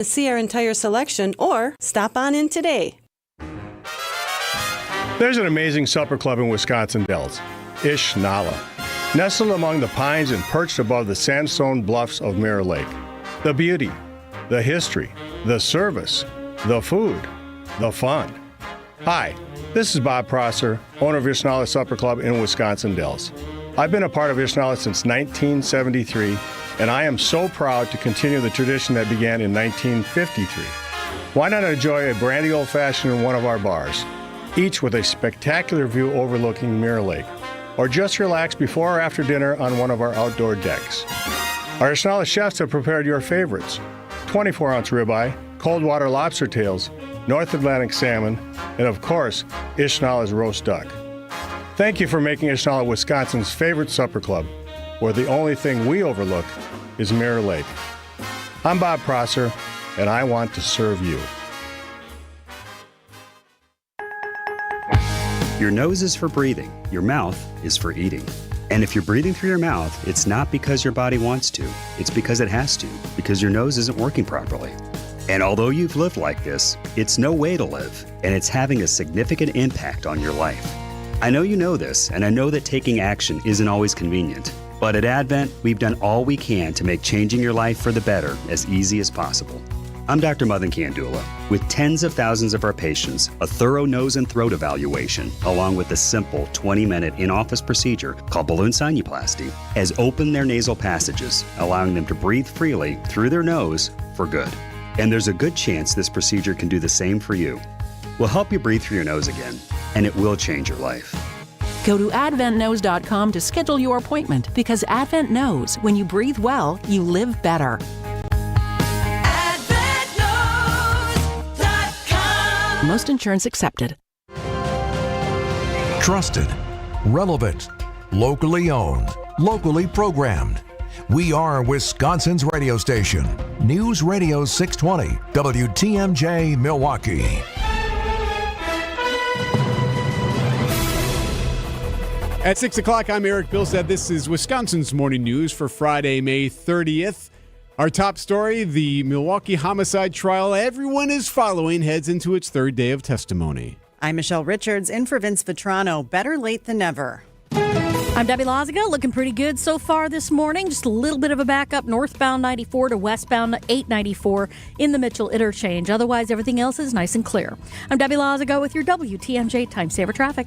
See our entire selection or stop on in today. There's an amazing supper club in Wisconsin Dells, Ish Nala, nestled among the pines and perched above the sandstone bluffs of Mirror Lake. The beauty, the history, the service, the food, the fun. Hi, this is Bob Prosser, owner of Ish Nala Supper Club in Wisconsin Dells. I've been a part of Ish Nala since 1973, and I am so proud to continue the tradition that began in 1953. Why not enjoy a brandy old-fashioned in one of our bars, each with a spectacular view overlooking Mirror Lake, or just relax before or after dinner on one of our outdoor decks. Our Ish Nala chefs have prepared your favorites: 24-ounce ribeye, cold water lobster tails, North Atlantic salmon, and of course, Ish Nala's roast duck. Thank you for making Ish Nala Wisconsin's favorite supper club, where the only thing we overlook is Mirror Lake. I'm Bob Prosser, and I want to serve you. Your nose is for breathing. Your mouth is for eating. And if you're breathing through your mouth, it's not because your body wants to. It's because it has to, because your nose isn't working properly. And although you've lived like this, it's no way to live, and it's having a significant impact on your life. I know you know this, and I know that taking action isn't always convenient. But at Advent, we've done all we can to make changing your life for the better as easy as possible. I'm Dr. Madan Kandula. With tens of thousands of our patients, a thorough nose and throat evaluation, along with a simple 20-minute in-office procedure called balloon sinuplasty, has opened their nasal passages, allowing them to breathe freely through their nose for good. And there's a good chance this procedure can do the same for you. We'll help you breathe through your nose again, and it will change your life. Go to adventknows.com to schedule your appointment, because Advent knows when you breathe well, you live better. AdventKnows.com. Most insurance accepted. Trusted, relevant, locally owned, locally programmed. We are Wisconsin's radio station. News Radio 620, WTMJ Milwaukee. At 6 o'clock, I'm Erik Bilstad. This is Wisconsin's Morning News for Friday, May 30th. Our top story, the Milwaukee homicide trial everyone is following heads into its third day of testimony. I'm Michelle Richards, in for Vince Vitrano. Better late than never. I'm Debbie Loziga. Looking pretty good so far this morning. Just a little bit of a backup northbound 94 to westbound 894 in the Mitchell interchange. Otherwise, everything else is nice and clear. I'm Debbie Loziga with your WTMJ Time Saver Traffic.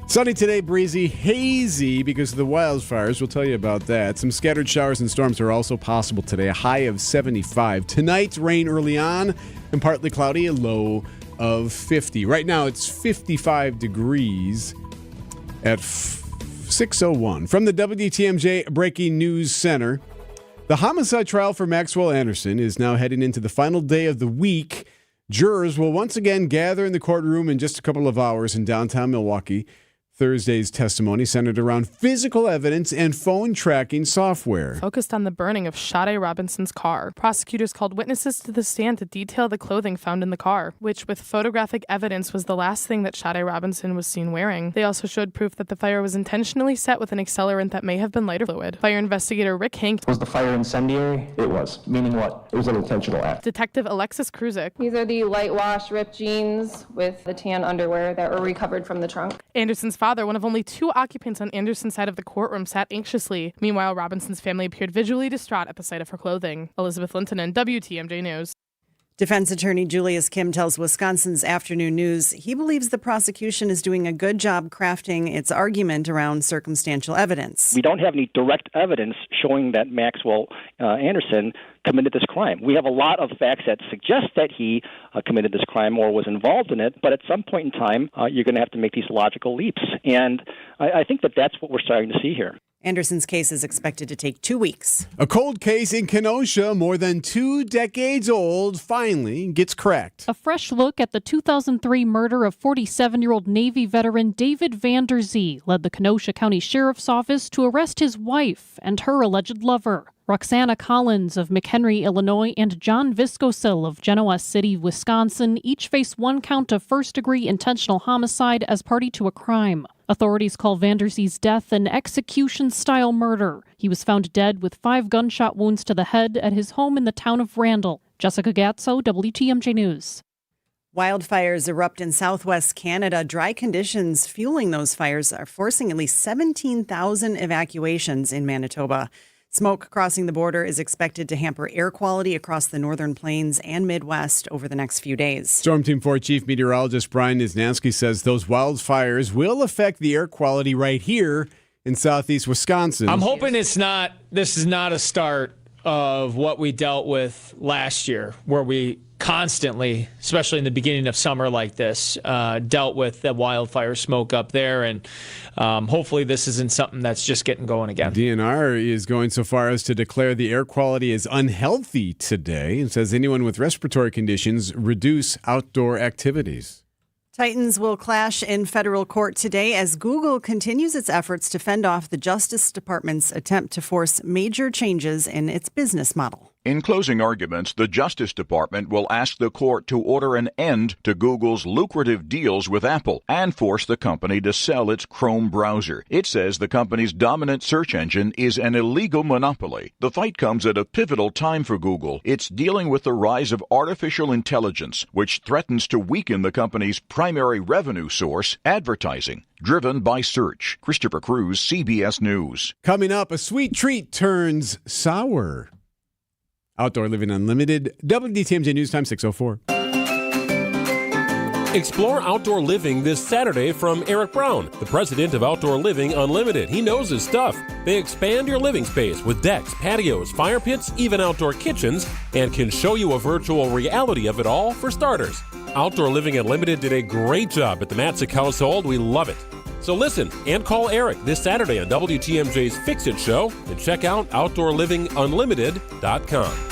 Sunny today, breezy, hazy because of the wildfires. We'll tell you about that. Some scattered showers and storms are also possible today. A high of 75. Tonight, rain early on and partly cloudy, a low of 50. Right now, it's 55 degrees at 6:01. From the WTMJ Breaking News Center, the homicide trial for Maxwell Anderson is now heading into the final day of the week. Jurors will once again gather in the courtroom in just a couple of hours in downtown Milwaukee. Thursday's testimony centered around physical evidence and phone tracking software. Focused on the burning of Sade Robinson's car. Prosecutors called witnesses to the stand to detail the clothing found in the car, which with photographic evidence was the last thing that Sade Robinson was seen wearing. They also showed proof that the fire was intentionally set with an accelerant that may have been lighter fluid. Fire investigator Rick Hank. Was the fire incendiary? It was. Meaning what? It was an intentional act. Detective Alexis Kruzik. These are the light wash ripped jeans with the tan underwear that were recovered from the trunk. Anderson's father, one of only two occupants on Anderson's side of the courtroom, sat anxiously. Meanwhile, Robinson's family appeared visually distraught at the sight of her clothing. Elizabeth Lintonen, WTMJ News. Defense attorney Julius Kim tells Wisconsin's Afternoon News he believes the prosecution is doing a good job crafting its argument around circumstantial evidence. We don't have any direct evidence showing that Maxwell Anderson committed this crime. We have a lot of facts that suggest that he committed this crime or was involved in it, but at some point in time, you're going to have to make these logical leaps. And I think that that's what we're starting to see here. Anderson's case is expected to take 2 weeks. A cold case in Kenosha, more than 2 decades old, finally gets cracked. A fresh look at the 2003 murder of 47-year-old Navy veteran David Vander Zee led the Kenosha County Sheriff's Office to arrest his wife and her alleged lover. Roxana Collins of McHenry, Illinois, and John Viscosil of Genoa City, Wisconsin, each face 1 count of first-degree intentional homicide as party to a crime. Authorities call Vander Zee's death an execution-style murder. He was found dead with 5 gunshot wounds to the head at his home in the town of Randall. Jessica Gatso, WTMJ News. Wildfires erupt in southwest Canada. Dry conditions fueling those fires are forcing at least 17,000 evacuations in Manitoba. Smoke crossing the border is expected to hamper air quality across the northern plains and Midwest over the next few days. Storm Team 4 Chief Meteorologist Brian Niznansky says those wildfires will affect the air quality right here in southeast Wisconsin. I'm hoping this is not a start of what we dealt with last year, where we constantly, especially in the beginning of summer like this, dealt with the wildfire smoke up there. And hopefully this isn't something that's just getting going again. DNR is going so far as to declare the air quality as unhealthy today and says anyone with respiratory conditions reduce outdoor activities. Titans will clash in federal court today as Google continues its efforts to fend off the Justice Department's attempt to force major changes in its business model. In closing arguments, the Justice Department will ask the court to order an end to Google's lucrative deals with Apple and force the company to sell its Chrome browser. It says the company's dominant search engine is an illegal monopoly. The fight comes at a pivotal time for Google. It's dealing with the rise of artificial intelligence, which threatens to weaken the company's primary revenue source, advertising, driven by search. Christopher Cruz, CBS News. Coming up, a sweet treat turns sour. Outdoor Living Unlimited, WTMJ News Time 6:04. Explore outdoor living this Saturday from Erik Brown, the president of Outdoor Living Unlimited. He knows his stuff. They expand your living space with decks, patios, fire pits, even outdoor kitchens, and can show you a virtual reality of it all for starters. Outdoor Living Unlimited did a great job at the Matzik household. We love it. So listen and call Erik this Saturday on WTMJ's Fix It Show and check out OutdoorLivingUnlimited.com.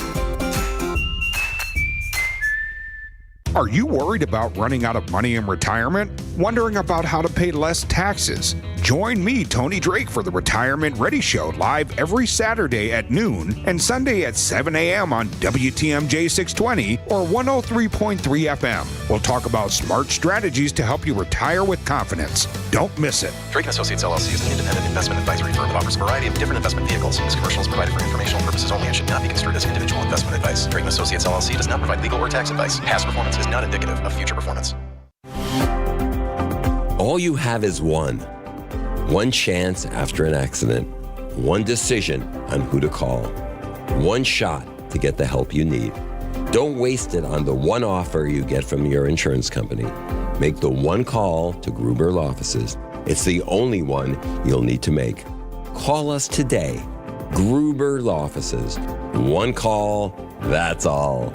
Are you worried about running out of money in retirement? Wondering about how to pay less taxes? Join me, Tony Drake, for the Retirement Ready Show live every Saturday at noon and Sunday at 7 a.m. on WTMJ 620 or 103.3 FM. We'll talk about smart strategies to help you retire with confidence. Don't miss it. Drake & Associates LLC is an independent investment advisory firm that offers a variety of different investment vehicles. This commercial is provided for informational purposes only and should not be construed as individual investment advice. Drake & Associates LLC does not provide legal or tax advice. Past performance is not indicative of future performance. All you have is one chance after an accident, one decision on who to call, one shot to get the help you need. Don't waste it on the one offer you get from your insurance company. Make the one call to Gruber Law Offices. It's the only one you'll need to make. Call us today. Gruber Law Offices. One call, that's all.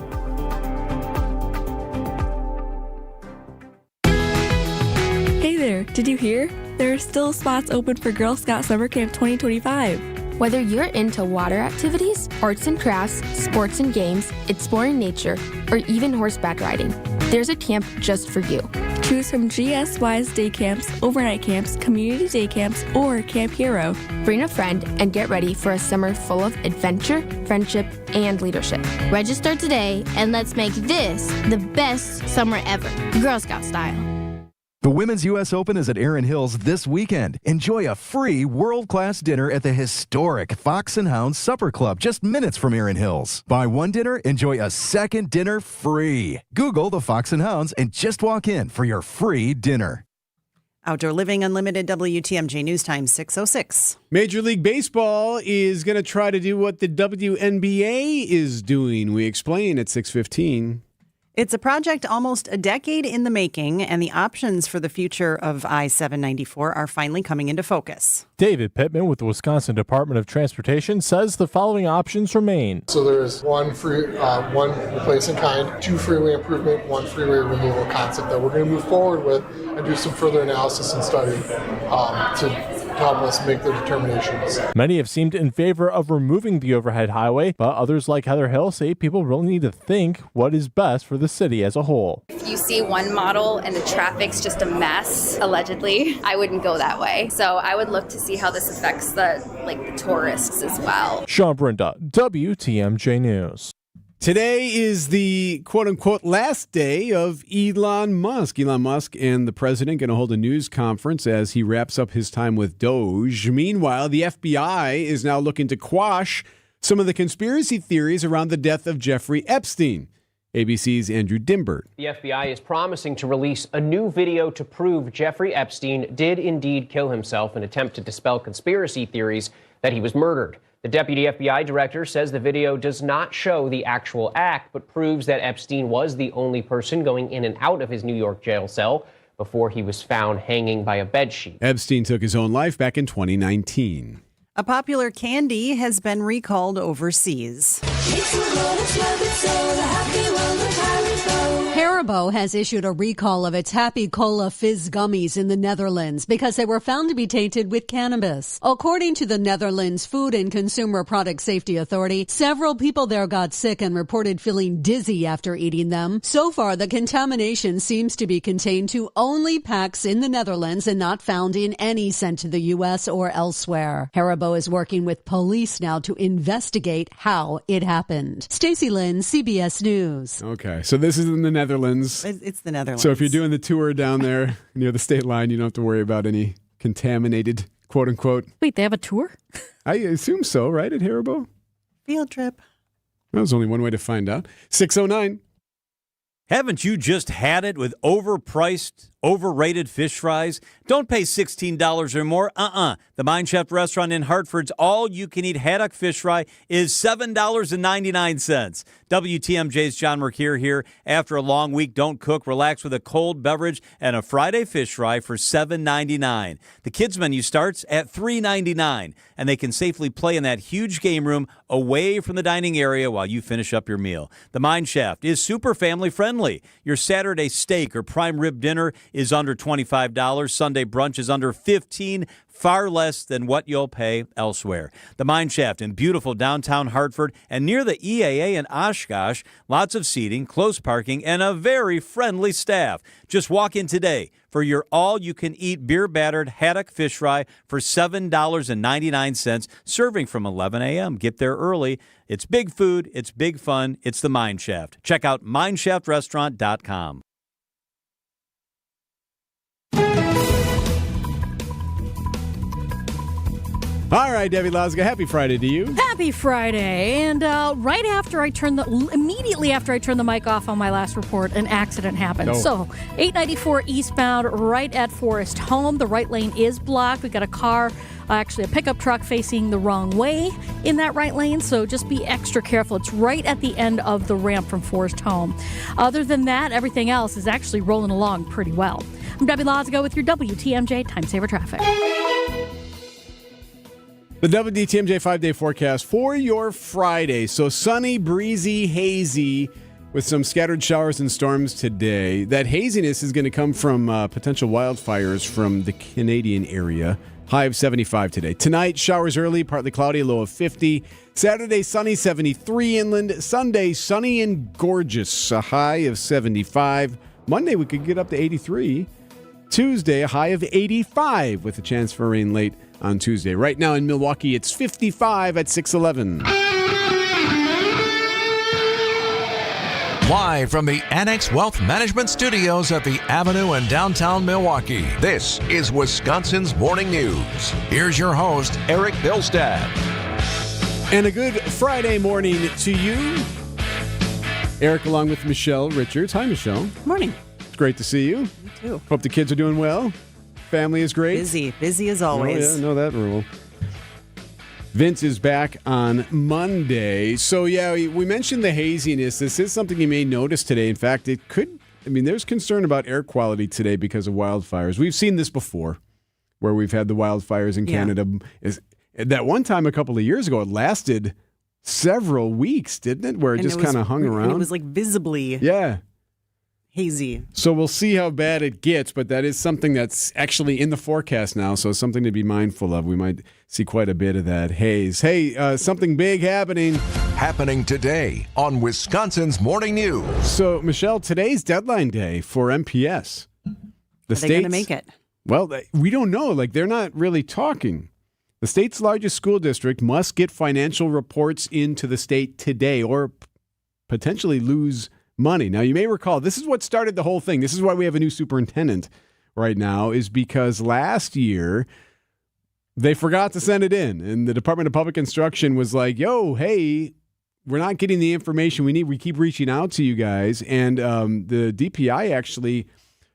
Hey there, did you hear? There are still spots open for Girl Scout Summer Camp 2025. Whether you're into water activities, arts and crafts, sports and games, exploring nature, or even horseback riding, there's a camp just for you. Choose from GSY's day camps, overnight camps, community day camps, or Camp Hero. Bring a friend and get ready for a summer full of adventure, friendship, and leadership. Register today and let's make this the best summer ever, Girl Scout style. The Women's U.S. Open is at Erin Hills this weekend. Enjoy a free world-class dinner at the historic Fox & Hounds Supper Club, just minutes from Erin Hills. Buy one dinner, enjoy a second dinner free. Google the Fox & Hounds and just walk in for your free dinner. Outdoor Living Unlimited, WTMJ News Time 6:06. Major League Baseball is going to try to do what the WNBA is doing. We explain at 6:15. It's a project almost a decade in the making, and the options for the future of I-794 are finally coming into focus. David Pittman with the Wisconsin Department of Transportation says the following options remain. So there's one replace in kind, 2 freeway improvement, 1 freeway removal concept that we're going to move forward with and do some further analysis and study to help us make the determinations. Many have seemed in favor of removing the overhead highway, but others like Heather Hill say people really need to think what is best for the city as a whole. If you see one model and the traffic's just a mess, allegedly, I wouldn't go that way. So I would look to see how this affects the tourists as well. Sean Brinda, WTMJ News. Today is the quote-unquote last day of Elon Musk. Elon Musk and the president going to hold a news conference as he wraps up his time with Doge. Meanwhile, the FBI is now looking to quash Some of the conspiracy theories around the death of Jeffrey Epstein. ABC's Andrew Dimbert. The FBI is promising to release a new video to prove Jeffrey Epstein did indeed kill himself in an attempt to dispel conspiracy theories that he was murdered. The deputy FBI director says the video does not show the actual act, but proves that Epstein was the only person going in and out of his New York jail cell before he was found hanging by a bedsheet. Epstein took his own life back in 2019. A popular candy has been recalled overseas. Haribo has issued a recall of its Happy Cola Fizz gummies in the Netherlands because they were found to be tainted with cannabis. According to the Netherlands Food and Consumer Product Safety Authority, several people there got sick and reported feeling dizzy after eating them. So far, the contamination seems to be contained to only packs in the Netherlands and not found in any sent to the U.S. or elsewhere. Haribo is working with police now to investigate how it happened. Stacey Lynn, CBS News. Okay, so this is in the Netherlands. It's the Netherlands. So if you're doing the tour down there near the state line, you don't have to worry about any contaminated, quote unquote. Wait, they have a tour? I assume so, right, at Haribo? Field trip. That was only one way to find out. 6:09. Haven't you just had it with overpriced, overrated fish fries? Don't pay $16 or more. The Mine Chef restaurant in Hartford's all-you-can-eat haddock fish fry is $7.99. WTMJ's John Mercure here. After a long week, don't cook. Relax with a cold beverage and a Friday fish fry for $7.99. The kids' menu starts at $3.99, and they can safely play in that huge game room away from the dining area while you finish up your meal. The Mine Shaft is super family-friendly. Your Saturday steak or prime rib dinner is under $25. Sunday brunch is under $15, far less than what you'll pay elsewhere. The Mine Shaft in beautiful downtown Hartford and near the EAA in Oshkosh. Lots of seating, close parking, and a very friendly staff. Just walk in today for your all-you-can-eat beer-battered haddock fish fry for $7.99, serving from 11 a.m. Get there early. It's big food. It's big fun. It's the Mine Shaft. Check out MineShaftRestaurant.com. All right, Debbie Lozga, happy Friday to you. Happy Friday. And immediately after I turned the mic off on my last report, an accident happened. Oh. So 894 eastbound right at Forest Home. The right lane is blocked. We've got a car, actually a pickup truck facing the wrong way in that right lane. So just be extra careful. It's right at the end of the ramp from Forest Home. Other than that, everything else is actually rolling along pretty well. I'm Debbie Lozga with your WTMJ Time Saver Traffic. The WTMJ 5-day forecast for your Friday. So sunny, breezy, hazy with some scattered showers and storms today. That haziness is going to come from potential wildfires from the Canadian area. High of 75 today. Tonight, showers early, partly cloudy, low of 50. Saturday, sunny, 73 inland. Sunday, sunny and gorgeous, a high of 75. Monday, we could get up to 83. Tuesday, a high of 85 with a chance for rain late on Tuesday. Right now in Milwaukee, it's 55 at 6:11. Live from the Annex Wealth Management Studios at the Avenue in downtown Milwaukee, this is Wisconsin's Morning News. Here's your host, Erik Bilstad. And a good Friday morning to you. Erik along with Michelle Richards. Hi, Michelle. Morning. It's great to see you. You too. Hope the kids are doing well. Family is great. Busy as always. Oh, yeah, know that rule. Vince is back on Monday. So, yeah, we mentioned the haziness. This is something you may notice today. In fact, there's concern about air quality today because of wildfires. We've seen this before where we've had the wildfires in Canada. That one time a couple of years ago, it lasted several weeks, didn't it? Where it just kind of hung around. And it was like visibly hazy. So we'll see how bad it gets, but that is something that's actually in the forecast now, so it's something to be mindful of. We might see quite a bit of that haze. Hey, something big happening. Happening today on Wisconsin's Morning News. So, Michelle, today's deadline day for MPS. Are they going to make it? Well, we don't know. They're not really talking. The state's largest school district must get financial reports into the state today or potentially lose money. Now, you may recall, this is what started the whole thing. This is why we have a new superintendent right now, is because last year They forgot to send it in, and the Department of Public Instruction was like, yo, hey, we're not getting the information we need. We keep reaching out to you guys. And the DPI actually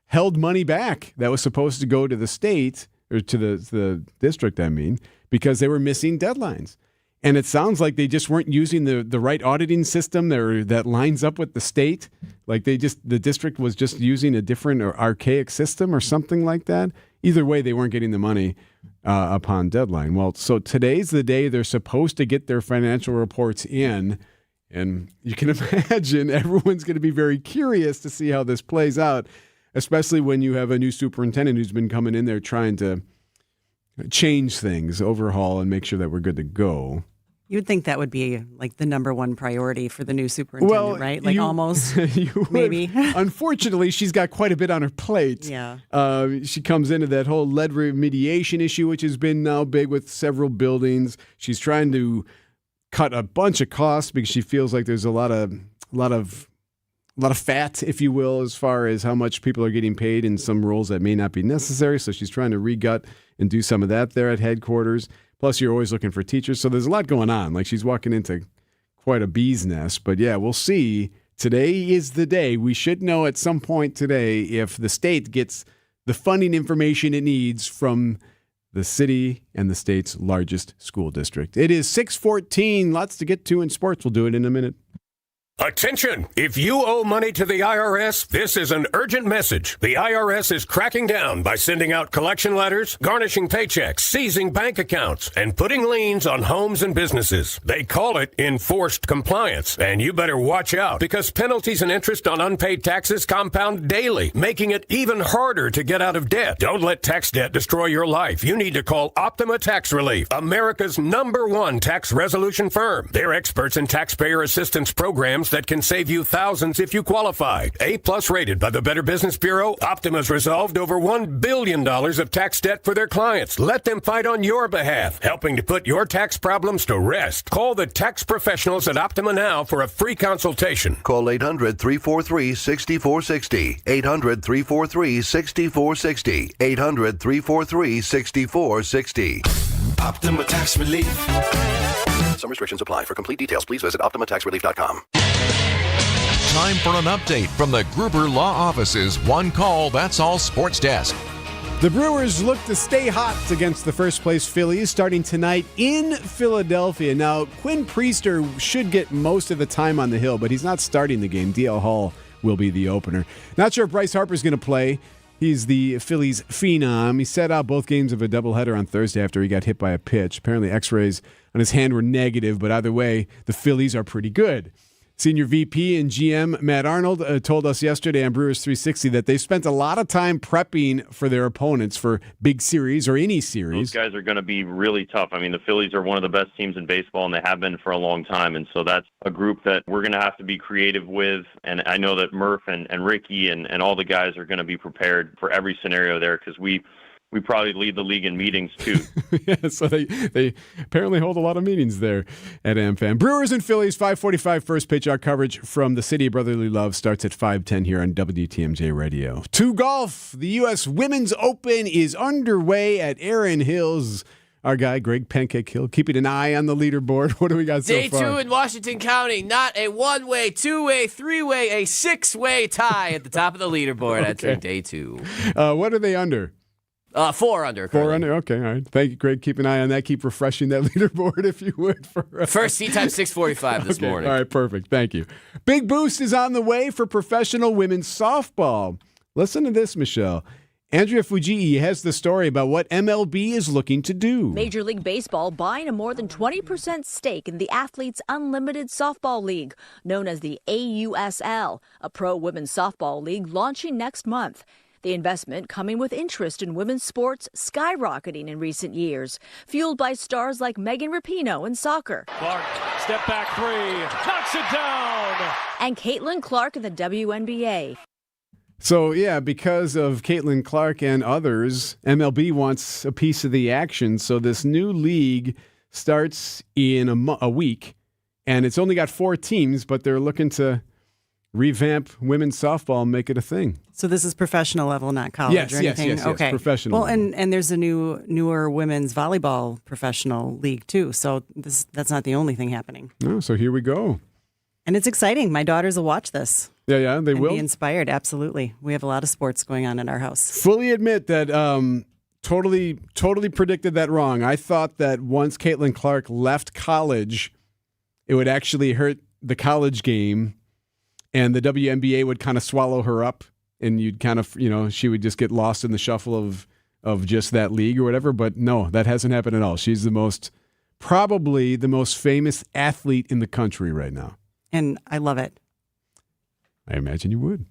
held money back that was supposed to go to the state, or to the district, because they were missing deadlines. And it sounds like they just weren't using the right auditing system that lines up with the state. Like the district was just using a different or archaic system or something like that. Either way, they weren't getting the money upon deadline. Well, so today's the day they're supposed to get their financial reports in. And you can imagine everyone's going to be very curious to see how this plays out, especially when you have a new superintendent who's been coming in there trying to change things, overhaul, and make sure that we're good to go. You would think that would be like the number one priority for the new superintendent, right? Like almost, maybe. Unfortunately, she's got quite a bit on her plate. Yeah. She comes into that whole lead remediation issue, which has been now big with several buildings. She's trying to cut a bunch of costs because she feels like there's a lot of fat, if you will, as far as how much people are getting paid in some roles that may not be necessary. So she's trying to re-gut and do some of that there at headquarters. Plus, you're always looking for teachers. So there's a lot going on. Like, she's walking into quite a bee's nest. But, yeah, we'll see. Today is the day. We should know at some point today if the state gets the funding information it needs from the city and the state's largest school district. It is 6:14. Lots to get to in sports. We'll do it in a minute. Attention! If you owe money to the IRS, this is an urgent message. The IRS is cracking down by sending out collection letters, garnishing paychecks, seizing bank accounts, and putting liens on homes and businesses. They call it enforced compliance, and you better watch out because penalties and interest on unpaid taxes compound daily, making it even harder to get out of debt. Don't let tax debt destroy your life. You need to call Optima Tax Relief, America's #1 tax resolution firm. They're experts in taxpayer assistance programs that can save you thousands if you qualify. A+ rated by the Better Business Bureau, Optima's resolved over $1 billion of tax debt for their clients. Let them fight on your behalf, helping to put your tax problems to rest. Call the tax professionals at Optima now for a free consultation. Call 800-343-6460. 800-343-6460. 800-343-6460. Optima Tax Relief. Some restrictions apply. For complete details, please visit OptimaTaxRelief.com. Time for an update from the Gruber Law Office's One Call, That's All Sports Desk. The Brewers look to stay hot against the first-place Phillies starting tonight in Philadelphia. Now, Quinn Priester should get most of the time on the hill, but he's not starting the game. DL Hall will be the opener. Not sure if Bryce Harper's going to play. He's the Phillies phenom. He sat out both games of a doubleheader on Thursday after he got hit by a pitch. Apparently, x-rays on his hand were negative, but either way, the Phillies are pretty good. Senior VP and GM Matt Arnold told us yesterday on Brewers 360 that they spent a lot of time prepping for their opponents for big series or any series. Those guys are going to be really tough. I mean, the Phillies are one of the best teams in baseball, and they have been for a long time. And so that's a group that we're going to have to be creative with. And I know that Murph and Ricky and all the guys are going to be prepared for every scenario there because we probably lead the league in meetings, too. Yeah, so they apparently hold a lot of meetings there at AmFam. Brewers and Phillies, 5:45 first pitch. Our coverage from the City of Brotherly Love starts at 5:10 here on WTMJ Radio. To golf, the U.S. Women's Open is underway at Erin Hills. Our guy, Greg Pancake Hill, keeping an eye on the leaderboard. What do we got so far? Day 2 in Washington County. Not a one-way, two-way, three-way, a six-way tie at the top of the leaderboard. Okay. That's day 2. What are they under? 4 under. 4 under. Okay, all right. Thank you, Greg. Keep an eye on that. Keep refreshing that leaderboard if you would. First tee time 6:45 this morning. All right, perfect. Thank you. Big boost is on the way for professional women's softball. Listen to this, Michelle. Andrea Fujii has the story about what MLB is looking to do. Major League Baseball buying a more than 20% stake in the Athletes Unlimited Softball League, known as the AUSL, a pro women's softball league launching next month. The investment coming with interest in women's sports skyrocketing in recent years, fueled by stars like Megan Rapinoe in soccer. Clark, step back 3, knocks it down. And Caitlin Clark in the WNBA. So, yeah, because of Caitlin Clark and others, MLB wants a piece of the action. So this new league starts in a week, and it's only got 4 teams, but they're looking to revamp women's softball and make it a thing. So this is professional level, not college or anything? Yes, okay. professional. Well, and there's a newer women's volleyball professional league too. So that's not the only thing happening. Oh, so here we go. And it's exciting. My daughters will watch this. Yeah, they will. Be inspired, absolutely. We have a lot of sports going on in our house. Fully admit that totally predicted that wrong. I thought that once Caitlin Clark left college, it would actually hurt the college game and the WNBA would kind of swallow her up and you'd kind of, she would just get lost in the shuffle of just that league or whatever. But no, that hasn't happened at all. She's probably the most famous athlete in the country right now. And I love it. I imagine you would.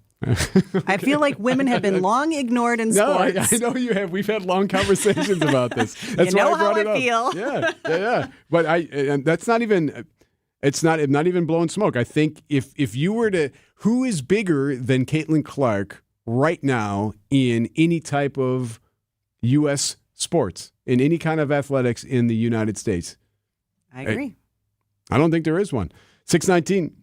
I feel like women have been long ignored in sports. No, I know you have. We've had long conversations about this. That's why I brought it how I up. feel. Yeah. But and that's not even. It's not even blowing smoke. I think if you were to, who is bigger than Caitlin Clark right now in any type of U.S. sports, in any kind of athletics in the United States? I agree. I don't think there is one. 619.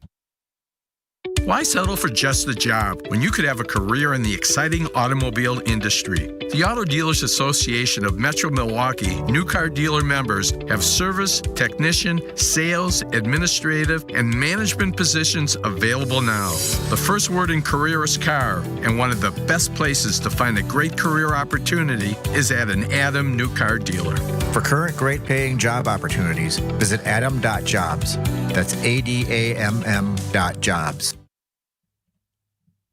Why settle for just a job when you could have a career in the exciting automobile industry? The Auto Dealers Association of Metro Milwaukee new car dealer members have service, technician, sales, administrative, and management positions available now. The first word in career is car, and one of the best places to find a great career opportunity is at an Adam new car dealer. For current great paying job opportunities, visit adam.jobs. That's ADAMM.jobs.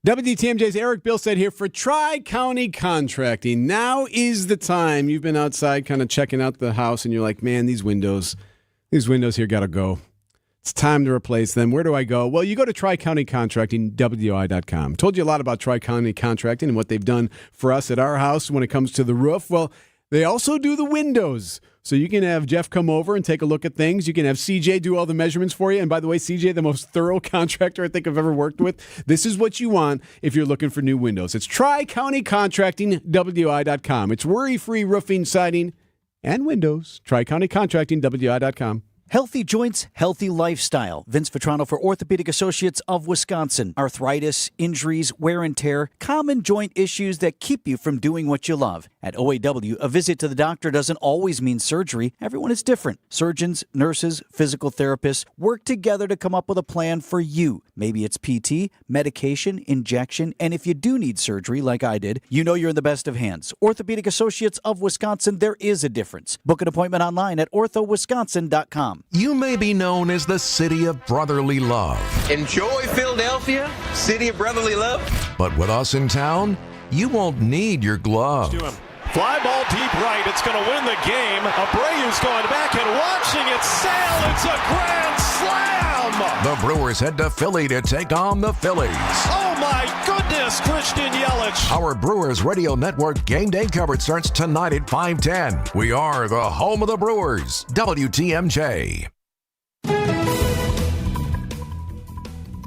WTMJ's Erik Bilstad here for Tri-County Contracting. Now is the time. You've been outside kind of checking out the house and you're like, man, these windows here got to go. It's time to replace them. Where do I go? Well, you go to Tri-County Contracting, WI.com. Told you a lot about Tri-County Contracting and what they've done for us at our house when it comes to the roof. Well, they also do the windows. So you can have Jeff come over and take a look at things. You can have CJ do all the measurements for you. And by the way, CJ, the most thorough contractor I think I've ever worked with. This is what you want if you're looking for new windows. It's Tri-County Contracting, WI.com. It's worry-free roofing, siding, and windows. Tri-County Contracting, WI.com. Healthy joints, healthy lifestyle. Vince Vitrano for Orthopedic Associates of Wisconsin. Arthritis, injuries, wear and tear, common joint issues that keep you from doing what you love. At OAW, a visit to the doctor doesn't always mean surgery. Everyone is different. Surgeons, nurses, physical therapists work together to come up with a plan for you. Maybe it's PT, medication, injection, and if you do need surgery like I did, you know you're in the best of hands. Orthopedic Associates of Wisconsin, there is a difference. Book an appointment online at orthowisconsin.com. You may be known as the city of brotherly love. Enjoy Philadelphia, city of brotherly love. But with us in town, you won't need your glove. Fly ball deep right. It's going to win the game. Abreu's going back and watching it sail. It's a grand slam. The Brewers head to Philly to take on the Phillies. Oh my goodness, Christian Yelich. Our Brewers Radio Network game day coverage starts tonight at 5:10. We are the home of the Brewers, WTMJ.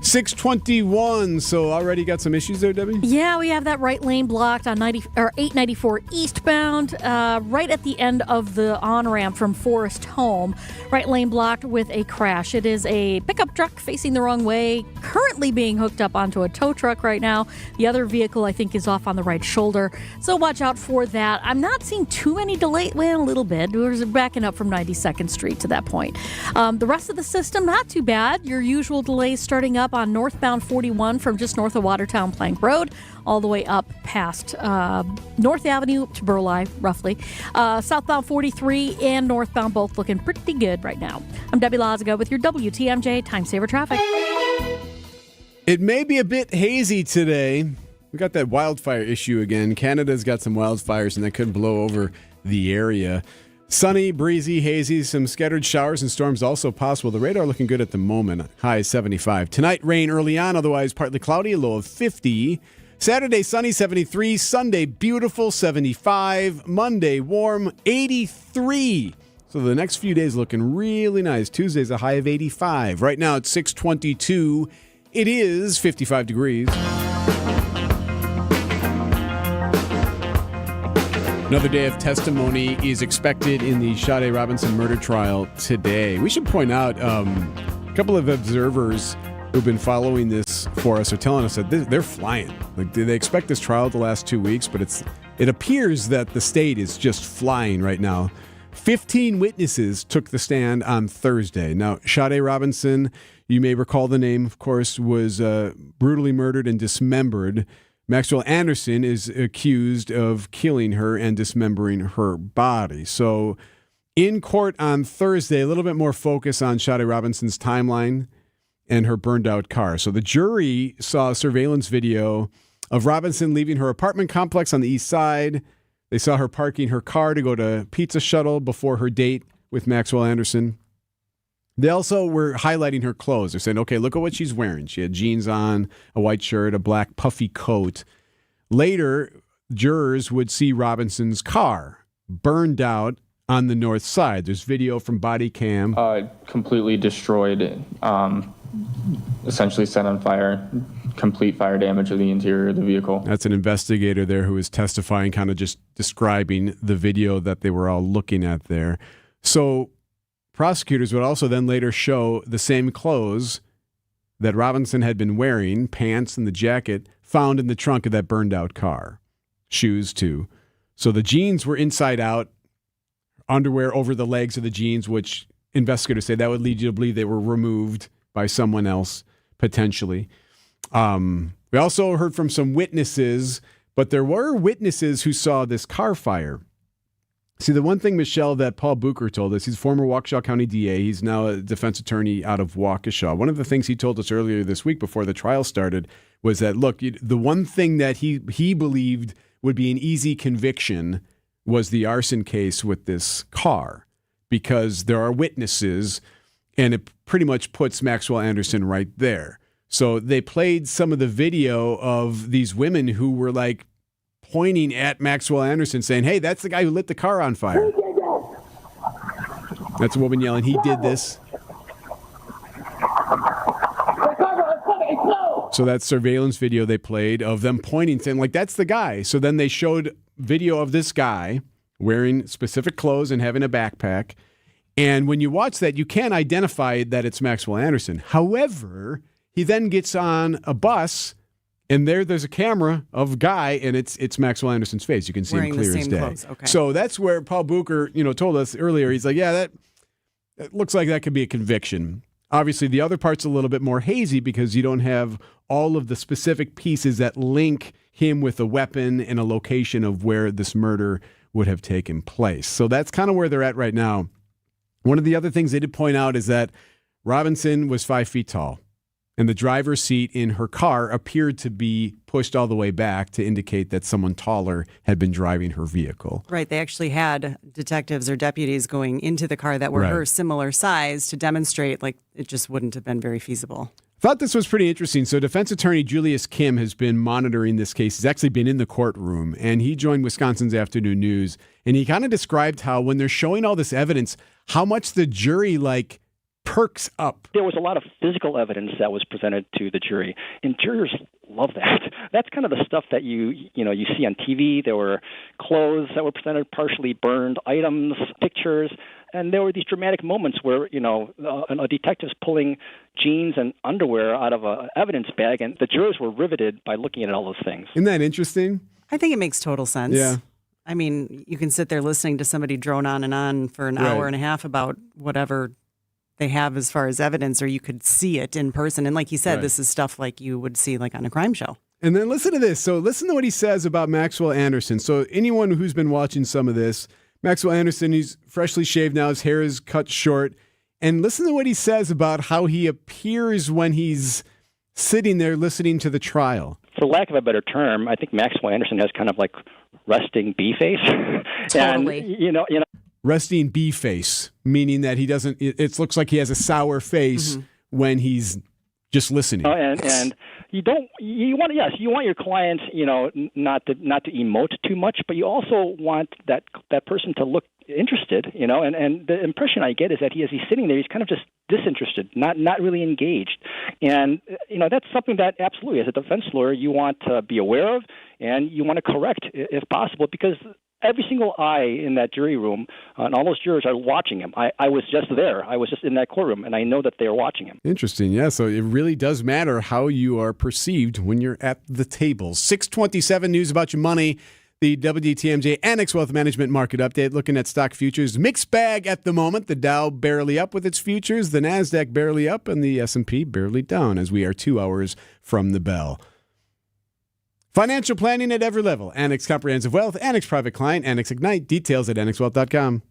621. So already got some issues there, Debbie? Yeah, we have that right lane blocked on 894 eastbound, right at the end of the on-ramp from Forest Home. Right lane blocked with a crash. It is a pickup truck facing the wrong way, currently being hooked up onto a tow truck right now. The other vehicle, I think, is off on the right shoulder. So watch out for that. I'm not seeing too many delays. Well, a little bit. We're backing up from 92nd Street to that point. The rest of the system, not too bad. Your usual delays starting up on northbound 41 from just north of Watertown Plank Road all the way up past North Avenue to Burleigh, roughly. Southbound 43 and northbound both looking pretty good right now. I'm Debbie Lazago with your WTMJ Time Saver Traffic. It may be a bit hazy today. We got that wildfire issue again. Canada's got some wildfires, and that could blow over the area. Sunny, breezy, hazy, some scattered showers and storms also possible. The radar looking good at the moment. High 75. Tonight, rain early on, otherwise partly cloudy, a low of 50. Saturday, sunny, 73. Sunday, beautiful, 75. Monday, warm, 83. So the next few days looking really nice. Tuesday's a high of 85. Right now, it's 622. It is 55 degrees. Another day of testimony is expected in the Sade Robinson murder trial today. We should point out a couple of observers who've been following this for us are telling us that they're flying. Like, they expect this trial to last 2 weeks, but it appears that the state is just flying right now. 15 witnesses took the stand on Thursday. Now, Sade Robinson, you may recall the name, of course, was brutally murdered and dismembered. Maxwell Anderson is accused of killing her and dismembering her body. So in court on Thursday, a little bit more focus on Sade Robinson's timeline and her burned out car. So the jury saw a surveillance video of Robinson leaving her apartment complex on the east side. They saw her parking her car to go to Pizza Shuttle before her date with Maxwell Anderson. They also were highlighting her clothes. They're saying, okay, look at what she's wearing. She had jeans on, a white shirt, a black puffy coat. Later, jurors would see Robinson's car burned out on the north side. There's video from body cam. Completely destroyed, essentially set on fire, complete fire damage of the interior of the vehicle. That's an investigator there who was testifying, kind of just describing the video that they were all looking at there. So prosecutors would also then later show the same clothes that Robinson had been wearing, pants and the jacket, found in the trunk of that burned out car. Shoes, too. So the jeans were inside out, underwear over the legs of the jeans, which investigators say that would lead you to believe they were removed by someone else, potentially. We also heard from some witnesses, but there were witnesses who saw this car fire. See, the one thing, Michelle, that Paul Bucher told us, he's former Waukesha County DA. He's now a defense attorney out of Waukesha. One of the things he told us earlier this week before the trial started was that, look, the one thing that he believed would be an easy conviction was the arson case with this car, because there are witnesses, and it pretty much puts Maxwell Anderson right there. So they played some of the video of these women who were like pointing at Maxwell Anderson saying, hey, that's the guy who lit the car on fire. That's a woman yelling, he did this. So that surveillance video they played of them pointing, saying, like, that's the guy. So then they showed video of this guy wearing specific clothes and having a backpack. And when you watch that, you can't identify that it's Maxwell Anderson. However, he then gets on a bus, and there's a camera of a guy, and it's Maxwell Anderson's face. You can see him clear as day. Clothes. Okay. So that's where Paul Bucher, told us earlier. He's like, yeah, that looks like that could be a conviction. Obviously, the other part's a little bit more hazy because you don't have all of the specific pieces that link him with a weapon and a location of where this murder would have taken place. So that's kind of where they're at right now. One of the other things they did point out is that Robinson was 5 feet tall, and the driver's seat in her car appeared to be pushed all the way back to indicate that someone taller had been driving her vehicle. Right. They actually had detectives or deputies going into the car that were her similar size to demonstrate like it just wouldn't have been very feasible. Thought this was pretty interesting. So defense attorney Julius Kim has been monitoring this case. He's actually been in the courtroom, and he joined Wisconsin's Afternoon News, and he kind of described how when they're showing all this evidence, how much the jury perks up. There was a lot of physical evidence that was presented to the jury, and jurors love that. That's kind of the stuff that you see on TV. There were clothes that were presented, partially burned items, pictures, and there were these dramatic moments where a detective's pulling jeans and underwear out of an evidence bag, and the jurors were riveted by looking at all those things. Isn't that interesting? I think it makes total sense. Yeah. I mean, you can sit there listening to somebody drone on and on for an hour and a half about whatever they have as far as evidence, or you could see it in person. And like you said, this is stuff like you would see like on a crime show. And then listen to this. So listen to what he says about Maxwell Anderson. So anyone who's been watching some of this, Maxwell Anderson, he's freshly shaved now. His hair is cut short. And listen to what he says about how he appears when he's sitting there listening to the trial. For lack of a better term, I think Maxwell Anderson has kind of like resting bee face. Totally. And, resting bee face, meaning that he doesn't, it looks like he has a sour face when he's just listening. And you want your client, not to emote too much, but you also want that person to look interested, and the impression I get is that as he's sitting there, he's kind of just disinterested, not really engaged. And, that's something that absolutely, as a defense lawyer, you want to be aware of and you want to correct if possible, because every single eye in that jury room and all those jurors are watching him. I was just there. I was just in that courtroom, and I know that they are watching him. Interesting. Yeah, so it really does matter how you are perceived when you're at the table. 627 news about your money. The WTMJ Annex Wealth Management Market Update, looking at stock futures. Mixed bag at the moment. The Dow barely up with its futures, the NASDAQ barely up, and the S&P barely down as we are 2 hours from the bell. Financial planning at every level. Annex Comprehensive Wealth, Annex Private Client, Annex Ignite. Details at annexwealth.com.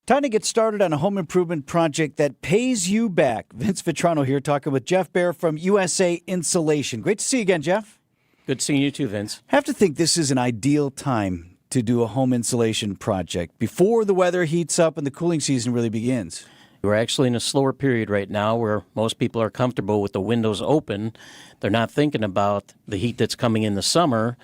Time to get started on a home improvement project that pays you back. Vince Vitrano here talking with Jeff Bear from USA Insulation. Great to see you again, Jeff. Good seeing you too, Vince. I have to think this is an ideal time to do a home insulation project before the weather heats up and the cooling season really begins. We're actually in a slower period right now where most people are comfortable with the windows open. They're not thinking about the heat that's coming in the summer,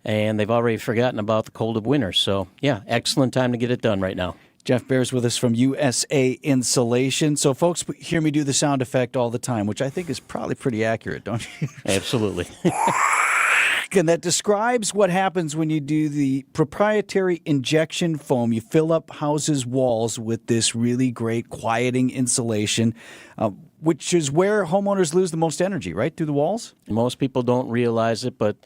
and they've already forgotten about the cold of winter. So, yeah, excellent time to get it done right now. Jeff Bear's with us from USA Insulation. So folks hear me do the sound effect all the time, which I think is probably pretty accurate, don't you? Absolutely. And that describes what happens when you do the proprietary injection foam. You fill up houses' walls with this really great quieting insulation, which is where homeowners lose the most energy, right, through the walls? Most people don't realize it, but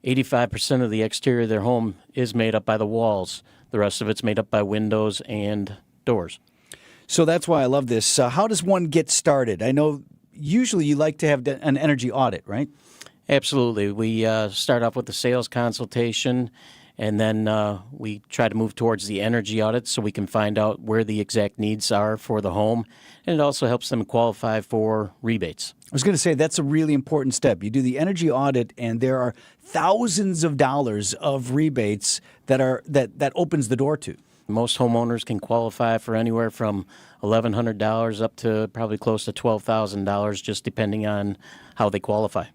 85% of the exterior of their home is made up by the walls. The rest of it's made up by windows and doors. So that's why I love this. How does one get started? I know usually you like to have an energy audit, right? Absolutely. We start off with the sales consultation, and then we try to move towards the energy audit so we can find out where the exact needs are for the home, and it also helps them qualify for rebates. I was going to say that's a really important step. You do the energy audit, and there are thousands of dollars of rebates that opens the door to. Most homeowners can qualify for anywhere from $1,100 up to probably close to $12,000, just depending on how they qualify.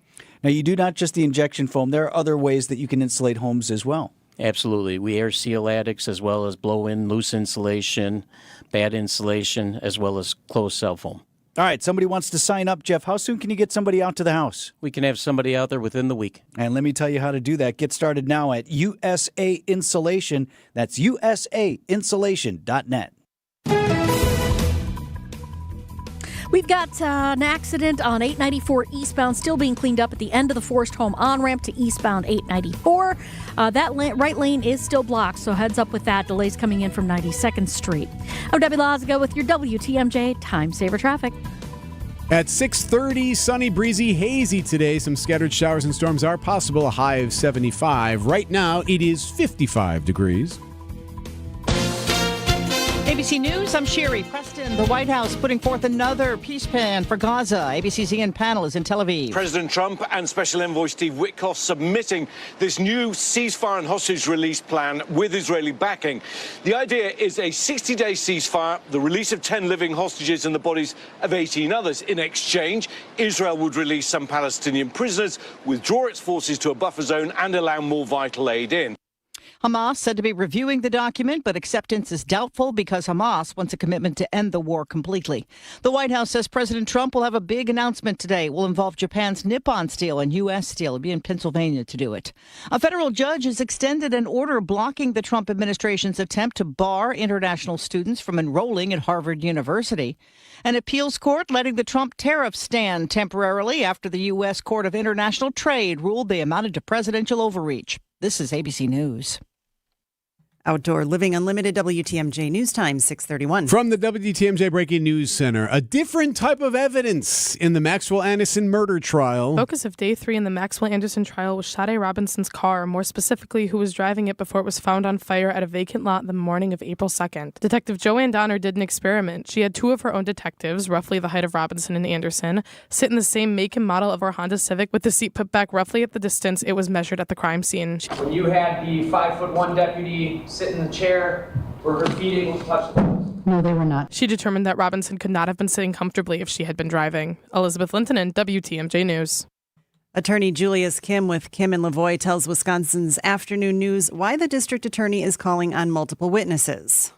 Now, you do not just the injection foam. There are other ways that you can insulate homes as well. Absolutely. We air seal attics as well as blow-in loose insulation, bad insulation, as well as closed cell foam. All right, somebody wants to sign up, Jeff. How soon can you get somebody out to the house? We can have somebody out there within the week. And let me tell you how to do that. Get started now at USA Insulation. That's usainsulation.net. We've got an accident on 894 eastbound still being cleaned up at the end of the Forest Home on-ramp to eastbound 894. That right lane is still blocked, so heads up with that. Delays coming in from 92nd Street. I'm Debbie Lazago with your WTMJ Time Saver Traffic. At 6:30, sunny, breezy, hazy today. Some scattered showers and storms are possible, a high of 75. Right now, it is 55 degrees. ABC News, I'm Sherry Preston. The White House putting forth another peace plan for Gaza. ABC's Ian Panel is in Tel Aviv. President Trump and Special Envoy Steve Witkoff submitting this new ceasefire and hostage release plan with Israeli backing. The idea is a 60-day ceasefire, the release of 10 living hostages and the bodies of 18 others. In exchange, Israel would release some Palestinian prisoners, withdraw its forces to a buffer zone and allow more vital aid in. Hamas said to be reviewing the document, but acceptance is doubtful because Hamas wants a commitment to end the war completely. The White House says President Trump will have a big announcement today. It will involve Japan's Nippon Steel and U.S. Steel. He'll be in Pennsylvania to do it. A federal judge has extended an order blocking the Trump administration's attempt to bar international students from enrolling at Harvard University. An appeals court letting the Trump tariffs stand temporarily after the U.S. Court of International Trade ruled they amounted to presidential overreach. This is ABC News. Outdoor Living Unlimited, WTMJ News Time, 6:31. From the WTMJ Breaking News Center, a different type of evidence in the Maxwell Anderson murder trial. Focus of day 3 in the Maxwell Anderson trial was Sade Robinson's car, more specifically who was driving it before it was found on fire at a vacant lot the morning of April 2nd. Detective Joanne Donner did an experiment. She had 2 of her own detectives, roughly the height of Robinson and Anderson, sit in the same make and model of our Honda Civic with the seat put back roughly at the distance it was measured at the crime scene. When you had the 5'1" deputy sit in the chair, were her feet able to touch the wheels? No, they were not. She determined that Robinson could not have been sitting comfortably if she had been driving. Elizabeth Lintonen, WTMJ News. Attorney Julius Kim with Kim and Lavoie tells Wisconsin's Afternoon News why the district attorney is calling on multiple witnesses.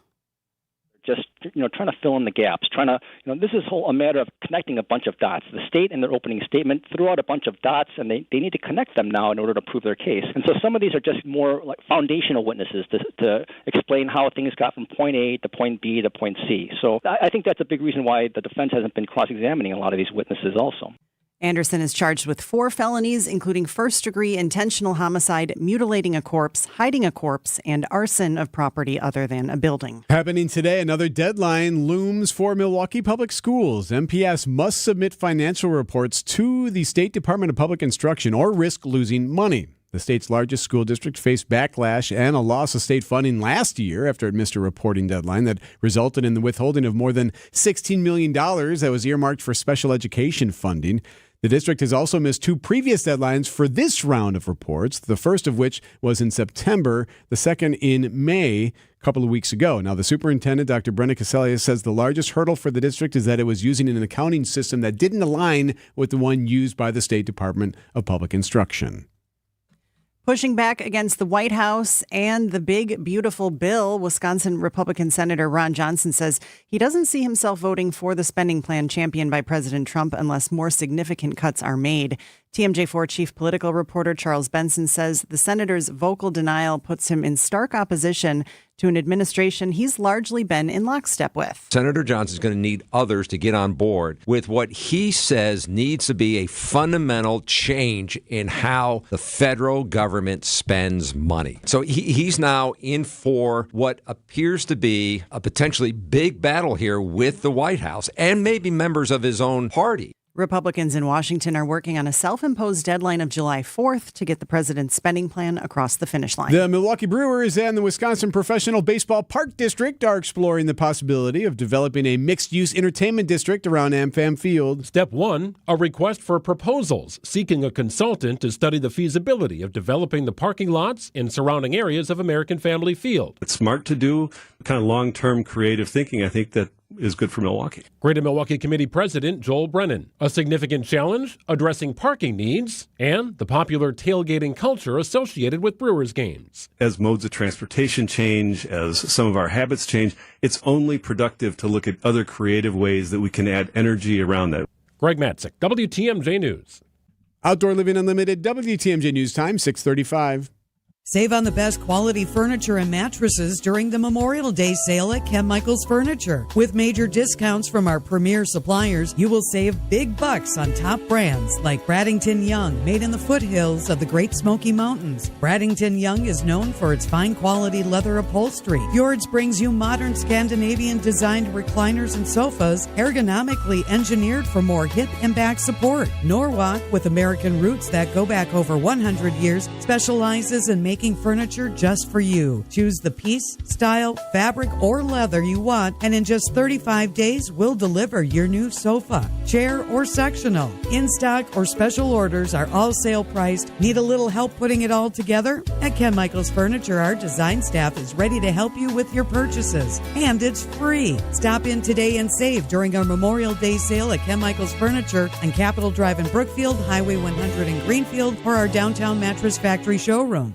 Just trying to fill in the gaps, this is a matter of connecting a bunch of dots. The state in their opening statement threw out a bunch of dots, and they need to connect them now in order to prove their case. And so some of these are just more like foundational witnesses to explain how things got from point A to point B to point C. So I think that's a big reason why the defense hasn't been cross-examining a lot of these witnesses also. Anderson is charged with 4 felonies, including first-degree intentional homicide, mutilating a corpse, hiding a corpse, and arson of property other than a building. Happening today, another deadline looms for Milwaukee Public Schools. MPS must submit financial reports to the State Department of Public Instruction or risk losing money. The state's largest school district faced backlash and a loss of state funding last year after it missed a reporting deadline that resulted in the withholding of more than $16 million that was earmarked for special education funding. The district has also missed 2 previous deadlines for this round of reports, the first of which was in September, the second in May, a couple of weeks ago. Now, the superintendent, Dr. Brenda Casella, says the largest hurdle for the district is that it was using an accounting system that didn't align with the one used by the State Department of Public Instruction. Pushing back against the White House and the big, beautiful bill, Wisconsin Republican Senator Ron Johnson says he doesn't see himself voting for the spending plan championed by President Trump unless more significant cuts are made. TMJ4 chief political reporter Charles Benson says the senator's vocal denial puts him in stark opposition to an administration he's largely been in lockstep with. Senator Johnson is going to need others to get on board with what he says needs to be a fundamental change in how the federal government spends money. So he's now in for what appears to be a potentially big battle here with the White House and maybe members of his own party. Republicans in Washington are working on a self-imposed deadline of July 4th to get the president's spending plan across the finish line. The Milwaukee Brewers and the Wisconsin Professional Baseball Park District are exploring the possibility of developing a mixed-use entertainment district around AmFam Field. Step 1, a request for proposals seeking a consultant to study the feasibility of developing the parking lots and surrounding areas of American Family Field. It's smart to do kind of long-term creative thinking. I think that is good for Milwaukee. Greater Milwaukee Committee President Joel Brennan. A significant challenge, addressing parking needs, and the popular tailgating culture associated with Brewers games. As modes of transportation change, as some of our habits change, it's only productive to look at other creative ways that we can add energy around that. Greg Matzik, WTMJ News. Outdoor Living Unlimited, WTMJ News Time, 6:35. Save on the best quality furniture and mattresses during the Memorial Day sale at Ken Michaels Furniture. With major discounts from our premier suppliers, you will save big bucks on top brands like Bradington Young, made in the foothills of the Great Smoky Mountains. Bradington Young is known for its fine quality leather upholstery. Fjords brings you modern Scandinavian designed recliners and sofas, ergonomically engineered for more hip and back support. Norwalk, with American roots that go back over 100 years, specializes in making furniture just for you. Choose the piece, style, fabric, or leather you want, and in just 35 days, we'll deliver your new sofa, chair, or sectional. In stock or special orders are all sale priced. Need a little help putting it all together? At Ken Michaels Furniture, our design staff is ready to help you with your purchases. And it's free. Stop in today and save during our Memorial Day sale at Ken Michaels Furniture on Capitol Drive in Brookfield, Highway 100 in Greenfield, or our downtown Mattress Factory showroom.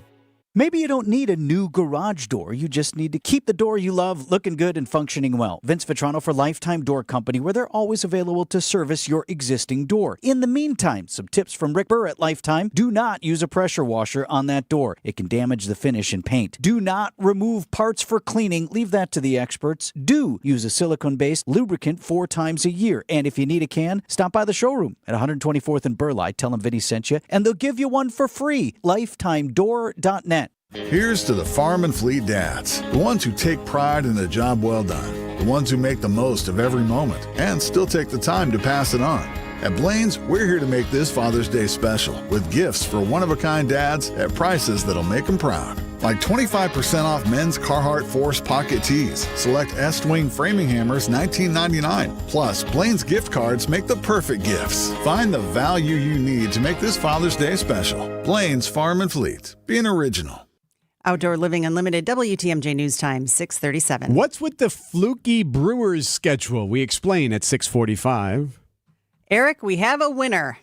Maybe you don't need a new garage door. You just need to keep the door you love looking good and functioning well. Vince Vitrano for Lifetime Door Company, where they're always available to service your existing door. In the meantime, some tips from Rick Burr at Lifetime. Do not use a pressure washer on that door. It can damage the finish and paint. Do not remove parts for cleaning. Leave that to the experts. Do use a silicone-based lubricant 4 times a year. And if you need a can, stop by the showroom at 124th and Burleigh. Tell them Vinny sent you, and they'll give you one for free. LifetimeDoor.net. Here's to the farm and fleet dads, the ones who take pride in a job well done, the ones who make the most of every moment and still take the time to pass it on. At Blaine's, we're here to make this Father's Day special with gifts for one-of-a-kind dads at prices that'll make them proud. Like 25% off men's Carhartt Force Pocket Tees. Select S-Wing framing hammers, $19.99. Plus, Blaine's gift cards make the perfect gifts. Find the value you need to make this Father's Day special. Blaine's Farm and Fleet. Be an original. Outdoor Living Unlimited, WTMJ News Time, 6:37. What's with the fluky Brewers schedule? We explain at 6:45. Erik, we have a winner.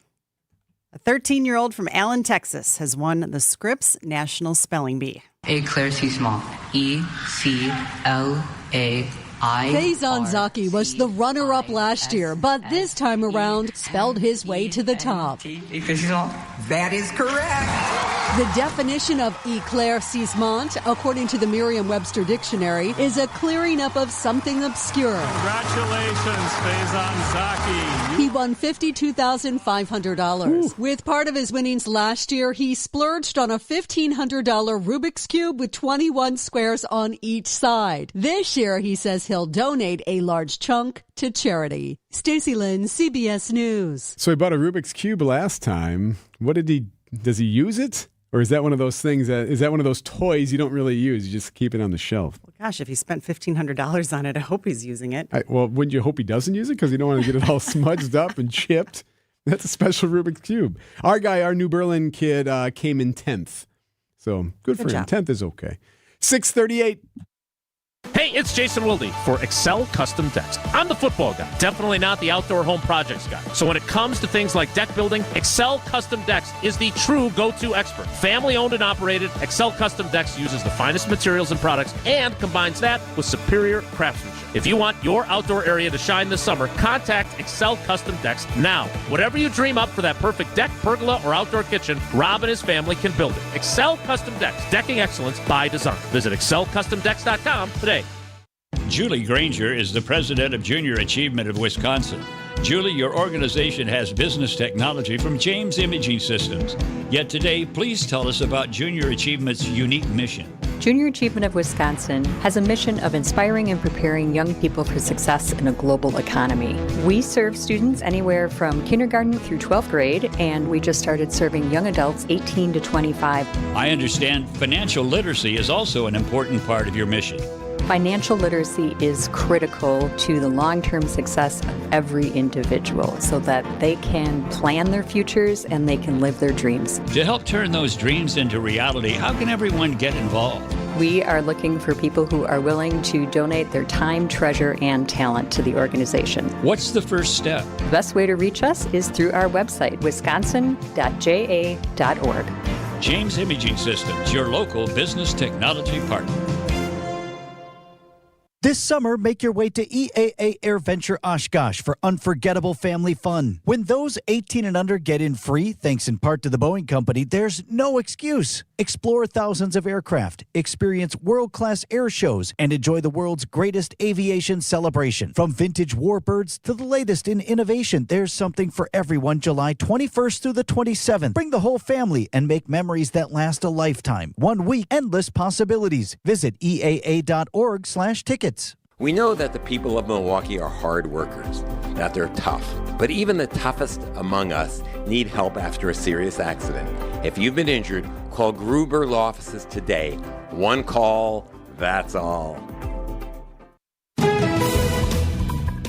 A 13-year-old from Allen, Texas, has won the Scripps National Spelling Bee. Éclaircissement. E-C-L-A-I-R-C-I-S-S-E-M-E-N-T. Faison Zaki was the runner-up last year, but this time around spelled his way to the top. That is correct. The definition of éclaircissement, according to the Merriam-Webster Dictionary, is a clearing up of something obscure. Congratulations, Faison Zaki. He won $52,500. With part of his winnings last year, he splurged on a $1,500 Rubik's Cube with 21 squares on each side. This year, he says he'll donate a large chunk to charity. Stacey Lynn, CBS News. So he bought a Rubik's Cube last time. Does he use it? Or is that one of those things is that one of those toys you don't really use? You just keep it on the shelf. Well, gosh, if he spent $1,500 on it, I hope he's using it. Wouldn't you hope he doesn't use it? Because you don't want to get it all smudged up and chipped. That's a special Rubik's Cube. Our New Berlin kid, came in 10th. So good for him. 10th is okay. 6:38. Hey, it's Jason Wilde for Excel Custom Decks. I'm the football guy, definitely not the outdoor home projects guy. So when it comes to things like deck building, Excel Custom Decks is the true go-to expert. Family owned and operated, Excel Custom Decks uses the finest materials and products and combines that with superior craftsmanship. If you want your outdoor area to shine this summer, contact Excel Custom Decks now. Whatever you dream up for that perfect deck, pergola, or outdoor kitchen, Rob and his family can build it. Excel Custom Decks, decking excellence by design. Visit excelcustomdecks.com today. Julie Granger is the president of Junior Achievement of Wisconsin. Julie, your organization has business technology from James Imaging Systems. Yet today, please tell us about Junior Achievement's unique mission. Junior Achievement of Wisconsin has a mission of inspiring and preparing young people for success in a global economy. We serve students anywhere from kindergarten through 12th grade, and we just started serving young adults 18 to 25. I understand financial literacy is also an important part of your mission. Financial literacy is critical to the long-term success of every individual so that they can plan their futures and they can live their dreams. To help turn those dreams into reality, how can everyone get involved? We are looking for people who are willing to donate their time, treasure, and talent to the organization. What's the first step? The best way to reach us is through our website, wisconsin.ja.org. James Imaging Systems, your local business technology partner. This summer, make your way to EAA AirVenture Oshkosh for unforgettable family fun. When those 18 and under get in free, thanks in part to the Boeing Company, there's no excuse. Explore thousands of aircraft, experience world-class air shows, and enjoy the world's greatest aviation celebration. From vintage warbirds to the latest in innovation, there's something for everyone July 21st through the 27th. Bring the whole family and make memories that last a lifetime. 1 week, endless possibilities. Visit EAA.org/tickets. We know that the people of Milwaukee are hard workers, that they're tough. But even the toughest among us need help after a serious accident. If you've been injured, call Gruber Law Offices today. One call, that's all.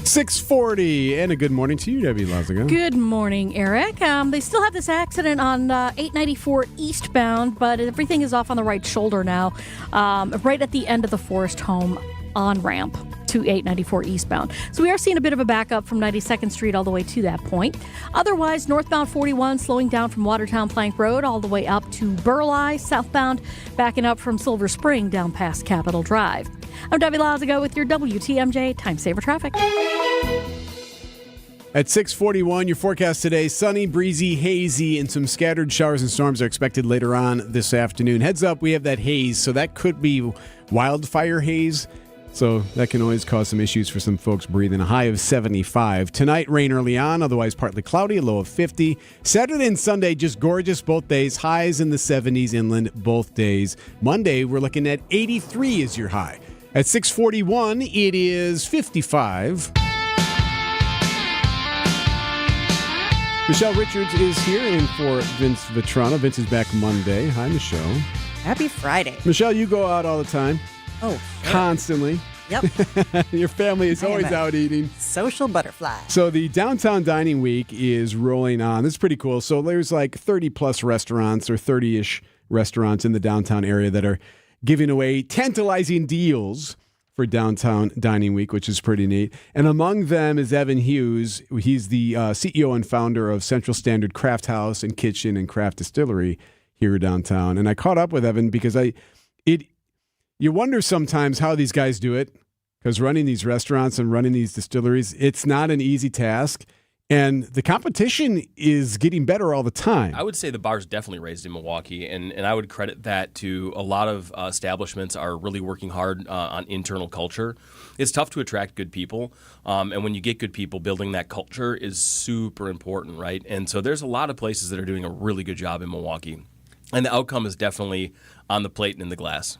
6:40, and a good morning to you, Debbie Lazaga. Good morning, Eric. They still have this accident on 894 eastbound, but everything is off on the right shoulder now, right at the end of the Forest Home on-ramp to 894 eastbound. So we are seeing a bit of a backup from 92nd Street all the way to that point. Otherwise, northbound 41 slowing down from Watertown Plank Road all the way up to Burleigh, southbound backing up from Silver Spring down past Capitol Drive. I'm Debbie Lazaga with your WTMJ Time Saver Traffic. At 6:41, your forecast today, sunny, breezy, hazy, and some scattered showers and storms are expected later on this afternoon. Heads up, we have that haze, so that could be wildfire haze. So that can always cause some issues for some folks breathing. A high of 75. Tonight, rain early on, otherwise partly cloudy, a low of 50. Saturday and Sunday, just gorgeous both days. Highs in the 70s inland both days. Monday, we're looking at 83 as your high. At 6:41, it is 55. Michelle Richards is here in for Vince Vitrano. Vince is back Monday. Hi, Michelle. Happy Friday. Michelle, you go out all the time. Oh, sure. Constantly. Yep. Your family is always out eating. Social butterfly. So the Downtown Dining Week is rolling on. This is pretty cool. So there's like 30-plus restaurants or 30-ish restaurants in the downtown area that are giving away tantalizing deals for Downtown Dining Week, which is pretty neat. And among them is Evan Hughes. He's the CEO and founder of Central Standard Craft House and Kitchen and Craft Distillery here downtown. And I caught up with Evan because you wonder sometimes how these guys do it. because running these restaurants and running these distilleries, it's not an easy task. And the competition is getting better all the time. I would say the bar's definitely raised in Milwaukee, and I would credit that to a lot of establishments are really working hard on internal culture. It's tough to attract good people, and when you get good people, building that culture is super important, right? And so there's a lot of places that are doing a really good job in Milwaukee, and the outcome is definitely on the plate and in the glass.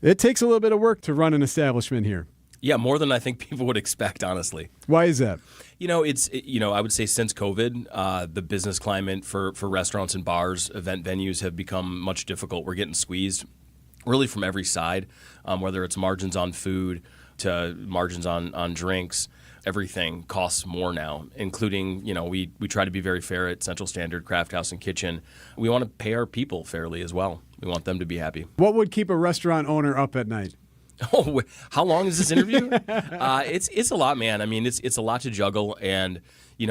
It takes a little bit of work to run an establishment here. Yeah, more than I think people would expect, honestly. Why is that? I would say since COVID, the business climate for restaurants and bars, event venues have become much difficult. We're getting squeezed really from every side, whether it's margins on food to margins on drinks. Everything costs more now, including, we try to be very fair at Central Standard, Craft House, and Kitchen. We want to pay our people fairly as well. We want them to be happy. What would keep a restaurant owner up at night? Oh, how long is this interview? It's a lot, man. I mean, it's a lot to juggle, and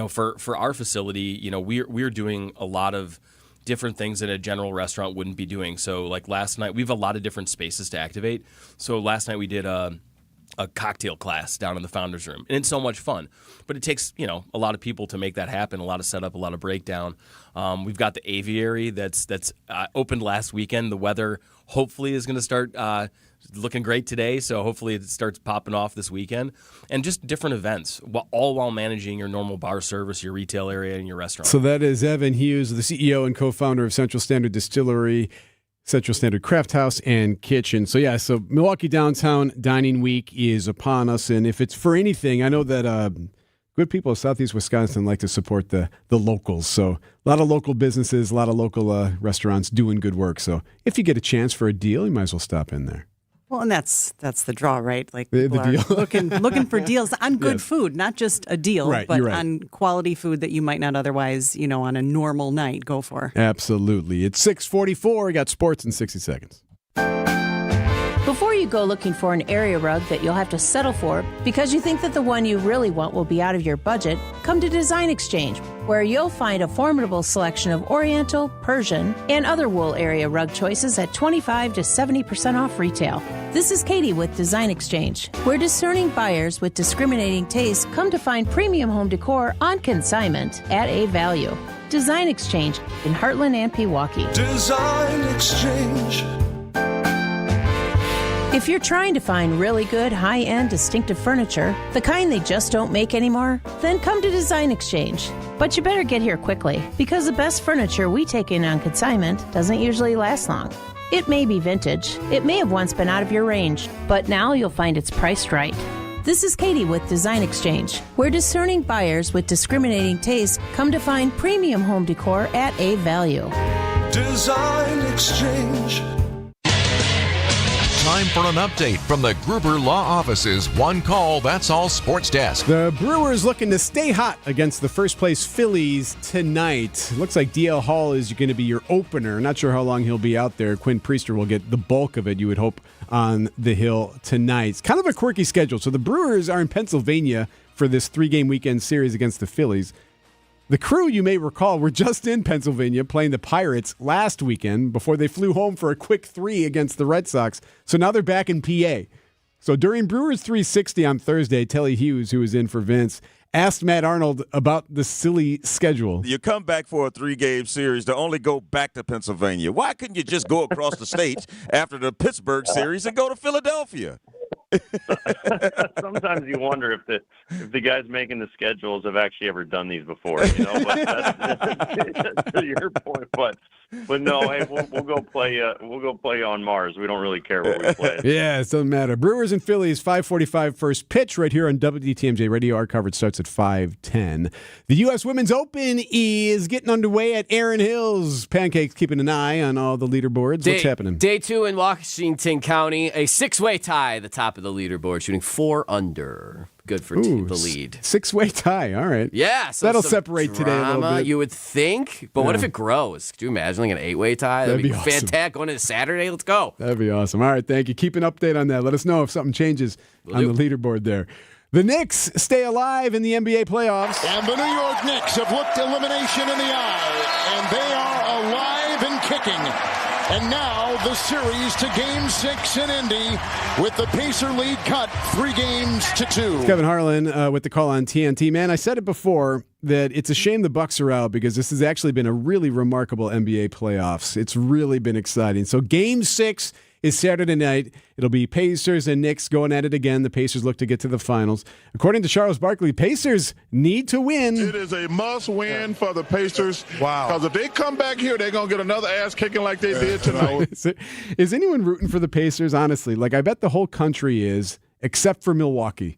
for our facility, we're doing a lot of different things that a general restaurant wouldn't be doing. So, like last night, we have a lot of different spaces to activate. So last night we did a cocktail class down in the founder's room, and it's so much fun. But it takes a lot of people to make that happen, a lot of setup, a lot of breakdown. We've got the aviary that's opened last weekend. The weather hopefully is going to start looking great today, so hopefully it starts popping off this weekend. And just different events, all while managing your normal bar service, your retail area, and your restaurant. So that is Evan Hughes, the CEO and co-founder of Central Standard Distillery, Central Standard Craft House and Kitchen. So Milwaukee Downtown Dining Week is upon us, and if it's for anything, I know that good people of Southeast Wisconsin like to support the locals. So a lot of local businesses, a lot of local restaurants doing good work. So if you get a chance for a deal, you might as well stop in there. Well, and that's the draw, right? Like the people deal. are looking for deals on good food, not just a deal, right, but right. on quality food that you might not otherwise, on a normal night go for. Absolutely. It's 6:44. We got sports in 60 seconds. Before you go looking for an area rug that you'll have to settle for because you think that the one you really want will be out of your budget, come to Design Exchange, where you'll find a formidable selection of Oriental, Persian, and other wool area rug choices at 25 to 70% off retail. This is Katie with Design Exchange, where discerning buyers with discriminating tastes come to find premium home decor on consignment at a value. Design Exchange in Heartland and Pewaukee. Design Exchange. If you're trying to find really good, high-end, distinctive furniture, the kind they just don't make anymore, then come to Design Exchange. But you better get here quickly, because the best furniture we take in on consignment doesn't usually last long. It may be vintage, it may have once been out of your range, but now you'll find it's priced right. This is Katie with Design Exchange, where discerning buyers with discriminating tastes come to find premium home decor at a value. Design Exchange. Time for an update from the Gruber Law Office's One Call, That's All Sports Desk. The Brewers looking to stay hot against the first-place Phillies tonight. Looks like DL Hall is going to be your opener. Not sure how long he'll be out there. Quinn Priester will get the bulk of it, you would hope, on the hill tonight. It's kind of a quirky schedule. So the Brewers are in Pennsylvania for this 3-game weekend series against the Phillies. The Crew, you may recall, were just in Pennsylvania playing the Pirates last weekend before they flew home for a quick 3 against the Red Sox. So now they're back in PA. So during Brewers 360 on Thursday, Telly Hughes, who was in for Vince, asked Matt Arnold about the silly schedule. You come back for a 3-game series to only go back to Pennsylvania. Why couldn't you just go across the states after the Pittsburgh series and go to Philadelphia? Sometimes you wonder if the guys making the schedules have actually ever done these before. But that's to your point. But no, hey, we'll go play. We'll go play on Mars. We don't really care where we play. Yeah, it doesn't matter. Brewers and Phillies, 5:45 first pitch right here on WDTMJ Radio. Our coverage starts at 5:10. The U.S. Women's Open is getting underway at Erin Hills. Pancakes keeping an eye on all the leaderboards. What's happening? Day 2 in Washington County, a 6-way tie at the top of the leaderboard, shooting 4 under. Good for the lead. 6-way tie. All right. Yeah. So that'll separate drama, today a little bit. You would think. But what if it grows? Could you imagine like an 8-way tie? That'd be awesome. fantastic. Going into Saturday. Let's go. That'd be awesome. All right. Thank you. Keep an update on that. Let us know if something changes on the leaderboard there. The Knicks stay alive in the NBA playoffs. And the New York Knicks have looked elimination in the eye, and they are alive and kicking. And now the series to Game 6 in Indy with the Pacer lead cut 3-2. It's Kevin Harlan with the call on TNT. Man, I said it before that it's a shame the Bucks are out because this has actually been a really remarkable NBA playoffs. It's really been exciting. So Game 6 is Saturday night. It'll be Pacers and Knicks going at it again. The Pacers look to get to the finals. According to Charles Barkley, Pacers need to win. It is a must-win for the Pacers. Wow. Because if they come back here, they're going to get another ass-kicking like they did tonight. Is anyone rooting for the Pacers, honestly? Like, I bet the whole country is, except for Milwaukee.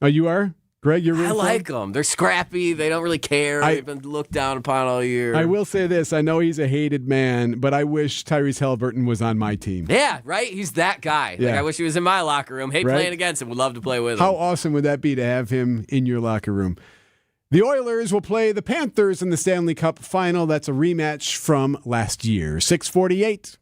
Oh, you are? Greg, you're rooting I for like them. They're scrappy. They don't really care. They've been looked down upon all year. I will say this. I know he's a hated man, but I wish Tyrese Halliburton was on my team. Yeah, right? He's that guy. Yeah. Like, I wish he was in my locker room. Hate Right? playing against him. Would love to play with him. How awesome would that be to have him in your locker room? The Oilers will play the Panthers in the Stanley Cup final. That's a rematch from last year. 6:48.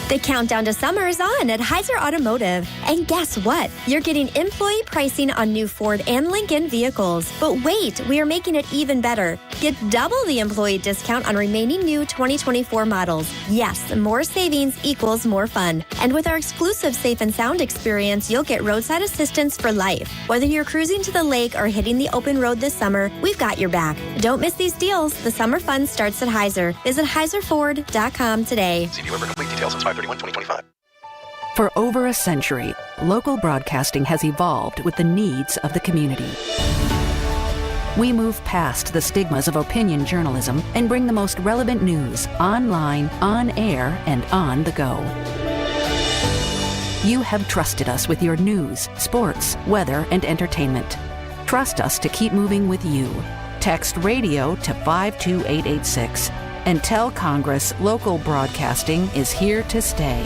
The countdown to summer is on at Heiser Automotive. And guess what? You're getting employee pricing on new Ford and Lincoln vehicles. But wait, we are making it even better. Get double the employee discount on remaining new 2024 models. Yes, more savings equals more fun. And with our exclusive Safe and Sound experience, you'll get roadside assistance for life. Whether you're cruising to the lake or hitting the open road this summer, we've got your back. Don't miss these deals. The summer fun starts at Heiser. Visit HeiserFord.com today. See dealer for complete details on 5/31/2025. For over a century, local broadcasting has evolved with the needs of the community. We move past the stigmas of opinion journalism and bring the most relevant news online, on air, and on the go. You have trusted us with your news, sports, weather, and entertainment. Trust us to keep moving with you. Text radio to 52886 and tell Congress local broadcasting is here to stay.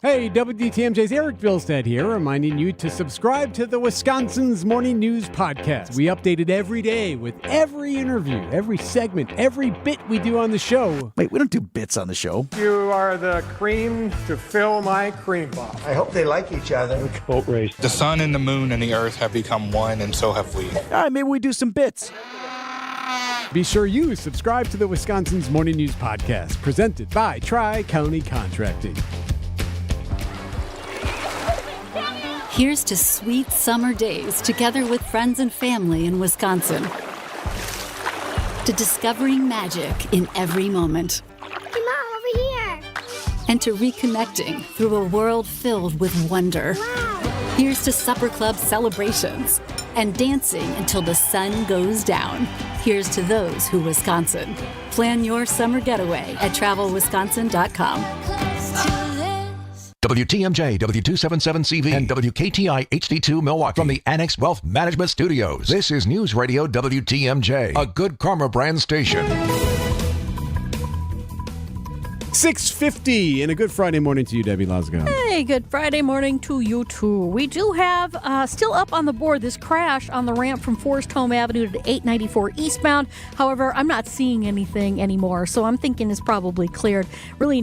Hey, WTMJ's Erik Bilstad here, reminding you to subscribe to the Wisconsin's Morning News Podcast. We update it every day with every interview, every segment, every bit we do on the show. Wait, we don't do bits on the show. You are the cream to fill my cream box. I hope they like each other. Boat race. The sun and the moon and the earth have become one, and so have we. All right, maybe we do some bits. Be sure you subscribe to the Wisconsin's Morning News Podcast, presented by Tri-County Contracting. Here's to sweet summer days together with friends and family in Wisconsin. To discovering magic in every moment. Hey, Mom, over here. And to reconnecting through a world filled with wonder. Wow. Here's to supper club celebrations and dancing until the sun goes down. Here's to those who Wisconsin. Plan your summer getaway at travelwisconsin.com. WTMJ, W277CV, and WKTI HD2 Milwaukee from the Annex Wealth Management Studios. This is News Radio WTMJ, a Good Karma brand station. 6:50, and a good Friday morning to you, Debbie Lasgo. Hey, good Friday morning to you, too. We do have still up on the board this crash on the ramp from Forest Home Avenue to 894 eastbound. However, I'm not seeing anything anymore, so I'm thinking it's probably cleared. Really,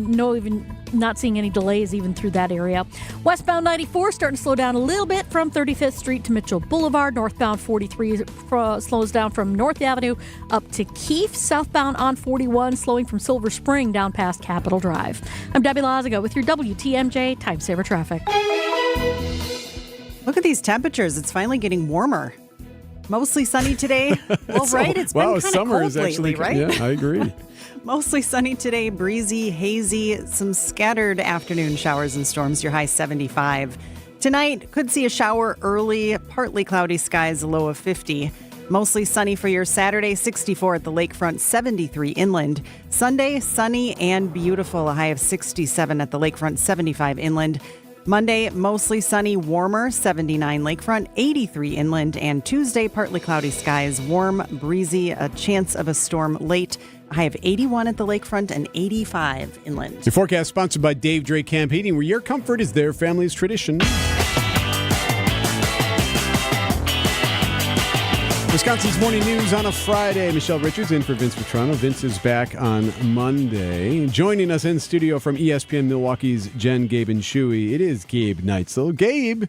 not seeing any delays even through that area. Westbound 94 starting to slow down a little bit from 35th Street to Mitchell Boulevard. Northbound 43 slows down from North Avenue up to Keefe. Southbound on 41 slowing from Silver Spring down past Capitol Drive. I'm Debbie Lazago with your WTMJ Time Saver Traffic. Look at these temperatures. It's finally getting warmer. Mostly sunny today. Well, right? It's been kind of summer cold is actually, lately, right? Yeah, I agree. Mostly sunny today, breezy, hazy, some scattered afternoon showers and storms, your high 75. Tonight, could see a shower early, partly cloudy skies, a low of 50. Mostly sunny for your Saturday, 64 at the lakefront, 73 inland. Sunday, sunny and beautiful, a high of 67 at the lakefront, 75 inland. Monday, mostly sunny, warmer, 79 lakefront, 83 inland. And Tuesday, partly cloudy skies, warm, breezy, a chance of a storm late. A high of 81 at the lakefront and 85 inland. Your forecast sponsored by Dave Drake Camp Heating, where your comfort is their family's tradition. Wisconsin's Morning News on a Friday. Michelle Richards in for Vince Petrano. Vince is back on Monday. Joining us in studio from ESPN Milwaukee's Jen, Gabe, and Shuey, it is Gabe Neitzel. Gabe,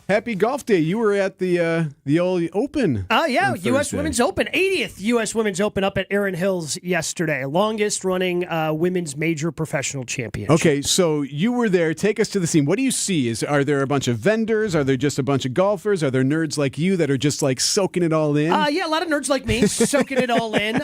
Happy Golf Day. You were at the old Open. Yeah, on U.S. Thursday. Women's Open. 80th U.S. Women's Open up at Erin Hills yesterday. Longest running women's major professional championship. Okay, so you were there. Take us to the scene. What do you see? Are there a bunch of vendors? Are there just a bunch of golfers? Are there nerds like you that are just like soaking it all in? Yeah, a lot of nerds like me soaking it all in.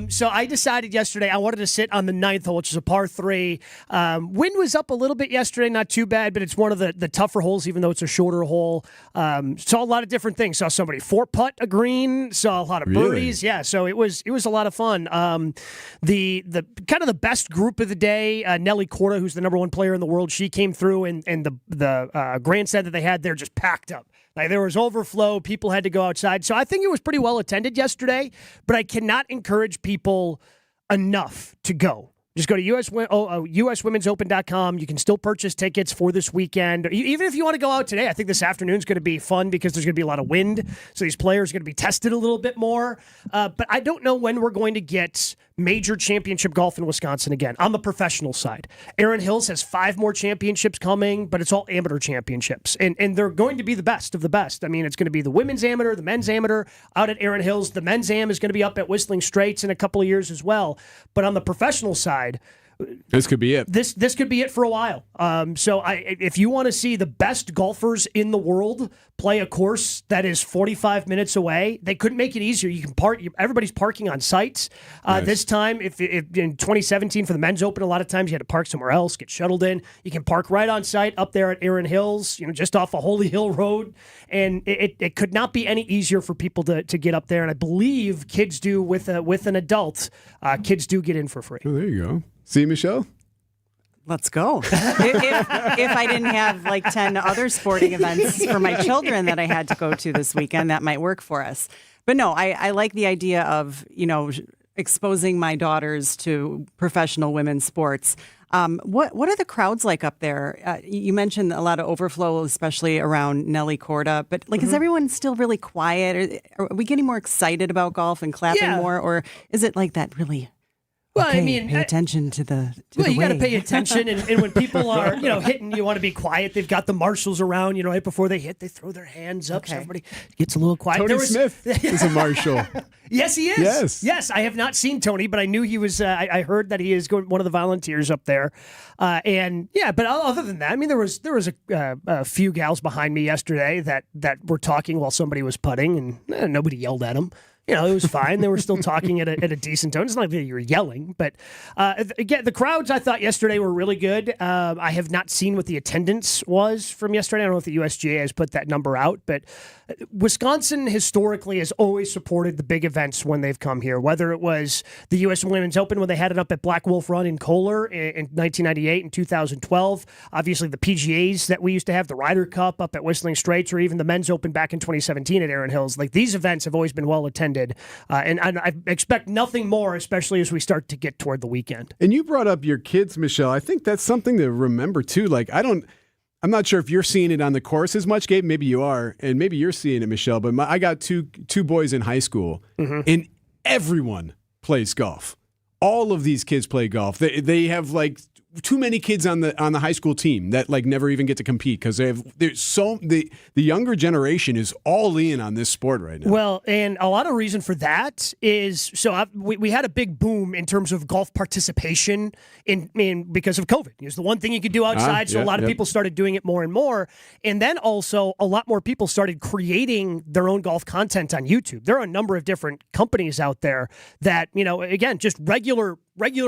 So I decided yesterday I wanted to sit on the 9th hole, which is a par 3. Wind was up a little bit yesterday, not too bad, but it's one of the tougher holes, even though it's a shorter hole. Saw a lot of different things. Saw somebody 4-putt a green. Saw a lot of birdies. Yeah, so it was a lot of fun. The kind of the best group of the day, Nelly Korda, who's the number 1 player in the world, she came through, and the grandstand that they had there just packed up. Like there was overflow. People had to go outside. So I think it was pretty well attended yesterday, but I cannot encourage people enough to go. Just go to uswomensopen.com. You can still purchase tickets for this weekend. Even if you want to go out today, I think this afternoon's going to be fun because there's going to be a lot of wind. So these players are going to be tested a little bit more. But I don't know when we're going to get major championship golf in Wisconsin again on the professional side. Erin Hills has 5 more championships coming, but it's all amateur championships. And they're going to be the best of the best. I mean, it's going to be the women's amateur, the men's amateur out at Erin Hills. The men's am is going to be up at Whistling Straits in a couple of years as well. But on the professional side, this could be it. This could be it for a while. So if you want to see the best golfers in the world play a course that is 45 minutes away, they couldn't make it easier. You can park. Everybody's parking on sites. Nice. This time, if in 2017 for the men's open, a lot of times you had to park somewhere else, get shuttled in. You can park right on site up there at Erin Hills, just off of Holy Hill Road, and it could not be any easier for people to get up there. And I believe kids do with an adult. Kids do get in for free. Oh, there you go. See, Michelle? Let's go. if I didn't have like 10 other sporting events for my children that I had to go to this weekend, that might work for us. But no, I like the idea of, exposing my daughters to professional women's sports. What are the crowds like up there? You mentioned a lot of overflow, especially around Nelly Korda, but is everyone still really quiet? Are we getting more excited about golf and clapping more? Or is it like that really... Well, okay, I mean, pay attention to the. You got to pay attention, and when people are, hitting, you want to be quiet. They've got the marshals around, right before they hit, they throw their hands up, so everybody gets a little quiet. Tony Smith is a marshal. Yes, he is. Yes, I have not seen Tony, but I knew he was. I heard that he is one of the volunteers up there, but other than that, I mean, there was a few gals behind me yesterday that were talking while somebody was putting, and nobody yelled at them. It was fine. They were still talking at a decent tone. It's not like you were yelling, but again, the crowds I thought yesterday were really good. I have not seen what the attendance was from yesterday. I don't know if the USGA has put that number out, but Wisconsin historically has always supported the big events when they've come here, whether it was the U.S. Women's Open when they had it up at Black Wolf Run in Kohler in 1998 and 2012. Obviously, the PGAs that we used to have, the Ryder Cup up at Whistling Straits, or even the Men's Open back in 2017 at Erin Hills. Like, these events have always been well attended. And I expect nothing more, especially as we start to get toward the weekend. And you brought up your kids, Michelle. I think that's something to remember, too. Like, I'm not sure if you're seeing it on the course as much, Gabe. Maybe you are, and maybe you're seeing it, Michelle. But I got two boys in high school, and everyone plays golf. All of these kids play golf. They have like too many kids on the high school team that like never even get to compete because the younger generation is all in on this sport right now. Well, and a lot of reason for that is we had a big boom in terms of golf participation in because of COVID. It was the one thing you could do outside, so a lot of people started doing it more and more. And then also a lot more people started creating their own golf content on YouTube. There are a number of different companies out there that, again, just regular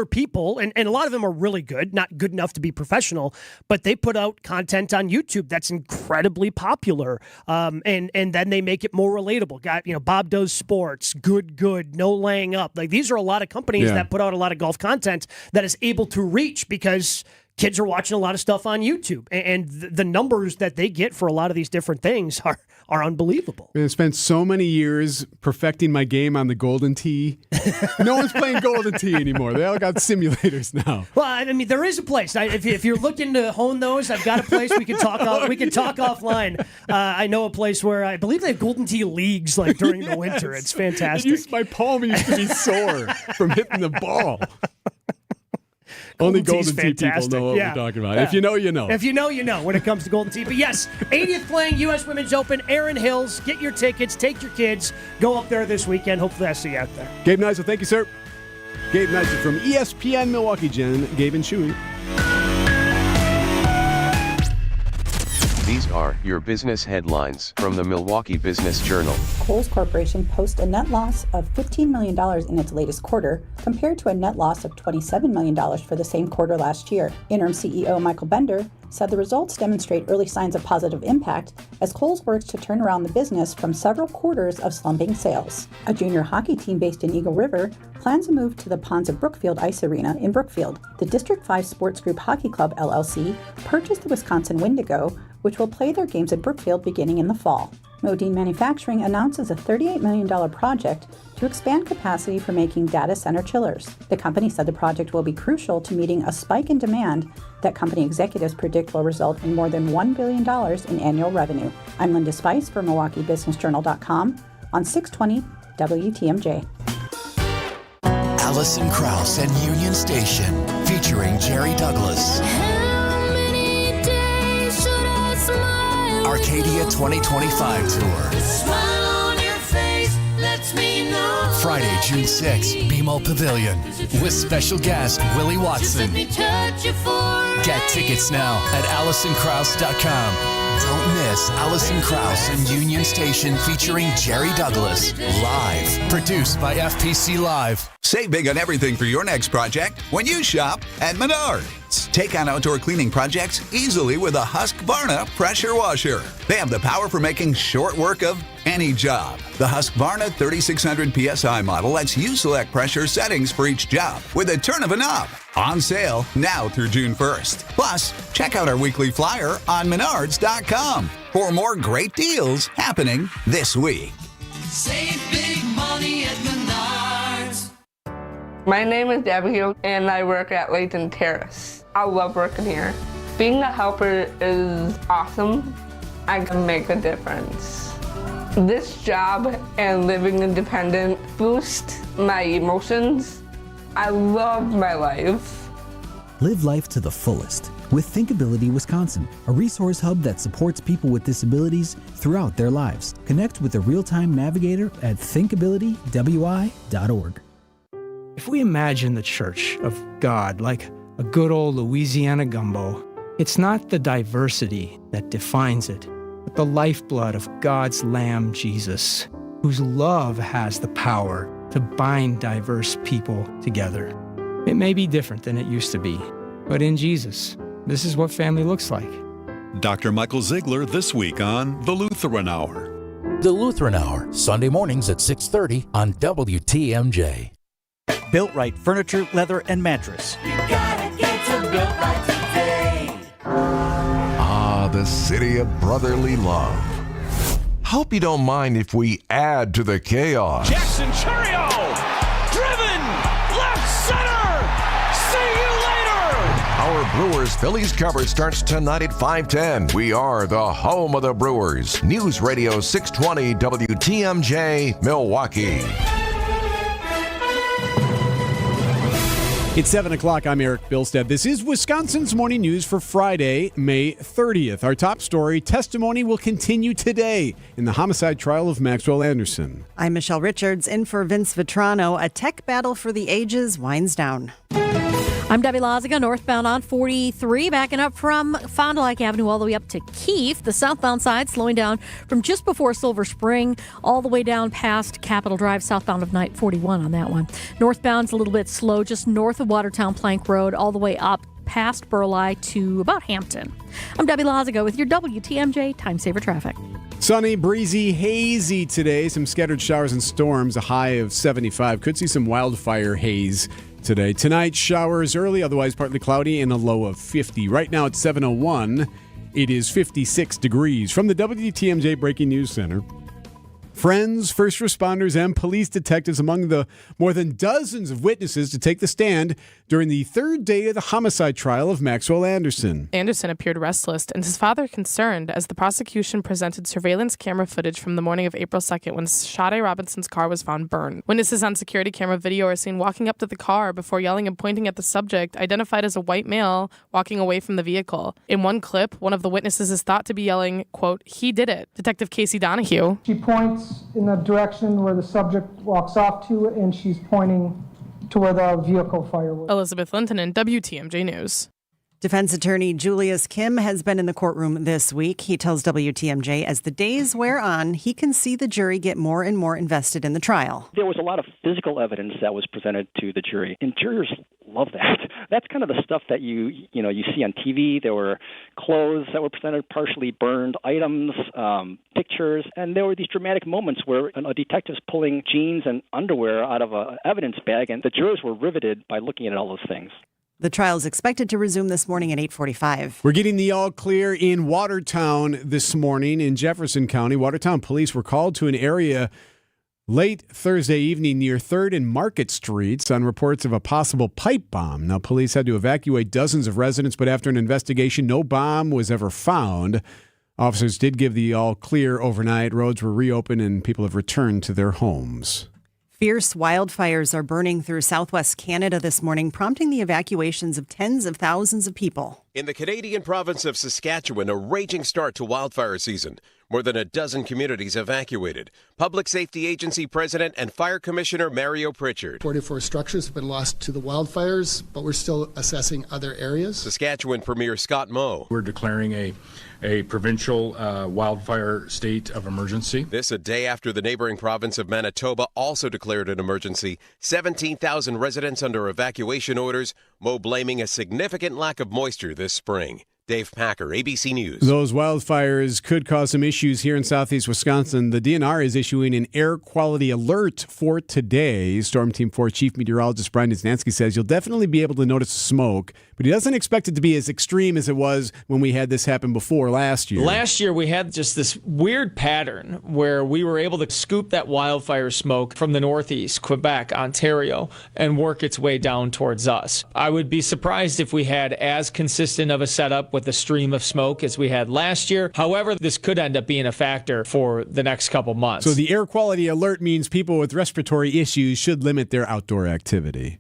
people, and a lot of them are really good, not good enough to be professional, but they put out content on YouTube that's incredibly popular, and then they make it more relatable. Bob Does Sports, Good, No Laying Up. Like, these are a lot of companies that put out a lot of golf content that is able to reach because kids are watching a lot of stuff on YouTube, and the numbers that they get for a lot of these different things are unbelievable. I spent so many years perfecting my game on the Golden Tee. No one's playing Golden Tee anymore. They all got simulators now. Well, I mean, there is a place. If you're looking to hone those, I've got a place we can talk. We can talk offline. I know a place where I believe they have Golden Tee leagues like during the winter. It's fantastic. My palm used to be sore from hitting the ball. Only Golden Golden Tea's Tee people fantastic. know what Yeah. we're talking about. Yeah. If you know, you know. If you know, you know when it comes to Golden Tee. But yes, 80th playing U.S. Women's Open, Erin Hills. Get your tickets. Take your kids. Go up there this weekend. Hopefully I see you out there. Gabe Neisel, thank you, sir. Gabe Neisel from ESPN Milwaukee. Jen, Gabe and Chewy. These are your business headlines from the Milwaukee Business Journal. Kohl's Corporation posts a net loss of $15 million in its latest quarter, compared to a net loss of $27 million for the same quarter last year. Interim CEO Michael Bender said the results demonstrate early signs of positive impact as Kohl's works to turn around the business from several quarters of slumping sales. A junior hockey team based in Eagle River plans to move to the Ponds of Brookfield Ice Arena in Brookfield. The District 5 Sports Group Hockey Club, LLC, purchased the Wisconsin Wendigo, which will play their games at Brookfield beginning in the fall. Modine Manufacturing announces a $38 million project to expand capacity for making data center chillers. The company said the project will be crucial to meeting a spike in demand that company executives predict will result in more than $1 billion in annual revenue. I'm Linda Spice for MilwaukeeBusinessJournal.com on 620 WTMJ. Allison Krauss and Union Station, featuring Jerry Douglas. Arcadia 2025 Tour. Smile on your face lets me know. Friday, June 6th, BMO Pavilion, with special guest Willie Watson. Get tickets now at AllisonKrauss.com. Don't miss Allison Krauss and Union Station featuring Jerry Douglas, live. Produced by FPC Live. Save big on everything for your next project when you shop at Menards. Take on outdoor cleaning projects easily with a Husqvarna pressure washer. They have the power for making short work of any job. The Husqvarna 3600 PSI model lets you select pressure settings for each job with a turn of a knob. On sale now through June 1st. Plus, check out our weekly flyer on Menards.com for more great deals happening this week. Save big money at Menards. My name is Debbie and I work at Layton Terrace. I love working here. Being a helper is awesome. I can make a difference. This job and living independent boost my emotions. I love my life. Live life to the fullest with Thinkability Wisconsin, a resource hub that supports people with disabilities throughout their lives. Connect with a real-time navigator at thinkabilitywi.org. If we imagine the Church of God like a good old Louisiana gumbo, it's not the diversity that defines it, but the lifeblood of God's Lamb, Jesus, whose love has the power to bind diverse people together. It may be different than it used to be, but in Jesus, this is what family looks like. Dr. Michael Ziegler this week on The Lutheran Hour. The Lutheran Hour, Sunday mornings at 6:30 on WTMJ. Built Right Furniture, Leather, and Mattress. You gotta get to Built Right today. Ah, the city of brotherly love. Hope you don't mind if we add to the chaos. Jackson Churio, driven, left center. See you later. Our Brewers-Phillies coverage starts tonight at 5:10. We are the home of the Brewers. News Radio 620 WTMJ, Milwaukee. It's 7 o'clock. I'm Erik Bilstad. This is Wisconsin's Morning News for Friday, May 30th. Our top story, testimony will continue today in the homicide trial of Maxwell Anderson. I'm Michelle Richards, in for Vince Vitrano. A tech battle for the ages winds down. I'm Debbie Loziga, northbound on 43, backing up from Fond du Lac Avenue all the way up to Keefe. The southbound side slowing down from just before Silver Spring all the way down past Capitol Drive, southbound of 41 on that one. Northbound's a little bit slow, just north of Watertown Plank Road, all the way up past Burleigh to about Hampton. I'm Debbie Loziga with your WTMJ Time Saver Traffic. Sunny, breezy, hazy today. Some scattered showers and storms, a high of 75. Could see some wildfire haze today. Tonight, showers early, otherwise partly cloudy, and a low of 50. Right now, it's 7:01. It is 56 degrees. From the WTMJ Breaking News Center, Friends, first responders, and police detectives among the more than dozens of witnesses to take the stand during the third day of the homicide trial of Maxwell Anderson. Anderson appeared restless and his father concerned as the prosecution presented surveillance camera footage from the morning of April 2nd when Sade Robinson's car was found burned. Witnesses on security camera video are seen walking up to the car before yelling and pointing at the subject, identified as a white male, walking away from the vehicle. In one clip, one of the witnesses is thought to be yelling, quote, "He did it." Detective Casey Donahue. She points in the direction where the subject walks off to, and she's pointing to where the vehicle fire was. Elizabeth Linton in WTMJ News. Defense attorney Julius Kim has been in the courtroom this week. He tells WTMJ as the days wear on, he can see the jury get more and more invested in the trial. There was a lot of physical evidence that was presented to the jury, and jurors love that. That's kind of the stuff that you see on TV. There were clothes that were presented, partially burned items, pictures, and there were these dramatic moments where a detective's pulling jeans and underwear out of an evidence bag, and the jurors were riveted by looking at all those things. The trial is expected to resume this morning at 8:45. We're getting the all clear in Watertown this morning in Jefferson County. Watertown police were called to an area late Thursday evening near 3rd and Market Streets on reports of a possible pipe bomb. Now, police had to evacuate dozens of residents, but after an investigation, no bomb was ever found. Officers did give the all clear overnight. Roads were reopened and people have returned to their homes. Fierce wildfires are burning through southwest Canada this morning, prompting the evacuations of tens of thousands of people. In the Canadian province of Saskatchewan, a raging start to wildfire season. More than a dozen communities evacuated. Public Safety Agency President and Fire Commissioner Mario Pritchard. 44 structures have been lost to the wildfires, but we're still assessing other areas. Saskatchewan Premier Scott Moe. We're declaring a provincial wildfire state of emergency. This a day after the neighboring province of Manitoba also declared an emergency. 17,000 residents under evacuation orders. Moe blaming a significant lack of moisture this spring. Dave Packer, ABC News. Those wildfires could cause some issues here in southeast Wisconsin. The DNR is issuing an air quality alert for today. Storm Team 4 Chief Meteorologist Brian Desnansky says you'll definitely be able to notice smoke, but he doesn't expect it to be as extreme as it was when we had this happen before last year. Last year, we had just this weird pattern where we were able to scoop that wildfire smoke from the northeast, Quebec, Ontario, and work its way down towards us. I would be surprised if we had as consistent of a setup with the stream of smoke as we had last year. However, this could end up being a factor for the next couple months. So the air quality alert means people with respiratory issues should limit their outdoor activity.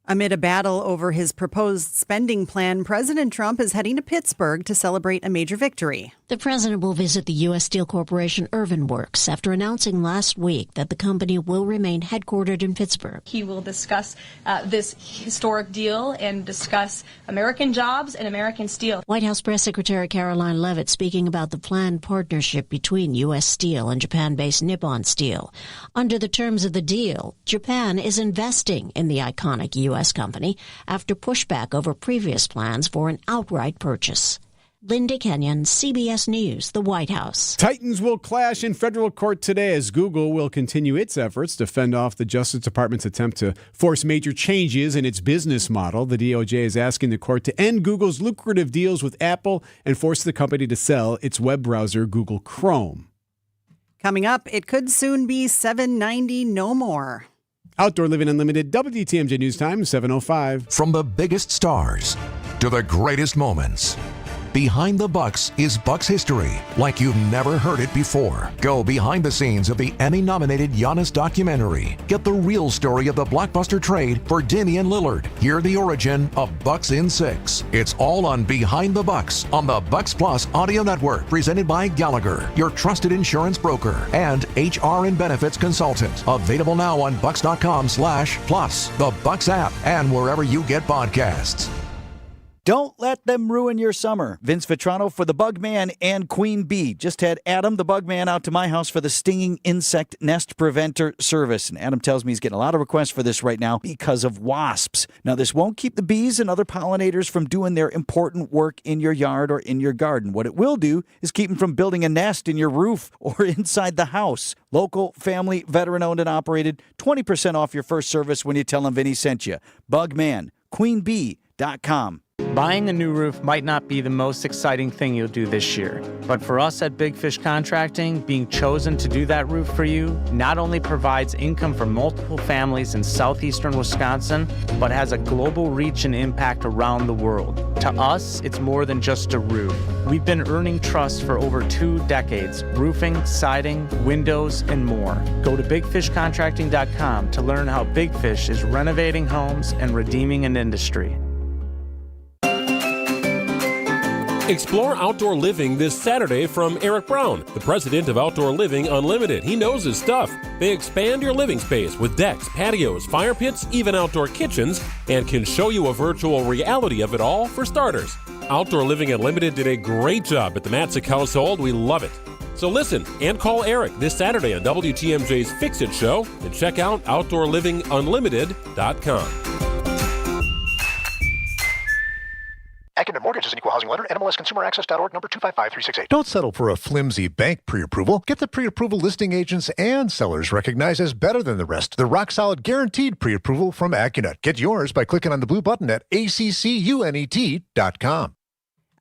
Amid a battle over his proposed spending plan, President Trump is heading to Pittsburgh to celebrate a major victory. The president will visit the U.S. Steel Corporation Irvin Works after announcing last week that the company will remain headquartered in Pittsburgh. He will discuss this historic deal and discuss American jobs and American steel. White House Press Secretary Caroline Leavitt speaking about the planned partnership between U.S. Steel and Japan-based Nippon Steel. Under the terms of the deal, Japan is investing in the iconic U.S. company after pushback over previous plans for an outright purchase. Linda Kenyon, CBS News, the White House. Titans will clash in federal court today as Google will continue its efforts to fend off the Justice Department's attempt to force major changes in its business model. The DOJ is asking the court to end Google's lucrative deals with Apple and force the company to sell its web browser, Google Chrome. Coming up, it could soon be $7.90 no more. Outdoor Living Unlimited, WTMJ News Time, 7:05. From the biggest stars to the greatest moments, Behind the Bucks is Bucks history like you've never heard it before. Go behind the scenes of the Emmy-nominated Giannis documentary. Get the real story of the blockbuster trade for Damian Lillard. Hear the origin of Bucks in 6. It's all on Behind the Bucks on the Bucks Plus audio network, presented by Gallagher, your trusted insurance broker and HR and benefits consultant. Available now on bucks.com/plus, the Bucks app, and wherever you get podcasts. Don't let them ruin your summer. Vince Vitrano for the Bugman and Queen Bee. Just had Adam, the Bugman, out to my house for the stinging insect nest preventer service. And Adam tells me he's getting a lot of requests for this right now because of wasps. Now, this won't keep the bees and other pollinators from doing their important work in your yard or in your garden. What it will do is keep them from building a nest in your roof or inside the house. Local, family, veteran-owned and operated. 20% off your first service when you tell them Vinny sent you. Bugman, queenbee.com. Buying a new roof might not be the most exciting thing you'll do this year, but for us at Big Fish Contracting, being chosen to do that roof for you not only provides income for multiple families in southeastern Wisconsin, but has a global reach and impact around the world. To us, it's more than just a roof. We've been earning trust for over 2 decades, roofing, siding, windows, and more. Go to bigfishcontracting.com to learn how Big Fish is renovating homes and redeeming an industry. Explore outdoor living this Saturday from Erik Brown, the president of Outdoor Living Unlimited. He knows his stuff. They expand your living space with decks, patios, fire pits, even outdoor kitchens, and can show you a virtual reality of it all for starters. Outdoor Living Unlimited did a great job at the Matzik household. We love it. So listen and call Erik this Saturday on WTMJ's Fix It Show and check out OutdoorLivingUnlimited.com. Academic Mortgage is an equal housing lender. NMLSConsumerAccess.org, number 255368. Don't settle for a flimsy bank pre-approval. Get the pre-approval listing agents and sellers recognized as better than the rest. The rock-solid guaranteed pre-approval from AccuNet. Get yours by clicking on the blue button at ACCUNET.com.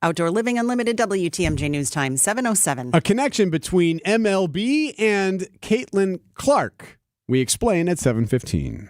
Outdoor Living Unlimited, WTMJ News Time, 7:07. A connection between MLB and Caitlin Clark. We explain at 7:15.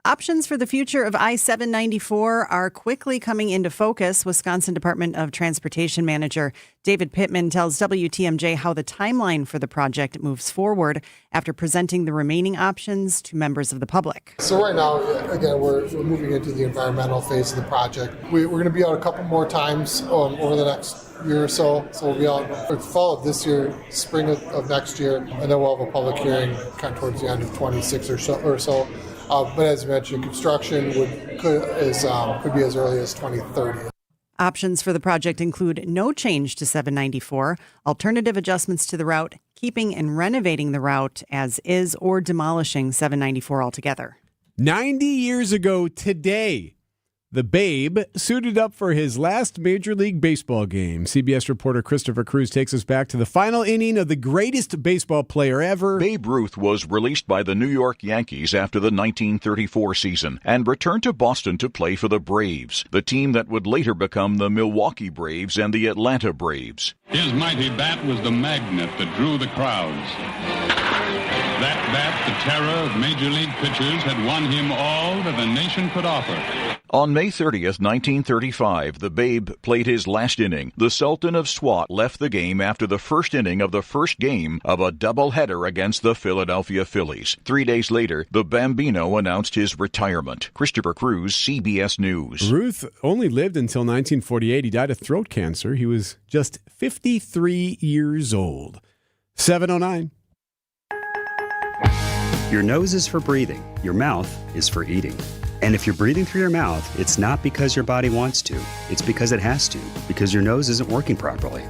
Options for the future of I-794 are quickly coming into focus. Wisconsin Department of Transportation Manager David Pittman tells WTMJ how the timeline for the project moves forward after presenting the remaining options to members of the public. So right now, again, we're moving into the environmental phase of the project. We're going to be out a couple more times over the next year or so. So we'll be out in fall of this year, spring of next year, and then we'll have a public hearing kind of towards the end of 26 or so. But as mentioned, construction could be as early as 2030. Options for the project include no change to 794, alternative adjustments to the route, keeping and renovating the route as is, or demolishing 794 altogether. 90 years ago today, the Babe suited up for his last Major League Baseball game. CBS reporter Christopher Cruz takes us back to the final inning of the greatest baseball player ever. Babe Ruth was released by the New York Yankees after the 1934 season and returned to Boston to play for the Braves, the team that would later become the Milwaukee Braves and the Atlanta Braves. His mighty bat was the magnet that drew the crowds. That bat, the terror of Major League pitchers, had won him all that the nation could offer. On May 30th, 1935, the Babe played his last inning. The Sultan of Swat left the game after the first inning of the first game of a doubleheader against the Philadelphia Phillies. 3 days later, the Bambino announced his retirement. Christopher Cruz, CBS News. Ruth only lived until 1948. He died of throat cancer. He was just 53 years old. 7:09. Your nose is for breathing. Your mouth is for eating. And if you're breathing through your mouth, it's not because your body wants to. It's because it has to, because your nose isn't working properly.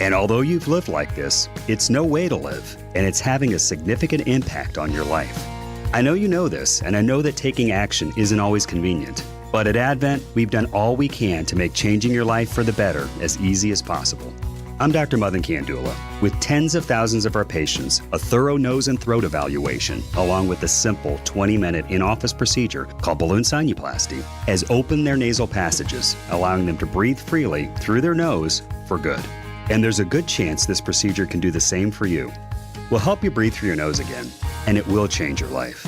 And although you've lived like this, it's no way to live, and it's having a significant impact on your life. I know you know this, and I know that taking action isn't always convenient. But at Advent, we've done all we can to make changing your life for the better as easy as possible. I'm Dr. Madan Kandula. With tens of thousands of our patients, a thorough nose and throat evaluation, along with a simple 20-minute in-office procedure called balloon sinuplasty, has opened their nasal passages, allowing them to breathe freely through their nose for good. And there's a good chance this procedure can do the same for you. We'll help you breathe through your nose again, and it will change your life.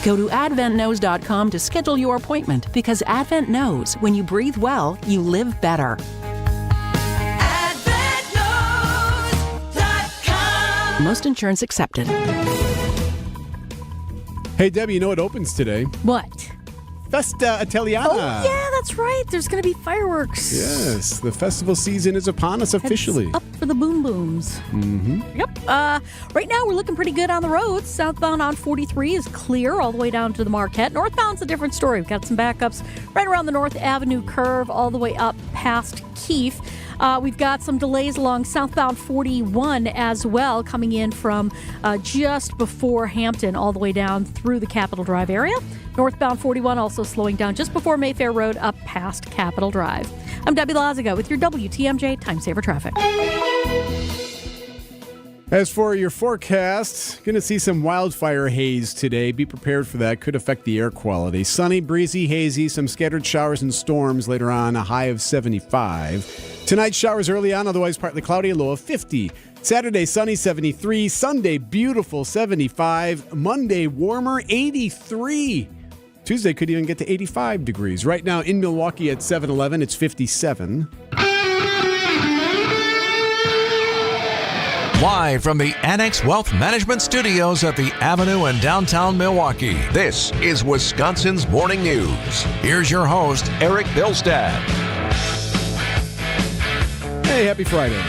Go to AdventKnows.com to schedule your appointment, because Advent knows when you breathe well, you live better. Most insurance accepted. Hey, Debbie, you know what opens today? What? Festa Italiana. Oh, yeah, that's right. There's going to be fireworks. Yes, the festival season is upon us officially. Heads up for the boom booms. Mm-hmm. Yep. Right now, we're looking pretty good on the roads. Southbound on 43 is clear all the way down to the Marquette. Northbound's a different story. We've got some backups right around the North Avenue curve all the way up past Keefe. We've got some delays along southbound 41 as well, coming in from just before Hampton all the way down through the Capitol Drive area. Northbound 41 also slowing down just before Mayfair Road up past Capitol Drive. I'm Debbie Lazaga with your WTMJ Time Saver Traffic. As for your forecast, going to see some wildfire haze today. Be prepared for that. Could affect the air quality. Sunny, breezy, hazy, some scattered showers and storms later on, a high of 75. Tonight, showers early on, otherwise partly cloudy, a low of 50. Saturday, sunny, 73. Sunday, beautiful, 75. Monday, warmer, 83. Tuesday could even get to 85 degrees. Right now in Milwaukee at 7-Eleven, it's 57. Live from the Annex Wealth Management Studios at the Avenue in downtown Milwaukee, this is Wisconsin's Morning News. Here's your host, Erik Bilstad. Hey, happy Friday.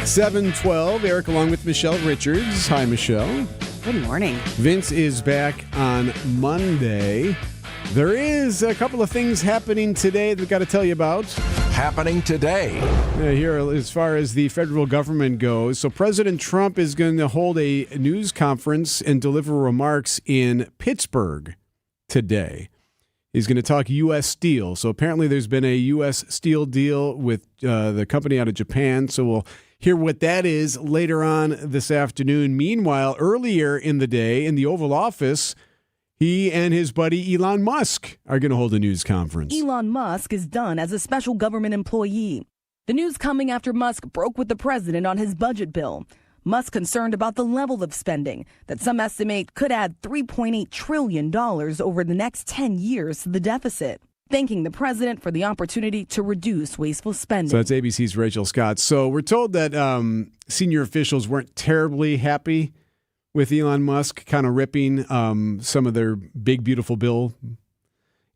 7:12, Erik along with Michelle Richards. Hi, Michelle. Good morning. Vince is back on Monday. There is a couple of things happening today that we've got to tell you about. Happening today. Here, as far as the federal government goes, so President Trump is going to hold a news conference and deliver remarks in Pittsburgh today. He's going to talk U.S. Steel. So apparently there's been a U.S. Steel deal with the company out of Japan. So we'll hear what that is later on this afternoon. Meanwhile, earlier in the day in the Oval Office, he and his buddy Elon Musk are going to hold a news conference. Elon Musk is done as a special government employee. The news coming after Musk broke with the president on his budget bill. Musk concerned about the level of spending that some estimate could add $3.8 trillion over the next 10 years to the deficit, thanking the president for the opportunity to reduce wasteful spending. So that's ABC's Rachel Scott. So we're told that senior officials weren't terribly happy with Elon Musk kind of ripping some of their big, beautiful bill.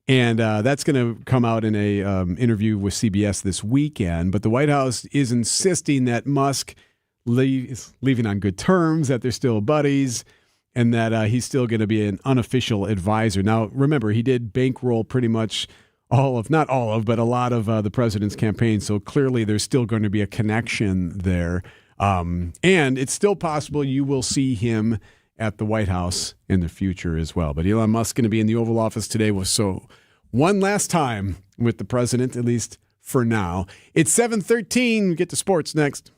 And that's going to come out in a interview with CBS this weekend. But the White House is insisting that Musk is leaving on good terms, that they're still buddies, and that he's still going to be an unofficial advisor. Now, remember, he did bankroll pretty much not all of, but a lot of the president's campaign. So clearly there's still going to be a connection there. And it's still possible you will see him at the White House in the future as well. But Elon Musk going to be in the Oval Office today, so one last time with the president, at least for now. It's 7:13. We get to sports next.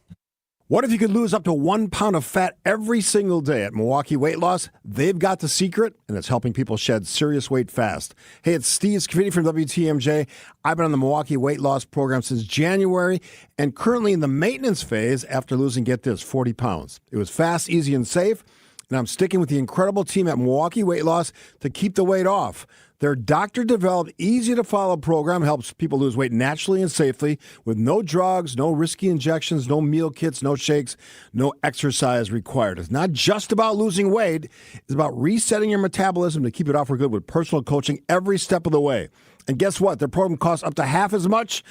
What if you could lose up to 1 pound of fat every single day? At Milwaukee Weight Loss, they've got the secret, and it's helping people shed serious weight fast. Hey, it's Steve Scavini from WTMJ. I've been on the Milwaukee Weight Loss program since January and currently in the maintenance phase after losing, get this, 40 pounds. It was fast, easy, and safe, and I'm sticking with the incredible team at Milwaukee Weight Loss to keep the weight off. Their doctor-developed, easy-to-follow program helps people lose weight naturally and safely with no drugs, no risky injections, no meal kits, no shakes, no exercise required. It's not just about losing weight. It's about resetting your metabolism to keep it off for good with personal coaching every step of the way. And guess what? Their program costs up to half as much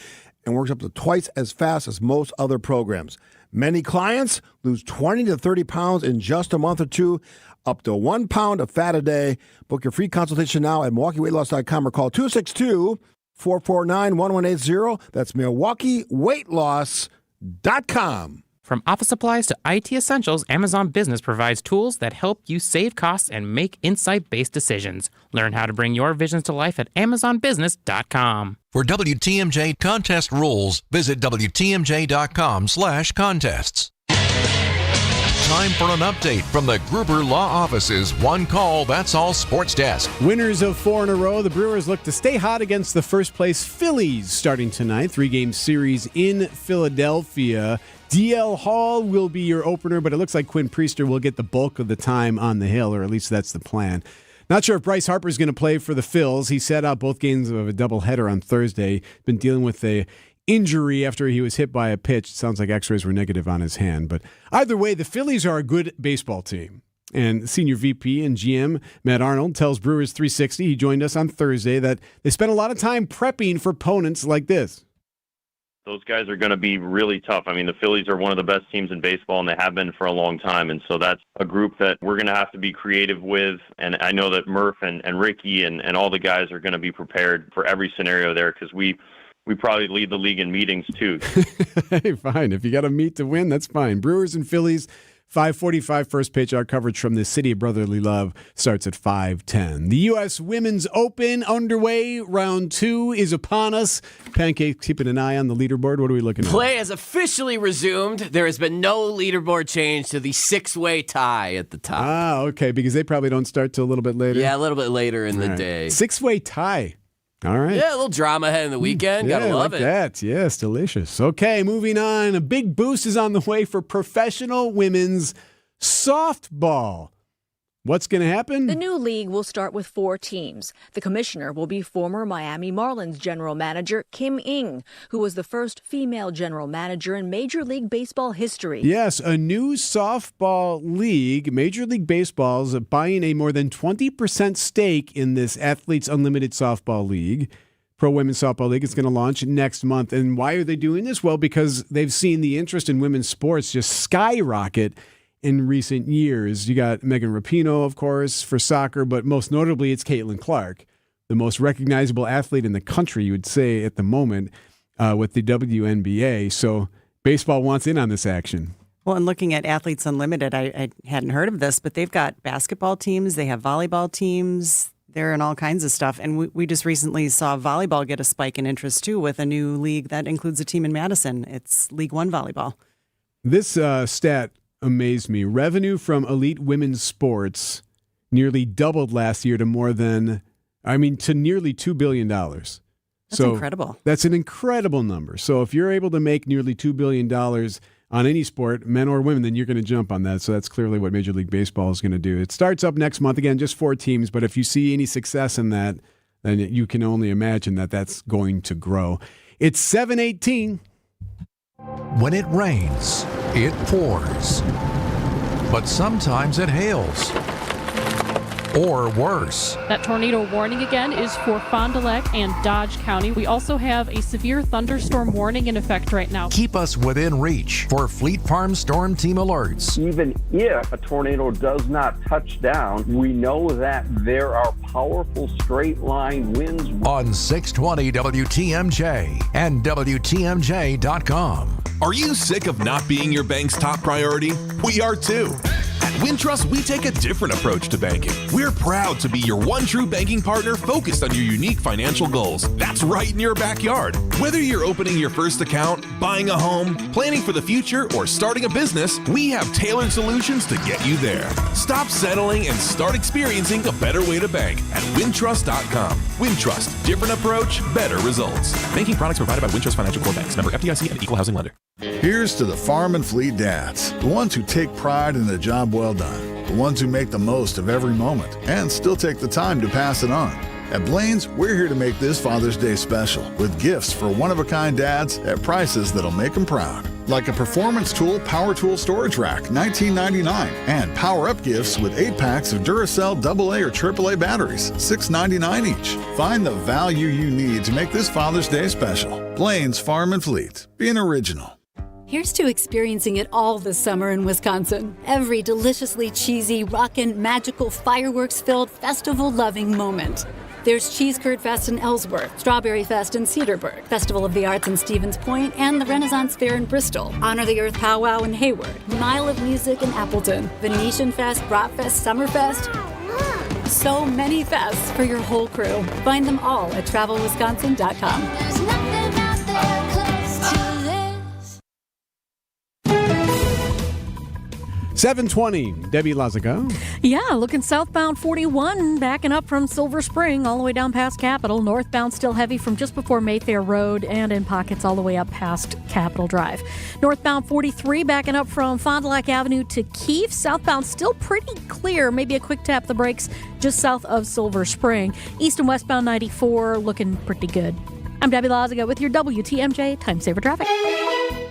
and works up to twice as fast as most other programs. Many clients lose 20 to 30 pounds in just a month or two, up to 1 pound of fat a day. Book your free consultation now at MilwaukeeWeightLoss.com or call 262-449-1180. That's MilwaukeeWeightLoss.com. From office supplies to IT essentials, Amazon Business provides tools that help you save costs and make insight-based decisions. Learn how to bring your visions to life at AmazonBusiness.com. For WTMJ contest rules, visit WTMJ.com/contests. Time for an update from the Gruber Law Office's One Call, That's All Sports Desk. Winners of 4 in a row, the Brewers look to stay hot against the first-place Phillies starting tonight. 3-game series in Philadelphia. DL Hall will be your opener, but it looks like Quinn Priester will get the bulk of the time on the hill, or at least that's the plan. Not sure if Bryce Harper's going to play for the Phils. He sat out both games of a doubleheader on Thursday. Been dealing with a injury after he was hit by a pitch. It sounds like x-rays were negative on his hand. But either way, the Phillies are a good baseball team. And Senior VP and GM Matt Arnold tells Brewers 360, he joined us on Thursday, that they spent a lot of time prepping for opponents like this. Those guys are going to be really tough. I mean, the Phillies are one of the best teams in baseball, and they have been for a long time. And so that's a group that we're going to have to be creative with. And I know that Murph and Ricky and all the guys are going to be prepared for every scenario there because we probably lead the league in meetings too. Hey, fine. If you got to meet to win, that's fine. Brewers and Phillies 5:45 first pitch. Our coverage from the City of Brotherly Love starts at 5:10. The U.S. Women's Open underway. Round 2 is upon us. Pancake keeping an eye on the leaderboard. What are we looking at? Play has officially resumed. There has been no leaderboard change to the 6-way tie at the top. Ah, okay, because they probably don't start till a little bit later. Yeah, a little bit later in the day. 6-way tie. All right. Yeah, a little drama ahead in the weekend. Yeah, Gotta love like it. that. Yes, delicious. Okay, moving on. A big boost is on the way for professional women's softball. What's going to happen? The new league will start with 4 teams. The commissioner will be former Miami Marlins general manager Kim Ng, who was the first female general manager in Major League Baseball history. Yes, a new softball league. Major League Baseball is buying a more than 20% stake in this Athletes Unlimited Softball League. Pro Women's Softball League is going to launch next month. And why are they doing this? Well, because they've seen the interest in women's sports just skyrocket in recent years. You got Megan Rapinoe, of course, for soccer, but most notably it's Caitlin Clark, the most recognizable athlete in the country, you would say, at the moment with the WNBA. So baseball wants in on this action. Well, and looking at Athletes Unlimited, I hadn't heard of this, but they've got basketball teams, they have volleyball teams, they're in all kinds of stuff. And we just recently saw volleyball get a spike in interest, too, with a new league that includes a team in Madison. It's League One volleyball. This stat amazed me. Revenue from elite women's sports nearly doubled last year to nearly $2 billion. That's incredible. That's an incredible number. So if you're able to make nearly $2 billion on any sport, men or women, then you're going to jump on that. So that's clearly what Major League Baseball is going to do. It starts up next month. Again, just 4 teams. But if you see any success in that, then you can only imagine that that's going to grow. It's 7:18. When it rains, it pours. But sometimes it hails. Or worse. That tornado warning again is for Fond du Lac and Dodge County. We also have a severe thunderstorm warning in effect right now. Keep us within reach for Fleet Farm Storm Team alerts. Even if a tornado does not touch down, we know that there are powerful straight line winds. On 620 WTMJ and WTMJ.com. Are you sick of not being your bank's top priority? We are too. At Wintrust, we take a different approach to banking. We're proud to be your one true banking partner focused on your unique financial goals. That's right in your backyard. Whether you're opening your first account, buying a home, planning for the future, or starting a business, we have tailored solutions to get you there. Stop settling and start experiencing a better way to bank at Wintrust.com. Wintrust, different approach, better results. Banking products provided by Wintrust Financial Corp Banks, member FDIC and equal housing lender. Here's to the farm and fleet dads, the ones who take pride in a job well done, the ones who make the most of every moment and still take the time to pass it on. At Blaine's, we're here to make this Father's Day special with gifts for one-of-a-kind dads at prices that'll make them proud. Like a Performance Tool Power Tool Storage Rack, $19.99, and power-up gifts with 8 packs of Duracell AA or AAA batteries, $6.99 each. Find the value you need to make this Father's Day special. Blaine's Farm and Fleet. Being original. Here's to experiencing it all this summer in Wisconsin. Every deliciously cheesy, rockin', magical, fireworks-filled, festival-loving moment. There's Cheese Curd Fest in Ellsworth, Strawberry Fest in Cedarburg, Festival of the Arts in Stevens Point, and the Renaissance Fair in Bristol, Honor the Earth Powwow in Hayward, Mile of Music in Appleton, Venetian Fest, Brat Fest, Summerfest. So many fests for your whole crew. Find them all at travelwisconsin.com. There's nothing out there close to this. 7:20. Debbie Lazaga. Yeah, looking southbound 41, backing up from Silver Spring all the way down past Capitol. Northbound still heavy from just before Mayfair Road and in pockets all the way up past Capitol Drive. Northbound 43, backing up from Fond du Lac Avenue to Keefe. Southbound still pretty clear. Maybe a quick tap the brakes just south of Silver Spring. East and westbound 94 looking pretty good. I'm Debbie Lazaga with your WTMJ Time Saver Traffic.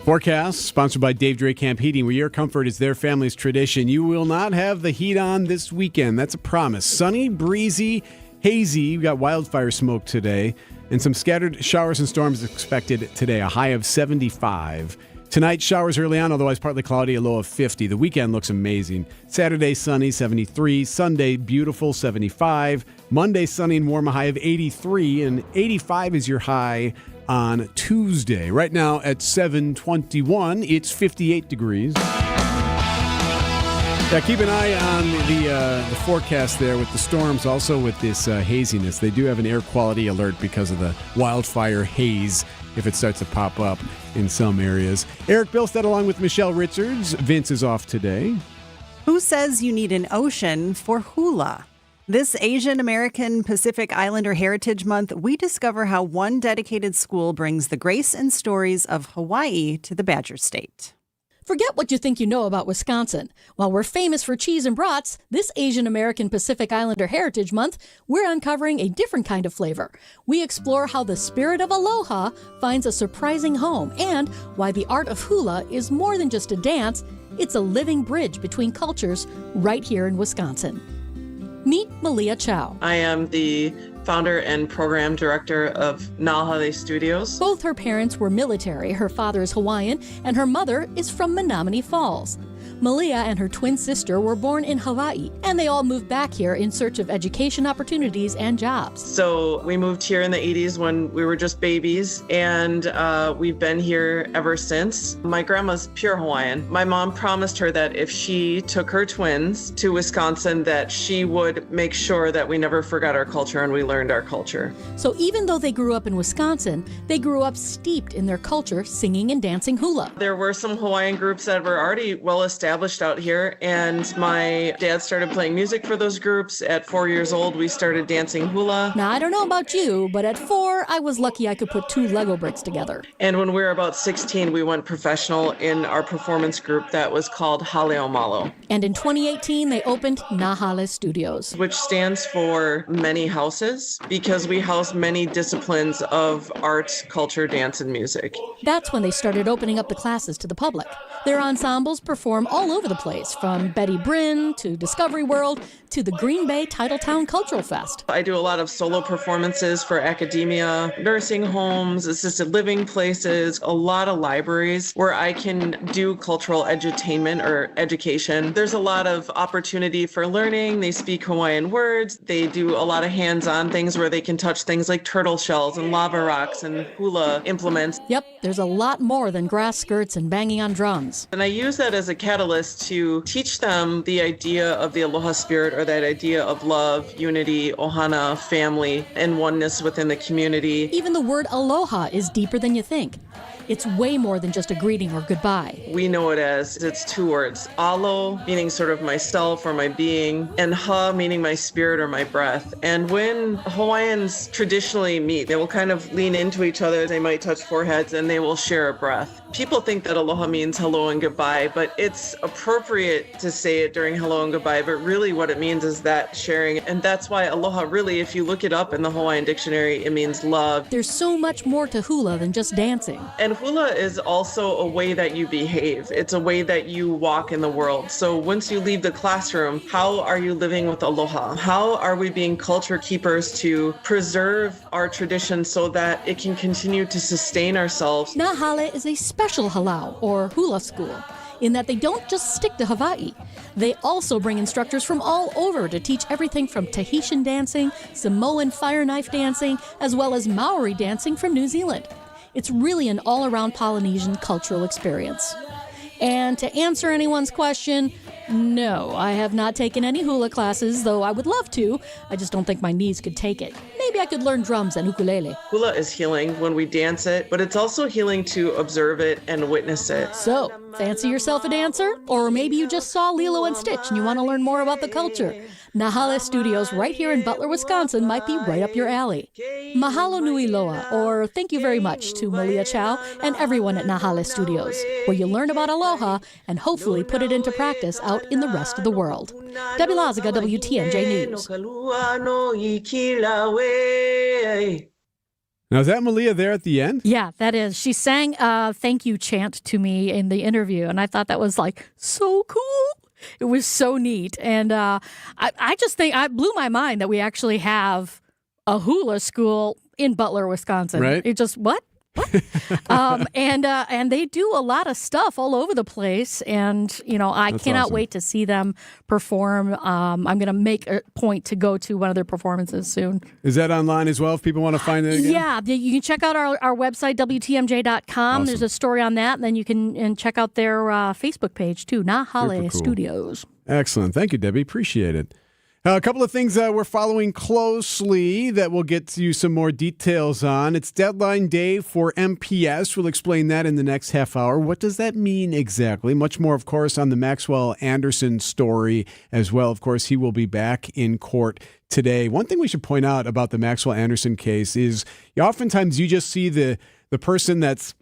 Forecast sponsored by Dave Drake Camp Heating, where your comfort is their family's tradition. You will not have the heat on this weekend. That's a promise. Sunny, breezy, hazy. We've got wildfire smoke today, and some scattered showers and storms expected today. A high of 75. Tonight, showers early on, otherwise partly cloudy, a low of 50. The weekend looks amazing. Saturday, sunny, 73. Sunday, beautiful, 75. Monday, sunny and warm, a high of 83. And 85 is your high on Tuesday. Right now at 7:21, it's 58 degrees. Yeah, keep an eye on the forecast there with the storms, also with this haziness. They do have an air quality alert because of the wildfire haze if it starts to pop up in some areas. Erik Bilstad along with Michelle Richards. Vince is off today. Who says you need an ocean for hula? This Asian American Pacific Islander Heritage Month, we discover how one dedicated school brings the grace and stories of Hawaii to the Badger State. Forget what you think you know about Wisconsin. While we're famous for cheese and brats, this Asian American Pacific Islander Heritage Month, we're uncovering a different kind of flavor. We explore how the spirit of aloha finds a surprising home and why the art of hula is more than just a dance, it's a living bridge between cultures right here in Wisconsin. Meet Malia Chow. I am the founder and program director of Nahale Studios. Both her parents were military. Her father is Hawaiian, and her mother is from Menominee Falls. Malia and her twin sister were born in Hawaii, and they all moved back here in search of education opportunities and jobs. So we moved here in the 80s when we were just babies, and we've been here ever since. My grandma's pure Hawaiian. My mom promised her that if she took her twins to Wisconsin, that she would make sure that we never forgot our culture and we learned our culture. So even though they grew up in Wisconsin, they grew up steeped in their culture, singing and dancing hula. There were some Hawaiian groups that were already well established out here, and my dad started playing music for those groups. At 4 years old, we started dancing hula. Now, I don't know about you, but at 4, I was lucky I could put 2 Lego bricks together. And when we were about 16, we went professional in our performance group that was called Haleomalo. And in 2018, they opened Nahale Studios, which stands for many houses, because we house many disciplines of art, culture, dance, and music. That's when they started opening up the classes to the public. Their ensembles perform all over the place, from Betty Bryn to Discovery World to the Green Bay Titletown Cultural Fest. I do a lot of solo performances for academia, nursing homes, assisted living places, a lot of libraries where I can do cultural edutainment or education. There's a lot of opportunity for learning. They speak Hawaiian words. They do a lot of hands-on things where they can touch things like turtle shells and lava rocks and hula implements. Yep, there's a lot more than grass skirts and banging on drums. And I use that as a catalyst to teach them the idea of the aloha spirit, or that idea of love, unity, ohana, family, and oneness within the community. Even the word aloha is deeper than you think. It's way more than just a greeting or goodbye. We know it as, it's 2 words. Alo, meaning sort of myself or my being, and ha, meaning my spirit or my breath. And when Hawaiians traditionally meet, they will kind of lean into each other. They might touch foreheads and they will share a breath. People think that aloha means hello and goodbye, but it's appropriate to say it during hello and goodbye, but really what it means is that sharing. And that's why aloha really, if you look it up in the Hawaiian dictionary, it means love. There's so much more to hula than just dancing. And hula is also a way that you behave. It's a way that you walk in the world. So once you leave the classroom, how are you living with aloha? How are we being culture keepers to preserve our tradition so that it can continue to sustain ourselves? Nahale is a special halau, or hula school, in that they don't just stick to Hawaii. They also bring instructors from all over to teach everything from Tahitian dancing, Samoan fire knife dancing, as well as Maori dancing from New Zealand. It's really an all-around Polynesian cultural experience. And to answer anyone's question, no, I have not taken any hula classes, though I would love to. I just don't think my knees could take it. Maybe I could learn drums and ukulele. Hula is healing when we dance it, but it's also healing to observe it and witness it. So, fancy yourself a dancer? Or maybe you just saw Lilo and Stitch and you want to learn more about the culture. Nahale Studios right here in Butler, Wisconsin might be right up your alley. Mahalo nui loa, or thank you very much to Malia Chow and everyone at Nahale Studios, where you learn about aloha and hopefully put it into practice out in the rest of the world. Debbie Lazaga, WTMJ News. Now, is that Malia there at the end? Yeah, that is. She sang a thank you chant to me in the interview, and I thought that was like so cool. It was so neat. And I just think it blew my mind that we actually have a hula school in Butler, Wisconsin. Right. It just, what? And they do a lot of stuff all over the place. And, I That's cannot awesome. wait to see them perform. I'm going to make a point to go to one of their performances soon. Is that online as well if people want to find it again? Yeah, you can check out our website, WTMJ.com. Awesome. There's a story on that. And then you can check out their Facebook page, too, Nahale Super cool. Studios. Excellent. Thank you, Debbie. Appreciate it. A couple of things that we're following closely that we'll get to you some more details on. It's deadline day for MPS. We'll explain that in the next half hour. What does that mean exactly? Much more, of course, on the Maxwell Anderson story as well. Of course, he will be back in court today. One thing we should point out about the Maxwell Anderson case is oftentimes you just see the person that's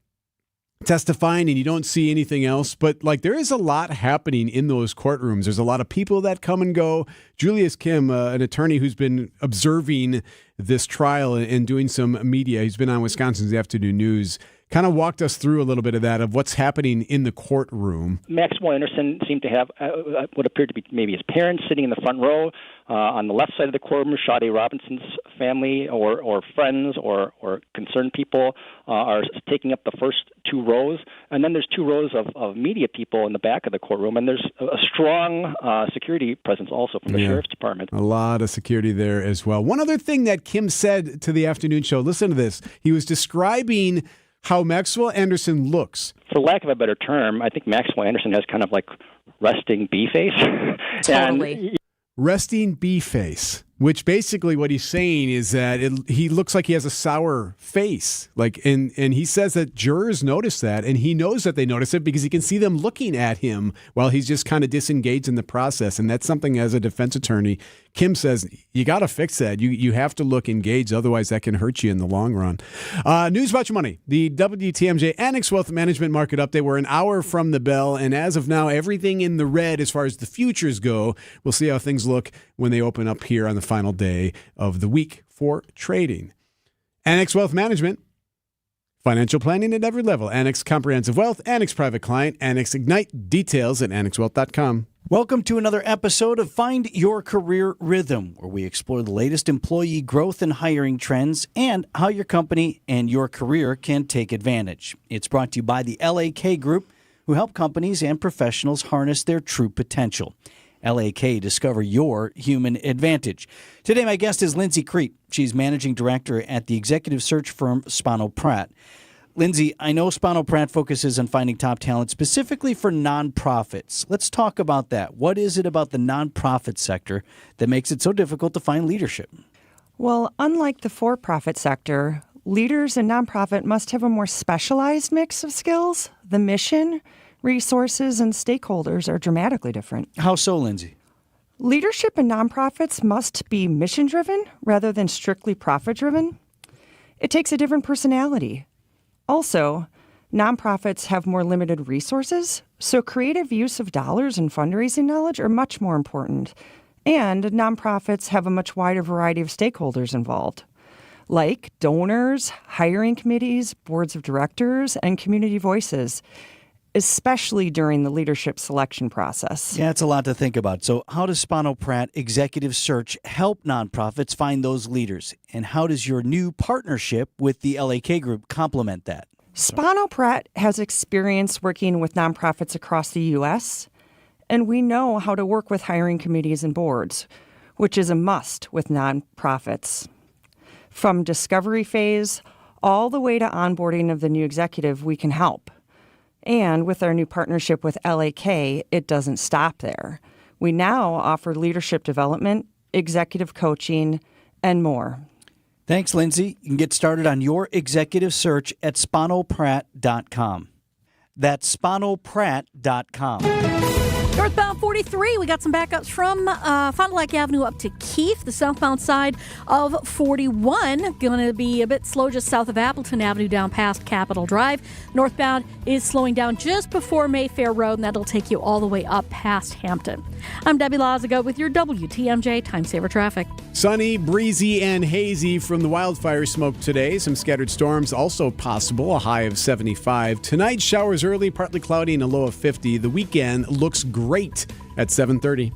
testifying and you don't see anything else, but there is a lot happening in those courtrooms. There's a lot of people that come and go. Julius Kim, an attorney who's been observing this trial and doing some media, he's been on Wisconsin's Afternoon News, kind of walked us through a little bit of that, of what's happening in the courtroom. Maxwell Anderson seemed to have what appeared to be maybe his parents sitting in the front row. On the left side of the courtroom, Sade Robinson's family or friends or concerned people are taking up the first two rows. And then there's two rows of media people in the back of the courtroom. And there's a strong security presence also from the Sheriff's Department. A lot of security there as well. One other thing that Kim said to the afternoon show, listen to this. He was describing how Maxwell Anderson looks. For lack of a better term, I think Maxwell Anderson has kind of resting bee face. Totally. Resting bee face, which basically what he's saying is that he looks like he has a sour face. And he says that jurors notice that, and he knows that they notice it because he can see them looking at him while he's just kind of disengaged in the process. And that's something, as a defense attorney, Kim says, you got to fix that. You have to look engaged, otherwise that can hurt you in the long run. News about your money. The WTMJ Annex Wealth Management Market Update. We're an hour from the bell, and as of now, everything in the red as far as the futures go. We'll see how things look when they open up here on the final day of the week for trading. Annex Wealth Management. Financial planning at every level. Annex Comprehensive Wealth, Annex Private Client, Annex Ignite. Details at annexwealth.com. Welcome to another episode of Find Your Career Rhythm, where we explore the latest employee growth and hiring trends and how your company and your career can take advantage. It's brought to you by the LAK Group, who help companies and professionals harness their true potential. LAK, discover your human advantage. Today, my guest is Lindsay Crete. She's managing director at the executive search firm Spano Pratt. Lindsay, I know Spano Pratt focuses on finding top talent specifically for nonprofits. Let's talk about that. What is it about the nonprofit sector that makes it so difficult to find leadership? Well, unlike the for-profit sector, leaders in nonprofit must have a more specialized mix of skills. The mission, resources, and stakeholders are dramatically different. How so, Lindsay? Leadership in nonprofits must be mission-driven rather than strictly profit-driven. It takes a different personality. Also, nonprofits have more limited resources, so creative use of dollars and fundraising knowledge are much more important. And nonprofits have a much wider variety of stakeholders involved, like donors, hiring committees, boards of directors, and community voices, especially during the leadership selection process. Yeah, it's a lot to think about. So how does Spano Pratt Executive Search help nonprofits find those leaders? And how does your new partnership with the LAK Group complement that? Spano Pratt has experience working with nonprofits across the U.S., and we know how to work with hiring committees and boards, which is a must with nonprofits. From discovery phase all the way to onboarding of the new executive, we can help. And with our new partnership with LAK, it doesn't stop there. We now offer leadership development, executive coaching, and more. Thanks, Lindsay. You can get started on your executive search at spanopratt.com. That's spanopratt.com. Northbound 43, we got some backups from Fond du Lac Avenue up to Keefe. The southbound side of 41 going to be a bit slow just south of Appleton Avenue down past Capitol Drive. Northbound is slowing down just before Mayfair Road, and that'll take you all the way up past Hampton. I'm Debbie Lazaga with your WTMJ Time Saver Traffic. Sunny, breezy, and hazy from the wildfire smoke today. Some scattered storms also possible, a high of 75. Tonight, showers early, partly cloudy, and a low of 50. The weekend looks great at 7:30.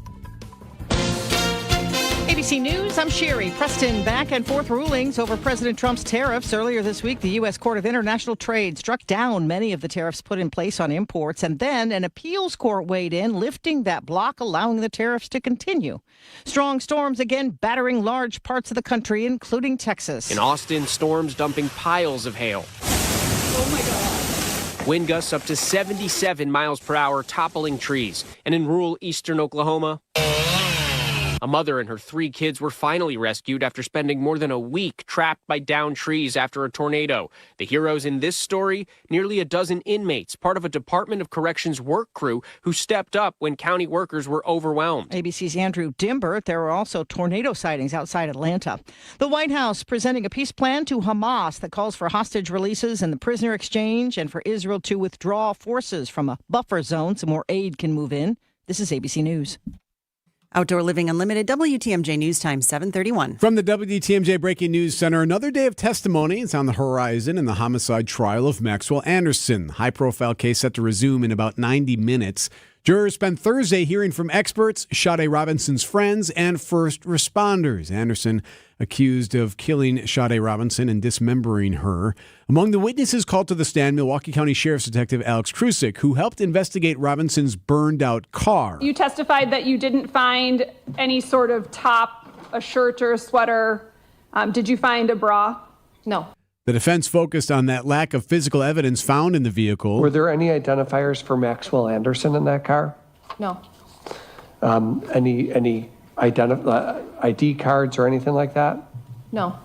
ABC ABC News, I'm Sherry. Preston, back and forth rulings over President Trump's tariffs. Earlier this week, the U.S. Court of International Trade struck down many of the tariffs put in place on imports, and then an appeals court weighed in, lifting that block, allowing the tariffs to continue. Strong storms again battering large parts of the country, including Texas. In Austin, storms dumping piles of hail. Oh, my God. Wind gusts up to 77 miles per hour, toppling trees. And in rural eastern Oklahoma, a mother and her 3 kids were finally rescued after spending more than a week trapped by downed trees after a tornado. The heroes in this story, nearly a dozen inmates, part of a Department of Corrections work crew who stepped up when county workers were overwhelmed. ABC's Andrew Dimber. There were also tornado sightings outside Atlanta. The White House presenting a peace plan to Hamas that calls for hostage releases and the prisoner exchange, and for Israel to withdraw forces from a buffer zone so more aid can move in. This is ABC News. Outdoor Living Unlimited, WTMJ News Time, 7:31. From the WTMJ Breaking News Center, another day of testimony is on the horizon in the homicide trial of Maxwell Anderson. High-profile case set to resume in about 90 minutes. Jurors spent Thursday hearing from experts, Sade Robinson's friends, and first responders. Anderson accused of killing Sade Robinson and dismembering her. Among the witnesses called to the stand, Milwaukee County Sheriff's Detective Alex Krusik, who helped investigate Robinson's burned-out car. You testified that you didn't find any sort of top, a shirt or a sweater. Did you find a bra? No. The defense focused on that lack of physical evidence found in the vehicle. Were there any identifiers for Maxwell Anderson in that car? No. Any ID cards or anything like that? No.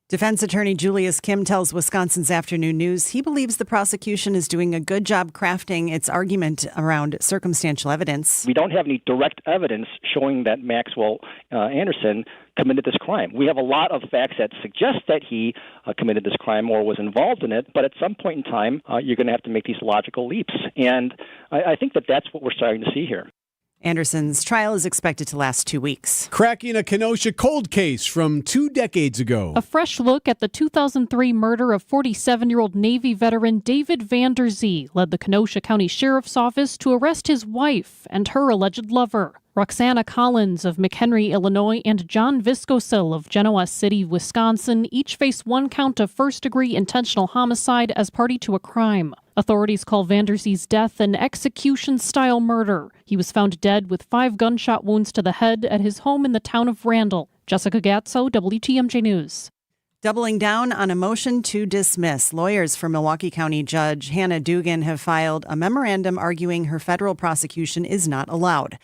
Defense attorney Julius Kim tells Wisconsin's Afternoon News he believes the prosecution is doing a good job crafting its argument around circumstantial evidence. We don't have any direct evidence showing that Maxwell Anderson committed this crime. We have a lot of facts that suggest that he committed this crime or was involved in it, but at some point in time, you're going to have to make these logical leaps. And I think that that's what we're starting to see here. Anderson's trial is expected to last 2 weeks. Cracking a Kenosha cold case from 2 decades ago. A fresh look at the 2003 murder of 47-year-old Navy veteran David Vander Zee led the Kenosha County Sheriff's Office to arrest his wife and her alleged lover. Roxana Collins of McHenry, Illinois, and John Viscosil of Genoa City, Wisconsin, each face 1 count of first-degree intentional homicide as party to a crime. Authorities call Vander Zee's death an execution-style murder. He was found dead with 5 gunshot wounds to the head at his home in the town of Randall. Jessica Gatso, WTMJ News. Doubling down on a motion to dismiss, lawyers for Milwaukee County Judge Hannah Dugan have filed a memorandum arguing her federal prosecution is not allowed.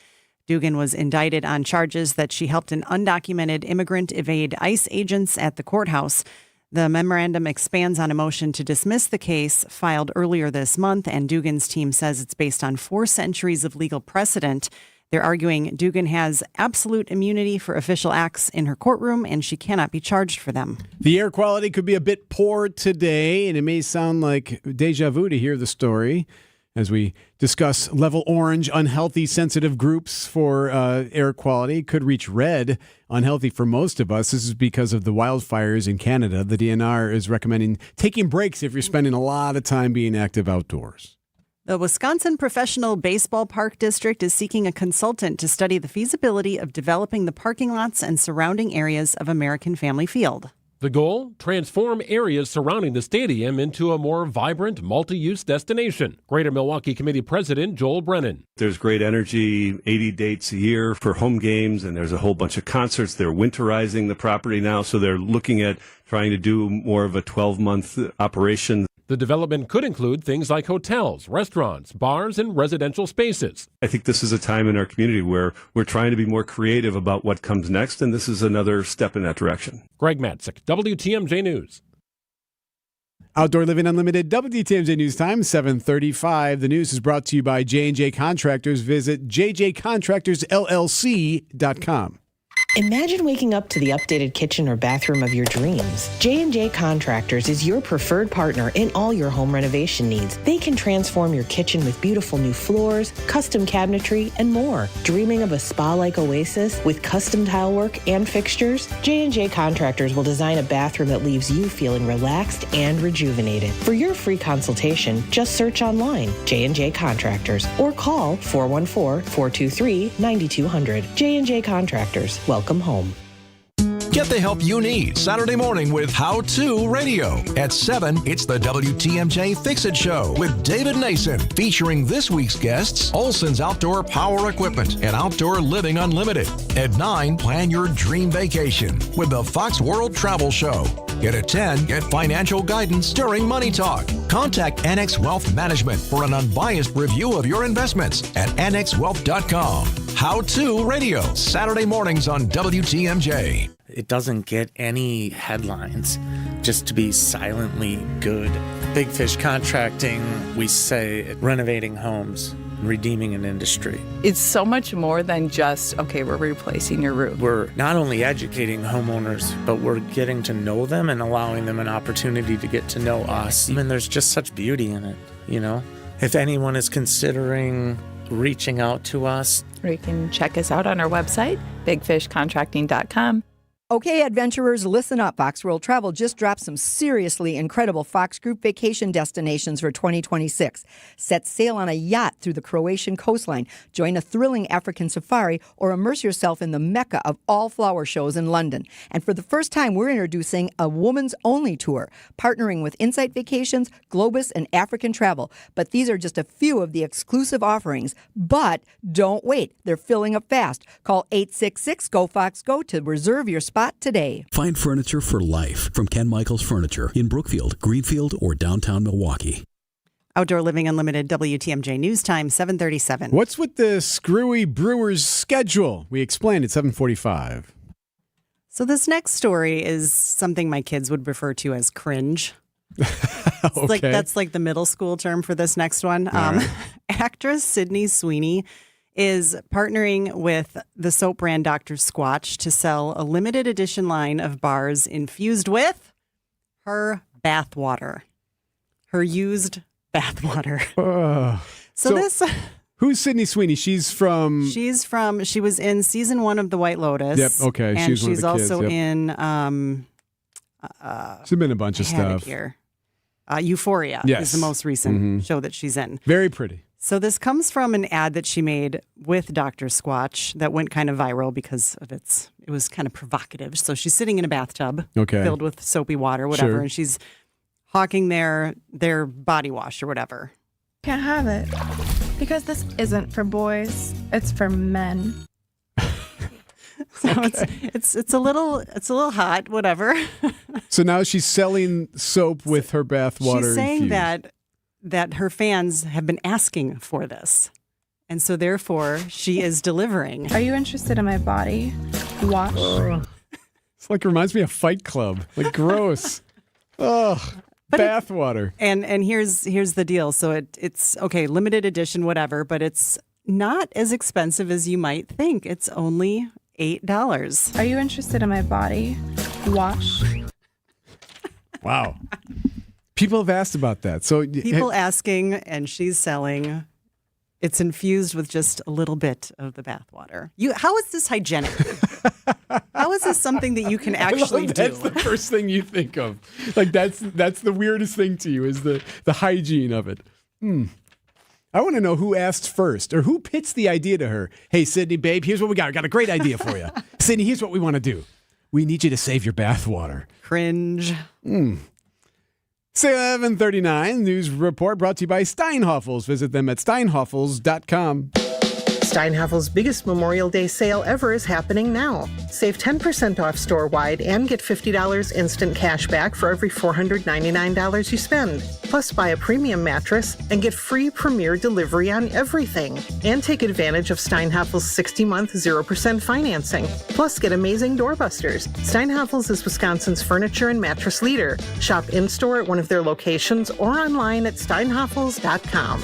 Dugan was indicted on charges that she helped an undocumented immigrant evade ICE agents at the courthouse. The memorandum expands on a motion to dismiss the case filed earlier this month, and Dugan's team says it's based on 4 centuries of legal precedent. They're arguing Dugan has absolute immunity for official acts in her courtroom, and she cannot be charged for them. The air quality could be a bit poor today, and it may sound like deja vu to hear the story as we discuss level orange, unhealthy, sensitive groups for air quality. Could reach red, unhealthy for most of us. This is because of the wildfires in Canada. The DNR is recommending taking breaks if you're spending a lot of time being active outdoors. The Wisconsin Professional Baseball Park District is seeking a consultant to study the feasibility of developing the parking lots and surrounding areas of American Family Field. The goal? Transform areas surrounding the stadium into a more vibrant, multi-use destination. Greater Milwaukee Committee President Joel Brennan. There's great energy, 80 dates a year for home games, and there's a whole bunch of concerts. They're winterizing the property now, so they're looking at trying to do more of a 12-month operation. The development could include things like hotels, restaurants, bars, and residential spaces. I think this is a time in our community where we're trying to be more creative about what comes next, and this is another step in that direction. Greg Matzik, WTMJ News. Outdoor Living Unlimited, WTMJ News Time, 7:35. The news is brought to you by J&J Contractors. Visit jjcontractorsllc.com. Imagine waking up to the updated kitchen or bathroom of your dreams. J&J Contractors is your preferred partner in all your home renovation needs. They can transform your kitchen with beautiful new floors, custom cabinetry, and more. Dreaming of a spa-like oasis with custom tile work and fixtures? J&J Contractors will design a bathroom that leaves you feeling relaxed and rejuvenated. For your free consultation, just search online, J&J Contractors, or call 414-423-9200. J&J Contractors. Welcome home. Get the help you need Saturday morning with How To Radio. At 7, it's the WTMJ Fix-It Show with David Nason, featuring this week's guests, Olson's Outdoor Power Equipment and Outdoor Living Unlimited. At 9, plan your dream vacation with the Fox World Travel Show. And at 10, get financial guidance during Money Talk. Contact Annex Wealth Management for an unbiased review of your investments at annexwealth.com. How To Radio, Saturday mornings on WTMJ. It doesn't get any headlines just to be silently good. Big Fish Contracting, we say renovating homes, redeeming an industry. It's so much more than just, okay, we're replacing your roof. We're not only educating homeowners, but we're getting to know them and allowing them an opportunity to get to know us. And there's just such beauty in it, you know? If anyone is considering reaching out to us, Or you can check us out on our website, bigfishcontracting.com. Okay, adventurers, listen up. Fox World Travel just dropped some seriously incredible Fox Group vacation destinations for 2026. Set sail on a yacht through the Croatian coastline, join a thrilling African safari, or immerse yourself in the mecca of all flower shows in London. And for the first time, we're introducing a woman's-only tour, partnering with Insight Vacations, Globus, and African Travel. But these are just a few of the exclusive offerings. But don't wait. They're filling up fast. Call 866-GO-FOX-GO to reserve your spot today. Find furniture for life from Ken Michaels Furniture in Brookfield, Greenfield, or downtown Milwaukee. Outdoor Living Unlimited, WTMJ News Time, 7:37. What's with the screwy Brewers schedule? We explained at 7:45. So this next story is something my kids would refer to as cringe. Okay. That's like the middle school term for this next one. Right. Actress Sydney Sweeney is partnering with the soap brand Dr. Squatch to sell a limited edition line of bars infused with her bath water, her used bath water. Who's Sydney Sweeney? She was in season 1 of The White Lotus. Yep, okay. And She's one of the kids, also yep. in She's been in a bunch of stuff. Euphoria is the most recent show that she's in. Very pretty. So this comes from an ad that she made with Dr. Squatch that went kind of viral because of it was kind of provocative. So she's sitting in a bathtub filled with soapy water, whatever, and she's hawking their body wash or whatever. Can't have it because this isn't for boys, it's for men. So it's a little hot, whatever. So now she's selling soap with her bath water. She's saying infused. that her fans have been asking for this. And so therefore she is delivering. Are you interested in my body wash? It's like reminds me of Fight Club. Like gross. Ugh. Bath water. And here's the deal. So it's okay, limited edition, whatever, but it's not as expensive as you might think. It's only $8. Are you interested in my body wash? Wow. People have asked about that. So people asking, and she's selling. It's infused with just a little bit of the bath water. How is this hygienic? How is this something that you can actually do? That's the first thing you think of. Like that's the weirdest thing to you is the hygiene of it. I want to know who asked first or who pitched the idea to her. Hey, Sydney, babe, here's what we got. I got a great idea for you. Sydney, here's what we want to do. We need you to save your bath water. Cringe. 7:39 news report brought to you by Steinhoffels. Visit them at steinhoffels.com. Steinhaffel's biggest Memorial Day sale ever is happening now. Save 10% off store-wide and get $50 instant cash back for every $499 you spend. Plus, buy a premium mattress and get free premier delivery on everything. And take advantage of Steinhaffel's 60-month 0% financing. Plus, get amazing doorbusters. Steinhaffel's is Wisconsin's furniture and mattress leader. Shop in-store at one of their locations or online at steinhoffels.com.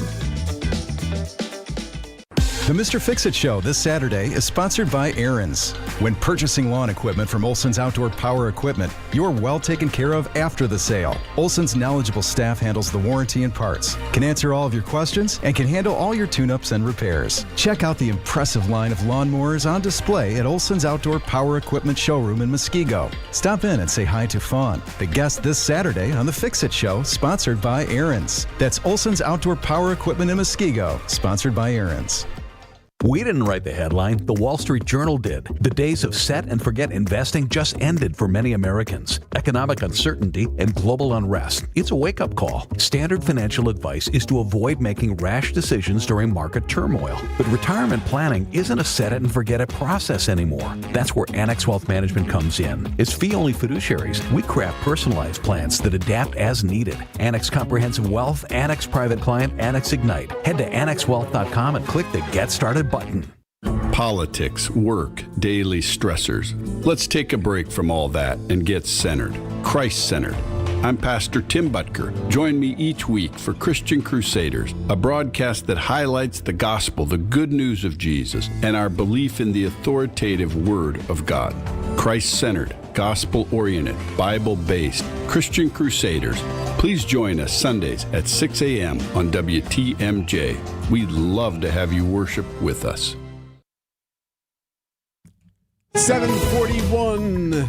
The Mr. Fix-It Show this Saturday is sponsored by Aaron's. When purchasing lawn equipment from Olson's Outdoor Power Equipment, you're well taken care of after the sale. Olson's knowledgeable staff handles the warranty and parts, can answer all of your questions, and can handle all your tune-ups and repairs. Check out the impressive line of lawnmowers on display at Olson's Outdoor Power Equipment showroom in Muskego. Stop in and say hi to Fawn, the guest this Saturday on The Fix-It Show, sponsored by Aaron's. That's Olson's Outdoor Power Equipment in Muskego, sponsored by Aaron's. We didn't write the headline, the Wall Street Journal did. The days of set and forget investing just ended for many Americans. Economic uncertainty and global unrest. It's a wake-up call. Standard financial advice is to avoid making rash decisions during market turmoil. But retirement planning isn't a set it and forget it process anymore. That's where Annex Wealth Management comes in. As fee-only fiduciaries, we craft personalized plans that adapt as needed. Annex Comprehensive Wealth, Annex Private Client, Annex Ignite. Head to annexwealth.com and click the Get Started button. Politics, work, daily stressors. Let's take a break from all that and get centered, Christ-centered. I'm Pastor Tim Butker. Join me each week for Christian Crusaders, a broadcast that highlights the gospel, the good news of Jesus, and our belief in the authoritative Word of God. Christ-centered, gospel-oriented, Bible-based, Christian Crusaders. Please join us Sundays at 6 a.m. on WTMJ. We'd love to have you worship with us. 7:41.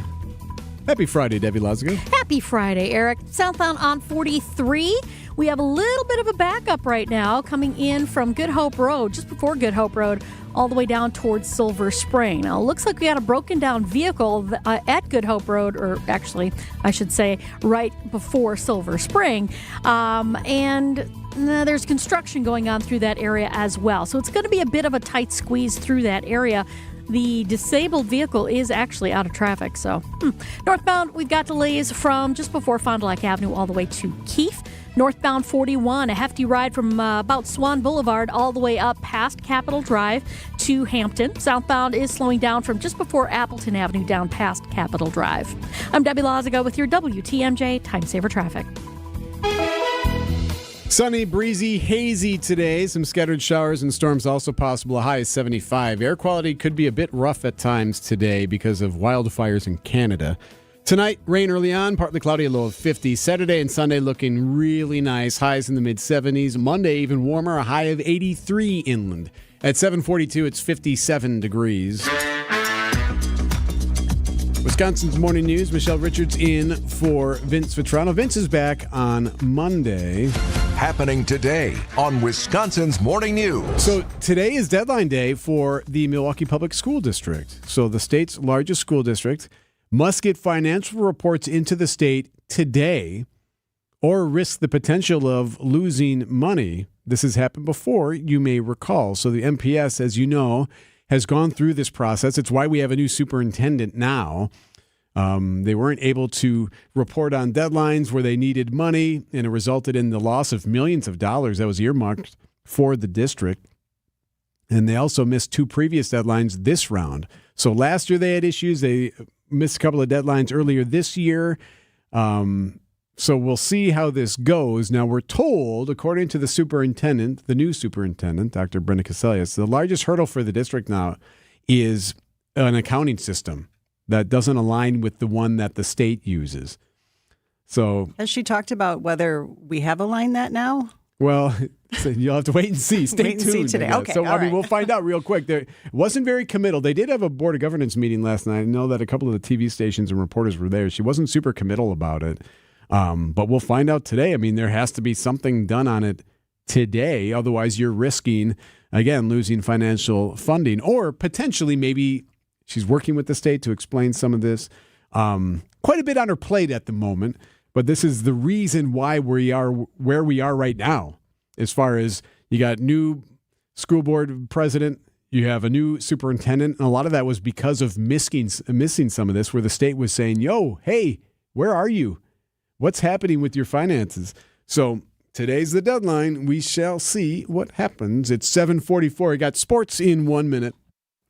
Happy Friday, Debbie Lazago. Happy Friday, Eric. Southbound on 43. We have a little bit of a backup right now coming in from Good Hope Road, just before Good Hope Road, all the way down towards Silver Spring. Now, it looks like we got a broken down vehicle at Good Hope Road, or actually, I should say, right before Silver Spring. And there's construction going on through that area as well. So it's going to be a bit of a tight squeeze through that area. The disabled vehicle is actually out of traffic. So northbound, we've got delays from just before Fond du Lac Avenue all the way to Keefe. Northbound 41, a hefty ride from about Swan Boulevard all the way up past Capitol Drive to Hampton. Southbound is slowing down from just before Appleton Avenue down past Capitol Drive. I'm Debbie Lazago with your WTMJ Time Saver Traffic. Sunny, breezy, hazy today. Some scattered showers and storms also possible. A high of 75. Air quality could be a bit rough at times today because of wildfires in Canada. Tonight, rain early on, partly cloudy, a low of 50. Saturday and Sunday looking really nice. Highs in the mid-70s. Monday, even warmer, a high of 83 inland. At 7:42, it's 57 degrees. Wisconsin's Morning News, Michelle Richards in for Vince Vitrano. Vince is back on Monday. Happening today on Wisconsin's Morning News. So today is deadline day for the Milwaukee Public School District. So the state's largest school district must get financial reports into the state today or risk the potential of losing money. This has happened before, you may recall. So the MPS, as you know, has gone through this process. It's why we have a new superintendent now. They weren't able to report on deadlines where they needed money, and it resulted in the loss of millions of dollars that was earmarked for the district. And they also missed two previous deadlines this round. So last year they had issues. They missed a couple of deadlines earlier this year. So we'll see how this goes. Now, we're told, according to the superintendent, the new superintendent, Dr. Brenda Caselius, the largest hurdle for the district now is an accounting system that doesn't align with the one that the state uses. So, has she talked about whether we have aligned that now? Well, so you'll have to wait and see. Stay tuned. See today. Okay, so, right. We'll find out real quick. There wasn't very committal. They did have a Board of Governance meeting last night. I know that a couple of the TV stations and reporters were there. She wasn't super committal about it. But we'll find out today. I mean, there has to be something done on it today. Otherwise, you're risking, again, losing financial funding, or potentially maybe she's working with the state to explain some of this. Quite a bit on her plate at the moment, but this is the reason why we are where we are right now. As far as you got new school board president, you have a new superintendent, and a lot of that was because of missing some of this, where the state was saying, yo, hey, where are you? What's happening with your finances? So today's the deadline. We shall see what happens. It's 7:44. I got sports in 1 minute.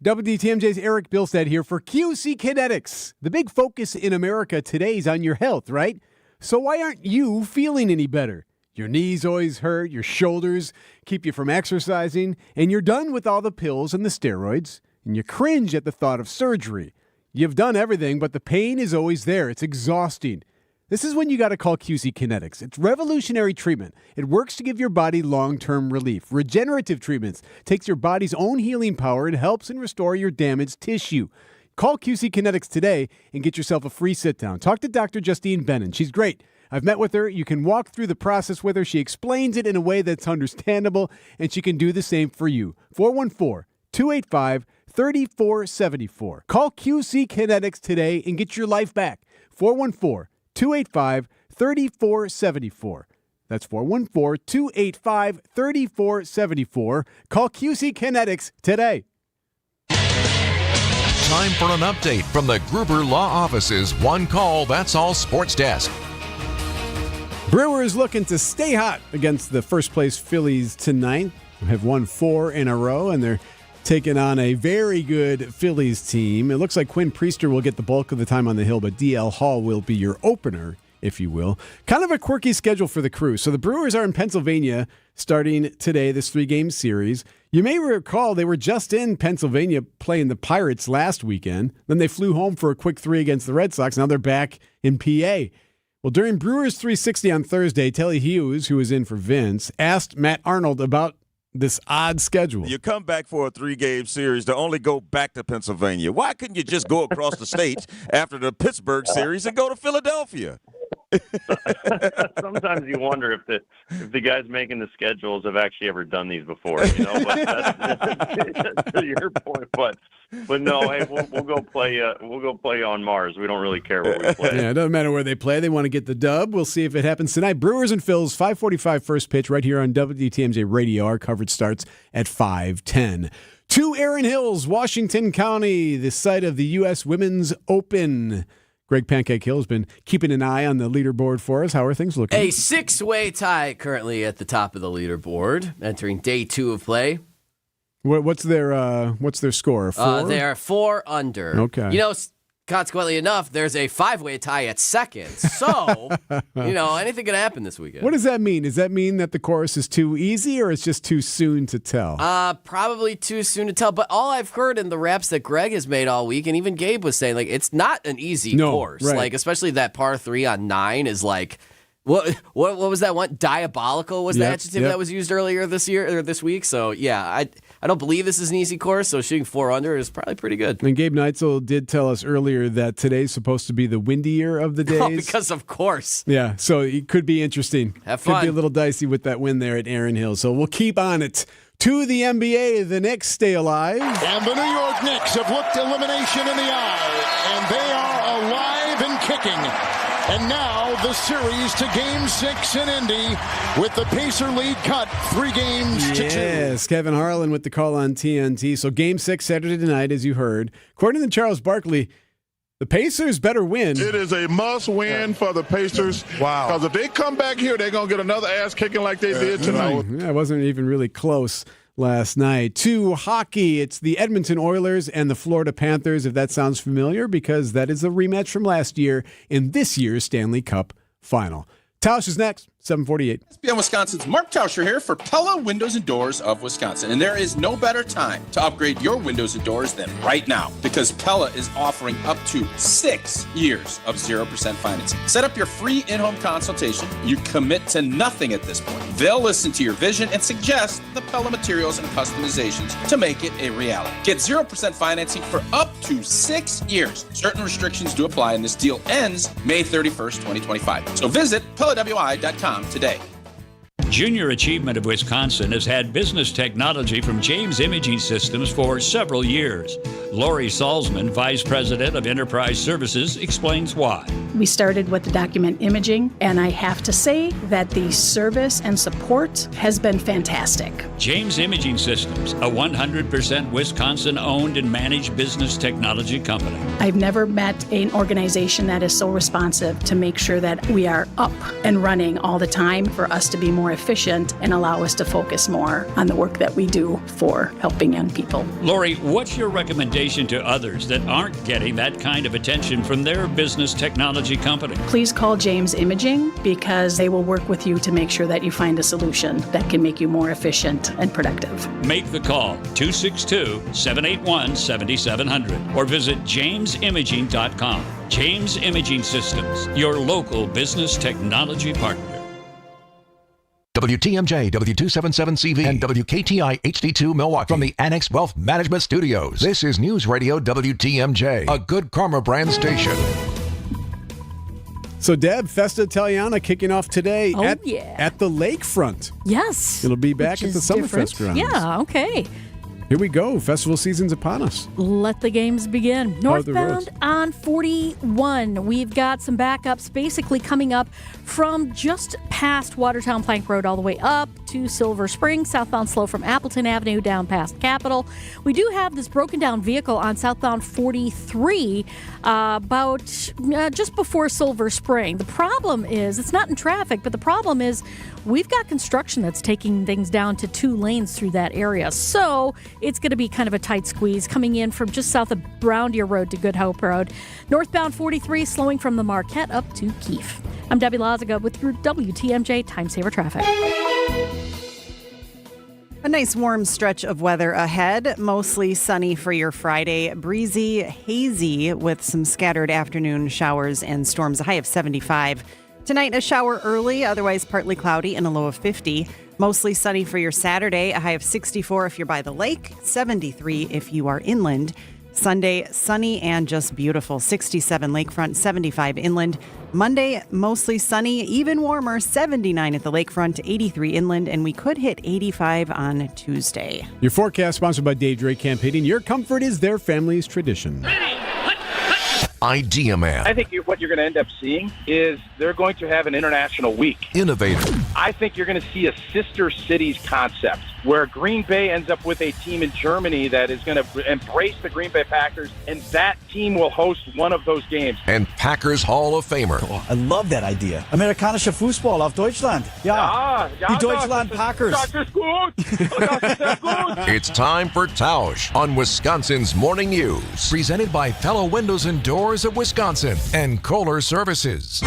WTMJ's Erik Bilstad here for QC Kinetics. The big focus in America today is on your health, right? So why aren't you feeling any better? Your knees always hurt, your shoulders keep you from exercising, and you're done with all the pills and the steroids, and you cringe at the thought of surgery. You've done everything, but the pain is always there. It's exhausting. This is when you got to call QC Kinetics. It's revolutionary treatment. It works to give your body long-term relief. Regenerative treatments takes your body's own healing power and helps and restore your damaged tissue. Call QC Kinetics today and get yourself a free sit-down. Talk to Dr. Justine Bennon. She's great. I've met with her. You can walk through the process with her. She explains it in a way that's understandable, and she can do the same for you. 414-285-3474. Call QC Kinetics today and get your life back. 414-285-3474. That's 414-285-3474. Call QC Kinetics today. Time for an update from the Gruber Law Office's One Call, That's All Sports Desk. Brewers looking to stay hot against the first-place Phillies tonight. They have won 4 in a row, and they're taking on a very good Phillies team. It looks like Quinn Priester will get the bulk of the time on the hill, but DL Hall will be your opener, if you will. Kind of a quirky schedule for the Crew. So the Brewers are in Pennsylvania starting today, this 3-game series. You may recall they were just in Pennsylvania playing the Pirates last weekend. Then they flew home for a quick 3 against the Red Sox. Now they're back in PA. Well, during Brewers 360 on Thursday, Telly Hughes, who was in for Vince, asked Matt Arnold about this odd schedule. You come back for a 3-game series to only go back to Pennsylvania. Why couldn't you just go across the states after the Pittsburgh series and go to Philadelphia? Sometimes you wonder if the guys making the schedules have actually ever done these before, you know. But that's to your point. But no, hey, we'll go play. We'll go play on Mars. We don't really care where we play. Yeah, it doesn't matter where they play. They want to get the dub. We'll see if it happens tonight. Brewers and Phils, 5:45 first pitch right here on WTMJ Radio. Our coverage starts at 5:10. To Erin Hills, Washington County, the site of the U.S. Women's Open. Greg Pancake Hill has been keeping an eye on the leaderboard for us. How are things looking? A 6-way tie currently at the top of the leaderboard, entering day 2 of play. What's their score? 4? They are 4 under. Okay. You know, consequently enough, there's a 5-way tie at second. So, anything could happen this weekend. What does that mean? Does that mean that the course is too easy, or it's just too soon to tell? Probably too soon to tell. But all I've heard in the raps that Greg has made all week, and even Gabe was saying, it's not an easy course. Right. Especially that par 3 on 9 is what was that one? Diabolical was the adjective that was used earlier this week. So yeah, I don't believe this is an easy course. So shooting 4 under is probably pretty good. And Gabe Neitzel did tell us earlier that today's supposed to be the windier of the days. Oh, because of course. Yeah, so it could be interesting. Have fun. Could be a little dicey with that win there at Erin Hill. So we'll keep on it. To the NBA, the Knicks stay alive. And the New York Knicks have looked elimination in the eye, and they are alive and kicking. And now the series to Game 6 in Indy with the Pacer lead cut 3 games to 2. Yes, Kevin Harlan with the call on TNT. So Game 6 Saturday night, as you heard. According to Charles Barkley, the Pacers better win. It is a must-win for the Pacers. Wow. Because if they come back here, they're going to get another ass kicking like they did tonight. That wasn't even really close last night. To hockey, it's the Edmonton Oilers and the Florida Panthers, if that sounds familiar, because that is a rematch from last year in this year's Stanley Cup final. Tausch is next, 7:48. SBM Wisconsin's Mark Tauscher here for Pella Windows and Doors of Wisconsin. And there is no better time to upgrade your windows and doors than right now, because Pella is offering up to 6 years of 0% financing. Set up your free in-home consultation. You commit to nothing at this point. They'll listen to your vision and suggest the Pella materials and customizations to make it a reality. Get 0% financing for up to 6 years. Certain restrictions do apply, and this deal ends May 31st, 2025. So visit PellaWI.com today. Junior Achievement of Wisconsin has had business technology from James Imaging Systems for several years. Lori Salzman, Vice President of Enterprise Services, explains why. We started with the document imaging, and I have to say that the service and support has been fantastic. James Imaging Systems, a 100% Wisconsin-owned and managed business technology company. I've never met an organization that is so responsive to make sure that we are up and running all the time for us to be more efficient and allow us to focus more on the work that we do for helping young people. Lori, what's your recommendation recommendation to others that aren't getting that kind of attention from their business technology company. Please call James Imaging because they will work with you to make sure that you find a solution that can make you more efficient and productive. Make the call 262-781-7700 or visit jamesimaging.com. James Imaging Systems, your local business technology partner. WTMJ, W277CV, and WKTI HD2 Milwaukee from the Annex Wealth Management Studios. This is News Radio WTMJ, a Good Karma brand station. So, Deb, Festa Italiana kicking off today at the lakefront. Yes. It'll be back at the Summerfest grounds. Yeah, okay. Here we go. Festival season's upon us. Let the games begin. Northbound on 41. We've got some backups basically coming up from just past Watertown Plank Road all the way up to Silver Spring. Southbound slow from Appleton Avenue down past Capitol. We do have this broken down vehicle on southbound 43 about just before Silver Spring. The problem is it's not in traffic, but the problem is we've got construction that's taking things down to 2 lanes through that area. So it's going to be kind of a tight squeeze coming in from just south of Brown Deer Road to Good Hope Road. Northbound 43 slowing from the Marquette up to Keefe. I'm Debbie Lazaga with your WTMJ Time Saver Traffic. A nice warm stretch of weather ahead. Mostly sunny for your Friday. Breezy, hazy with some scattered afternoon showers and storms. A high of 75. Tonight, a shower early, otherwise partly cloudy and a low of 50. Mostly sunny for your Saturday. A high of 64 if you're by the lake. 73 if you are inland. Sunday, sunny and just beautiful. 67 lakefront, 75 inland. Monday, mostly sunny, even warmer. 79 at the lakefront, 83 inland, and we could hit 85 on Tuesday. Your forecast sponsored by Dave Drake Campaigning. Your comfort is their family's tradition. Idea Man. I think what you're going to end up seeing is they're going to have an international week. Innovator. I think you're going to see a sister cities concept where Green Bay ends up with a team in Germany that is going to embrace the Green Bay Packers, and that team will host one of those games. And Packers Hall of Famer. Oh, I love that idea. Amerikanischer Fußball auf Deutschland. Ja, die Deutschland Packers. Das ist gut. Das ist sehr gut. It's time for Tausch on Wisconsin's Morning News. Presented by Pella Windows and Doors of Wisconsin and Kohler Services.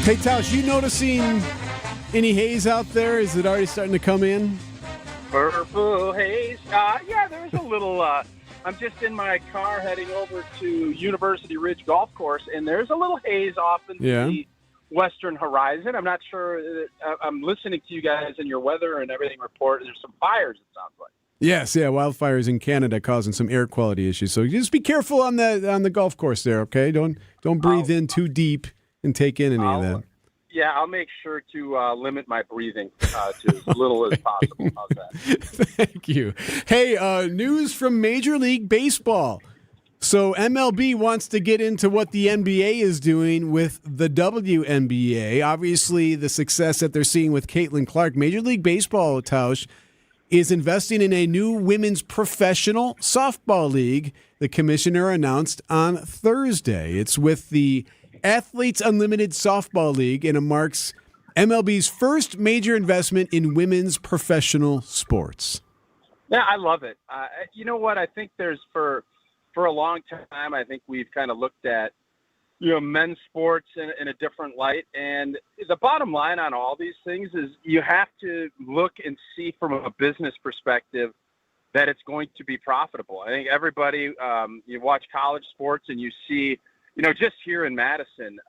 Hey, Tausch, you noticing any haze out there? Is it already starting to come in? Purple haze. Yeah, there's a little. I'm just in my car heading over to University Ridge Golf Course, and there's a little haze off in the western horizon. I'm not sure. I'm listening to you guys and your weather and everything report. There's some fires, it sounds like. Yes, wildfires in Canada causing some air quality issues. So just be careful on the golf course there, okay? Don't breathe in too deep and take in any of that. Yeah, I'll make sure to limit my breathing to as little as possible. How's that? Thank you. Hey, news from Major League Baseball. So MLB wants to get into what the NBA is doing with the WNBA. Obviously, the success that they're seeing with Caitlin Clark. Major League Baseball, Tausch, is investing in a new women's professional softball league, the commissioner announced on Thursday. It's with the Athletes Unlimited Softball League, and it marks MLB's first major investment in women's professional sports. Yeah, I love it. You know what? I think there's for a long time, I think we've kind of looked at men's sports in a different light. And the bottom line on all these things is you have to look and see from a business perspective that it's going to be profitable. I think everybody, you watch college sports and you see, just here in Madison,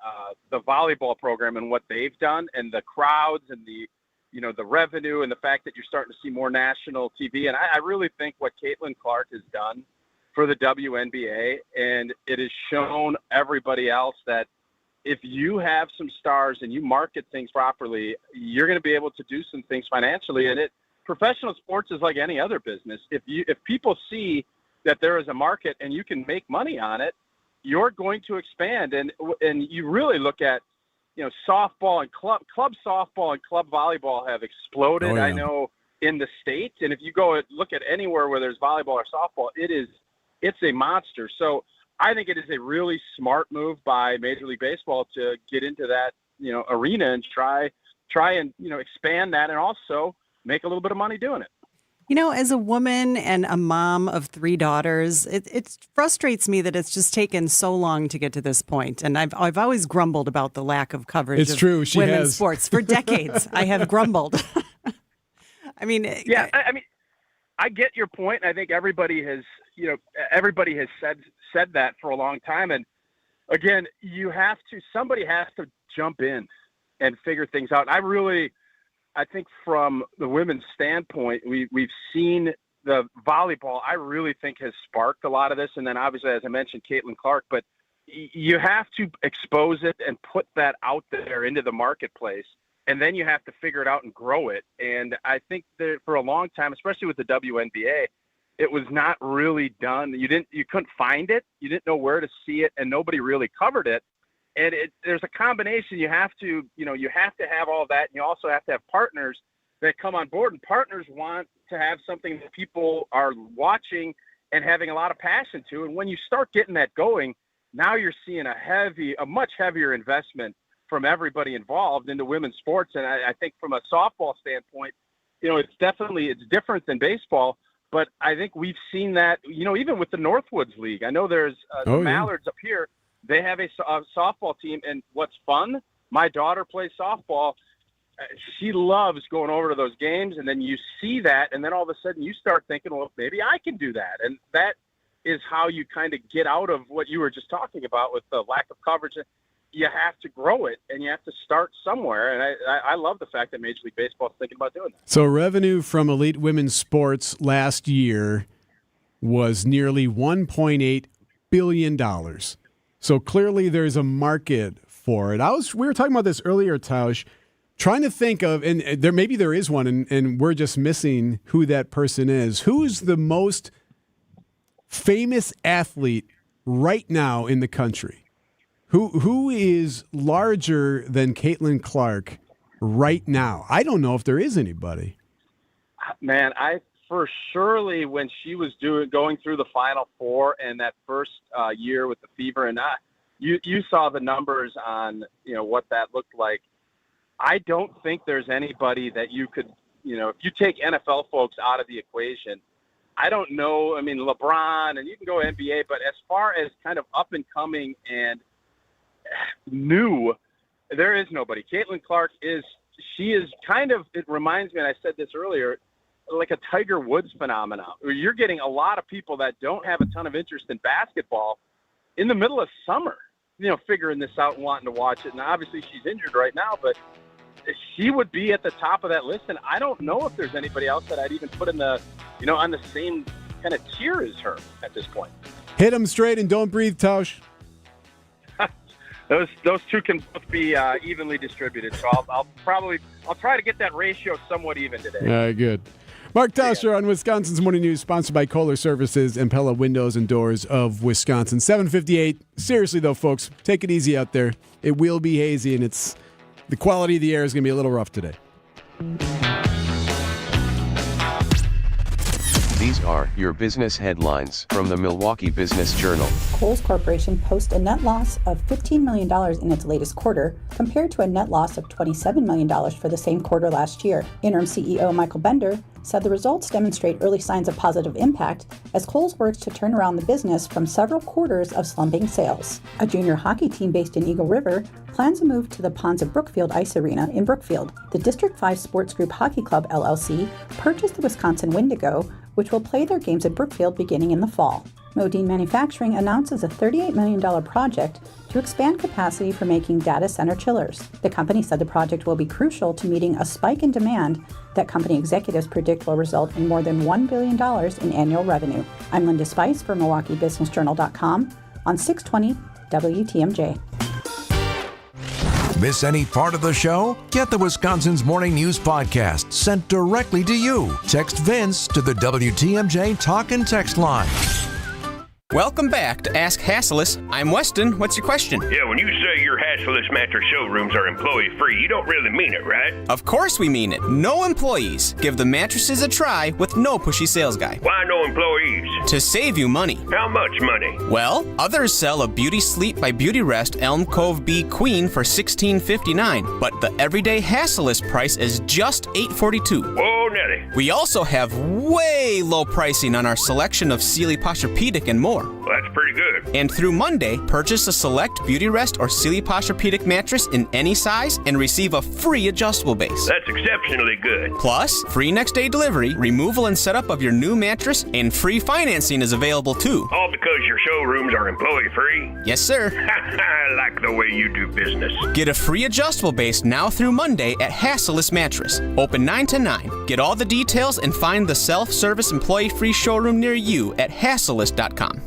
the volleyball program and what they've done and the crowds and the revenue and the fact that you're starting to see more national TV. And I really think what Caitlin Clark has done for the WNBA, and it has shown everybody else that if you have some stars and you market things properly, you're going to be able to do some things financially. And professional sports is like any other business. If people see that there is a market and you can make money on it, you're going to expand. And you really look at, softball and club softball and club volleyball have exploded. Oh, yeah. I know in the States. And if you go look at anywhere where there's volleyball or softball, it's a monster. So I think it is a really smart move by Major League Baseball to get into that, arena and try and, expand that and also make a little bit of money doing it. As a woman and a mom of 3 daughters, it frustrates me that it's just taken so long to get to this point. And I've always grumbled about the lack of coverage of women's sports. For decades, I have grumbled. I get your point. I think everybody has said that for a long time. And again, somebody has to jump in and figure things out. I think from the women's standpoint, we've seen the volleyball, I really think, has sparked a lot of this. And then obviously, as I mentioned, Caitlin Clark, but you have to expose it and put that out there into the marketplace. And then you have to figure it out and grow it. And I think that for a long time, especially with the WNBA, it was not really done. You couldn't find it. You didn't know where to see it, and nobody really covered it. And there's a combination. You have to have all that, and you also have to have partners that come on board. And partners want to have something that people are watching and having a lot of passion to. And when you start getting that going, now you're seeing a much heavier investment from everybody involved into women's sports. And I think from a softball standpoint, it's different than baseball. But I think we've seen that, even with the Northwoods League. I know there's the Mallards up here. They have a softball team, and what's fun, my daughter plays softball. She loves going over to those games, and then you see that, and then all of a sudden you start thinking, well, maybe I can do that. And that is how you kind of get out of what you were just talking about with the lack of coverage. You have to grow it, and you have to start somewhere. And I love the fact that Major League Baseball is thinking about doing that. So revenue from elite women's sports last year was nearly $1.8 billion. So clearly there's a market for it. We were talking about this earlier, Tausch, trying to think of, and there is one, and we're just missing who that person is. Who's the most famous athlete right now in the country? Who is larger than Caitlin Clark right now? I don't know if there is anybody. Man, for surely when she was going through the Final Four and that first year with the Fever, and you saw the numbers on what that looked like. I don't think there's anybody that you could, if you take NFL folks out of the equation, I don't know. I mean, LeBron, and you can go NBA, but as far as kind of up and coming and new, there is nobody. Caitlin Clark is kind of, it reminds me, and I said this earlier, like a Tiger Woods phenomenon, where you're getting a lot of people that don't have a ton of interest in basketball in the middle of summer, figuring this out and wanting to watch it. And obviously she's injured right now, but she would be at the top of that list. And I don't know if there's anybody else that I'd even put in the, on the same kind of tier as her at this point. Hit them straight and don't breathe, Tausch. Those two can both be evenly distributed. So I'll try to get that ratio somewhat even today. Good. Mark Tauscher on Wisconsin's Morning News, sponsored by Kohler Services and Pella Windows and Doors of Wisconsin. 7:58. Seriously, though, folks, take it easy out there. It will be hazy, and the quality of the air is going to be a little rough today. These are your business headlines from the Milwaukee Business Journal. Kohl's Corporation posts a net loss of $15 million in its latest quarter, compared to a net loss of $27 million for the same quarter last year. Interim CEO Michael Bender said the results demonstrate early signs of positive impact as Kohl's works to turn around the business from several quarters of slumping sales. A junior hockey team based in Eagle River plans to move to the Ponds of Brookfield Ice Arena in Brookfield. The District 5 Sports Group Hockey Club, LLC, purchased the Wisconsin Wendigo, which will play their games at Brookfield beginning in the fall. Modine Manufacturing announces a $38 million project to expand capacity for making data center chillers. The company said the project will be crucial to meeting a spike in demand that company executives predict will result in more than $1 billion in annual revenue. I'm Linda Spice for MilwaukeeBusinessJournal.com on 620 WTMJ. Miss any part of the show? Get the Wisconsin's Morning News podcast sent directly to you. Text Vince to the WTMJ Talk and Text line. Welcome back to Ask Hasselus. I'm Weston. What's your question? Yeah, when you say you're Hassellus Mattress showrooms are employee-free, you don't really mean it, right? Of course we mean it. No employees. Give the mattresses a try with no pushy sales guy. Why no employees? To save you money. How much money? Well, others sell a Beauty Sleep by Beauty Rest Elm Cove B Queen for $16.59, but the everyday Hassellus price is just $8.42. Whoa, Nelly. We also have way low pricing on our selection of Sealy Posturepedic and more. Well, that's pretty good. And through Monday, purchase a select Beauty Rest or Sealy Posturepedic mattress in any size and receive a free adjustable base. That's exceptionally good. Plus, free next day delivery, removal and setup of your new mattress, and free financing is available too. All because your showrooms are employee-free? Yes, sir. I like the way you do business. Get a free adjustable base now through Monday at Hassellus Mattress. Open 9 to 9. Get all the details and find the self-service employee-free showroom near you at hassellus.com.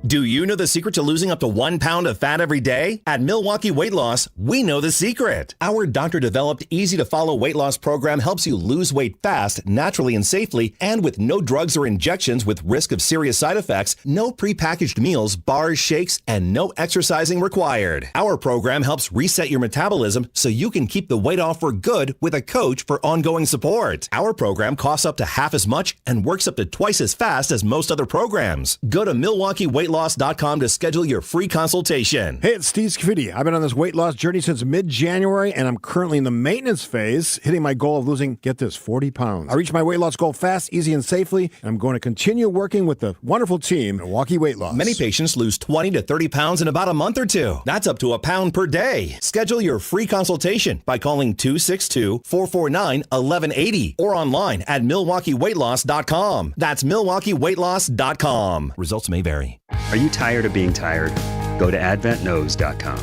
Do you know the secret to losing up to 1 pound of fat every day? At Milwaukee Weight Loss, we know the secret. Our doctor-developed, easy-to-follow weight loss program helps you lose weight fast, naturally and safely, and with no drugs or injections with risk of serious side effects, no prepackaged meals, bars, shakes, and no exercising required. Our program helps reset your metabolism so you can keep the weight off for good with a coach for ongoing support. Our program costs up to half as much and works up to twice as fast as most other programs. Go to MilwaukeeWeightLoss.com to schedule your free consultation. Hey, it's Steve Scafidi. I've been on this weight loss journey since mid-January, and I'm currently in the maintenance phase, hitting my goal of losing, get this, 40 pounds. I reached my weight loss goal fast, easy, and safely, and I'm going to continue working with the wonderful team, Milwaukee Weight Loss. Many patients lose 20 to 30 pounds in about a month or two. That's up to a pound per day. Schedule your free consultation by calling 262-449-1180 or online at MilwaukeeWeightLoss.com. That's MilwaukeeWeightLoss.com. Results may vary. Are you tired of being tired? Go to AdventKnows.com.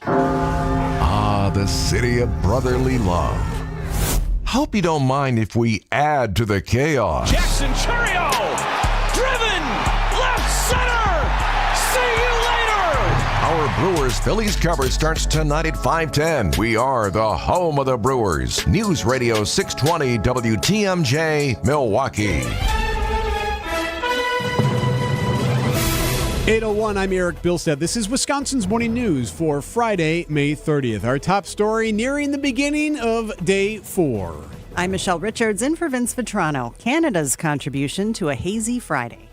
Ah, the city of brotherly love. Hope you don't mind if we add to the chaos. Jackson Churio! Driven! Left center! See you later! Our Brewers-Phillies coverage starts tonight at 5:10. We are the home of the Brewers. News Radio 620 WTMJ, Milwaukee. 8:01, I'm Erik Bilstad. This is Wisconsin's Morning News for Friday, May 30th. Our top story nearing the beginning of day 4. I'm Michelle Richards in for Vince Vitrano. Canada's contribution to a hazy Friday.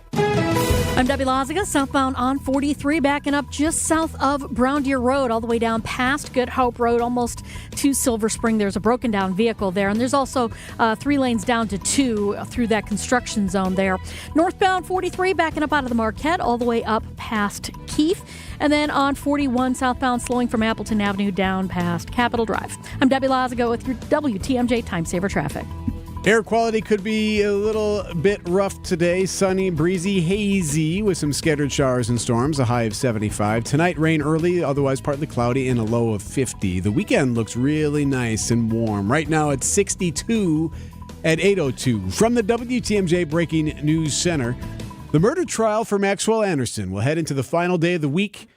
I'm Debbie Loziga, southbound on 43, backing up just south of Brown Deer Road, all the way down past Good Hope Road, almost to Silver Spring. There's a broken down vehicle there, and there's also 3 lanes down to 2 through that construction zone there. Northbound 43, backing up out of the Marquette, all the way up past Keefe. And then on 41, southbound, slowing from Appleton Avenue down past Capitol Drive. I'm Debbie Loziga with your WTMJ Time Saver Traffic. Air quality could be a little bit rough today. Sunny, breezy, hazy with some scattered showers and storms, a high of 75. Tonight, rain early, otherwise partly cloudy and a low of 50. The weekend looks really nice and warm. Right now it's 62 at 8:02. From the WTMJ Breaking News Center, the murder trial for Maxwell Anderson will head into the final day of the week.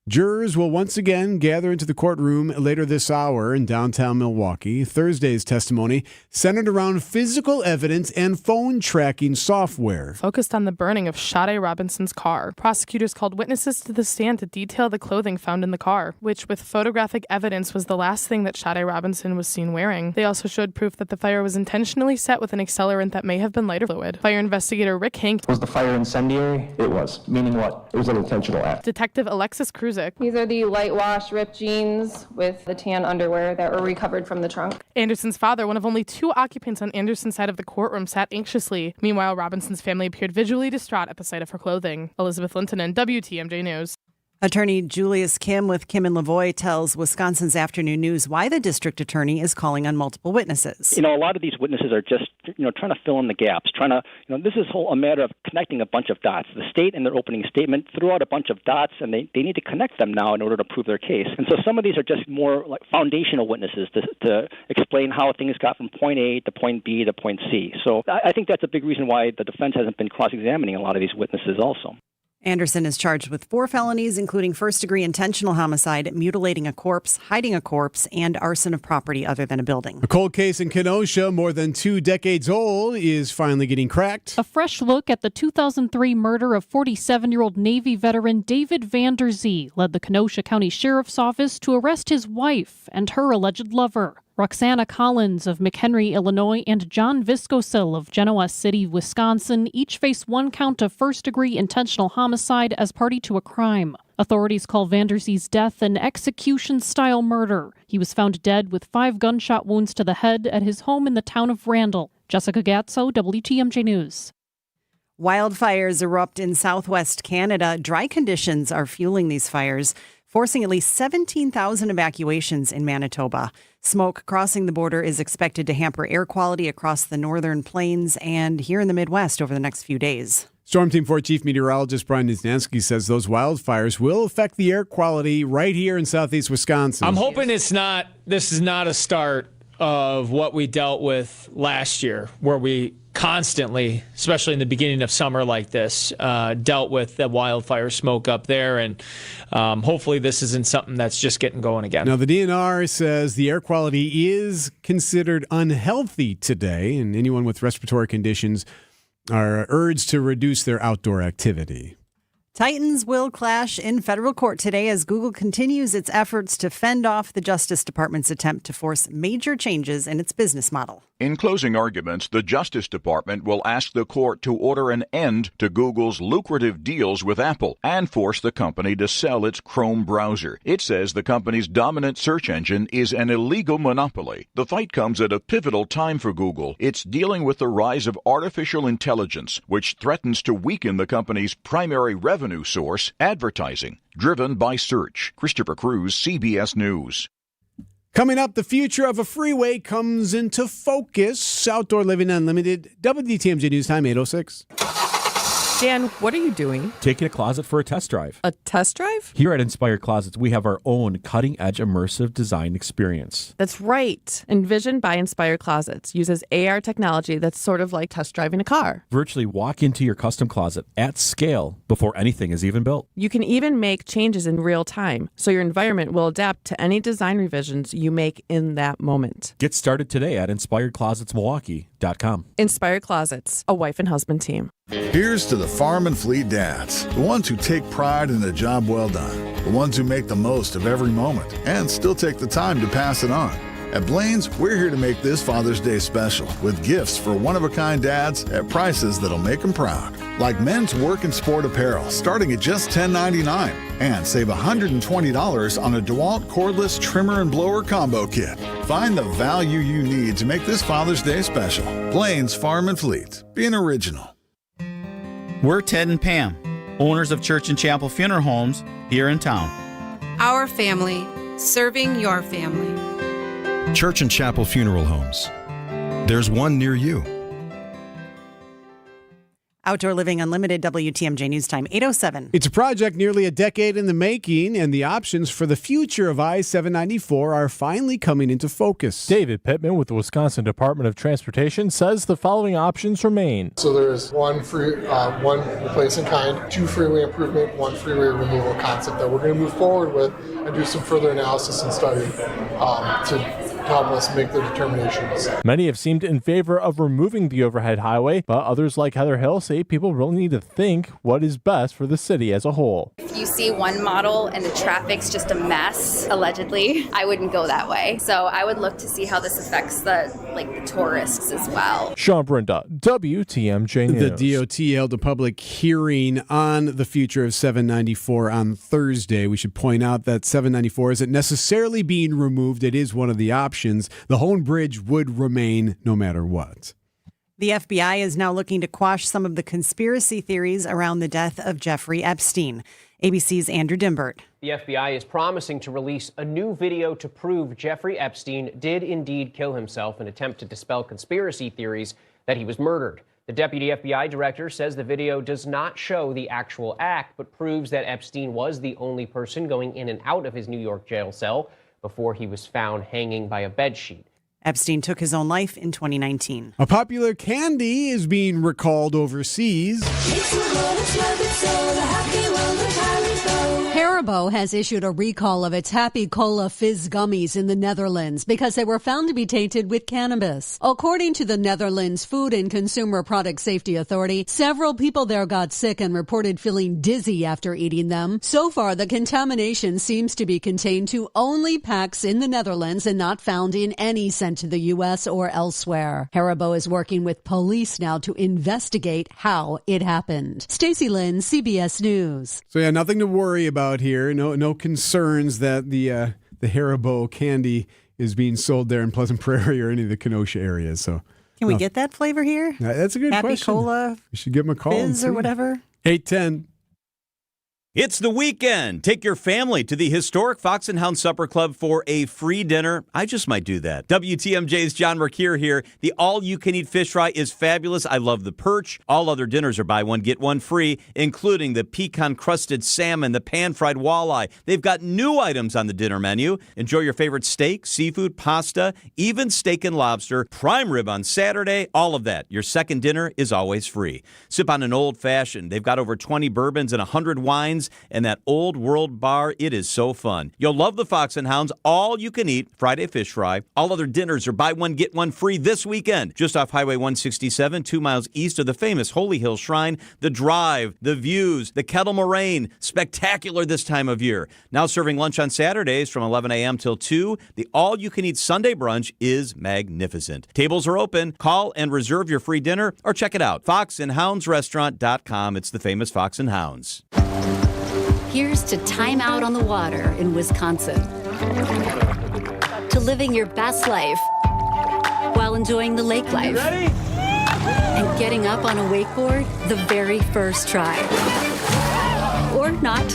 Jurors will once again gather into the courtroom later this hour in downtown Milwaukee. Thursday's testimony centered around physical evidence and phone tracking software. Focused on the burning of Sade Robinson's car. Prosecutors called witnesses to the stand to detail the clothing found in the car, which with photographic evidence was the last thing that Sade Robinson was seen wearing. They also showed proof that the fire was intentionally set with an accelerant that may have been lighter fluid. Fire investigator Rick Hank. Was the fire incendiary? It was. Meaning what? It was an intentional act. Detective Alexis Cruz. These are the light wash ripped jeans with the tan underwear that were recovered from the trunk. Anderson's father, one of only 2 occupants on Anderson's side of the courtroom, sat anxiously. Meanwhile, Robinson's family appeared visually distraught at the sight of her clothing. Elizabeth Lintonen, WTMJ News. Attorney Julius Kim with Kim and Lavoie tells Wisconsin's Afternoon News why the district attorney is calling on multiple witnesses. A lot of these witnesses are just, trying to fill in the gaps, this is a matter of connecting a bunch of dots. The state in their opening statement threw out a bunch of dots, and they need to connect them now in order to prove their case. And so some of these are just more like foundational witnesses to explain how things got from point A to point B to point C. So I think that's a big reason why the defense hasn't been cross-examining a lot of these witnesses also. Anderson is charged with 4 felonies, including first-degree intentional homicide, mutilating a corpse, hiding a corpse, and arson of property other than a building. A cold case in Kenosha, more than 2 decades old, is finally getting cracked. A fresh look at the 2003 murder of 47-year-old Navy veteran David Vander Zee led the Kenosha County Sheriff's Office to arrest his wife and her alleged lover. Roxana Collins of McHenry, Illinois, and John Viscosil of Genoa City, Wisconsin, each face 1 count of first-degree intentional homicide as party to a crime. Authorities call Vander Zee's death an execution-style murder. He was found dead with 5 gunshot wounds to the head at his home in the town of Randall. Jessica Gatso, WTMJ News. Wildfires erupt in southwest Canada. Dry conditions are fueling these fires, forcing at least 17,000 evacuations in Manitoba. Smoke crossing the border is expected to hamper air quality across the northern plains and here in the Midwest over the next few days. Storm Team 4 Chief Meteorologist Brian Niznansky says those wildfires will affect the air quality right here in southeast Wisconsin. I'm hoping this is not a start of what we dealt with last year, where we constantly, especially in the beginning of summer like this, dealt with the wildfire smoke up there. And hopefully this isn't something that's just getting going again. Now, the DNR says the air quality is considered unhealthy today, and anyone with respiratory conditions are urged to reduce their outdoor activity. Titans will clash in federal court today as Google continues its efforts to fend off the Justice Department's attempt to force major changes in its business model. In closing arguments, the Justice Department will ask the court to order an end to Google's lucrative deals with Apple and force the company to sell its Chrome browser. It says the company's dominant search engine is an illegal monopoly. The fight comes at a pivotal time for Google. It's dealing with the rise of artificial intelligence, which threatens to weaken the company's primary revenue source, advertising, driven by search. Christopher Cruz, CBS News. Coming up, the future of a freeway comes into focus. Outdoor Living Unlimited, WTMJ News Time, 8:06. Dan, what are you doing? Taking a closet for a test drive. A test drive? Here at Inspired Closets, we have our own cutting-edge immersive design experience. That's right. Envisioned by Inspired Closets uses AR technology that's sort of like test driving a car. Virtually walk into your custom closet at scale before anything is even built. You can even make changes in real time, so your environment will adapt to any design revisions you make in that moment. Get started today at InspiredClosetsMilwaukee.com. Inspired Closets, a wife and husband team. Here's to the farm and fleet dads, the ones who take pride in a job well done, the ones who make the most of every moment and still take the time to pass it on. At Blaine's, we're here to make this Father's Day special with gifts for one-of-a-kind dads at prices that'll make them proud. Like men's work and sport apparel starting at just $10.99 and save $120 on a DeWalt cordless trimmer and blower combo kit. Find the value you need to make this Father's Day special. Blaine's Farm and Fleet. Be an original. We're Ted and Pam, owners of Church and Chapel Funeral Homes here in town. Our family, serving your family. Church and Chapel Funeral Homes. There's one near you. Outdoor Living Unlimited, WTMJ News Time, 8:07. It's a project nearly a decade in the making, and the options for the future of I-794 are finally coming into focus. David Pittman with the Wisconsin Department of Transportation says the following options remain. So there is one replace in kind, 2 freeway improvement, 1 freeway removal concept that we're going to move forward with and do some further analysis and study to help us make the determinations. Many have seemed in favor of removing the overhead highway, but others like Heather Hill say people really need to think what is best for the city as a whole. If you see one model and the traffic's just a mess, allegedly, I wouldn't go that way. So I would look to see how this affects the tourists as well. Sean Brinda, WTMJ News. The DOT held a public hearing on the future of 794 on Thursday. We should point out that 794 isn't necessarily being removed. It is one of the options. The Hone Bridge would remain no matter what. The FBI is now looking to quash some of the conspiracy theories around the death of Jeffrey Epstein. ABC's Andrew Dimbert. The FBI is promising to release a new video to prove Jeffrey Epstein did indeed kill himself in an attempt to dispel conspiracy theories that he was murdered. The deputy FBI director says the video does not show the actual act, but proves that Epstein was the only person going in and out of his New York jail cell before he was found hanging by a bedsheet. Epstein took his own life in 2019. A popular candy is being recalled overseas. Haribo has issued a recall of its Happy Cola Fizz gummies in the Netherlands because they were found to be tainted with cannabis. According to the Netherlands Food and Consumer Product Safety Authority, several people there got sick and reported feeling dizzy after eating them. So far, the contamination seems to be contained to only packs in the Netherlands and not found in any sent to the U.S. or elsewhere. Haribo is working with police now to investigate how it happened. Stacey Lynn, CBS News. So yeah, nothing to worry about here. No concerns that the Haribo candy is being sold there in Pleasant Prairie or any of the Kenosha areas. So Can we get that flavor here? That's a good Happy question. Cola, you should give them a call. Fizz or whatever. 810. It's the weekend. Take your family to the historic Fox and Hound Supper Club for a free dinner. I just might do that. WTMJ's John Mercure here. The all-you-can-eat fish fry is fabulous. I love the perch. All other dinners are buy one, get one free, including the pecan-crusted salmon, the pan-fried walleye. They've got new items on the dinner menu. Enjoy your favorite steak, seafood, pasta, even steak and lobster, prime rib on Saturday, all of that. Your second dinner is always free. Sip on an old-fashioned. They've got over 20 bourbons and 100 wines. And that old world bar, it is so fun. You'll love the Fox and Hounds all you can eat Friday fish fry. All other dinners are buy one, get one free this weekend. Just off Highway 167, 2 miles east of the famous Holy Hill Shrine. The drive, the views, the kettle moraine, spectacular this time of year. Now serving lunch on Saturdays from 11 a.m. till 2. The all you can eat Sunday brunch is magnificent. Tables are open. Call and reserve your free dinner or check it out. foxandhoundsrestaurant.com. It's the famous Fox and Hounds. Here's to time out on the water in Wisconsin. To living your best life while enjoying the lake life. Ready? And getting up on a wakeboard the very first try. Or not.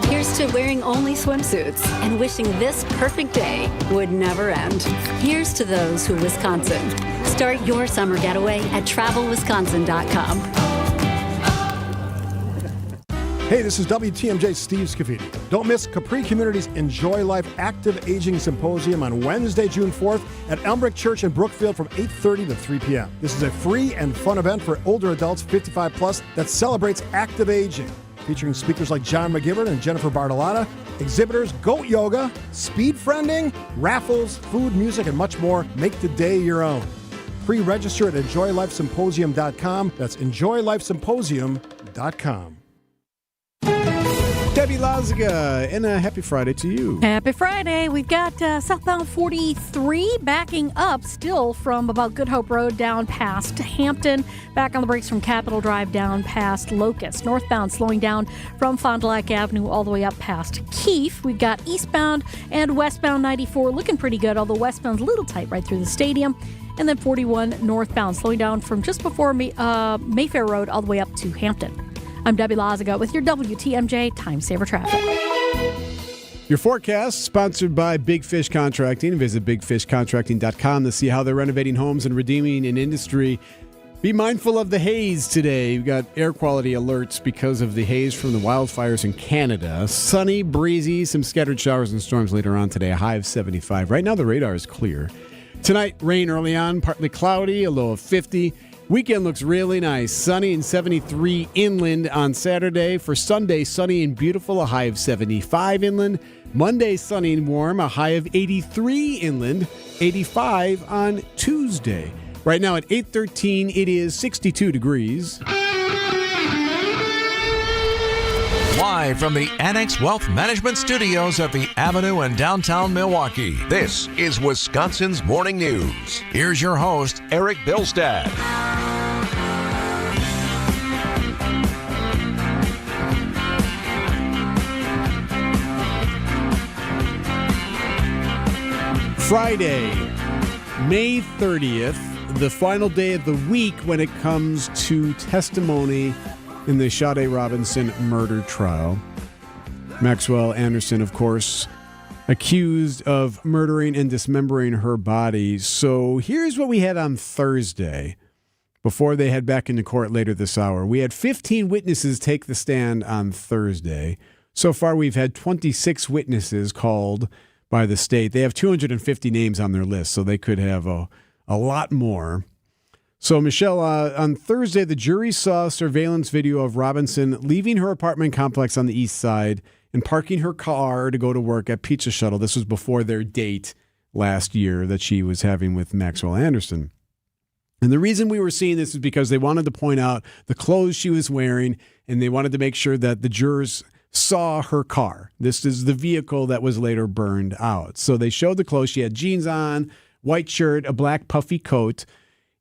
Here's to wearing only swimsuits and wishing this perfect day would never end. Here's to those who Wisconsin. Start your summer getaway at travelwisconsin.com. Hey, this is WTMJ Steve Scafidi. Don't miss Capri Community's Enjoy Life Active Aging Symposium on Wednesday, June 4th at Elmbrick Church in Brookfield from 8:30 to 3 p.m. This is a free and fun event for older adults 55 plus that celebrates active aging. Featuring speakers like John McGibbon and Jennifer Bartolotta, exhibitors, goat yoga, speed friending, raffles, food, music, and much more. Make the day your own. Pre-register at enjoylifesymposium.com. That's enjoylifesymposium.com. Debbie Lazaga, and a happy Friday to you. Happy Friday. We've got southbound 43 backing up still from about Good Hope Road down past Hampton. Back on the brakes from Capitol Drive down past Locust. Northbound slowing down from Fond du Lac Avenue all the way up past Keefe. We've got eastbound and westbound 94 looking pretty good, although westbound's a little tight right through the stadium. And then 41 northbound slowing down from just before Mayfair Road all the way up to Hampton. I'm Debbie Lazaga with your WTMJ Time Saver Traffic. Your forecast sponsored by Big Fish Contracting. Visit bigfishcontracting.com to see how they're renovating homes and redeeming an industry. Be mindful of the haze today. We've got air quality alerts because of the haze from the wildfires in Canada. Sunny, breezy, some scattered showers and storms later on today. A high of 75. Right now the radar is clear. Tonight, rain early on, partly cloudy, a low of 50. Weekend looks really nice. Sunny and 73 inland on Saturday. For Sunday, sunny and beautiful, a high of 75 inland. Monday, sunny and warm, a high of 83 inland. 85 on Tuesday. Right now at 8:13, it is 62 degrees. Live from the Annex Wealth Management Studios at the Avenue in downtown Milwaukee, this is Wisconsin's Morning News. Here's your host, Erik Bilstad. Friday, May 30th, the final day of the week when it comes to testimony in the Sade Robinson murder trial. Maxwell Anderson, of course, accused of murdering and dismembering her body. So here's what we had on Thursday before they head back into court later this hour. We had 15 witnesses take the stand on Thursday. So far, we've had 26 witnesses called, by the state. They have 250 names on their list, so they could have a lot more. So, Michelle, on Thursday, the jury saw surveillance video of Robinson leaving her apartment complex on the east side and parking her car to go to work at Pizza Shuttle. This was before their date last year that she was having with Maxwell Anderson. And the reason we were seeing this is because they wanted to point out the clothes she was wearing, and they wanted to make sure that the jurors saw her car. This is the vehicle that was later burned out. So they showed the clothes. She had jeans on, white shirt, a black puffy coat.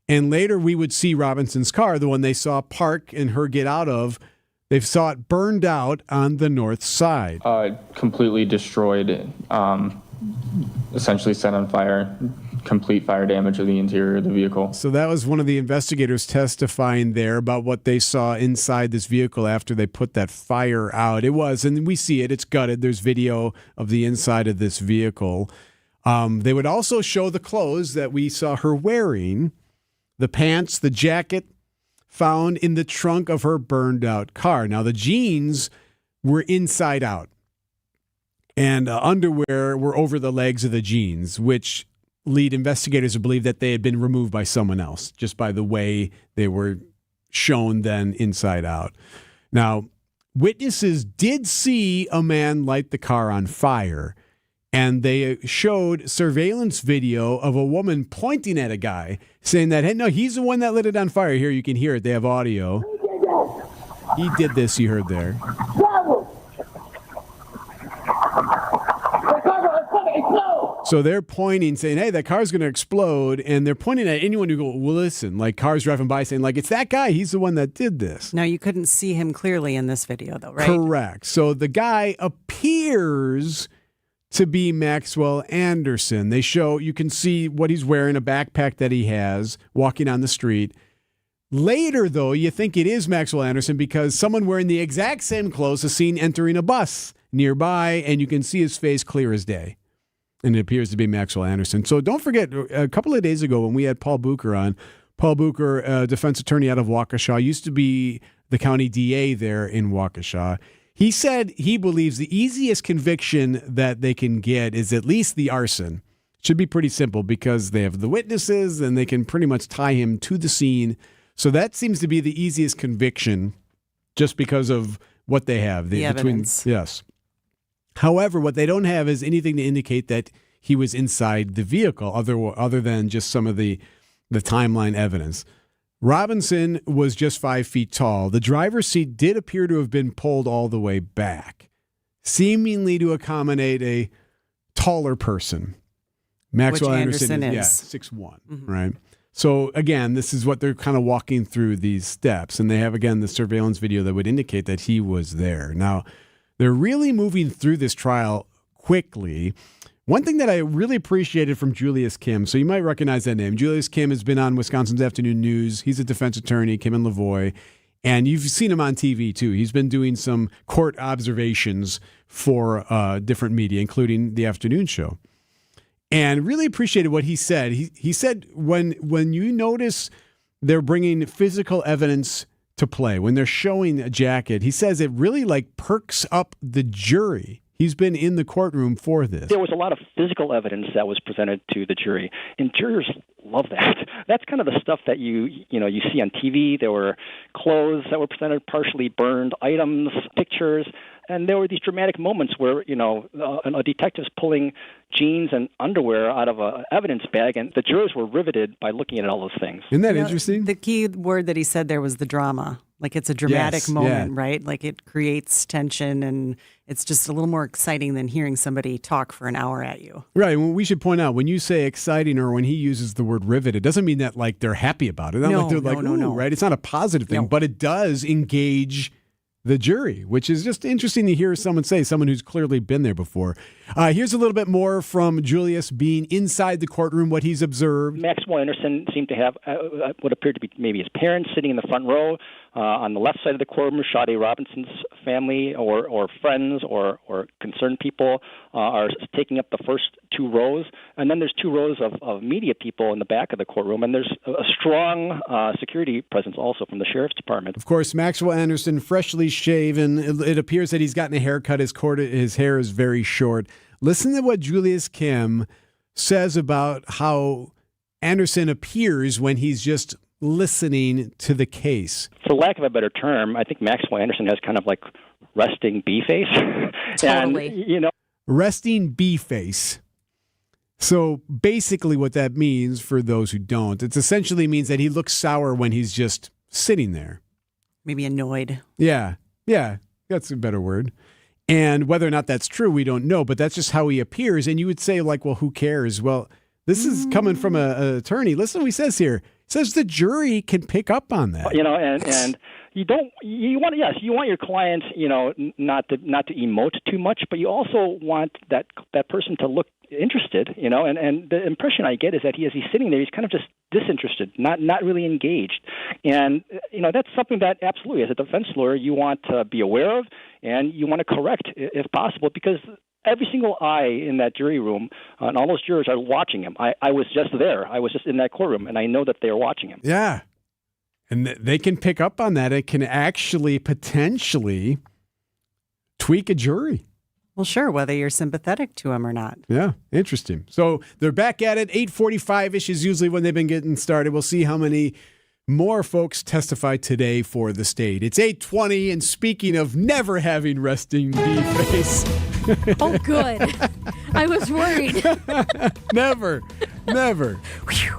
And later we would see Robinson's car, the one they saw park and her get out of. They saw it burned out on the north side. Completely destroyed, essentially set on fire. Complete fire damage of the interior of the vehicle. So that was one of the investigators testifying there about what they saw inside this vehicle after they put that fire out. It was, and we see it, it's gutted. There's video of the inside of this vehicle. They would also show the clothes that we saw her wearing, the pants, the jacket found in the trunk of her burned out car. Now, the jeans were inside out, and underwear were over the legs of the jeans, which lead investigators to believe that they had been removed by someone else, just by the way they were shown then inside out. Now, witnesses did see a man light the car on fire, and they showed surveillance video of a woman pointing at a guy, saying that, hey, no, he's the one that lit it on fire. Here, you can hear it. They have audio. He did this, you heard there. So they're pointing, saying, hey, that car's going to explode. And they're pointing at anyone who go, well, listen, like cars driving by saying, like, it's that guy. He's the one that did this. Now, you couldn't see him clearly in this video, though, right? Correct. So the guy appears to be Maxwell Anderson. They show, you can see what he's wearing, a backpack that he has, walking on the street. Later, though, you think it is Maxwell Anderson because someone wearing the exact same clothes is seen entering a bus nearby, and you can see his face clear as day. And it appears to be Maxwell Anderson. So don't forget, a couple of days ago when we had Paul Bucher on, Paul Bucher, a defense attorney out of Waukesha, used to be the county DA there in Waukesha. He said he believes the easiest conviction that they can get is at least the arson. It should be pretty simple because they have the witnesses and they can pretty much tie him to the scene. So that seems to be the easiest conviction just because of what they have. The evidence. Yes. However, what they don't have is anything to indicate that he was inside the vehicle other than just some of the timeline evidence. Robinson was just 5 feet tall. The driver's seat did appear to have been pulled all the way back, seemingly to accommodate a taller person. Maxwell Anderson is 6'1", right? So, again, this is what they're kind of walking through these steps. And they have, again, the surveillance video that would indicate that he was there. Now, they're really moving through this trial quickly. One thing that I really appreciated from Julius Kim, so you might recognize that name. Julius Kim has been on Wisconsin's Afternoon News. He's a defense attorney, Kim and Lavoie, and you've seen him on TV too. He's been doing some court observations for different media, including the afternoon show. And really appreciated what he said. He said when you notice they're bringing physical evidence to play, when they're showing a jacket, he says it really like perks up the jury. He's been in the courtroom for this. There was a lot of physical evidence that was presented to the jury, and jurors love that. That's kind of the stuff that you see on TV. There were clothes that were presented, partially burned items, pictures, and there were these dramatic moments where a detective's pulling jeans and underwear out of an evidence bag, and the jurors were riveted by looking at all those things. Isn't that interesting? The key word that he said there was the drama. Like it's a dramatic moment, right? Like it creates tension, and it's just a little more exciting than hearing somebody talk for an hour at you. Right. Well, we should point out when you say exciting or when he uses the word rivet, it doesn't mean that like they're happy about it. No, right? It's not a positive thing, but it does engage the jury, which is just interesting to hear someone who's clearly been there before. Here's a little bit more from Julius being inside the courtroom, what he's observed. Maxwell Anderson seemed to have what appeared to be maybe his parents sitting in the front row. On the left side of the courtroom, Sade Robinson's family or friends or concerned people are taking up the first two rows. And then there's two rows of media people in the back of the courtroom. And there's a strong security presence also from the sheriff's department. Of course, Maxwell Anderson, freshly shaven. It appears that he's gotten a haircut. His hair is very short. Listen to what Julius Kim says about how Anderson appears when he's just listening to the case. For lack of a better term, I think Maxwell Anderson has kind of like resting bee face. Totally. And, Resting bee face. So basically what that means, for those who don't, it essentially means that he looks sour when he's just sitting there. Maybe annoyed. Yeah, that's a better word. And whether or not that's true, we don't know, but that's just how he appears. And you would say, like, well, who cares? Well, this is coming from an attorney. Listen to what he says here. He says the jury can pick up on that. And you want your client, not to emote too much, but you also want that person to look interested, and the impression I get is that as he's sitting there, he's kind of just disinterested, not really engaged. And, that's something that absolutely, as a defense lawyer, you want to be aware of and you want to correct if possible, because every single eye in that jury room and all those jurors are watching him. I was just there. I was just in that courtroom, and I know that they are watching him. Yeah. And they can pick up on that. It can actually potentially tweak a jury. Well, sure, whether you're sympathetic to him or not. Yeah, interesting. So they're back at it. 8:45-ish is usually when they've been getting started. We'll see how many more folks testify today for the state. It's 8:20, and speaking of never having resting bee face. Oh, good. I was worried. Never.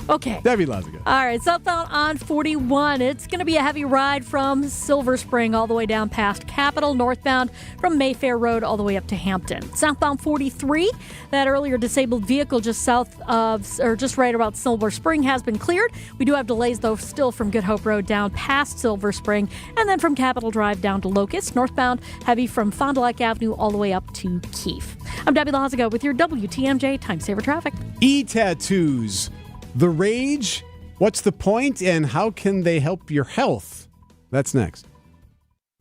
Okay. Debbie Lazaga. All right, southbound on 41. It's going to be a heavy ride from Silver Spring all the way down past Capitol, northbound from Mayfair Road all the way up to Hampton. Southbound 43, that earlier disabled vehicle just south of, or just right about Silver Spring has been cleared. We do have delays, though, still from Good Hope Road down past Silver Spring, and then from Capitol Drive down to Locust, northbound heavy from Fond du Lac Avenue all the way up to Keefe. I'm Debbie Lazaga with your WTMJ Time Saver Traffic. E-tattoos. The rage, what's the point, and how can they help your health? That's next.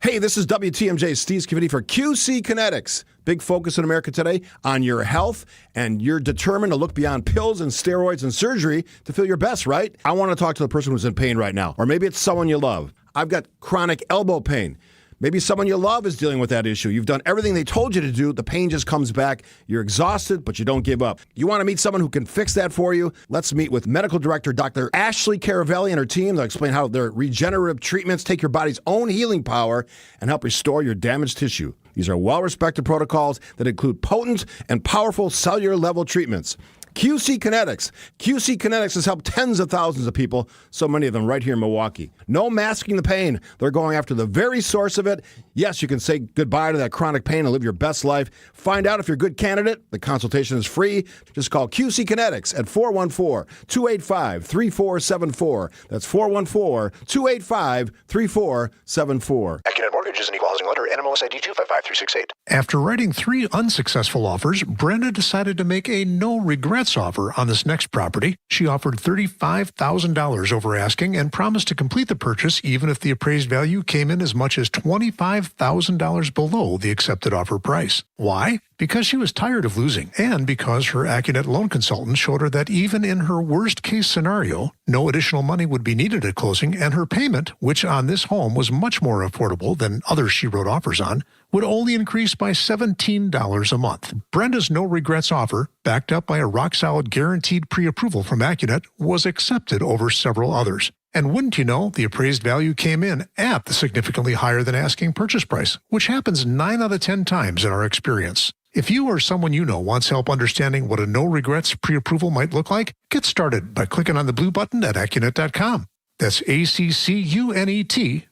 Hey, this is WTMJ Steve Scavidi for QC Kinetics. Big focus in America today on your health, and you're determined to look beyond pills and steroids and surgery to feel your best, right? I want to talk to the person who's in pain right now, or maybe it's someone you love. I've got chronic elbow pain. Maybe someone you love is dealing with that issue. You've done everything they told you to do. The pain just comes back. You're exhausted, but you don't give up. You want to meet someone who can fix that for you? Let's meet with Medical Director Dr. Ashley Caravelli and her team. They'll explain how their regenerative treatments take your body's own healing power and help restore your damaged tissue. These are well-respected protocols that include potent and powerful cellular-level treatments. QC Kinetics. QC Kinetics has helped tens of thousands of people, so many of them right here in Milwaukee. No masking the pain. They're going after the very source of it. Yes, you can say goodbye to that chronic pain and live your best life. Find out if you're a good candidate. The consultation is free. Just call QC Kinetics at 414-285-3474. That's 414-285-3474. Accunet Mortgage is an equal housing lender. NMLS ID 255368. After writing 3 unsuccessful offers, Brenda decided to make a no-regrets offer on this next property. She offered $35,000 over asking and promised to complete the purchase even if the appraised value came in as much as $25,000 below the accepted offer price. Why? Because she was tired of losing, and because her Accunet loan consultant showed her that even in her worst-case scenario, no additional money would be needed at closing, and her payment, which on this home was much more affordable than others she wrote offers on, would only increase by $17 a month. Brenda's no-regrets offer, backed up by a rock-solid guaranteed pre-approval from Accunet, was accepted over several others. And wouldn't you know, the appraised value came in at the significantly higher than asking purchase price, which happens 9 out of 10 times in our experience. If you or someone you know wants help understanding what a no-regrets pre-approval might look like, get started by clicking on the blue button at Accunet.com. That's ACCUNET.com.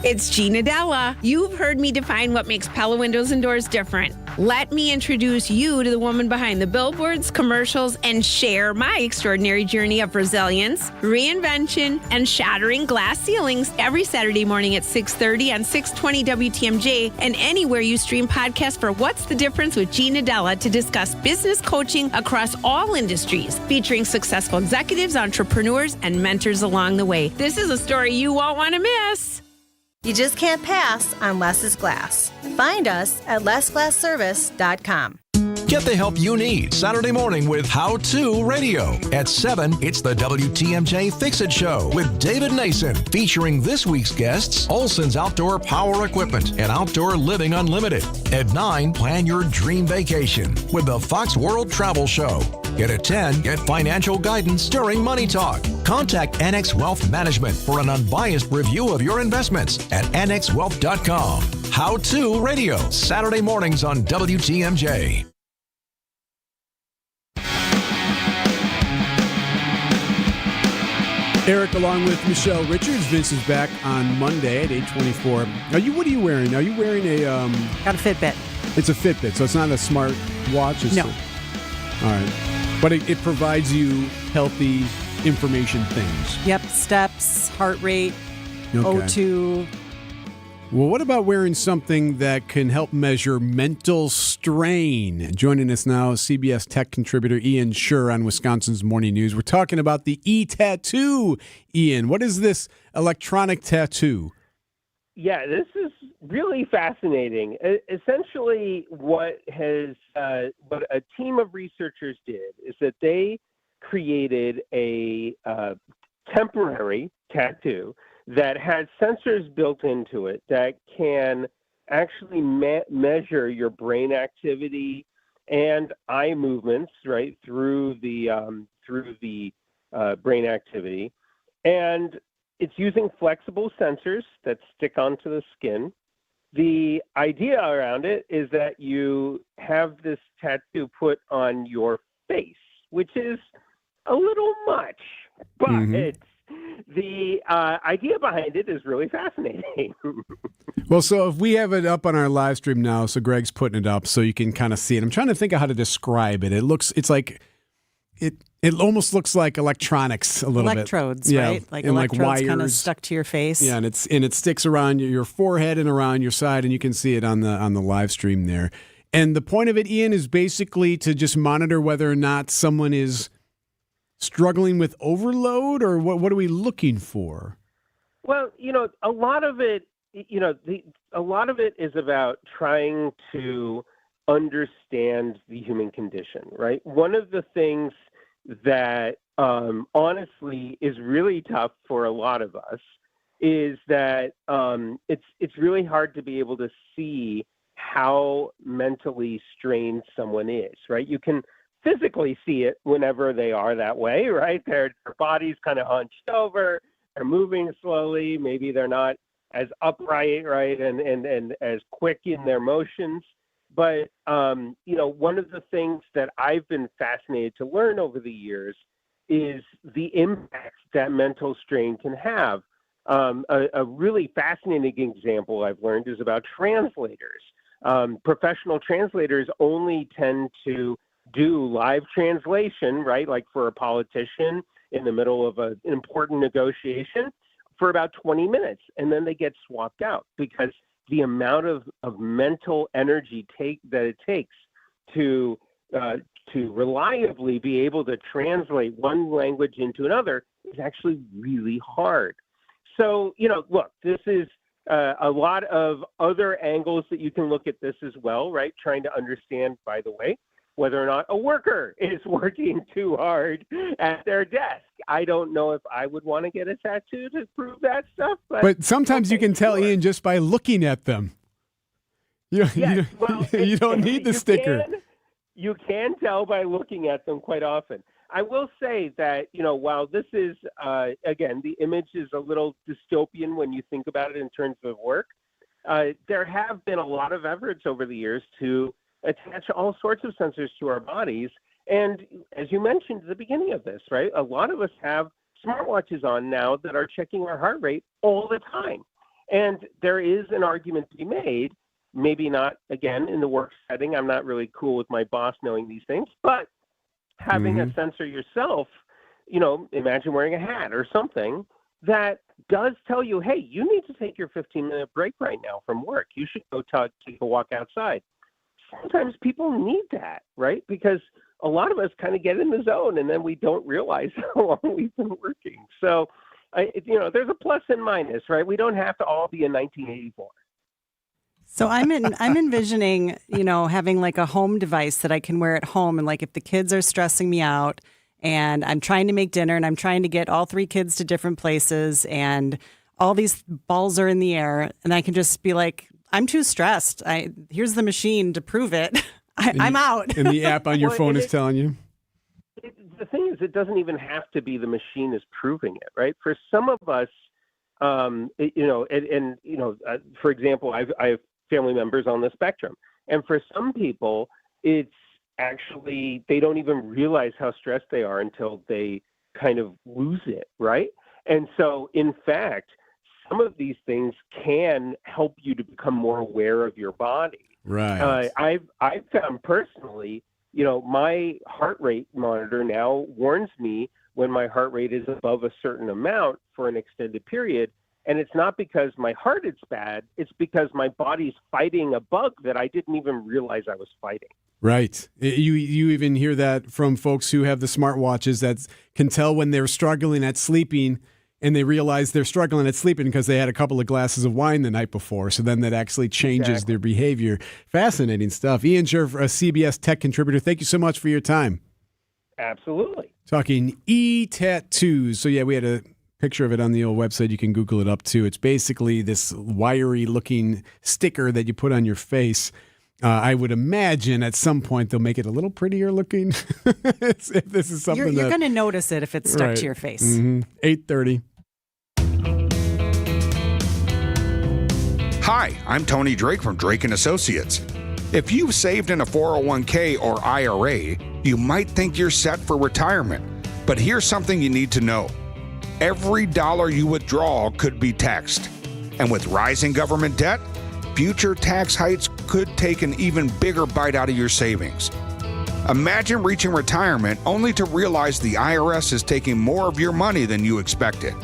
It's Gina Della. You've heard me define what makes Pella Windows and Doors different. Let me introduce you to the woman behind the billboards, commercials, and share my extraordinary journey of resilience, reinvention, and shattering glass ceilings every Saturday morning at 6:30 on 620 WTMJ and anywhere you stream podcasts for What's the Difference with Gina Della to discuss business coaching across all industries, featuring successful executives, entrepreneurs, and mentors along the way. This is a story you won't want to miss. You just can't pass on Less is Glass. Find us at lessglassservice.com. Get the help you need Saturday morning with How To Radio. At 7, it's the WTMJ Fix-It Show with David Nason, featuring this week's guests, Olson's Outdoor Power Equipment and Outdoor Living Unlimited. At 9, plan your dream vacation with the Fox World Travel Show. And at 10, get financial guidance during Money Talk. Contact Annex Wealth Management for an unbiased review of your investments at annexwealth.com. How To Radio, Saturday mornings on WTMJ. Erik, along with Michelle Richards. Vince is back on Monday at 8:24. What are you wearing? Are you wearing a... Got a Fitbit. It's a Fitbit, so it's not a smart watch? No. All right. But it provides you healthy information things. Yep, steps, heart rate, Okay. O2. Well, what about wearing something that can help measure mental strain? Joining us now, CBS Tech contributor Ian Scher on Wisconsin's Morning News. We're talking about the e-tattoo. Ian, what is this electronic tattoo? Yeah, this is really fascinating. Essentially, what a team of researchers did is that they created a temporary tattoo that has sensors built into it that can actually measure your brain activity and eye movements right through the brain activity, and it's using flexible sensors that stick onto the skin. The idea around it is that you have this tattoo put on your face, which is a little much, but the idea behind it is really fascinating. Well, so if we have it up on our live stream now, so Greg's putting it up so you can kind of see it. I'm trying to think of how to describe it. It almost looks like electronics a little Electrodes, bit. right? Like and electrodes like kind of wires stuck to your face. Yeah, and it sticks around your forehead and around your side, and you can see it on the live stream there. And the point of it, Ian, is basically to just monitor whether or not someone is struggling with overload, or what are we looking for? Well, a lot of it, a lot of it is about trying to understand the human condition, right? One of the things that honestly is really tough for a lot of us is that it's really hard to be able to see how mentally strained someone is, right? You can physically see it whenever they are that way, right? Their body's kind of hunched over, they're moving slowly, maybe they're not as upright, right, and as quick in their motions. But, one of the things that I've been fascinated to learn over the years is the impact that mental strain can have. A really fascinating example I've learned is about translators. Professional translators only tend to do live translation, right, like for a politician in the middle of an important negotiation, for about 20 minutes, and then they get swapped out because the amount of mental energy that it takes to reliably be able to translate one language into another is actually really hard. So, look, this is a lot of other angles that you can look at this as well, right? Trying to understand, by the way, whether or not a worker is working too hard at their desk. I don't know if I would want to get a tattoo to prove that stuff. But sometimes you can tell, Ian, just by looking at them. You don't need the sticker. You can tell by looking at them quite often. I will say that, while this is, again, the image is a little dystopian when you think about it in terms of work, there have been a lot of efforts over the years to attach all sorts of sensors to our bodies. And as you mentioned at the beginning of this, right, a lot of us have smartwatches on now that are checking our heart rate all the time. And there is an argument to be made, maybe not, again, in the work setting. I'm not really cool with my boss knowing these things, but having a sensor yourself, imagine wearing a hat or something that does tell you, hey, you need to take your 15-minute break right now from work. You should go take a walk outside. Sometimes people need that, right? Because a lot of us kind of get in the zone and then we don't realize how long we've been working. So, there's a plus and minus, right? We don't have to all be in 1984. So I'm envisioning, having like a home device that I can wear at home. And like if the kids are stressing me out and I'm trying to make dinner and I'm trying to get all 3 kids to different places and all these balls are in the air and I can just be like, I'm too stressed. Here's the machine to prove it. I'm out. And the app on your phone is telling you. The thing is, it doesn't even have to be the machine is proving it, right? For some of us, for example, I have family members on the spectrum. And for some people, it's actually, they don't even realize how stressed they are until they kind of lose it, right? And so, in fact, some of these things can help you to become more aware of your body. Right. I've found personally, my heart rate monitor now warns me when my heart rate is above a certain amount for an extended period. And it's not because my heart is bad. It's because my body's fighting a bug that I didn't even realize I was fighting. Right. You even hear that from folks who have the smartwatches that can tell when they're struggling at sleeping, and they realize they're struggling at sleeping because they had a couple of glasses of wine the night before. So then that actually changes their behavior. Fascinating stuff. Ian Scherf, a CBS tech contributor, thank you so much for your time. Absolutely. Talking e-tattoos. So yeah, we had a picture of it on the old website. You can Google it up too. It's basically this wiry looking sticker that you put on your face. I would imagine at some point they'll make it a little prettier looking. If this is something you're going to notice it if it's stuck to your face. 8:30. Hi, I'm Tony Drake from Drake & Associates. If you've saved in a 401k or IRA, you might think you're set for retirement. But here's something you need to know. Every dollar you withdraw could be taxed. And with rising government debt, future tax hikes could take an even bigger bite out of your savings. Imagine reaching retirement only to realize the IRS is taking more of your money than you expected.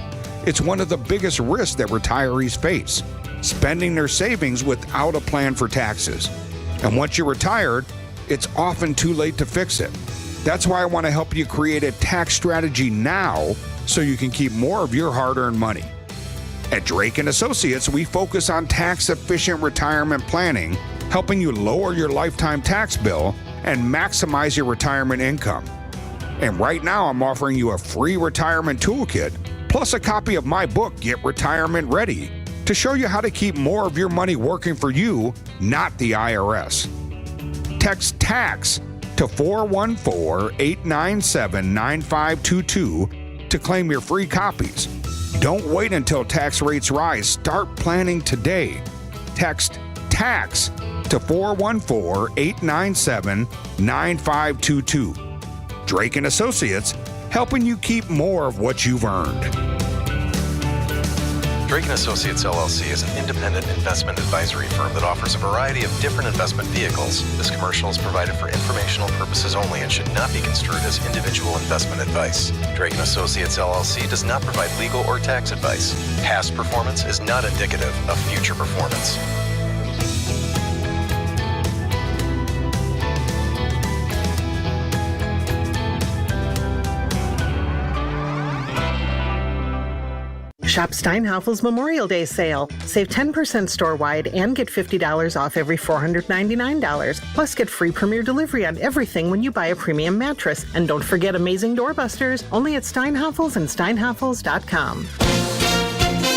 It's one of the biggest risks that retirees face, spending their savings without a plan for taxes. And once you're retired, it's often too late to fix it. That's why I want to help you create a tax strategy now so you can keep more of your hard-earned money. At Drake & Associates, we focus on tax-efficient retirement planning, helping you lower your lifetime tax bill and maximize your retirement income. And right now, I'm offering you a free retirement toolkit, plus a copy of my book, Get Retirement Ready, to show you how to keep more of your money working for you, not the IRS. Text TAX to 414-897-9522 to claim your free copies. Don't wait until tax rates rise. Start planning today. Text TAX to 414-897-9522. Drake & Associates, helping you keep more of what you've earned. Drake & Associates LLC is an independent investment advisory firm that offers a variety of different investment vehicles. This commercial is provided for informational purposes only and should not be construed as individual investment advice. Drake & Associates LLC does not provide legal or tax advice. Past performance is not indicative of future performance. Shop Steinhafels Memorial Day sale. Save 10% store-wide and get $50 off every $499. Plus get free premier delivery on everything when you buy a premium mattress. And don't forget amazing doorbusters, only at Steinhafels and steinhafels.com.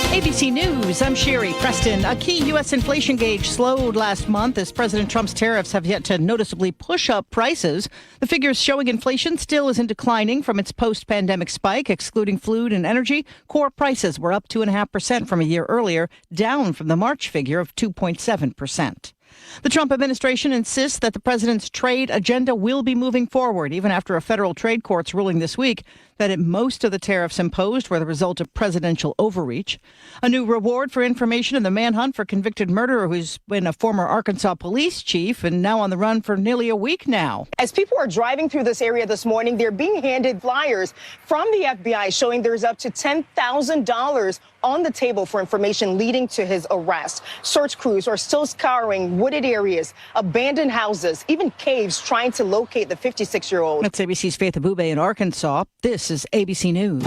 ABC News, I'm Sherry Preston. A key U.S. inflation gauge slowed last month as President Trump's tariffs have yet to noticeably push up prices. The figures showing inflation still isn't declining from its post-pandemic spike, excluding food and energy. Core prices were up 2.5% from a year earlier, down from the March figure of 2.7%. The Trump administration insists that the president's trade agenda will be moving forward, even after a federal trade court's ruling this week that most of the tariffs imposed were the result of presidential overreach. A new reward for information in the manhunt for convicted murderer who's been a former Arkansas police chief and now on the run for nearly a week now. As people are driving through this area this morning, they're being handed flyers from the FBI showing there's up to $10,000 on the table for information leading to his arrest. Search crews are still scouring wooded areas, abandoned houses, even caves, trying to locate the 56-year-old. That's ABC's Faith Abube in Arkansas. This is ABC News.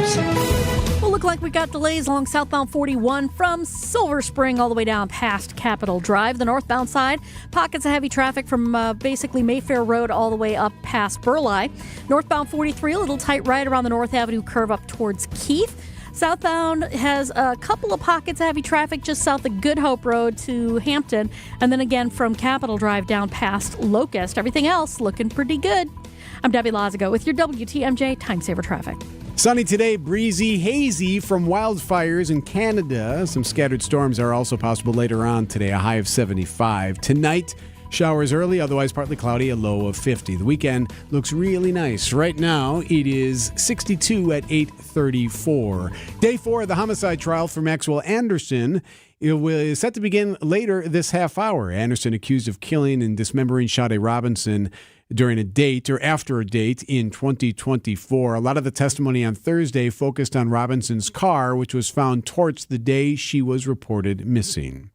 Still look like we got delays along southbound 41 from Silver Spring all the way down past Capitol Drive. The northbound side, pockets of heavy traffic from basically Mayfair Road all the way up past Burleigh. Northbound 43, a little tight right around the North Avenue curve up towards Keith. Southbound has a couple of pockets of heavy traffic just south of Good Hope Road to Hampton. And then again from Capitol Drive down past Locust. Everything else looking pretty good. I'm Debbie Lazago with your WTMJ Time Saver Traffic. Sunny today, breezy, hazy from wildfires in Canada. Some scattered storms are also possible later on today, a high of 75. Tonight, showers early, otherwise partly cloudy, a low of 50. The weekend looks really nice. Right now, it is 62 at 8:34. Day 4 of the homicide trial for Maxwell Anderson. It is set to begin later this half hour. Anderson accused of killing and dismembering Sade Robinson during a date or after a date in 2024. A lot of the testimony on Thursday focused on Robinson's car, which was found torched the day she was reported missing.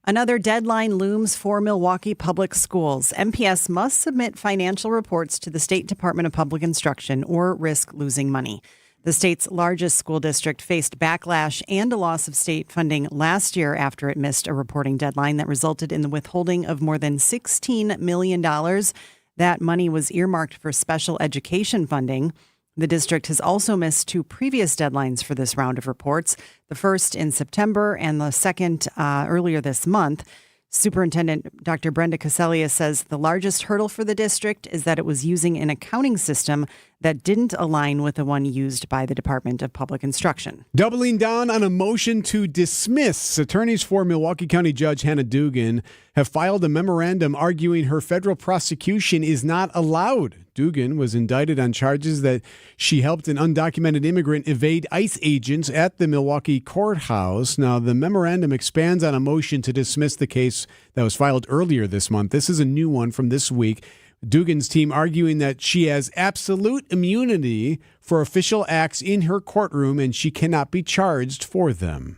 Another deadline looms for Milwaukee Public Schools. MPS must submit financial reports to the State Department of Public Instruction or risk losing money. The state's largest school district faced backlash and a loss of state funding last year after it missed a reporting deadline that resulted in the withholding of more than $16 million. That money was earmarked for special education funding. The district has also missed 2 previous deadlines for this round of reports, the first in September and the second earlier this month. Superintendent Dr. Brenda Casellia says the largest hurdle for the district is that it was using an accounting system that didn't align with the one used by the Department of Public Instruction. Doubling down on a motion to dismiss, attorneys for Milwaukee County Judge Hannah Dugan have filed a memorandum arguing her federal prosecution is not allowed. Dugan was indicted on charges that she helped an undocumented immigrant evade ICE agents at the Milwaukee courthouse. Now, the memorandum expands on a motion to dismiss the case that was filed earlier this month. This is a new one from this week. Dugan's team arguing that she has absolute immunity for official acts in her courtroom and she cannot be charged for them.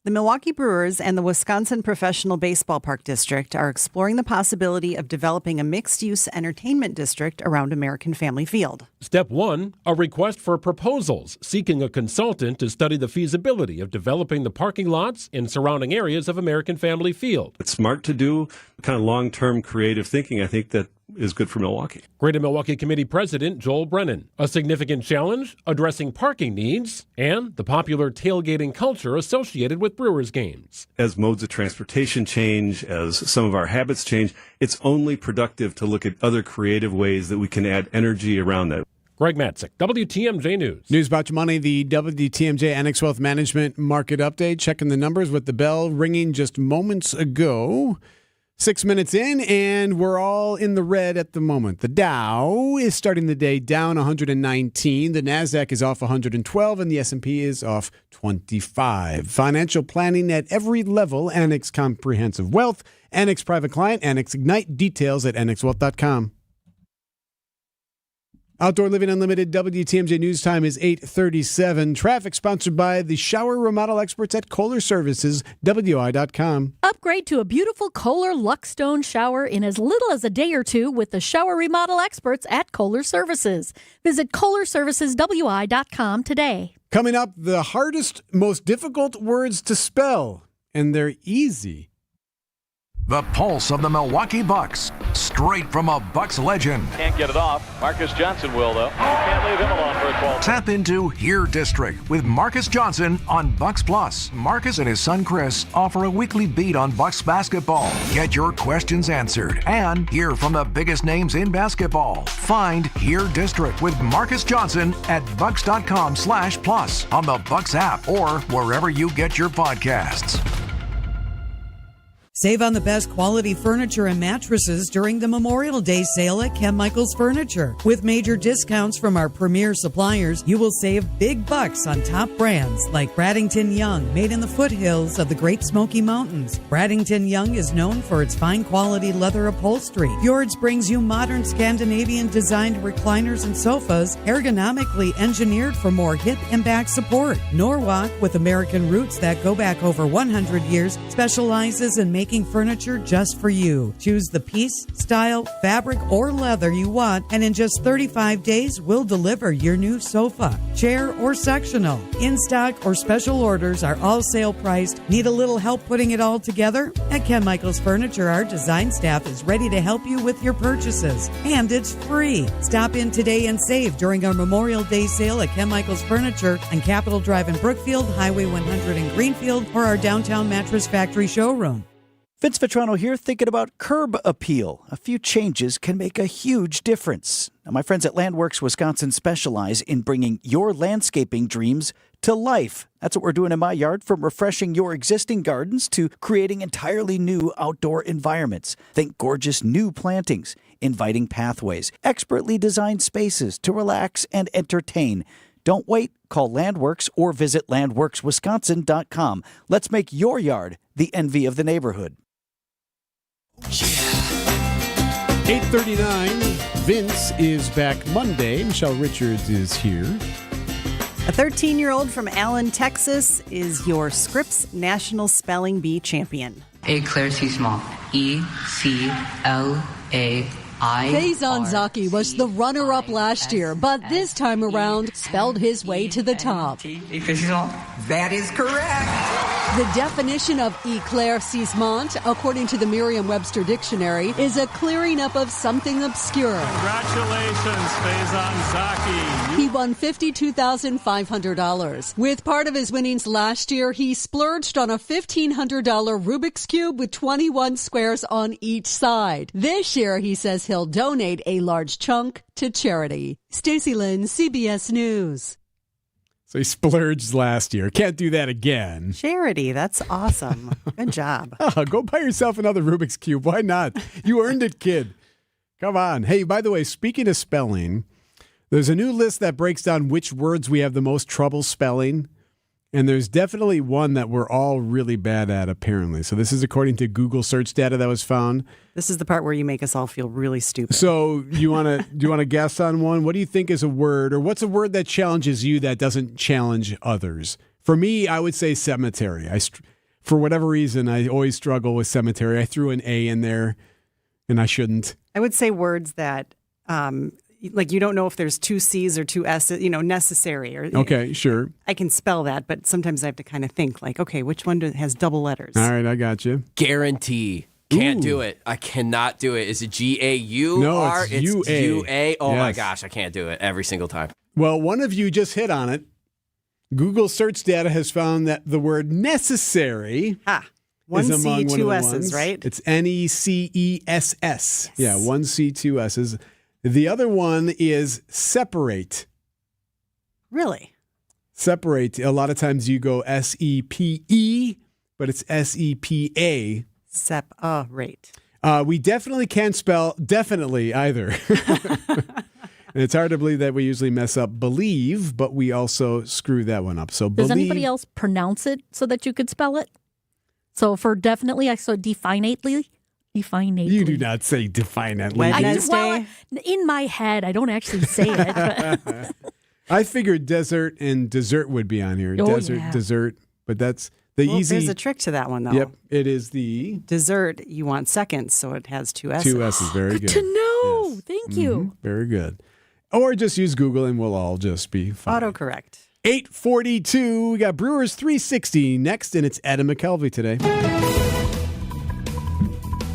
The Milwaukee Brewers and the Wisconsin Professional Baseball Park District are exploring the possibility of developing a mixed-use entertainment district around American Family Field. Step 1, a request for proposals, seeking a consultant to study the feasibility of developing the parking lots in surrounding areas of American Family Field. It's smart to do, kind of long-term creative thinking. I think that is good for Milwaukee. Greater Milwaukee Committee President Joel Brennan. A significant challenge, addressing parking needs, and the popular tailgating culture associated with Brewers games. As modes of transportation change, as some of our habits change, it's only productive to look at other creative ways that we can add energy around that. Greg Matzik, WTMJ News. News about your money, the WTMJ Annex Wealth Management Market Update. Checking the numbers with the bell ringing just moments ago. 6 minutes in, and we're all in the red at the moment. The Dow is starting the day down 119. The NASDAQ is off 112, and the S&P is off 25. Financial planning at every level. Annex Comprehensive Wealth, Annex Private Client, Annex Ignite. Details at annexwealth.com. Outdoor Living Unlimited WTMJ News Time is 8:37. Traffic sponsored by the shower remodel experts at Kohler Services, WI.com. Upgrade to a beautiful Kohler Luxstone shower in as little as a day or 2 with the shower remodel experts at Kohler Services. Visit KohlerServicesWI.com today. Coming up, the hardest, most difficult words to spell, and they're easy. The pulse of the Milwaukee Bucks, straight from a Bucks legend. Can't get it off. Marcus Johnson will, though. You can't leave him alone for a 12. Tap into Here District with Marcus Johnson on Bucks Plus. Marcus and his son Chris offer a weekly beat on Bucks basketball. Get your questions answered and hear from the biggest names in basketball. Find Here District with Marcus Johnson at bucks.com/plus on the Bucks app or wherever you get your podcasts. Save on the best quality furniture and mattresses during the Memorial Day sale at Ken Michaels Furniture. With major discounts from our premier suppliers, you will save big bucks on top brands like Bradington Young, made in the foothills of the Great Smoky Mountains. Bradington Young is known for its fine quality leather upholstery. Fjords brings you modern Scandinavian designed recliners and sofas, ergonomically engineered for more hip and back support. Norwalk, with American roots that go back over 100 years, specializes in making making furniture just for you. Choose the piece, style, fabric, or leather you want, and in just 35 days, we'll deliver your new sofa, chair, or sectional. In stock or special orders are all sale priced. Need a little help putting it all together? At Ken Michaels Furniture, our design staff is ready to help you with your purchases, and it's free. Stop in today and save during our Memorial Day sale at Ken Michaels Furniture on Capitol Drive in Brookfield, Highway 100 in Greenfield, or our downtown Mattress Factory showroom. Vince Vitrano here, thinking about curb appeal. A few changes can make a huge difference. Now, my friends at Landworks Wisconsin specialize in bringing your landscaping dreams to life. That's what we're doing in my yard, from refreshing your existing gardens to creating entirely new outdoor environments. Think gorgeous new plantings, inviting pathways, expertly designed spaces to relax and entertain. Don't wait. Call Landworks or visit landworkswisconsin.com. Let's make your yard the envy of the neighborhood. 8:39. Vince is back Monday. Michelle Richards is here. A 13-year-old from Allen, Texas is your Scripps National Spelling Bee champion. Eclaircissement. E-C-L-A. Faison Zaki was the runner-up last year, but this time around spelled his way to the top. That is correct. The definition of éclaircissement, according to the Merriam-Webster Dictionary, is a clearing up of something obscure. Congratulations, Faison Zaki. He won $52,500. With part of his winnings last year, he splurged on a $1,500 Rubik's Cube with 21 squares on each side. This year, he says he'll donate a large chunk to charity. Stacey Lynn, CBS News. So he splurged last year. Can't do that again. Charity, that's awesome. Good job. Go buy yourself another Rubik's Cube. Why not? You earned it, kid. Come on. Hey, by the way, speaking of spelling, there's a new list that breaks down which words we have the most trouble spelling. And there's definitely one that we're all really bad at, apparently. So this is according to Google search data that was found. This is the part where you make us all feel really stupid. So do you want to guess on one? What do you think is a word, or what's a word that challenges you that doesn't challenge others? For me, I would say cemetery. For whatever reason, I always struggle with cemetery. I threw an A in there, and I shouldn't. I would say words that, like, you don't know if there's two C's or two S's, necessary. Or, okay, sure. I can spell that, but sometimes I have to kind of think, like, okay, which one has double letters? All right, I got you. Guarantee. Can't do it. I cannot do it. Is it G-A-U? No, it's U-A. It's U-A. Oh, yes. My gosh, I can't do it every single time. Well, one of you just hit on it. Google search data has found that the word necessary one is among C, one two of the S's, ones. right? It's Necess. Yes. Yeah, one C, two S's. The other one is separate. Really? Separate. A lot of times you go S-E-P-E, but it's S-E-P-A. Separate. We definitely can't spell definitely either. And it's hard to believe that we usually mess up believe, but we also screw that one up. So Does believe. anybody else pronounce it so that you could spell it? So for definitely, I saw definitely. You do not say definitely. Wednesday. In my head, I don't actually say it. But I figured desert and dessert would be on here. Oh, Desert, yeah. dessert. But that's the easy. There's a trick to that one, though. Yep, it is the dessert. You want seconds, so it has two S's. two S's. Very good. to know. Yes. Thank you. Very good. Or just use Google and we'll all just be fine. Autocorrect. 8:42. We got Brewers 360 next, and it's Adam McKelvey today.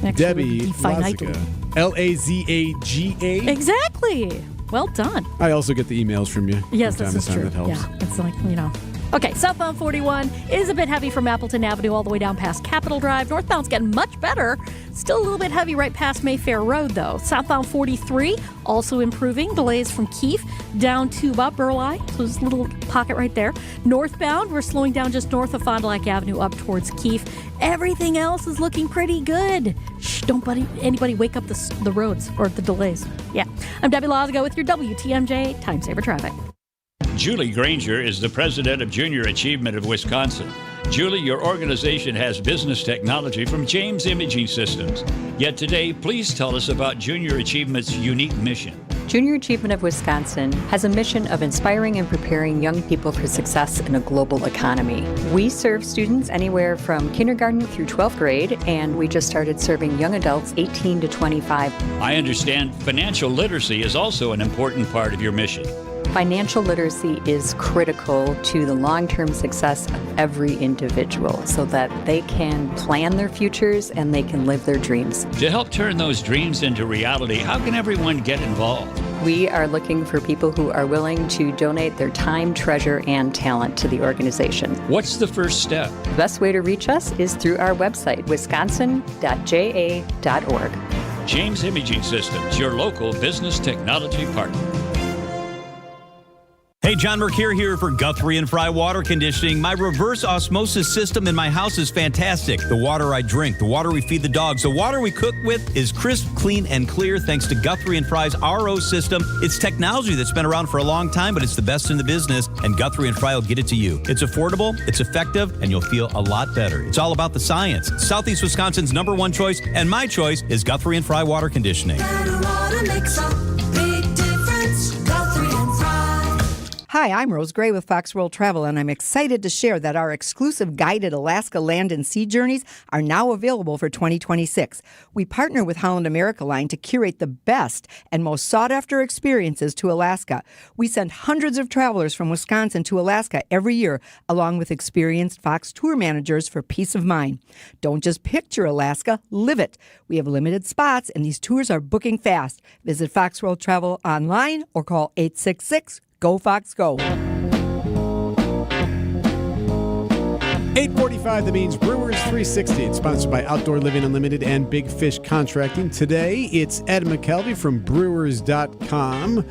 Next Debbie definitely. Lazaga. L-A-Z-A-G-A. Exactly. Well done. I also get the emails from you. Yes, from time this to is time. true. That helps. Yeah, it's like, Okay, southbound 41 is a bit heavy from Appleton Avenue all the way down past Capitol Drive. Northbound's getting much better. Still a little bit heavy right past Mayfair Road, though. Southbound 43 also improving. Delays from Keefe down to about Burleigh. So there's a little pocket right there. Northbound, we're slowing down just north of Fond du Lac Avenue up towards Keefe. Everything else is looking pretty good. Shh, don't anybody wake up the roads or the delays. Yeah. I'm Debbie Lazaga with your WTMJ Time Saver Traffic. Julie Granger is the president of Junior Achievement of Wisconsin. Julie, your organization has business technology from James Imaging Systems. Yet today, please tell us about Junior Achievement's unique mission. Junior Achievement of Wisconsin has a mission of inspiring and preparing young people for success in a global economy. We serve students anywhere from kindergarten through 12th grade, and we just started serving young adults 18 to 25. I understand financial literacy is also an important part of your mission. Financial literacy is critical to the long-term success of every individual so that they can plan their futures and they can live their dreams. To help turn those dreams into reality, how can everyone get involved? We are looking for people who are willing to donate their time, treasure, and talent to the organization. What's the first step? The best way to reach us is through our website, wisconsin.ja.org. James Imaging Systems, your local business technology partner. Hey, John Mercure here for Guthrie and Fry Water Conditioning. My reverse osmosis system in my house is fantastic. The water I drink, the water we feed the dogs, the water we cook with is crisp, clean, and clear thanks to Guthrie and Fry's RO system. It's technology that's been around for a long time, but it's the best in the business, and Guthrie and Fry will get it to you. It's affordable, it's effective, and you'll feel a lot better. It's all about the science. Southeast Wisconsin's #1 choice, and my choice is Guthrie and Fry Water Conditioning. Hi, I'm Rose Gray with Fox World Travel, and I'm excited to share that our exclusive guided Alaska land and sea journeys are now available for 2026. We partner with Holland America Line to curate the best and most sought-after experiences to Alaska. We send hundreds of travelers from Wisconsin to Alaska every year, along with experienced Fox tour managers for peace of mind. Don't just picture Alaska, live it. We have limited spots, and these tours are booking fast. Visit Fox World Travel online or call 866 Go Fox Go. 8:45, that means Brewers 360. It's sponsored by Outdoor Living Unlimited and Big Fish Contracting. Today, it's Ed McKelvey from Brewers.com.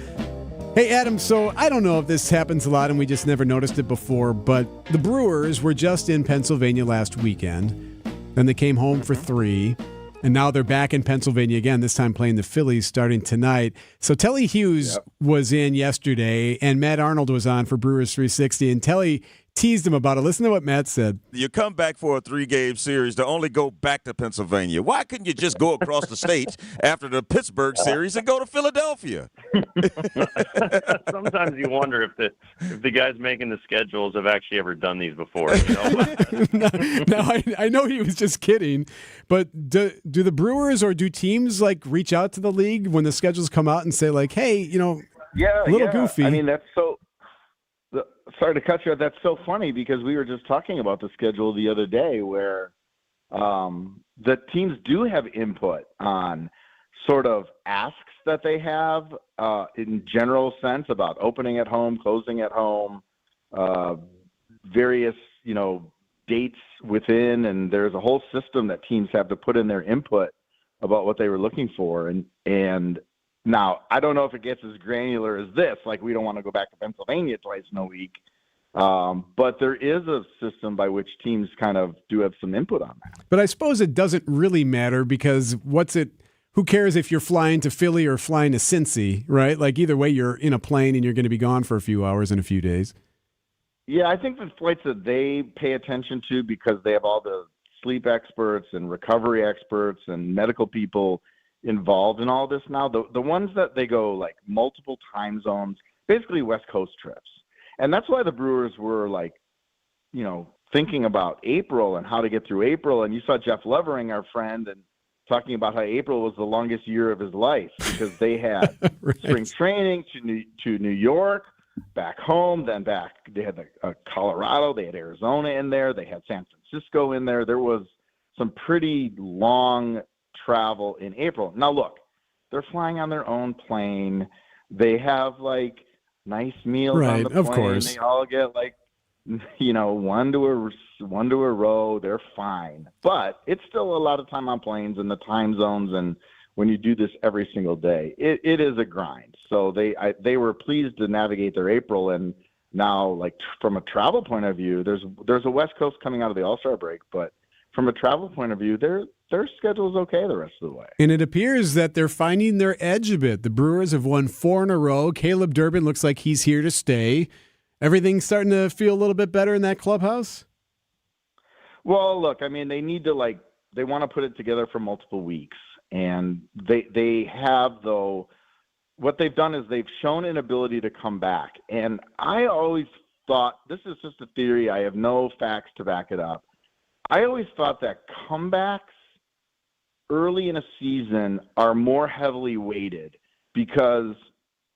Hey, Adam, so I don't know if this happens a lot and we just never noticed it before, but the Brewers were just in Pennsylvania last weekend. Then they came home for 3. And now they're back in Pennsylvania again, this time playing the Phillies starting tonight. So Telly Hughes was in yesterday, and Matt Arnold was on for Brewers 360, and Telly teased him about it. Listen to what Matt said. You come back for a 3-game series to only go back to Pennsylvania. Why couldn't you just go across the state after the Pittsburgh series and go to Philadelphia? Sometimes you wonder if the guys making the schedules have actually ever done these before. You know? No, I know he was just kidding, but do the Brewers or do teams like reach out to the league when the schedules come out and say like, hey, you know, a little goofy? I mean, that's so. Sorry to cut you. That's so funny because we were just talking about the schedule the other day where the teams do have input on sort of asks that they have in general sense about opening at home, closing at home, various, dates within, and there's a whole system that teams have to put in their input about what they were looking for. And now, I don't know if it gets as granular as this, like we don't want to go back to Pennsylvania twice in a week, but there is a system by which teams kind of do have some input on that. But I suppose it doesn't really matter because who cares if you're flying to Philly or flying to Cincy, right? Like either way, you're in a plane and you're going to be gone for a few hours in a few days. Yeah, I think the flights that they pay attention to because they have all the sleep experts and recovery experts and medical people involved in all this now, the ones that they go like multiple time zones, basically West Coast trips. And that's why the Brewers were like, thinking about April and how to get through April. And you saw Jeff Levering, our friend, and talking about how April was the longest year of his life because they had right. Spring training to New York, back home, then back. They had Colorado, they had Arizona in there, they had San Francisco in there. There was some pretty long travel in April. Now look, they're flying on their own plane. They have like nice meals on the plane. Of course. They all get like, one to a row. They're fine, but it's still a lot of time on planes and the time zones. And when you do this every single day, it is a grind. So they were pleased to navigate their April, and now like from a travel point of view, there's a West Coast coming out of the All-Star break, but from a travel point of view, their schedule is okay the rest of the way. And it appears that they're finding their edge a bit. The Brewers have won 4 in a row. Caleb Durbin looks like he's here to stay. Everything's starting to feel a little bit better in that clubhouse? Well, look, I mean, they need to they want to put it together for multiple weeks. And they have, though, what they've done is they've shown an ability to come back. And I always thought, this is just a theory, I have no facts to back it up. I always thought that comebacks early in a season are more heavily weighted because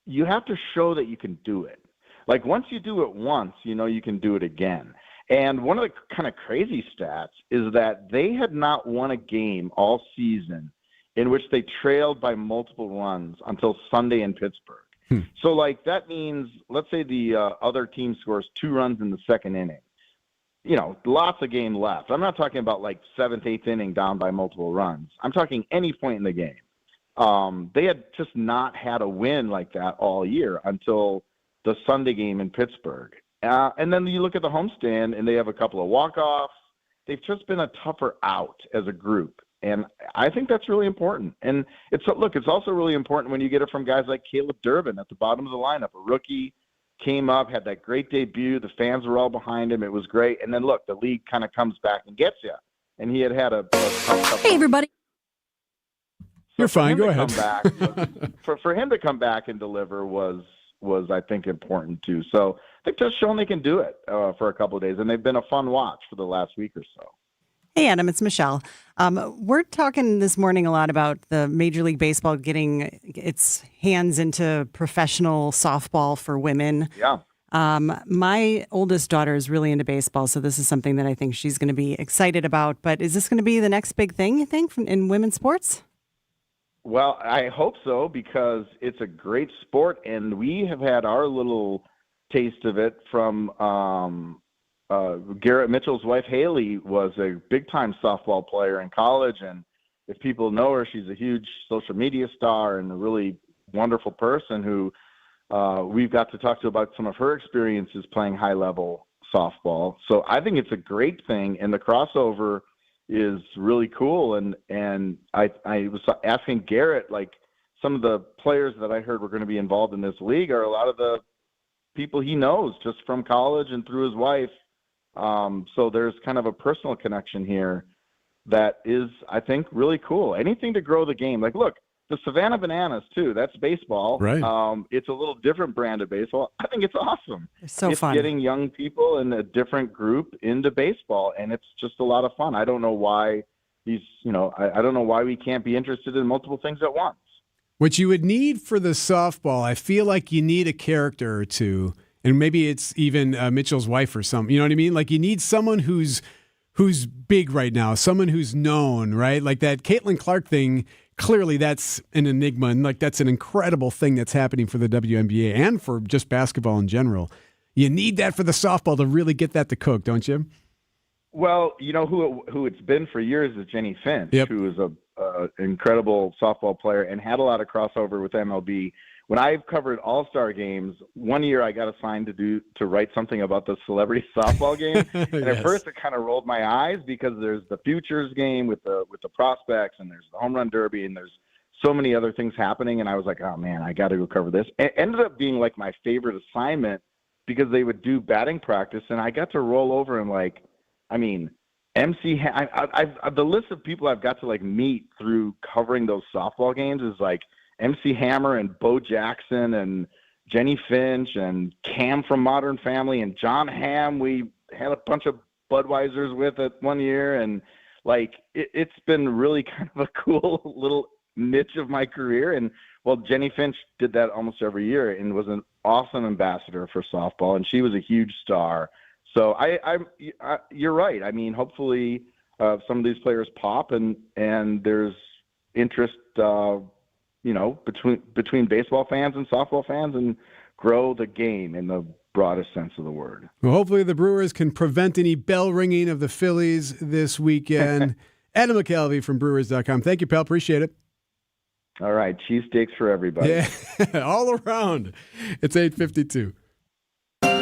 you have to show that you can do it. Like once you do it once, you know you can do it again. And one of the kind of crazy stats is that they had not won a game all season in which they trailed by multiple runs until Sunday in Pittsburgh. So, like, that means, let's say the other team scores 2 runs in the second inning. You know, lots of game left. I'm not talking about, like, 7th, 8th inning down by multiple runs. I'm talking any point in the game. They had just not had a win like that all year until the Sunday game in Pittsburgh. And then you look at the homestand, and they have a couple of walk-offs. They've just been a tougher out as a group. And I think that's really important. And it's also really important when you get it from guys like Caleb Durbin at the bottom of the lineup. A rookie came up, had that great debut. The fans were all behind him. It was great. And then look, the league kind of comes back and gets you. And he had a tough. Hey, everybody. You're fine. Go ahead. For him to come back and deliver was I think important too. So they've just shown they can do it for a couple of days, and they've been a fun watch for the last week or so. Hey, Adam, it's Michelle. We're talking this morning a lot about the Major League Baseball getting its hands into professional softball for women. Yeah. My oldest daughter is really into baseball, so this is something that I think she's going to be excited about. But is this going to be the next big thing, you think, in women's sports? Well, I hope so, because it's a great sport, and we have had our little taste of it from Garrett Mitchell's wife, Haley, was a big-time softball player in college, and if people know her, she's a huge social media star and a really wonderful person who we've got to talk to about some of her experiences playing high-level softball. So I think it's a great thing, and the crossover is really cool. And I was asking Garrett, like, some of the players that I heard were going to be involved in this league are a lot of the people he knows just from college and through his wife. So there's kind of a personal connection here that is, I think, really cool. Anything to grow the game. Like, look, the Savannah Bananas, too, that's baseball. Right. It's a little different brand of baseball. I think it's awesome. It's so fun. Getting young people in a different group into baseball, and it's just a lot of fun. I don't know why I don't know why we can't be interested in multiple things at once. What you would need for the softball, I feel like you need a character or two. And maybe it's even Mitchell's wife or something. You know what I mean? Like, you need someone who's big right now, someone who's known, right? Like that Caitlin Clark thing, clearly that's an enigma. And like, that's an incredible thing that's happening for the WNBA and for just basketball in general. You need that for the softball to really get that to cook, don't you? Well, you know who it's been for years is Jenny Finch, who is a incredible softball player and had a lot of crossover with MLB. When I've covered all-star games, one year I got assigned to write something about the celebrity softball game. And at first it kind of rolled my eyes because there's the futures game with the prospects, and there's the home run derby, and there's so many other things happening. And I was like, oh man, I got to go cover this. It ended up being like my favorite assignment because they would do batting practice, and I got to roll over and the list of people I've got to like meet through covering those softball games is like MC Hammer and Bo Jackson and Jenny Finch and Cam from Modern Family and John Hamm. We had a bunch of Budweisers with it one year, and like it's been really kind of a cool little niche of my career. And well, Jenny Finch did that almost every year and was an awesome ambassador for softball, and she was a huge star. So you're right. I mean, hopefully some of these players pop and there's interest, between baseball fans and softball fans, and grow the game in the broadest sense of the word. Well, hopefully the Brewers can prevent any bell ringing of the Phillies this weekend. Adam McKelvey from Brewers.com. Thank you, pal. Appreciate it. All right. Cheesesteaks for everybody. Yeah, all around. It's 8:52.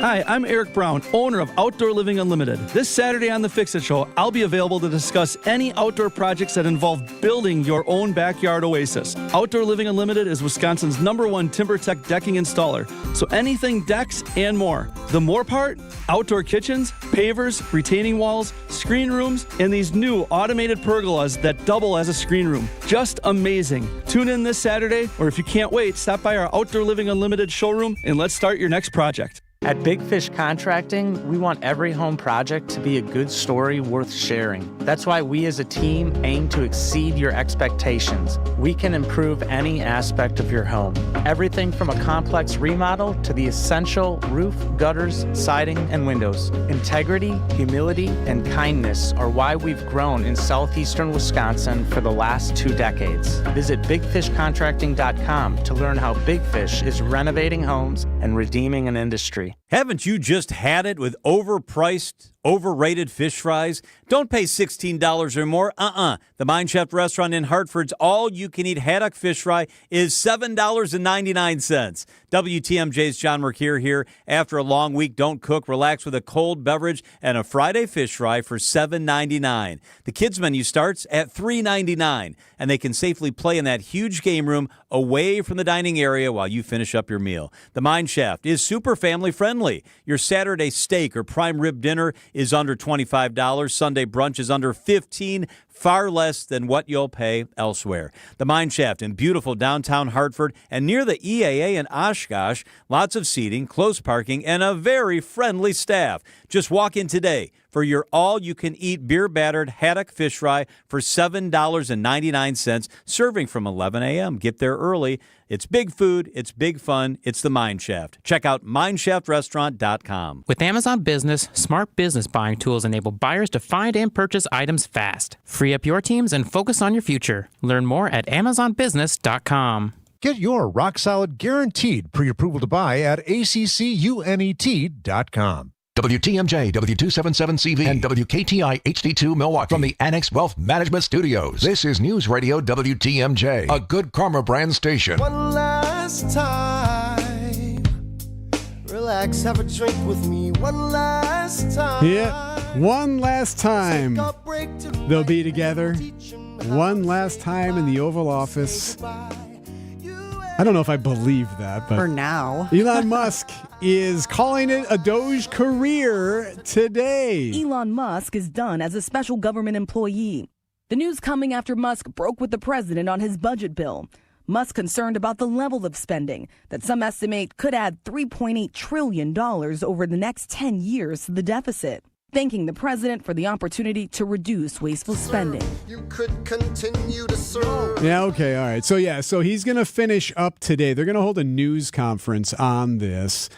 Hi, I'm Erik Brown, owner of Outdoor Living Unlimited. This Saturday on The Fix-It Show, I'll be available to discuss any outdoor projects that involve building your own backyard oasis. Outdoor Living Unlimited is Wisconsin's #1 TimberTech decking installer, so anything decks and more. The more part, outdoor kitchens, pavers, retaining walls, screen rooms, and these new automated pergolas that double as a screen room. Just amazing. Tune in this Saturday, or if you can't wait, stop by our Outdoor Living Unlimited showroom and let's start your next project. At Big Fish Contracting, we want every home project to be a good story worth sharing. That's why we as a team aim to exceed your expectations. We can improve any aspect of your home. Everything from a complex remodel to the essential roof, gutters, siding, and windows. Integrity, humility, and kindness are why we've grown in southeastern Wisconsin for the last 2 decades. Visit bigfishcontracting.com to learn how Big Fish is renovating homes and redeeming an industry. Haven't you just had it with overpriced, overrated fish fries? Don't pay $16 or more. The Mine Chef restaurant in Hartford's all-you-can-eat haddock fish fry is $7.99. WTMJ's John Mercure here. After a long week, don't cook. Relax with a cold beverage and a Friday fish fry for $7.99. The kids' menu starts at $3.99, and they can safely play in that huge game room away from the dining area while you finish up your meal. The Mine Shaft is super family-friendly. Your Saturday steak or prime rib dinner is under $25. Sunday brunch is under $15, far less than what you'll pay elsewhere. The Mine Shaft in beautiful downtown Hartford and near the EAA in Oshkosh. Lots of seating, close parking, and a very friendly staff. Just walk in today for your all-you-can-eat beer-battered haddock fish fry for $7.99, serving from 11 a.m. Get there early. It's big food. It's big fun. It's the Mine Shaft. Check out mineshaft.restaurant.com. With Amazon Business, smart business buying tools enable buyers to find and purchase items fast. Free up your teams and focus on your future. Learn more at amazonbusiness.com. Get your rock-solid guaranteed pre-approval to buy at accunet.com. WTMJ, W277CV, and WKTI HD2 Milwaukee from the Annex Wealth Management Studios. This is News Radio WTMJ, a Good Karma brand station. One last time. Relax, have a drink with me. One last time. Yeah, one last time. They'll be together. One last time in the Oval Office. I don't know if I believe that, but for now. Elon Musk is calling it a Doge career today. Elon Musk is done as a special government employee. The news coming after Musk broke with the president on his budget bill. Musk concerned about the level of spending that some estimate could add $3.8 trillion over the next 10 years to the deficit. Thanking the president for the opportunity to reduce wasteful spending. You could continue to serve. Yeah, okay, all right. So he's going to finish up today. They're going to hold a news conference on this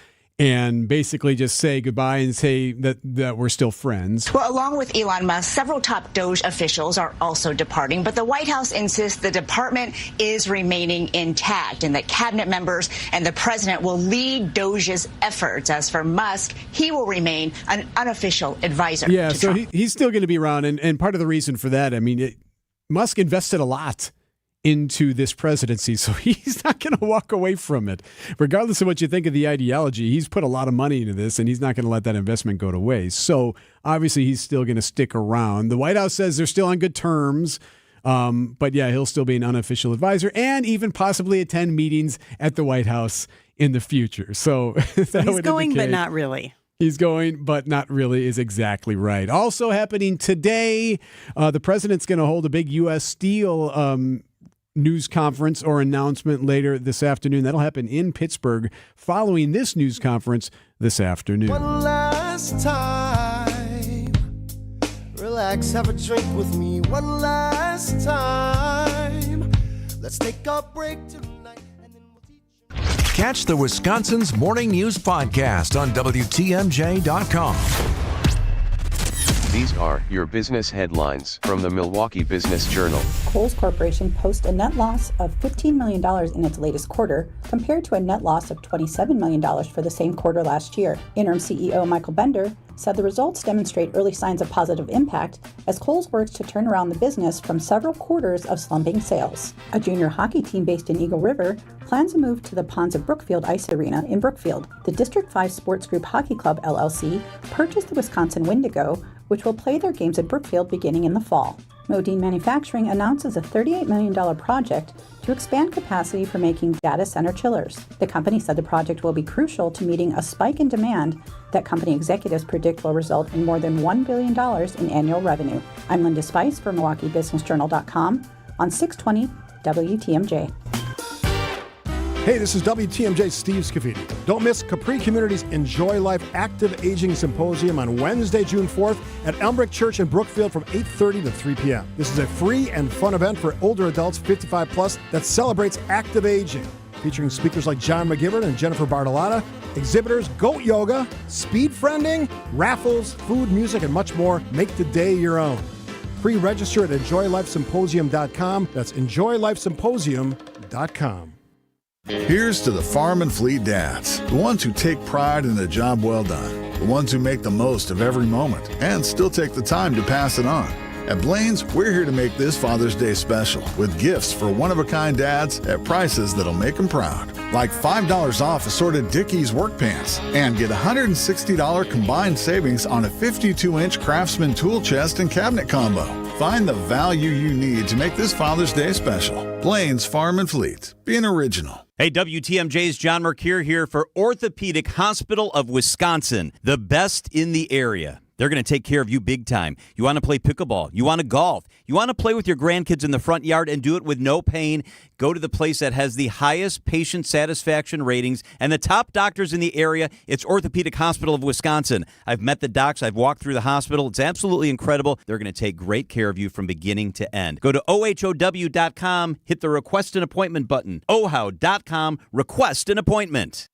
and basically just say goodbye and say that we're still friends. Well, along with Elon Musk, several top Doge officials are also departing, but the White House insists the department is remaining intact and that cabinet members and the president will lead Doge's efforts. As for Musk, he will remain an unofficial advisor. Yeah, so Trump. he's still going to be around, and part of the reason for that, I mean, Musk invested a lot into this presidency, so he's not going to walk away from it. Regardless of what you think of the ideology, he's put a lot of money into this, and he's not going to let that investment go to waste. So obviously he's still going to stick around. The White House says they're still on good terms, but yeah, he'll still be an unofficial advisor and even possibly attend meetings at the White House in the future. So that he's would going, indicate but not really. He's going, but not really is exactly right. Also happening today, the president's going to hold a big U.S. Steel news conference or announcement later this afternoon. That'll happen in Pittsburgh following this news conference this afternoon. One last time. Relax, have a drink with me. One last time. Let's take a break tonight. Catch the Wisconsin's Morning News Podcast on WTMJ.com. These are your business headlines from the Milwaukee Business Journal. Kohl's Corporation posts a net loss of $15 million in its latest quarter, compared to a net loss of $27 million for the same quarter last year. Interim CEO Michael Bender said the results demonstrate early signs of positive impact as Kohl's works to turn around the business from several quarters of slumping sales. A junior hockey team based in Eagle River plans a move to the Ponds of Brookfield Ice Arena in Brookfield. The District 5 Sports Group Hockey Club, LLC, purchased the Wisconsin Wendigo, which will play their games at Brookfield beginning in the fall. Modine Manufacturing announces a $38 million project to expand capacity for making data center chillers. The company said the project will be crucial to meeting a spike in demand that company executives predict will result in more than $1 billion in annual revenue. I'm Linda Spice for MilwaukeeBusinessJournal.com on 620 WTMJ. Hey, this is WTMJ Steve Scafidi. Don't miss Capri Community's Enjoy Life Active Aging Symposium on Wednesday, June 4th at Elmbrook Church in Brookfield from 8:30 to 3 p.m. This is a free and fun event for older adults 55 plus that celebrates active aging, featuring speakers like John McGivern and Jennifer Bartolotta, exhibitors, goat yoga, speed friending, raffles, food, music, and much more. Make the day your own. Pre-register at enjoylifesymposium.com. That's enjoylifesymposium.com. Here's to the farm and fleet dads, the ones who take pride in a job well done, the ones who make the most of every moment and still take the time to pass it on. At Blaine's, we're here to make this Father's Day special with gifts for one-of-a-kind dads at prices that'll make them proud. Like $5 off assorted Dickies work pants and get $160 combined savings on a 52-inch Craftsman tool chest and cabinet combo. Find the value you need to make this Father's Day special. Blaine's Farm and Fleet. Be an original. Hey, WTMJ's John Mercure here for Orthopedic Hospital of Wisconsin, the best in the area. They're going to take care of you big time. You want to play pickleball. You want to golf. You want to play with your grandkids in the front yard and do it with no pain. Go to the place that has the highest patient satisfaction ratings and the top doctors in the area. It's Orthopedic Hospital of Wisconsin. I've met the docs. I've walked through the hospital. It's absolutely incredible. They're going to take great care of you from beginning to end. Go to OHOW.com, hit the request an appointment button. OHOW.com, request an appointment.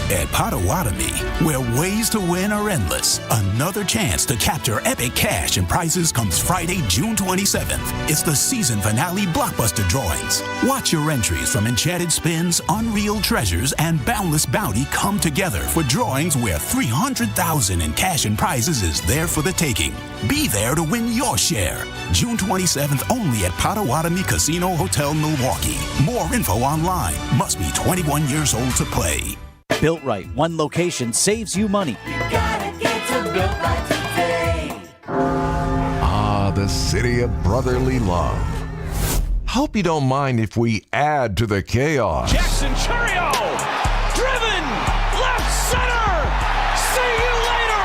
At Potawatomi, where ways to win are endless, another chance to capture epic cash and prizes comes Friday, June 27th. It's the season finale blockbuster drawings. Watch your entries from Enchanted Spins, Unreal Treasures, and Boundless Bounty come together for drawings where $300,000 in cash and prizes is there for the taking. Be there to win your share. June 27th only at Potawatomi Casino Hotel, Milwaukee. More info online. Must be 21 years old to play. Built Right. One location saves you money. You gotta get to Built Right today. Ah, the city of brotherly love. Hope you don't mind if we add to the chaos. Jackson Churio, driven, left center. See you later.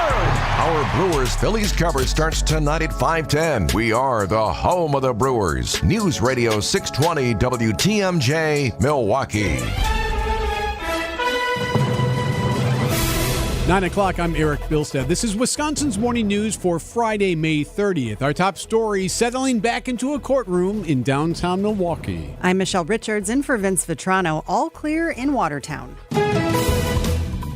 Our Brewers-Phillies coverage starts tonight at 5:10. We are the home of the Brewers. News Radio 620 WTMJ, Milwaukee. 9 o'clock, I'm Erik Bilstad. This is Wisconsin's Morning News for Friday, May 30th. Our top story, settling back into a courtroom in downtown Milwaukee. I'm Michelle Richards, in for Vince Vitrano. All clear in Watertown.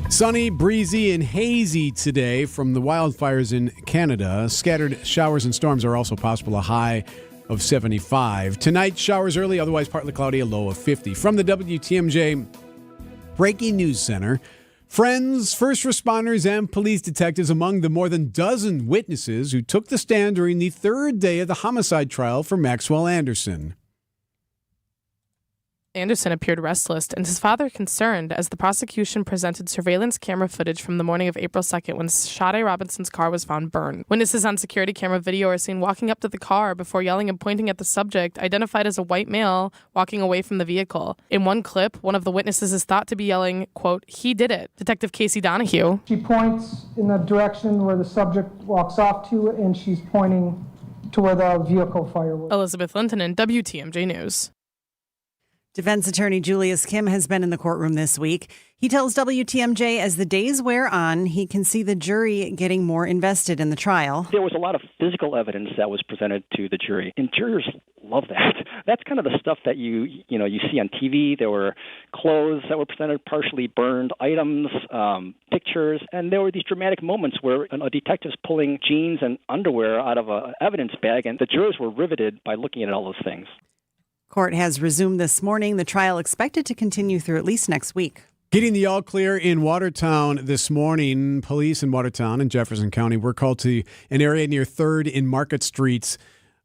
Sunny, breezy, and hazy today from the wildfires in Canada. Scattered showers and storms are also possible, a high of 75. Tonight, showers early, otherwise partly cloudy, a low of 50. From the WTMJ Breaking News Center, friends, first responders, and police detectives among the more than dozen witnesses who took the stand during the third day of the homicide trial for Maxwell Anderson. Anderson appeared restless and his father concerned as the prosecution presented surveillance camera footage from the morning of April 2nd when Sade Robinson's car was found burned. Witnesses on security camera video are seen walking up to the car before yelling and pointing at the subject, identified as a white male, walking away from the vehicle. In one clip, one of the witnesses is thought to be yelling, quote, "He did it." Detective Casey Donahue. She points in the direction where the subject walks off to, and she's pointing to where the vehicle fire was. Elizabeth Lintonen, WTMJ News. Defense attorney Julius Kim has been in the courtroom this week. He tells WTMJ as the days wear on, he can see the jury getting more invested in the trial. There was a lot of physical evidence that was presented to the jury, and jurors love that. That's kind of the stuff that you see on TV. There were clothes that were presented, partially burned items, pictures, and there were these dramatic moments where a detective's pulling jeans and underwear out of an evidence bag, and the jurors were riveted by looking at all those things. Court has resumed this morning. The trial expected to continue through at least next week. Getting the all clear in Watertown this morning. Police in Watertown and Jefferson County were called to an area near 3rd and Market Streets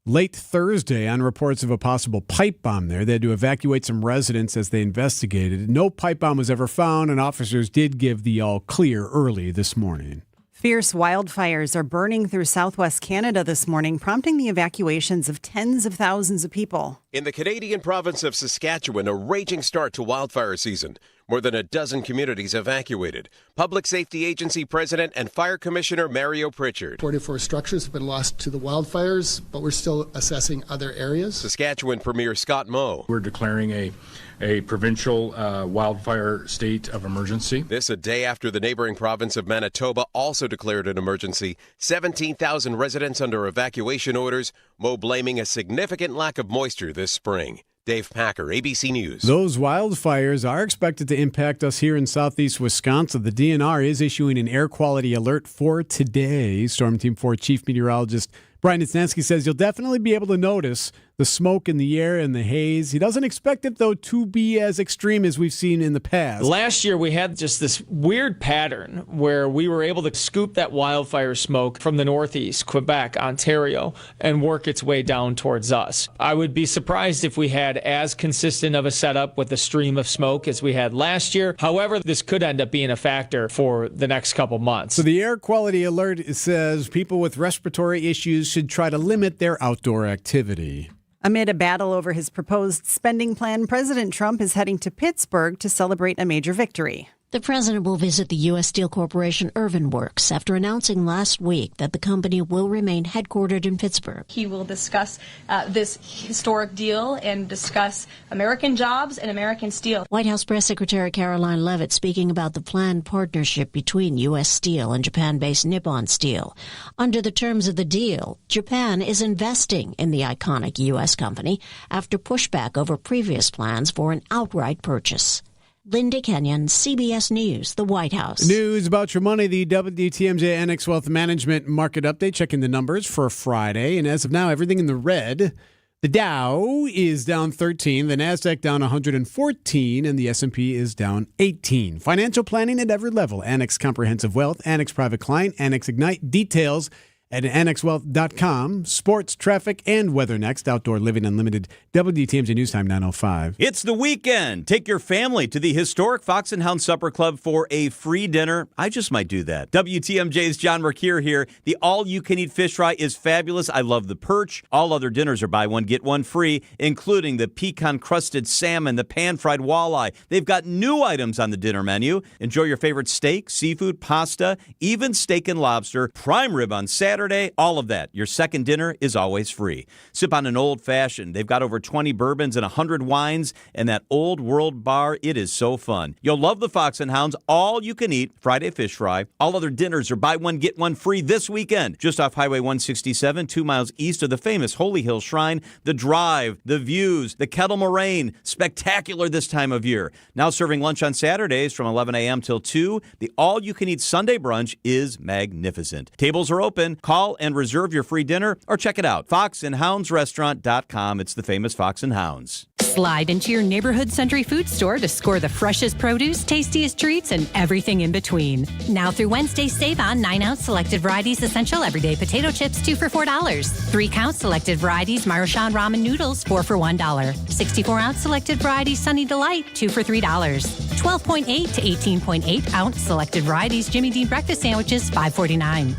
late Thursday on reports of a possible pipe bomb there. They had to evacuate some residents as they investigated. No pipe bomb was ever found, and officers did give the all clear early this morning. Fierce wildfires are burning through southwest Canada this morning, prompting the evacuations of tens of thousands of people. In the Canadian province of Saskatchewan, a raging start to wildfire season. More than a dozen communities evacuated. Public Safety Agency President and Fire Commissioner Mario Pritchard. 44 structures have been lost to the wildfires, but we're still assessing other areas. Saskatchewan Premier Scott Moe. We're declaring a provincial wildfire state of emergency. This a day after the neighboring province of Manitoba also declared an emergency. 17,000 residents under evacuation orders. Moe blaming a significant lack of moisture this spring. Dave Packer, ABC News. Those wildfires are expected to impact us here in southeast Wisconsin. The DNR is issuing an air quality alert for today. Storm Team 4 Chief Meteorologist Brian Nitsansky says you'll definitely be able to notice the smoke in the air and the haze. He doesn't expect it, though, to be as extreme as we've seen in the past. Last year, we had just this weird pattern where we were able to scoop that wildfire smoke from the Northeast, Quebec, Ontario, and work its way down towards us. I would be surprised if we had as consistent of a setup with the stream of smoke as we had last year. However, this could end up being a factor for the next couple months. So the air quality alert says people with respiratory issues should try to limit their outdoor activity. Amid a battle over his proposed spending plan, President Trump is heading to Pittsburgh to celebrate a major victory. The president will visit the U.S. Steel Corporation Irvin Works after announcing last week that the company will remain headquartered in Pittsburgh. He will discuss this historic deal and discuss American jobs and American steel. White House Press Secretary Caroline Leavitt speaking about the planned partnership between U.S. Steel and Japan-based Nippon Steel. Under the terms of the deal, Japan is investing in the iconic U.S. company after pushback over previous plans for an outright purchase. Linda Kenyon, CBS News, the White House. News about your money, the WTMJ Annex Wealth Management Market Update, checking the numbers for Friday. And as of now, everything in the red. The Dow is down 13, the NASDAQ down 114, and the S&P is down 18. Financial planning at every level. Annex Comprehensive Wealth, Annex Private Client, Annex Ignite. Details at annexwealth.com. Sports, traffic, and weather next. Outdoor Living Unlimited. WTMJ News Time 9:05. It's the weekend. Take your family to the historic Fox and Hound Supper Club for a free dinner. I just might do that. WTMJ's John Mercure here. The all-you-can-eat fish fry is fabulous. I love the perch. All other dinners are buy one, get one free, including the pecan-crusted salmon, the pan-fried walleye. They've got new items on the dinner menu. Enjoy your favorite steak, seafood, pasta, even steak and lobster, prime rib on Saturday, all of that. Your second dinner is always free. Sip on an old-fashioned. They've got over 20 bourbons and 100 wines, and that old world bar, it is so fun. You'll love the Fox and Hounds all-you-can-eat Friday fish fry. All other dinners are buy one, get one free this weekend. Just off Highway 167, 2 miles east of the famous Holy Hill Shrine. The drive, the views, the kettle moraine, spectacular this time of year. Now serving lunch on Saturdays from 11 a.m. till 2. The all-you-can-eat Sunday brunch is magnificent. Tables are open. Call and reserve your free dinner or check it out. foxandhoundsrestaurant.com. It's the famous Fox and Hounds. Slide into your neighborhood Century Food Store to score the freshest produce, tastiest treats, and everything in between. Now through Wednesday, save on 9-ounce selected varieties essential everyday potato chips, 2 for $4. 3-count selected varieties Marushan ramen noodles, 4 for $1. 64-ounce selected varieties Sunny Delight, 2 for $3. 12.8 to 18.8-ounce selected varieties Jimmy Dean breakfast sandwiches, $5.49.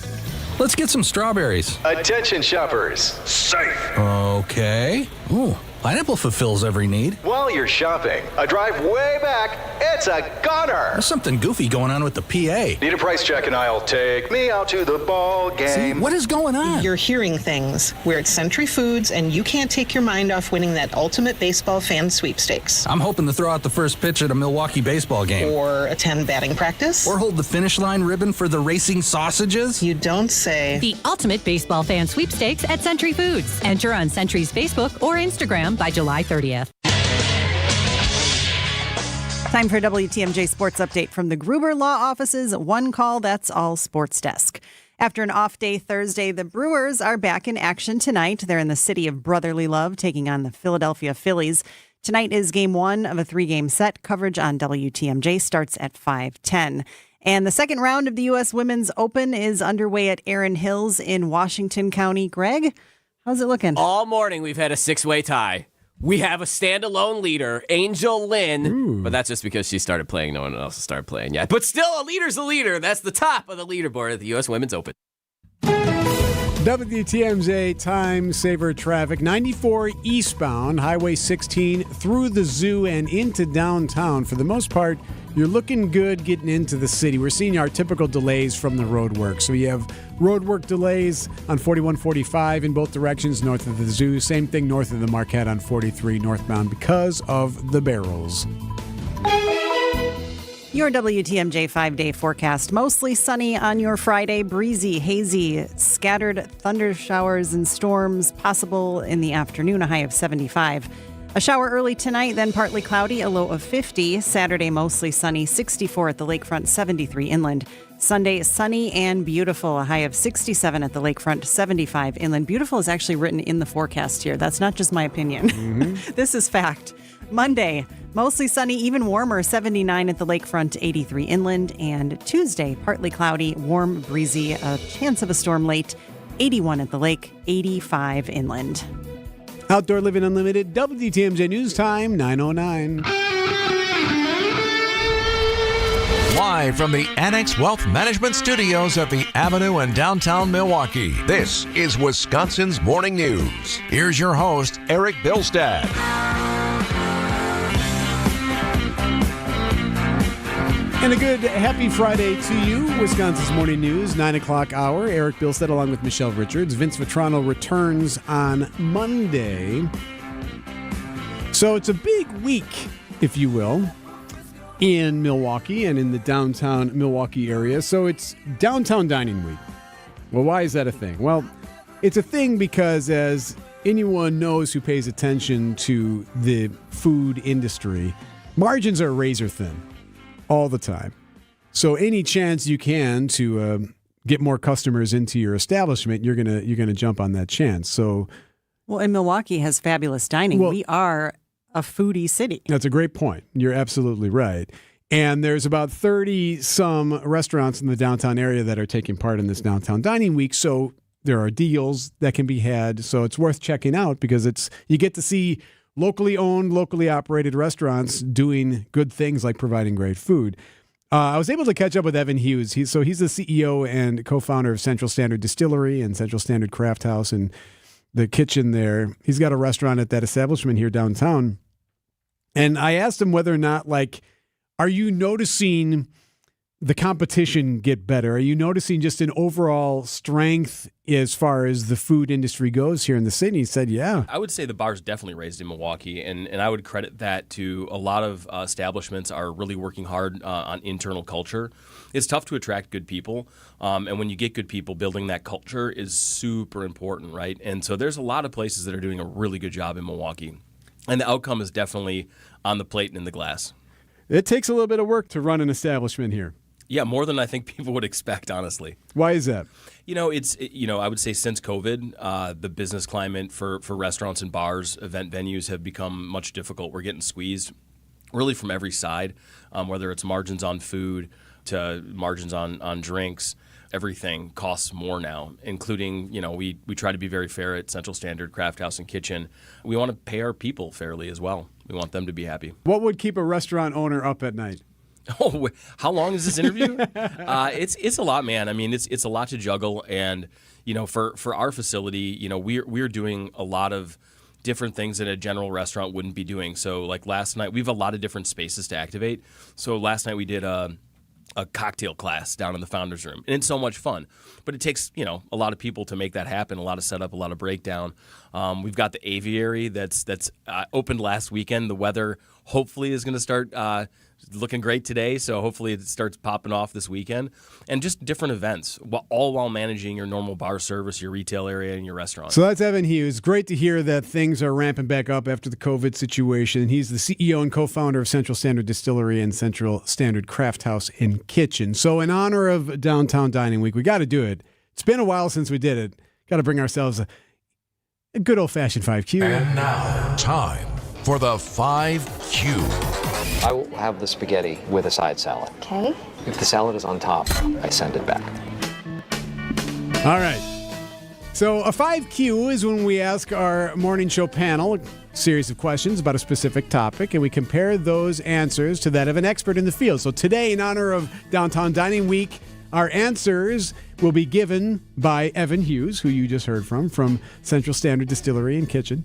Let's get some strawberries. Attention shoppers. Safe. Okay. Ooh, pineapple fulfills every need. While you're shopping, a drive way back, it's a gunner. There's something goofy going on with the PA. Need a price check and I'll take me out to the ball game. See, what is going on? You're hearing things. We're at Century Foods, and you can't take your mind off winning that ultimate baseball fan sweepstakes. I'm hoping to throw out the first pitch at a Milwaukee baseball game. Or attend batting practice. Or hold the finish line ribbon for the racing sausages. You don't say. The ultimate baseball fan sweepstakes at Century Foods. Enter on Century's Facebook or Instagram by July 30th. Time for a WTMJ Sports Update from the Gruber Law Office's One Call, That's All Sports Desk. After an off day Thursday, the Brewers are back in action tonight. They're in the city of brotherly love, taking on the Philadelphia Phillies. Tonight is game 1 of a 3-game set. Coverage on WTMJ starts at 5:10. And the second round of the U.S. Women's Open is underway at Erin Hills in Washington County. Greg, how's it looking? All morning we've had a 6-way tie. We have a standalone leader, Angel Lynn, but that's just because she started playing. No one else has started playing yet. But still, a leader's a leader. That's the top of the leaderboard at the U.S. Women's Open. WTMJ time saver traffic. 94 eastbound, Highway 16 through the zoo and into downtown. For the most part, you're looking good getting into the city. We're seeing our typical delays from the road work. So you have road work delays on 4145 in both directions north of the zoo. Same thing north of the Marquette on 43 northbound because of the barrels. Your WTMJ 5-day forecast. Mostly sunny on your Friday. Breezy, hazy, scattered thunder showers and storms possible in the afternoon, a high of 75. A shower early tonight, then partly cloudy, a low of 50. Saturday, mostly sunny, 64 at the lakefront, 73 inland. Sunday, sunny and beautiful, a high of 67 at the lakefront, 75 inland. Beautiful is actually written in the forecast here. That's not just my opinion. Mm-hmm. This is fact. Monday, mostly sunny, even warmer, 79 at the lakefront, 83 inland. And Tuesday, partly cloudy, warm, breezy, a chance of a storm late, 81 at the lake, 85 inland. Outdoor Living Unlimited, WTMJ News Time, 9:09. Live from the Annex Wealth Management Studios at the Avenue in downtown Milwaukee, this is Wisconsin's Morning News. Here's your host, Erik Bilstad. And a good happy Friday to you. Wisconsin's Morning News, 9 o'clock hour. Erik Bilstad along with Michelle Richards. Vince Vitrano returns on Monday. So it's a big week, if you will, in Milwaukee and in the downtown Milwaukee area. So it's Downtown Dining Week. Well, why is that a thing? Well, it's a thing because as anyone knows who pays attention to the food industry, margins are razor thin. All the time. So any chance you can to get more customers into your establishment, you're gonna jump on that chance. So, well, and Milwaukee has fabulous dining. We are a foodie city. That's a great point. You're absolutely right. And there's about 30 some restaurants in the downtown area that are taking part in this Downtown Dining Week. So there are deals that can be had. So it's worth checking out because you get to see locally owned, locally operated restaurants doing good things like providing great food. I was able to catch up with Evan Hughes. He's the CEO and co-founder of Central Standard Distillery and Central Standard Craft House and the kitchen there. He's got a restaurant at that establishment here downtown. And I asked him whether or not, are you noticing the competition get better? Are you noticing just an overall strength as far as the food industry goes here in the city? He said, yeah. I would say the bar's definitely raised in Milwaukee, and I would credit that to a lot of establishments are really working hard on internal culture. It's tough to attract good people, and when you get good people, building that culture is super important, right? And so there's a lot of places that are doing a really good job in Milwaukee, and the outcome is definitely on the plate and in the glass. It takes a little bit of work to run an establishment here. Yeah, more than I think people would expect, honestly. Why is that? I would say since COVID, the business climate for restaurants and bars, event venues have become much difficult. We're getting squeezed really from every side, whether it's margins on food to margins on drinks. Everything costs more now, including, we try to be very fair at Central Standard Craft House and Kitchen. We want to pay our people fairly as well. We want them to be happy. What would keep a restaurant owner up at night? Oh, how long is this interview? It's a lot, man. I mean, it's a lot to juggle, and for our facility, we're doing a lot of different things that a general restaurant wouldn't be doing. So, like last night, we have a lot of different spaces to activate. So last night we did a cocktail class down in the founder's room, and it's so much fun. But it takes a lot of people to make that happen, a lot of setup, a lot of breakdown. We've got the aviary that's opened last weekend. The weather hopefully is going to start looking great today, so hopefully it starts popping off this weekend. And just different events, all while managing your normal bar service, your retail area, and your restaurant. So that's Evan Hughes. Great to hear that things are ramping back up after the COVID situation. He's the CEO and co-founder of Central Standard Distillery and Central Standard Craft House and Kitchen. So in honor of Downtown Dining Week, we got to do it. It's been a while since we did it. Got to bring ourselves a good old-fashioned 5Q. And now, time for the 5Q. I will have the spaghetti with a side salad. Okay. If the salad is on top, I send it back. All right. So a 5Q is when we ask our morning show panel a series of questions about a specific topic, and we compare those answers to that of an expert in the field. So today, in honor of Downtown Dining Week, our answers will be given by Evan Hughes, who you just heard from Central Standard Distillery and Kitchen.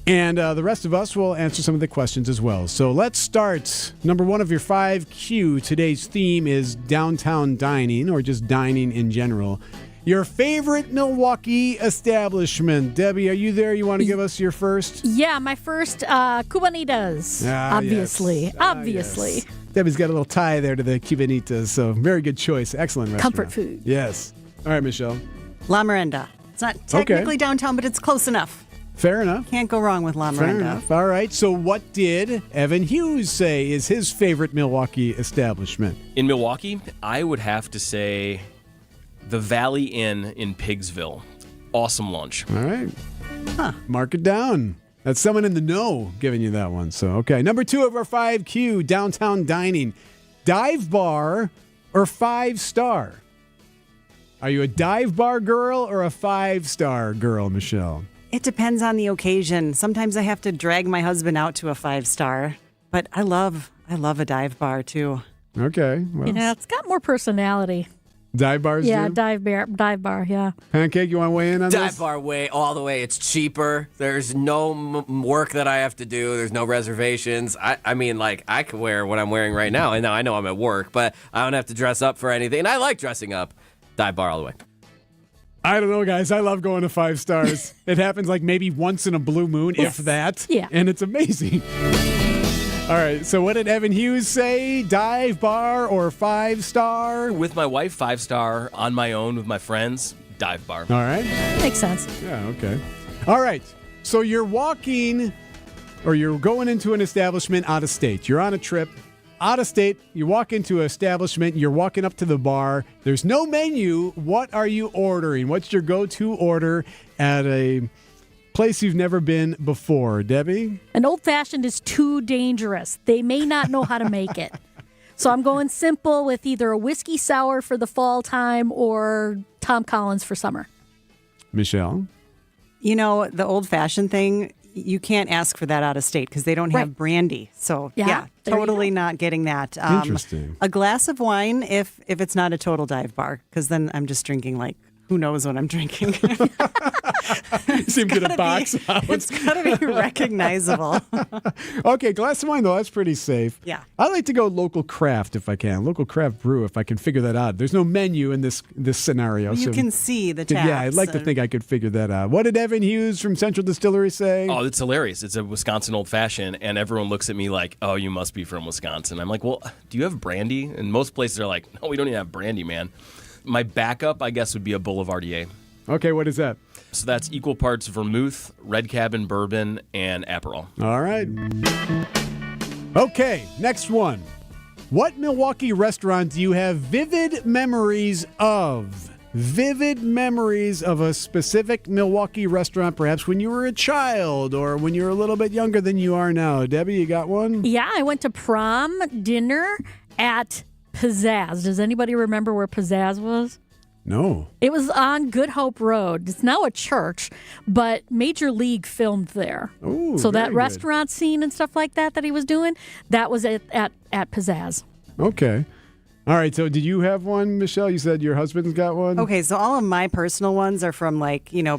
And the rest of us will answer some of the questions as well. So let's start. Number one of your 5Q. Today's theme is downtown dining, or just dining in general. Your favorite Milwaukee establishment. Debbie, are you there? You want to give us your first? Yeah, my first Cubanitas. Obviously. Yes. Obviously. Yes. Debbie's got a little tie there to the Cubanitas, so very good choice. Excellent restaurant. Comfort food. Yes. All right, Michelle. La Miranda. It's not technically downtown, but it's close enough. Fair enough. Can't go wrong with La Fair Miranda. enough. All right. So what did Evan Hughes say is his favorite Milwaukee establishment? In Milwaukee, I would have to say the Valley Inn in Pigsville. Awesome lunch. All right. Mark it down. That's someone in the know giving you that one. So, okay. Number two of our 5Q, downtown dining. Dive bar or 5-star? Are you a dive bar girl or a 5-star girl, Michelle? It depends on the occasion. Sometimes I have to drag my husband out to a 5-star, but I love a dive bar too. Okay. Well, It's got more personality. dive bars Yeah, do? dive bar, yeah. Pancake, you want to weigh in on this? Dive bar way all the way. It's cheaper. There's no work that I have to do. There's no reservations. I mean, like, I could wear what I'm wearing right now. And now I know I'm at work, but I don't have to dress up for anything. And I like dressing up. Dive bar all the way. I don't know, guys. I love going to 5 stars. It happens like maybe once in a blue moon, if that. Yeah. And it's amazing. All right. So what did Evan Hughes say? Dive bar or 5-star? With my wife, 5-star. On my own with my friends, dive bar. All right. Makes sense. Yeah, okay. All right. So you're walking or you're going into an establishment out of state. You're on a trip. Out of state, you walk into an establishment, you're walking up to the bar. There's no menu. What are you ordering? What's your go-to order at a place you've never been before? Debbie? An old-fashioned is too dangerous. They may not know how to make it. So I'm going simple with either a whiskey sour for the fall time or Tom Collins for summer. Michelle? You know, the old-fashioned thing, you can't ask for that out of state because they don't have brandy. So, yeah totally not getting that. Interesting. A glass of wine if it's not a total dive bar, because then I'm just drinking like, who knows what I'm drinking. Seem to the box out. It's got to be recognizable. Okay, glass of wine, though, that's pretty safe. Yeah. I like to go local craft if I can. Local craft brew if I can figure that out. There's no menu in this scenario. You can see the taps. Yeah, I'd like to think I could figure that out. What did Evan Hughes from Central Distillery say? Oh, it's hilarious. It's a Wisconsin old fashioned, and everyone looks at me like, oh, you must be from Wisconsin. I'm like, well, do you have brandy? And most places are like, no, we don't even have brandy, man. My backup, I guess, would be a Boulevardier. Okay, what is that? So that's equal parts vermouth, red cabin bourbon, and Aperol. All right. Okay, next one. What Milwaukee restaurant do you have vivid memories of? Vivid memories of a specific Milwaukee restaurant, perhaps when you were a child or when you were a little bit younger than you are now. Debbie, you got one? Yeah, I went to prom dinner at Pizzazz. Does anybody remember where Pizzazz was? No. It was on Good Hope Road. It's now a church, but Major League filmed there. Ooh, so that very good. restaurant scene and stuff like that he was doing, that was at Pizzazz. Okay. All right, so did you have one, Michelle? You said your husband's got one? Okay, so all of my personal ones are from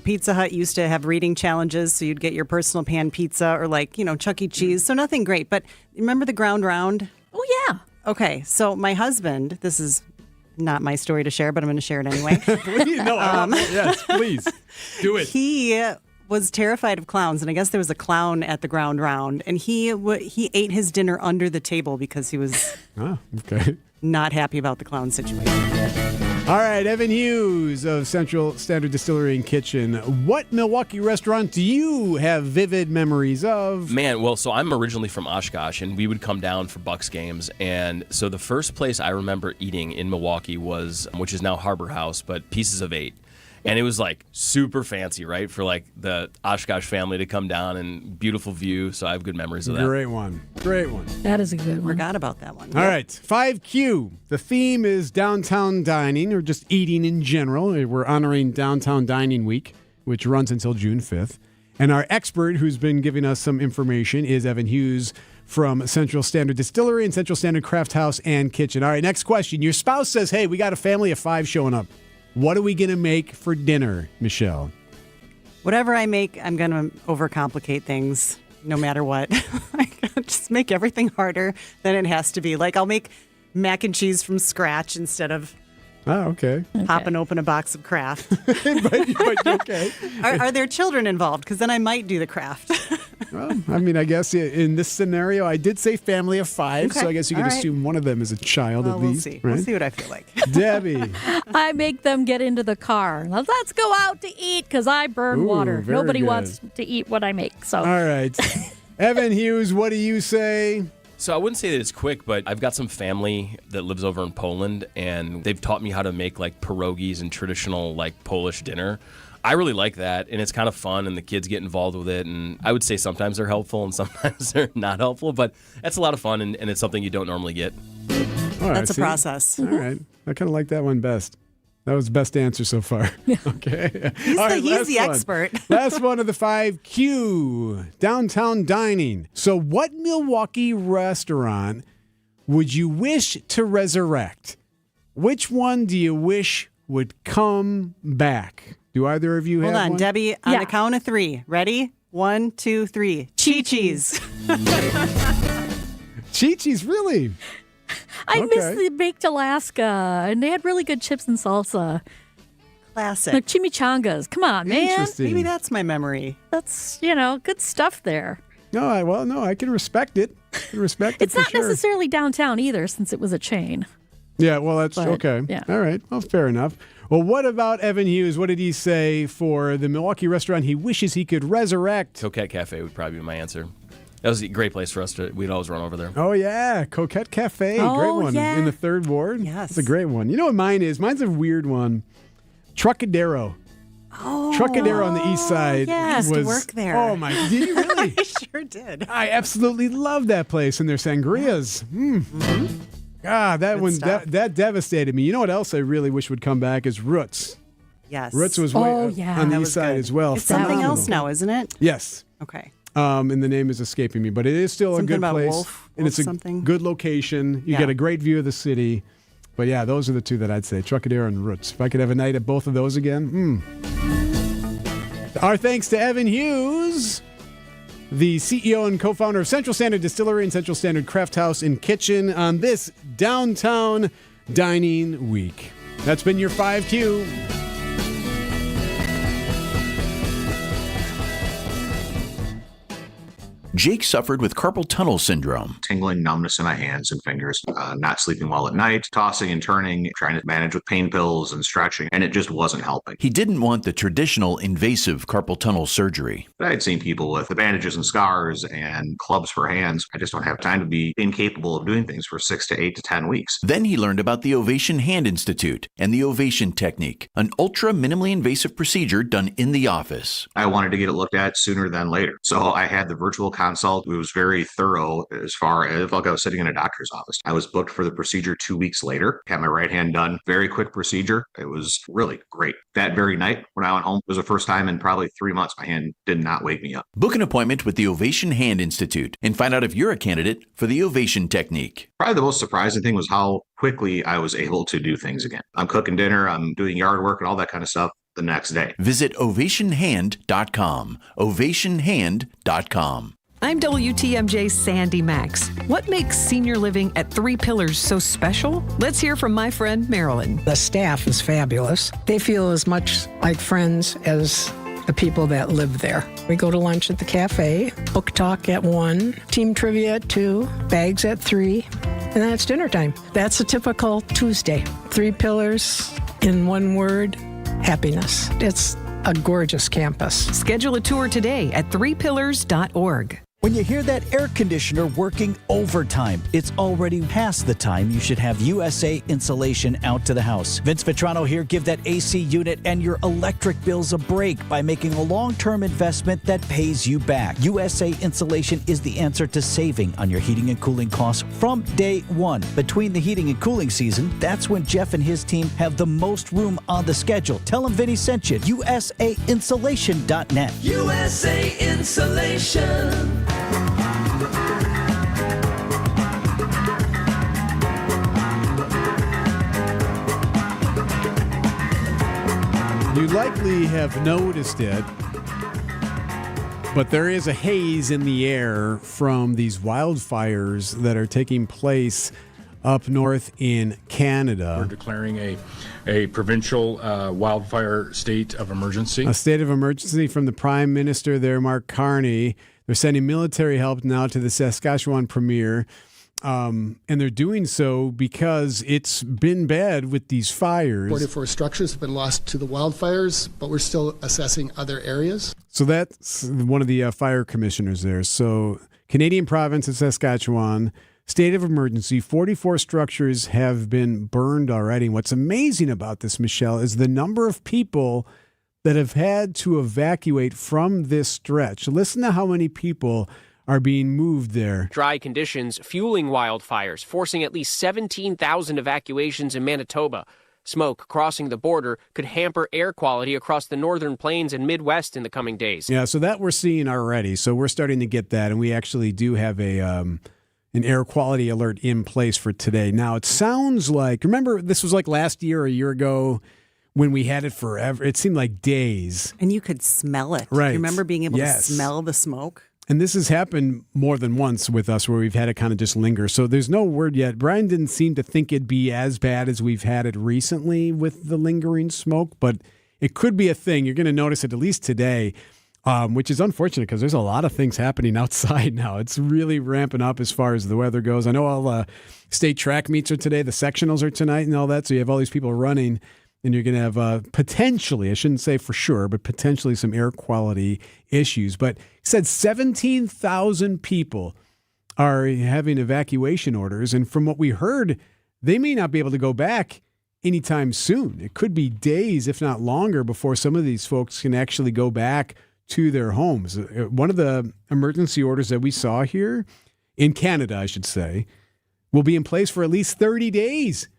Pizza Hut used to have reading challenges, so you'd get your personal pan pizza or Chuck E. Cheese. So nothing great. But remember the Ground Round? Oh, yeah. Okay, so my husband, this is not my story to share, but I'm going to share it anyway. Yes, please. Do it. He was terrified of clowns, and I guess there was a clown at the Ground Round, and he ate his dinner under the table because he was not happy about the clown situation. All right, Evan Hughes of Central Standard Distillery and Kitchen. What Milwaukee restaurant do you have vivid memories of? Man, well, so I'm originally from Oshkosh, and we would come down for Bucks games. And so the first place I remember eating in Milwaukee was, which is now Harbor House, but Pieces of Eight. And it was like super fancy, right? For like the Oshkosh family to come down and beautiful view. So I have good memories of that. Great one. Great one. That is a good one. Forgot about that one. All right, 5Q. The theme is downtown dining or just eating in general. We're honoring Downtown Dining Week, which runs until June 5th. And our expert who's been giving us some information is Evan Hughes from Central Standard Distillery and Central Standard Craft House and Kitchen. All right, next question. Your spouse says, hey, we got a family of 5 showing up. What are we going to make for dinner, Michelle? Whatever I make, I'm going to overcomplicate things no matter what. Just make everything harder than it has to be. Like I'll make mac and cheese from scratch instead of okay. popping open a box of Kraft. but okay. Are there children involved? Because then I might do the Kraft. Well, I mean, I guess in this scenario, I did say family of 5, Okay. so I guess you could assume one of them is a child at We'll least. see. Right? We'll see what I feel like. Debbie. I make them get into the car. Let's go out to eat because I burn Ooh, water. very Nobody good. wants to eat what I make. So All right. Evan Hughes, what do you say? So I wouldn't say that it's quick, but I've got some family that lives over in Poland, and they've taught me how to make like pierogies and traditional like Polish dinner. I really like that, and it's kind of fun, and the kids get involved with it. And I would say sometimes they're helpful and sometimes they're not helpful, but that's a lot of fun, and it's something you don't normally get. All right, That's a process. All right. I kind of like that one best. That was the best answer so far. Okay. He's All right, the last one. expert. Last one of the 5Q, downtown dining. So what Milwaukee restaurant would you wish to resurrect? Which one do you wish would come back? Do either of you Hold have on, one? Debbie, on the count of 3. Ready? 1, 2, 3. Chi-Chi's. Chi-Chi's, really? I Okay. miss the baked Alaska, and they had really good chips and salsa. Classic. Like chimichangas. Come on, man. Interesting. Maybe that's my memory. That's, good stuff there. No, I can respect it. I can respect It's it for not sure. necessarily downtown either, since it was a chain. Yeah, well, that's But, okay. yeah. All right. Well, fair enough. Well, what about Evan Hughes? What did he say for the Milwaukee restaurant he wishes he could resurrect? Coquette Cafe would probably be my answer. That was a great place for us we'd always run over there. Oh, yeah. Coquette Cafe. Great Oh, one. yeah. In the 3rd Ward. Yes. It's a great one. You know what mine is? Mine's a weird one. Trucadero. Oh, Trucadero on the east side. yeah. I used was, to work there. Oh, my. Did you really? I sure did. I absolutely love that place and their sangrias. God, that Good one, stuff. that devastated me. You know what else I really wish would come back is Roots. Yes. Roots was Oh, way yeah. on the That east was side good. as well. It's something Phenomenal. else now, isn't it? Yes. Okay. And the name is escaping me, but it is still Something a good about place. Wolf and it's a something. good location. You Yeah. get a great view of the city. But yeah, those are the two that I'd say, Trucadero and Roots. If I could have a night at both of those again. Our thanks to Evan Hughes, the CEO and co-founder of Central Standard Distillery and Central Standard Craft House and Kitchen on this Downtown Dining Week. That's been your 5Q. Jake suffered with carpal tunnel syndrome. Tingling, numbness in my hands and fingers, not sleeping well at night, tossing and turning, trying to manage with pain pills and stretching, and it just wasn't helping. He didn't want the traditional invasive carpal tunnel surgery. I had seen people with bandages and scars and clubs for hands. I just don't have time to be incapable of doing things for 6 to 8 to 10 weeks. Then he learned about the Ovation Hand Institute and the Ovation Technique, an ultra minimally invasive procedure done in the office. I wanted to get it looked at sooner than later. So I had the virtual consult. It was very thorough as far as like I was sitting in a doctor's office. I was booked for the procedure 2 weeks later, had my right hand done. Very quick procedure. It was really great. That very night when I went home, it was the first time in probably 3 months my hand did not wake me up. Book an appointment with the Ovation Hand Institute and find out if you're a candidate for the Ovation Technique. Probably the most surprising thing was how quickly I was able to do things again. I'm cooking dinner, I'm doing yard work and all that kind of stuff the next day. Visit ovationhand.com. ovationhand.com. I'm WTMJ's Sandy Max. What makes senior living at Three Pillars so special? Let's hear from my friend Marilyn. The staff is fabulous. They feel as much like friends as the people that live there. We go to lunch at the cafe, book talk at 1, team trivia at 2, bags at 3, and then it's dinner time. That's a typical Tuesday. Three Pillars, in one word, happiness. It's a gorgeous campus. Schedule a tour today at threepillars.org. When you hear that air conditioner working overtime, it's already past the time you should have USA Insulation out to the house. Vince Vitrano here. Give that AC unit and your electric bills a break by making a long-term investment that pays you back. USA Insulation is the answer to saving on your heating and cooling costs from day one. Between the heating and cooling season, that's when Jeff and his team have the most room on the schedule. Tell them Vinny sent you. USAinsulation.net. USA Insulation. You likely have noticed it, but there is a haze in the air from these wildfires that are taking place up north in Canada. We're declaring a provincial wildfire state of emergency. A state of emergency from the Prime Minister there, Mark Carney. They're sending military help now to the Saskatchewan Premier. And they're doing so because it's been bad with these fires. 44 structures have been lost to the wildfires, but we're still assessing other areas. So that's one of the fire commissioners there. So Canadian province of Saskatchewan, state of emergency, 44 structures have been burned already. And what's amazing about this, Michelle, is the number of people that have had to evacuate from this stretch. Listen to how many people are being moved there. Dry conditions fueling wildfires, forcing at least 17,000 evacuations in Manitoba. Smoke crossing the border could hamper air quality across the northern plains and Midwest in the coming days. Yeah, so that we're seeing already. So we're starting to get that, and we actually do have an air quality alert in place for today. Now, it sounds like, remember, this was like last year or a year ago when we had it forever. It seemed like days. And you could smell it. Right. You remember being able to smell the smoke? And this has happened more than once with us where we've had it kind of just linger. So there's no word yet. Brian didn't seem to think it'd be as bad as we've had it recently with the lingering smoke, but it could be a thing. You're going to notice it at least today, which is unfortunate because there's a lot of things happening outside now. It's really ramping up as far as the weather goes. I know all state track meets are today. The sectionals are tonight and all that. So you have all these people running. And you're going to have potentially, I shouldn't say for sure, but potentially some air quality issues. But he said 17,000 people are having evacuation orders. And from what we heard, they may not be able to go back anytime soon. It could be days, if not longer, before some of these folks can actually go back to their homes. One of the emergency orders that we saw here in Canada, I should say, will be in place for at least 30 days.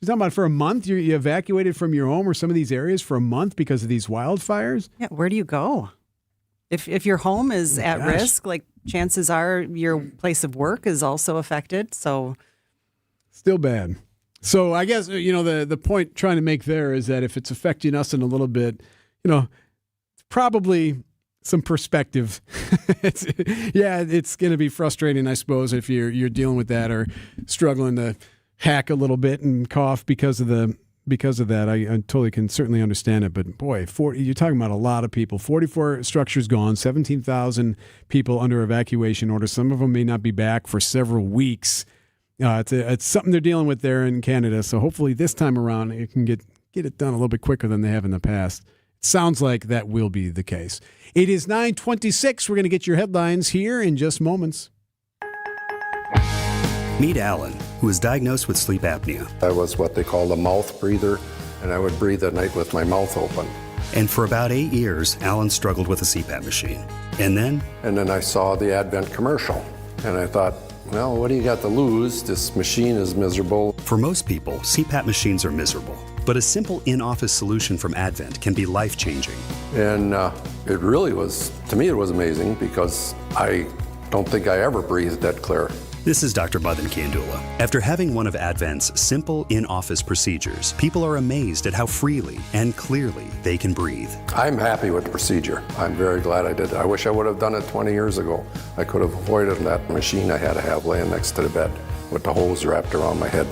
You're talking about for a month, you evacuated from your home or some of these areas for a month because of these wildfires? Yeah, where do you go? If your home is at risk, like chances are your place of work is also affected. So still bad. So I guess, the point trying to make there is that if it's affecting us in a little bit, probably some perspective. It's going to be frustrating, I suppose, if you're dealing with that or struggling to hack a little bit and cough because of that. I totally can certainly understand it. But boy, you're talking about a lot of people. 44 structures gone, 17,000 people under evacuation order. Some of them may not be back for several weeks. It's something they're dealing with there in Canada. So hopefully this time around it can get it done a little bit quicker than they have in the past. It sounds like that will be the case. It is 9:26. We're going to get your headlines here in just moments. Meet Alan, who was diagnosed with sleep apnea. I was what they call a mouth breather, and I would breathe at night with my mouth open. And for about 8 years, Alan struggled with a CPAP machine. And then I saw the Advent commercial, and I thought, well, what do you got to lose? This machine is miserable. For most people, CPAP machines are miserable. But a simple in-office solution from Advent can be life-changing. And it really was, to me, it was amazing because I don't think I ever breathed that clear. This is Dr. Madan Kandula. After having one of Advent's simple in-office procedures, people are amazed at how freely and clearly they can breathe. I'm happy with the procedure. I'm very glad I did it. I wish I would have done it 20 years ago. I could have avoided that machine I had to have laying next to the bed with the hose wrapped around my head.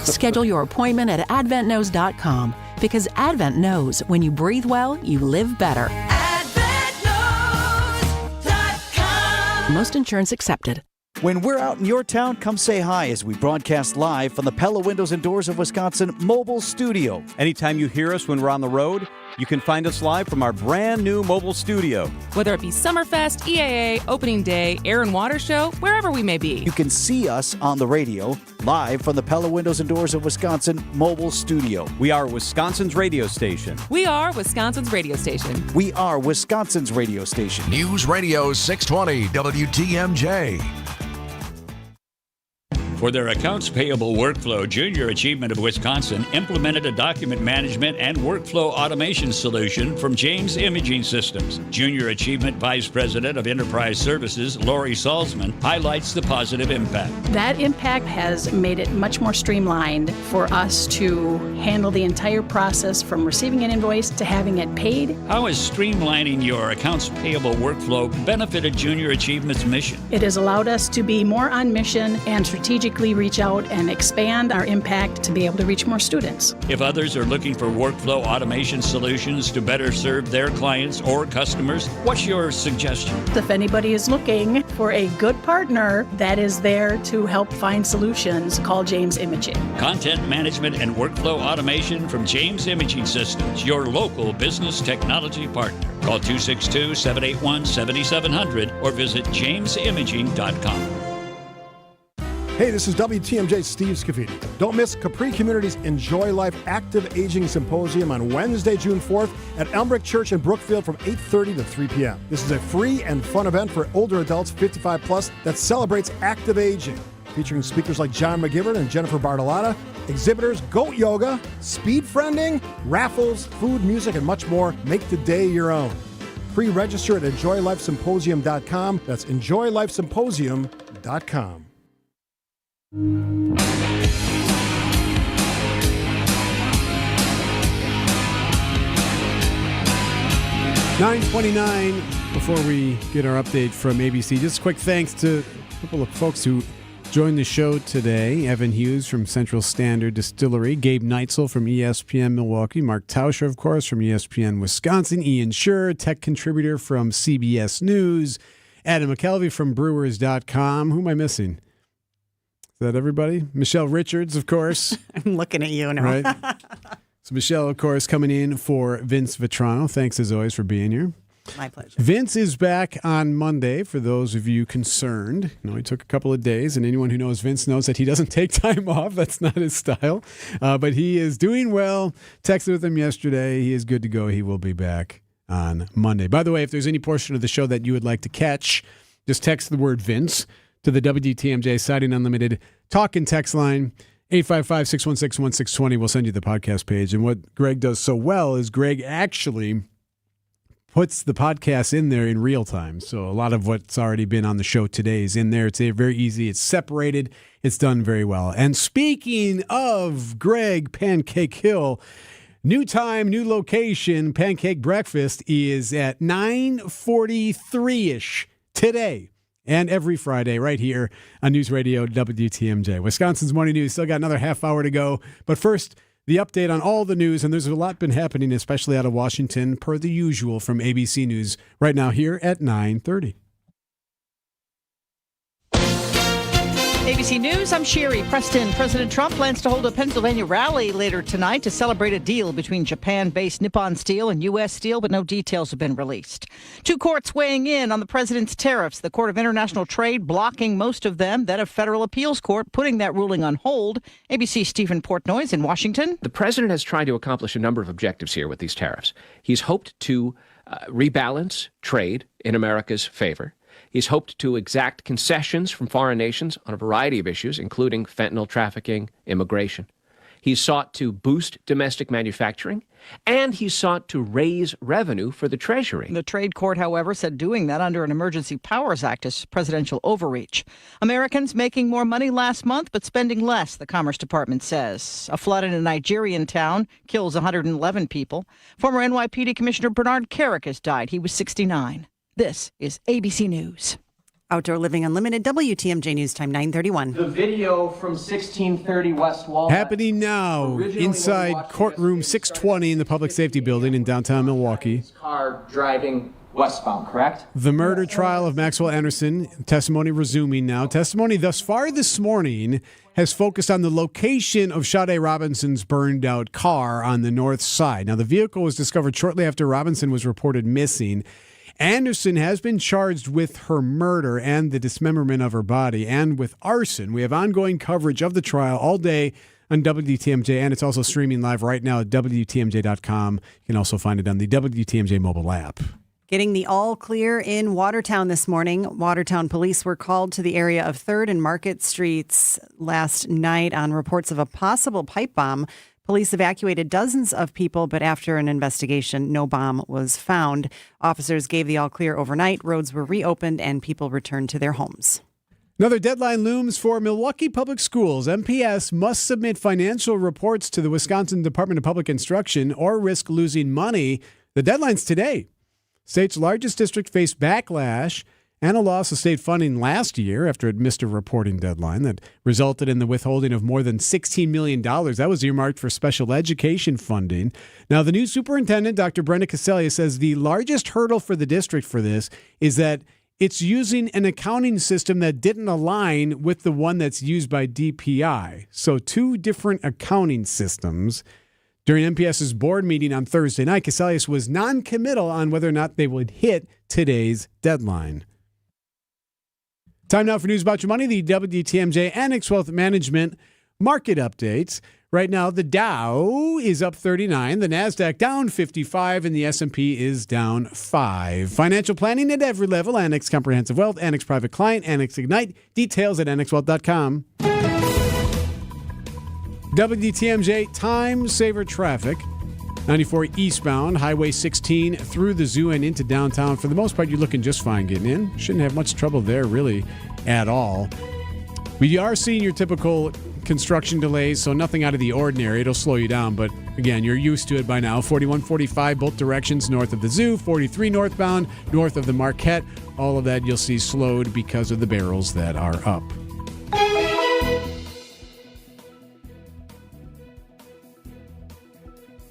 Schedule your appointment at adventknows.com because Advent knows when you breathe well, you live better. AdventKnows.com. Most insurance accepted. When we're out in your town, come say hi as we broadcast live from the Pella Windows and Doors of Wisconsin mobile studio. Anytime you hear us when we're on the road, you can find us live from our brand new mobile studio. Whether it be Summerfest, EAA, Opening Day, Air and Water Show, wherever we may be. You can see us on the radio, live from the Pella Windows and Doors of Wisconsin mobile studio. We are Wisconsin's radio station. We are Wisconsin's radio station. We are Wisconsin's radio station. News Radio 620 WTMJ. For their accounts payable workflow, Junior Achievement of Wisconsin implemented a document management and workflow automation solution from James Imaging Systems. Junior Achievement Vice President of Enterprise Services, Lori Salzman, highlights the positive impact. That impact has made it much more streamlined for us to handle the entire process from receiving an invoice to having it paid. How has streamlining your accounts payable workflow benefited Junior Achievement's mission? It has allowed us to be more on mission and strategically reach out and expand our impact to be able to reach more students. If others are looking for workflow automation solutions to better serve their clients or customers, what's your suggestion? If anybody is looking for a good partner that is there to help find solutions, call James Imaging. Content management and workflow automation from James Imaging Systems, your local business technology partner. Call 262-781-7700 or visit jamesimaging.com. Hey, this is WTMJ Steve Scafidi. Don't miss Capri Community's Enjoy Life Active Aging Symposium on Wednesday, June 4th at Elmbrick Church in Brookfield from 8:30 to 3 p.m. This is a free and fun event for older adults 55 plus that celebrates active aging, featuring speakers like John McGivern and Jennifer Bartolotta, exhibitors, goat yoga, speed friending, raffles, food, music, and much more. Make the day your own. Pre-register at enjoylifesymposium.com. That's enjoylifesymposium.com. 9:29. Before we get our update from ABC, just a quick thanks to a couple of folks who joined the show today. Evan Hughes from Central Standard Distillery, Gabe Neitzel from ESPN Milwaukee, Mark Tauscher, of course, from ESPN Wisconsin, Ian Scher, tech contributor from CBS News, Adam McKelvey from Brewers.com. Who am I missing? Is that everybody? Michelle Richards, of course. I'm looking at you now. Right. So Michelle, of course, coming in for Vince Vitrano. Thanks, as always, for being here. My pleasure. Vince is back on Monday, for those of you concerned. He took a couple of days, and anyone who knows Vince knows that he doesn't take time off. That's not his style. But he is doing well. Texted with him yesterday. He is good to go. He will be back on Monday. By the way, if there's any portion of the show that you would like to catch, just text the word Vince to the WTMJ Siding Unlimited talk and text line, 855-616-1620. We'll send you the podcast page. And what Greg does so well is Greg actually puts the podcast in there in real time. So a lot of what's already been on the show today is in there. It's very easy. It's separated. It's done very well. And speaking of Greg Pancake Hill, new time, new location, Pancake Breakfast is at 9:43-ish today. And every Friday right here on News Radio WTMJ. Wisconsin's Morning News. Still got another half hour to go. But first, the update on all the news. And there's a lot been happening, especially out of Washington, per the usual from ABC News right now here at 9:30. ABC News, I'm Sherry Preston. President Trump plans to hold a Pennsylvania rally later tonight to celebrate a deal between Japan-based Nippon Steel and U.S. Steel, but no details have been released. Two courts weighing in on the president's tariffs. The Court of International Trade blocking most of them, then a federal appeals court putting that ruling on hold. ABC's Stephen Portnoy's in Washington. The president has tried to accomplish a number of objectives here with these tariffs. He's hoped to rebalance trade in America's favor. He's hoped to exact concessions from foreign nations on a variety of issues, including fentanyl trafficking, immigration. He's sought to boost domestic manufacturing, and he's sought to raise revenue for the Treasury. The trade court, however, said doing that under an Emergency Powers Act is presidential overreach. Americans making more money last month, but spending less, the Commerce Department says. A flood in a Nigerian town kills 111 people. Former NYPD Commissioner Bernard Carrick has died. He was 69. This is ABC News. Outdoor Living Unlimited, WTMJ News Time, 9:31. The video from 1630 West Walnut. Happening now inside courtroom 620 in the Public Safety Building in downtown Milwaukee. Car driving westbound, correct? The murder trial of Maxwell Anderson, testimony resuming now. Testimony thus far this morning has focused on the location of Sade Robinson's burned out car on the north side. Now, the vehicle was discovered shortly after Robinson was reported missing. Anderson has been charged with her murder and the dismemberment of her body and with arson. We have ongoing coverage of the trial all day on WTMJ, and it's also streaming live right now at WTMJ.com. You can also find it on the WTMJ mobile app. Getting the all clear in Watertown this morning. Watertown police were called to the area of 3rd and Market Streets last night on reports of a possible pipe bomb. Police evacuated dozens of people, but after an investigation, no bomb was found. Officers gave the all clear overnight. Roads were reopened and people returned to their homes. Another deadline looms for Milwaukee Public Schools. MPS must submit financial reports to the Wisconsin Department of Public Instruction or risk losing money. The deadline's today. State's largest district faced backlash and a loss of state funding last year after it missed a reporting deadline that resulted in the withholding of more than $16 million. That was earmarked for special education funding. Now, the new superintendent, Dr. Brenda Casellia, says the largest hurdle for the district for this is that it's using an accounting system that didn't align with the one that's used by DPI. So 2 different accounting systems. During MPS's board meeting on Thursday night, Casellas was non-committal on whether or not they would hit today's deadline. Time now for news about your money, the WTMJ Annex Wealth Management market updates. Right now, the Dow is up 39, the NASDAQ down 55, and the S&P is down 5. Financial planning at every level, Annex Comprehensive Wealth, Annex Private Client, Annex Ignite. Details at annexwealth.com. WTMJ Time Saver Traffic. 94 eastbound, Highway 16 through the zoo and into downtown. For the most part, you're looking just fine getting in. Shouldn't have much trouble there, really, at all. We are seeing your typical construction delays, so nothing out of the ordinary. It'll slow you down, but again, you're used to it by now. 4145 both directions north of the zoo, 43 northbound north of the Marquette. All of that you'll see slowed because of the barrels that are up.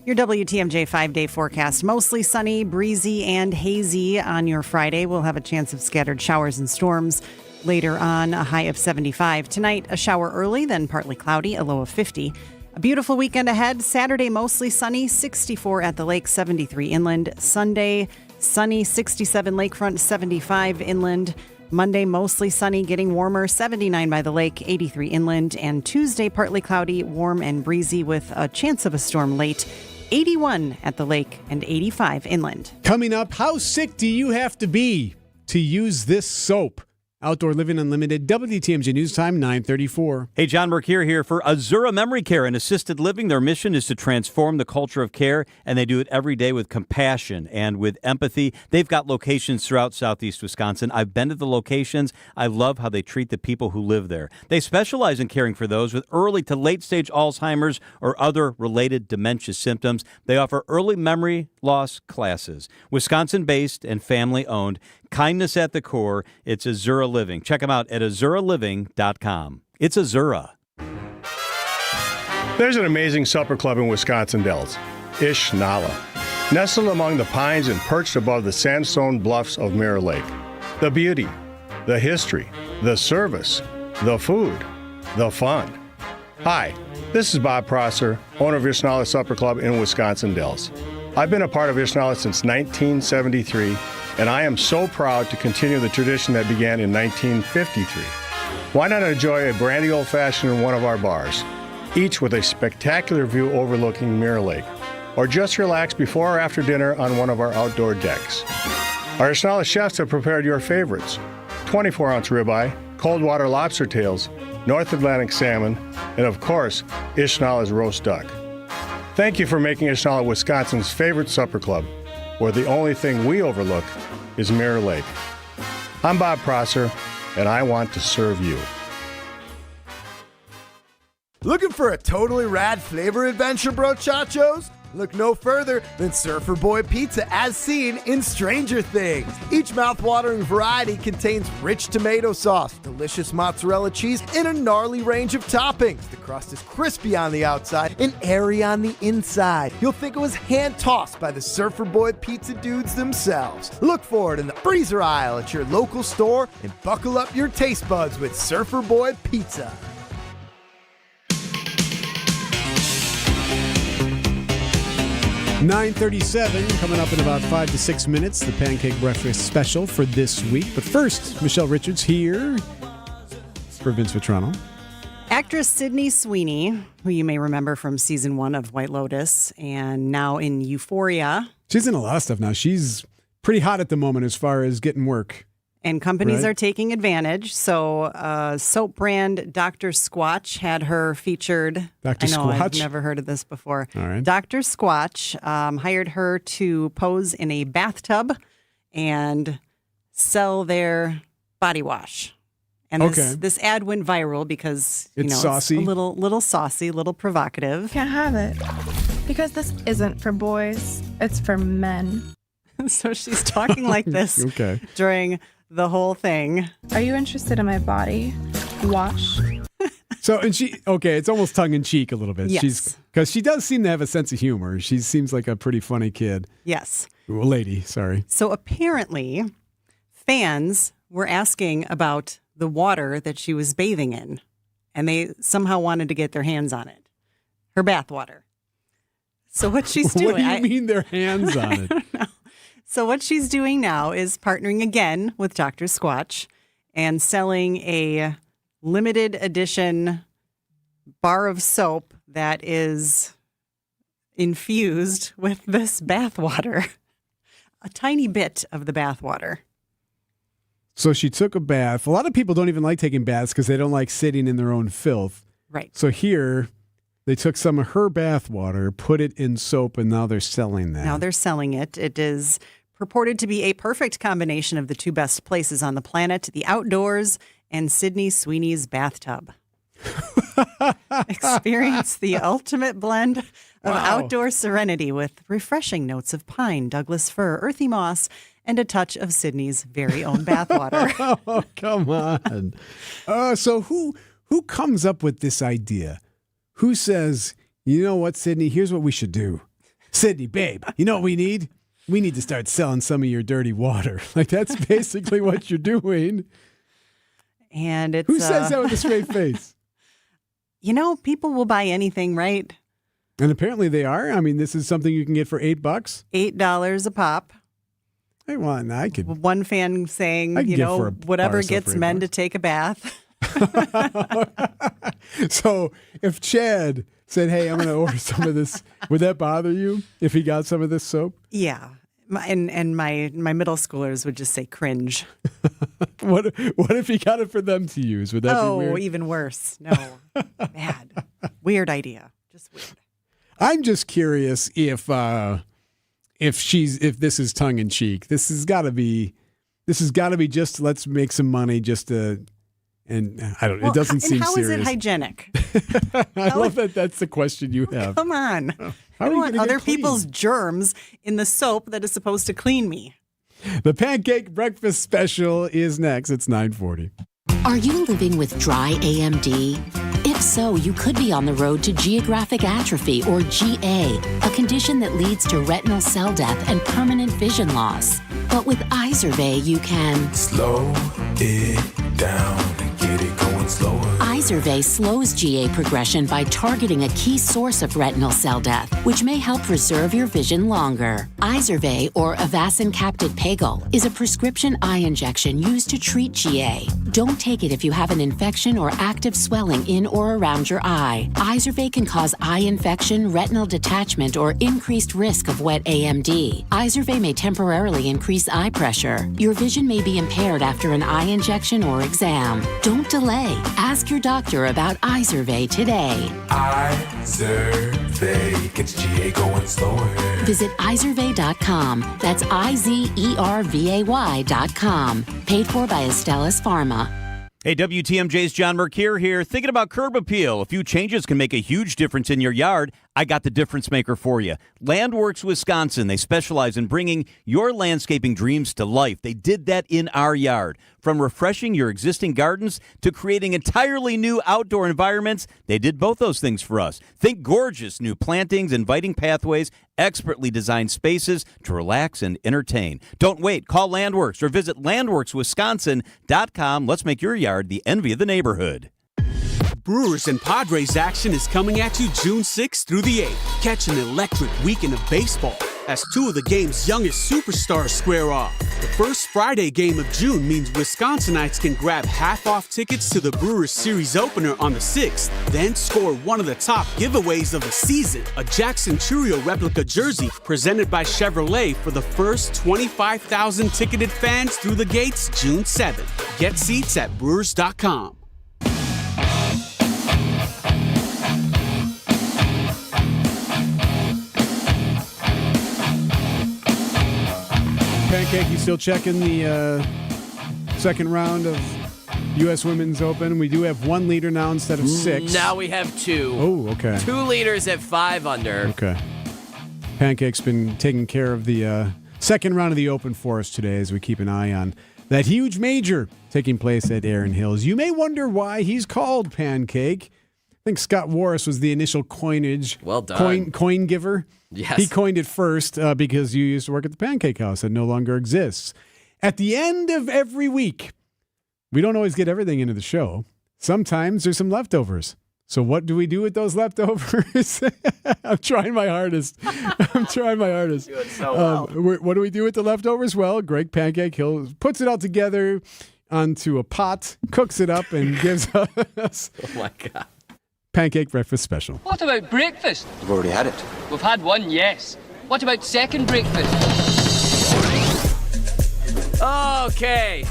Your WTMJ 5-day forecast. Mostly sunny, breezy, and hazy on your Friday. We'll have a chance of scattered showers and storms later on, a high of 75. Tonight, a shower early, then partly cloudy, a low of 50. A beautiful weekend ahead. Saturday, mostly sunny, 64 at the lake, 73 inland. Sunday, sunny, 67 lakefront, 75 inland. Monday, mostly sunny, getting warmer, 79 by the lake, 83 inland. And Tuesday, partly cloudy, warm and breezy with a chance of a storm late, 81 at the lake and 85 inland. Coming up, how sick do you have to be to use this soap? Outdoor Living Unlimited, WTMJ News Time, 9:34. Hey, John Mercure here for Azura Memory Care and Assisted Living. Their mission is to transform the culture of care, and they do it every day with compassion and with empathy. They've got locations throughout southeast Wisconsin. I've been to the locations. I love how they treat the people who live there. They specialize in caring for those with early to late-stage Alzheimer's or other related dementia symptoms. They offer early memory loss classes. Wisconsin-based and family-owned. Kindness at the core. It's Azura Living. Check them out at azuraliving.com. It's Azura. There's an amazing supper club in Wisconsin Dells, Ish Nala, nestled among the pines and perched above the sandstone bluffs of Mirror Lake. The beauty, the history, the service, the food, the fun. Hi, this is Bob Prosser, owner of Ish Nala Supper Club in Wisconsin Dells. I've been a part of Ish Nala since 1973, and I am so proud to continue the tradition that began in 1953. Why not enjoy a brandy old-fashioned in one of our bars, each with a spectacular view overlooking Mirror Lake, or just relax before or after dinner on one of our outdoor decks. Our Ish Nala chefs have prepared your favorites: 24-ounce ribeye, cold water lobster tails, North Atlantic salmon, and of course, Ish Nala's roast duck. Thank you for making Ish Nala Wisconsin's favorite supper club, where the only thing we overlook is Mirror Lake. I'm Bob Prosser, and I want to serve you. Looking for a totally rad flavor adventure, brochachos? Look no further than Surfer Boy Pizza as seen in Stranger Things. Each mouthwatering variety contains rich tomato sauce, delicious mozzarella cheese, and a gnarly range of toppings. The crust is crispy on the outside and airy on the inside. You'll think it was hand-tossed by the Surfer Boy Pizza dudes themselves. Look for it in the freezer aisle at your local store and buckle up your taste buds with Surfer Boy Pizza. $9:37 coming up in about 5 to 6 minutes. The Pancake Breakfast special for this week. But first, Michelle Richards here for Vince Vitrano. Actress Sydney Sweeney, who you may remember from season 1 of White Lotus and now in Euphoria. She's in a lot of stuff now. She's pretty hot at the moment as far as getting work. And companies Right. are taking advantage. So soap brand Dr. Squatch had her featured. Dr. I know, I've Squatch? never heard of this before. All right. Dr. Squatch hired her to pose in a bathtub and sell their body wash. And this ad went viral because It's saucy. it's a little saucy, a little provocative. Can't have it because this isn't for boys, it's for men. So she's talking like this Okay. during the whole thing. Are you interested in my body wash? So, and it's almost tongue in cheek a little bit. Yes. Because she does seem to have a sense of humor. She seems like a pretty funny kid. Yes. Well, lady, sorry. So apparently, fans were asking about the water that she was bathing in, and they somehow wanted to get their hands on it. Her bath water. So what she's doing... What do you mean their hands on it? So what she's doing now is partnering again with Dr. Squatch and selling a limited edition bar of soap that is infused with this bath water. A tiny bit of the bath water. So she took a bath. A lot of people don't even like taking baths because they don't like sitting in their own filth. Right. So here, they took some of her bath water, put it in soap, and now they're selling that. Now they're selling it. It is purported to be a perfect combination of the two best places on the planet, the outdoors and Sydney Sweeney's bathtub. Experience the ultimate blend of outdoor serenity with refreshing notes of pine, Douglas fir, earthy moss, and a touch of Sydney's very own bathwater. Oh, come on. So who comes up with this idea? Who says, you know what, Sydney, here's what we should do. Sydney, babe, you know what we need? We need to start selling some of your dirty water. Like, that's basically what you're doing. And it's Who says that with a straight face? You know, people will buy anything, right? And apparently they are. I mean, this is something you can get for $8. $8 a pop. Hey, well, I could. One fan saying, I could you get know, for a whatever bar of soap gets for men $8. to take a bath. So if Chad said, hey, I'm going to order some of this, would that bother you if he got some of this soap? Yeah. And my middle schoolers would just say cringe. What if he got it for them to use? Would that be weird? Even worse. No. Bad. Weird idea. Just weird. I'm just curious if this is tongue in cheek. This has got to be just let's make some money just to, and I don't. It doesn't seem how serious. How is it hygienic? I love that. That's the question you have. Come on. How I are don't you want gonna get other clean? people's germs in the soap that is supposed to clean me. The Pancake Breakfast Special is next. It's 9:40. Are you living with dry AMD? If so, you could be on the road to geographic atrophy, or GA, a condition that leads to retinal cell death and permanent vision loss. But with Izervay, you can slow it down and get it going slower. Izervay slows GA progression by targeting a key source of retinal cell death, which may help preserve your vision longer. Izervay, or Avastin Captid Pagel, is a prescription eye injection used to treat GA. Don't take it if you have an infection or active swelling in or around your eye. Izervay can cause eye infection, retinal detachment, or increased risk of wet AMD. Izervay may temporarily increase eye pressure. Your vision may be impaired after an eye injection or exam. Don't delay. Ask your doctor about Izervay today. Izervay gets GA going slower. Visit Izervay.com. That's IZERVAY.com. Paid for by Astellas Pharma. Hey, WTMJ's John Mercure here. Thinking about curb appeal? A few changes can make a huge difference in your yard. I got the difference maker for you. Landworks Wisconsin. They specialize in bringing your landscaping dreams to life. They did that in our yard. From refreshing your existing gardens to creating entirely new outdoor environments, they did both those things for us. Think gorgeous new plantings, inviting pathways, expertly designed spaces to relax and entertain. Don't wait. Call Landworks or visit landworkswisconsin.com. Let's make your yard the envy of the neighborhood. Brewers and Padres action is coming at you June 6th through the 8th. Catch an electric weekend of baseball as two of the game's youngest superstars square off. The first Friday game of June means Wisconsinites can grab half-off tickets to the Brewers series opener on the 6th, then score one of the top giveaways of the season, a Jackson Churio replica jersey presented by Chevrolet for the first 25,000 ticketed fans through the gates June 7th. Get seats at brewers.com. Pancake, you still checking the second round of U.S. Women's Open? We do have 1 leader now instead of 6. Now we have 2. Oh, okay. 2 leaders at 5 under. Okay. Pancake's been taking care of the second round of the Open for us today as we keep an eye on that huge major taking place at Erin Hills. You may wonder why he's called Pancake. I think Scott Warris was the initial coinage. Well done. Coin giver. Yes. He coined it first because you used to work at the Pancake House that no longer exists. At the end of every week, we don't always get everything into the show. Sometimes there's some leftovers. So what do we do with those leftovers? I'm trying my hardest. Doing so well. What do we do with the leftovers? Well, Greg Pancake puts it all together onto a pot, cooks it up, and gives us Oh, my God. Pancake Breakfast Special. What about breakfast? We've already had it. We've had one, yes. What about second breakfast? Okay.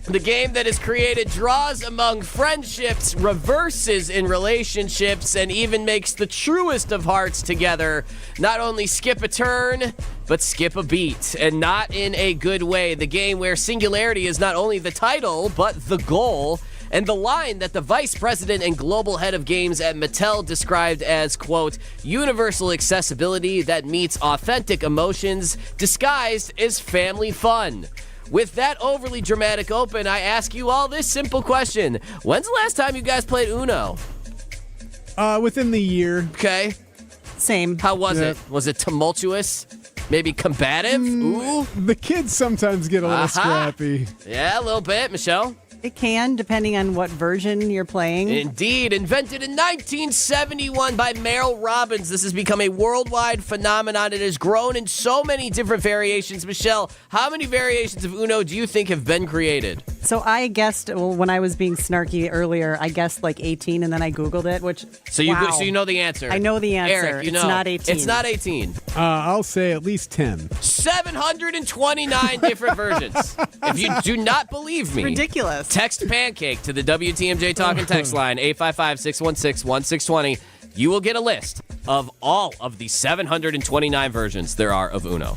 The game that has created draws among friendships, reverses in relationships, and even makes the truest of hearts together not only skip a turn, but skip a beat, and not in a good way. The game where singularity is not only the title, but the goal. And the line that the vice president and global head of games at Mattel described as, quote, universal accessibility that meets authentic emotions disguised as family fun. With that overly dramatic open, I ask you all this simple question. When's the last time you guys played Uno? Within the year. Okay. Same. How was it? Was it tumultuous? Maybe combative? Ooh. The kids sometimes get a little scrappy. Yeah, a little bit. Michelle? It can, depending on what version you're playing. Indeed. Invented in 1971 by Merrill Robbins, this has become a worldwide phenomenon. It has grown in so many different variations. Michelle, how many variations of Uno do you think have been created? So I guessed, when I was being snarky earlier, I guessed like 18, and then I Googled it, which, So you know the answer. I know the answer. Eric, you know. It's not 18. It's not 18. I'll say at least 10. 729 different versions. If you do not believe me, ridiculous. Text Pancake to the WTMJ Talking Text line, 855-616-1620. You will get a list of all of the 729 versions there are of Uno.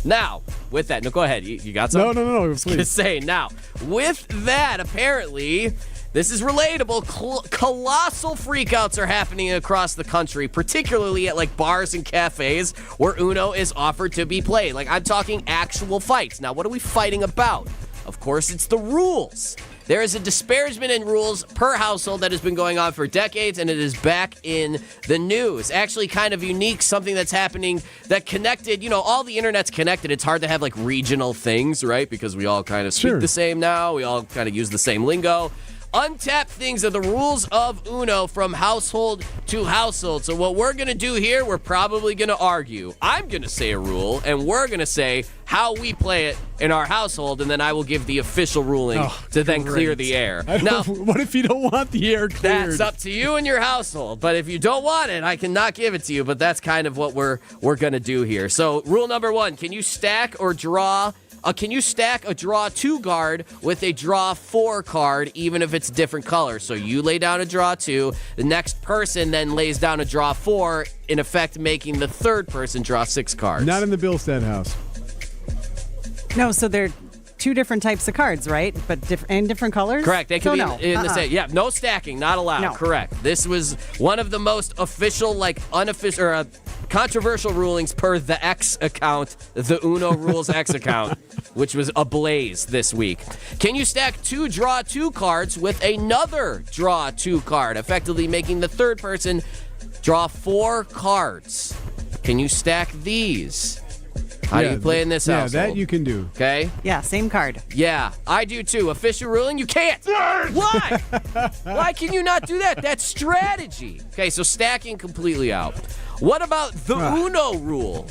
Now, with that, no, go ahead. You got something? No, please. Just saying. Now, with that, apparently, this is relatable. Colossal freakouts are happening across the country, particularly at like bars and cafes where Uno is offered to be played. Like, I'm talking actual fights. Now, what are we fighting about? Of course, it's the rules. There is a disparagement in rules per household that has been going on for decades, and it is back in the news. Actually, kind of unique, something that's happening that connected, all the internet's connected. It's hard to have like regional things, right? Because we all kind of speak the same now. We all kind of use the same lingo. Untapped things are the rules of Uno from household to household. So what we're going to do here, we're probably going to argue. I'm going to say a rule, and we're going to say how we play it in our household, and then I will give the official ruling to then clear the air. Now, what if you don't want the air cleared? That's up to you and your household. But if you don't want it, I cannot give it to you. But that's kind of what we're going to do here. So rule number 1, can you stack or draw? Can you stack a draw 2 card with a draw 4 card, even if it's different color? So you lay down a draw 2, the next person then lays down a draw 4, in effect making the third person draw 6 cards. Not in the Bilstad house. No, so they're two different types of cards, right? But different colors? Correct. They can so be in the same. Yeah, no stacking, not allowed. No. Correct. This was one of the most official, unofficial, or controversial rulings per the X account, the Uno Rules X account, which was ablaze this week. Can you stack 2 draw 2 cards with another draw 2 card, effectively making the third person draw 4 cards? Can you stack these? How do you play in this household? Yeah, that you can do. Okay? Yeah, same card. Yeah, I do too. Official ruling, you can't. Why? Why can you not do that? That's strategy. Okay, so stacking completely out. What about the Uno rule?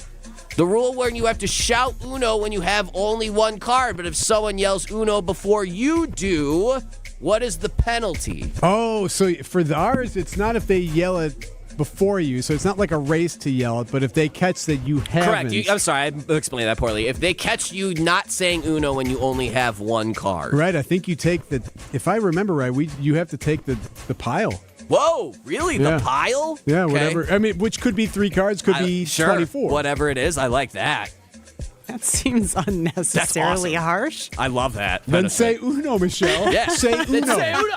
The rule where you have to shout Uno when you have only 1 card, but if someone yells Uno before you do, what is the penalty? Oh, so for ours, it's not if they yell it before you, so it's not like a race to yell it, but if they catch that you haven't. Correct. I'm sorry, I explained that poorly. If they catch you not saying Uno when you only have 1 card. Right, I think you take the, if I remember right, you have to take the pile. Whoa, really? Yeah. The pile? Yeah, Okay. whatever. I mean, which could be 3 cards, could be sure, 24. Whatever it is, I like that. That seems unnecessarily harsh. I love that. Then say Uno, Michelle. Yeah. Say Uno. Then say Uno.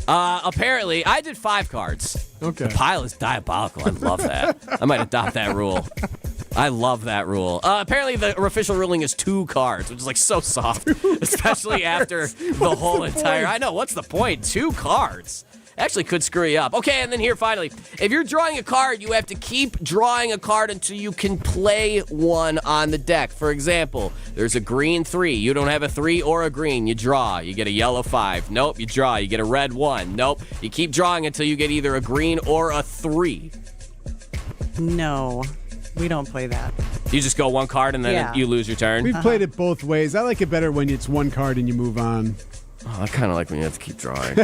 Apparently, I did 5 cards. Okay. The pile is diabolical. I love that. I might adopt that rule. I love that rule. Apparently, the official ruling is 2 cards, which is like so soft, especially after the whole entire. I know. What's the point? 2 cards. Actually could screw you up. Okay, and then here finally, if you're drawing a card, you have to keep drawing a card until you can play one on the deck. For example, there's a green 3. You don't have a 3 or a green. You draw. You get a yellow 5. Nope, you draw. You get a red 1. Nope. You keep drawing until you get either a green or a 3. No, we don't play that. You just go 1 card and then you lose your turn? We've played it both ways. I like it better when it's 1 card and you move on. Oh, I kind of like when you have to keep drawing.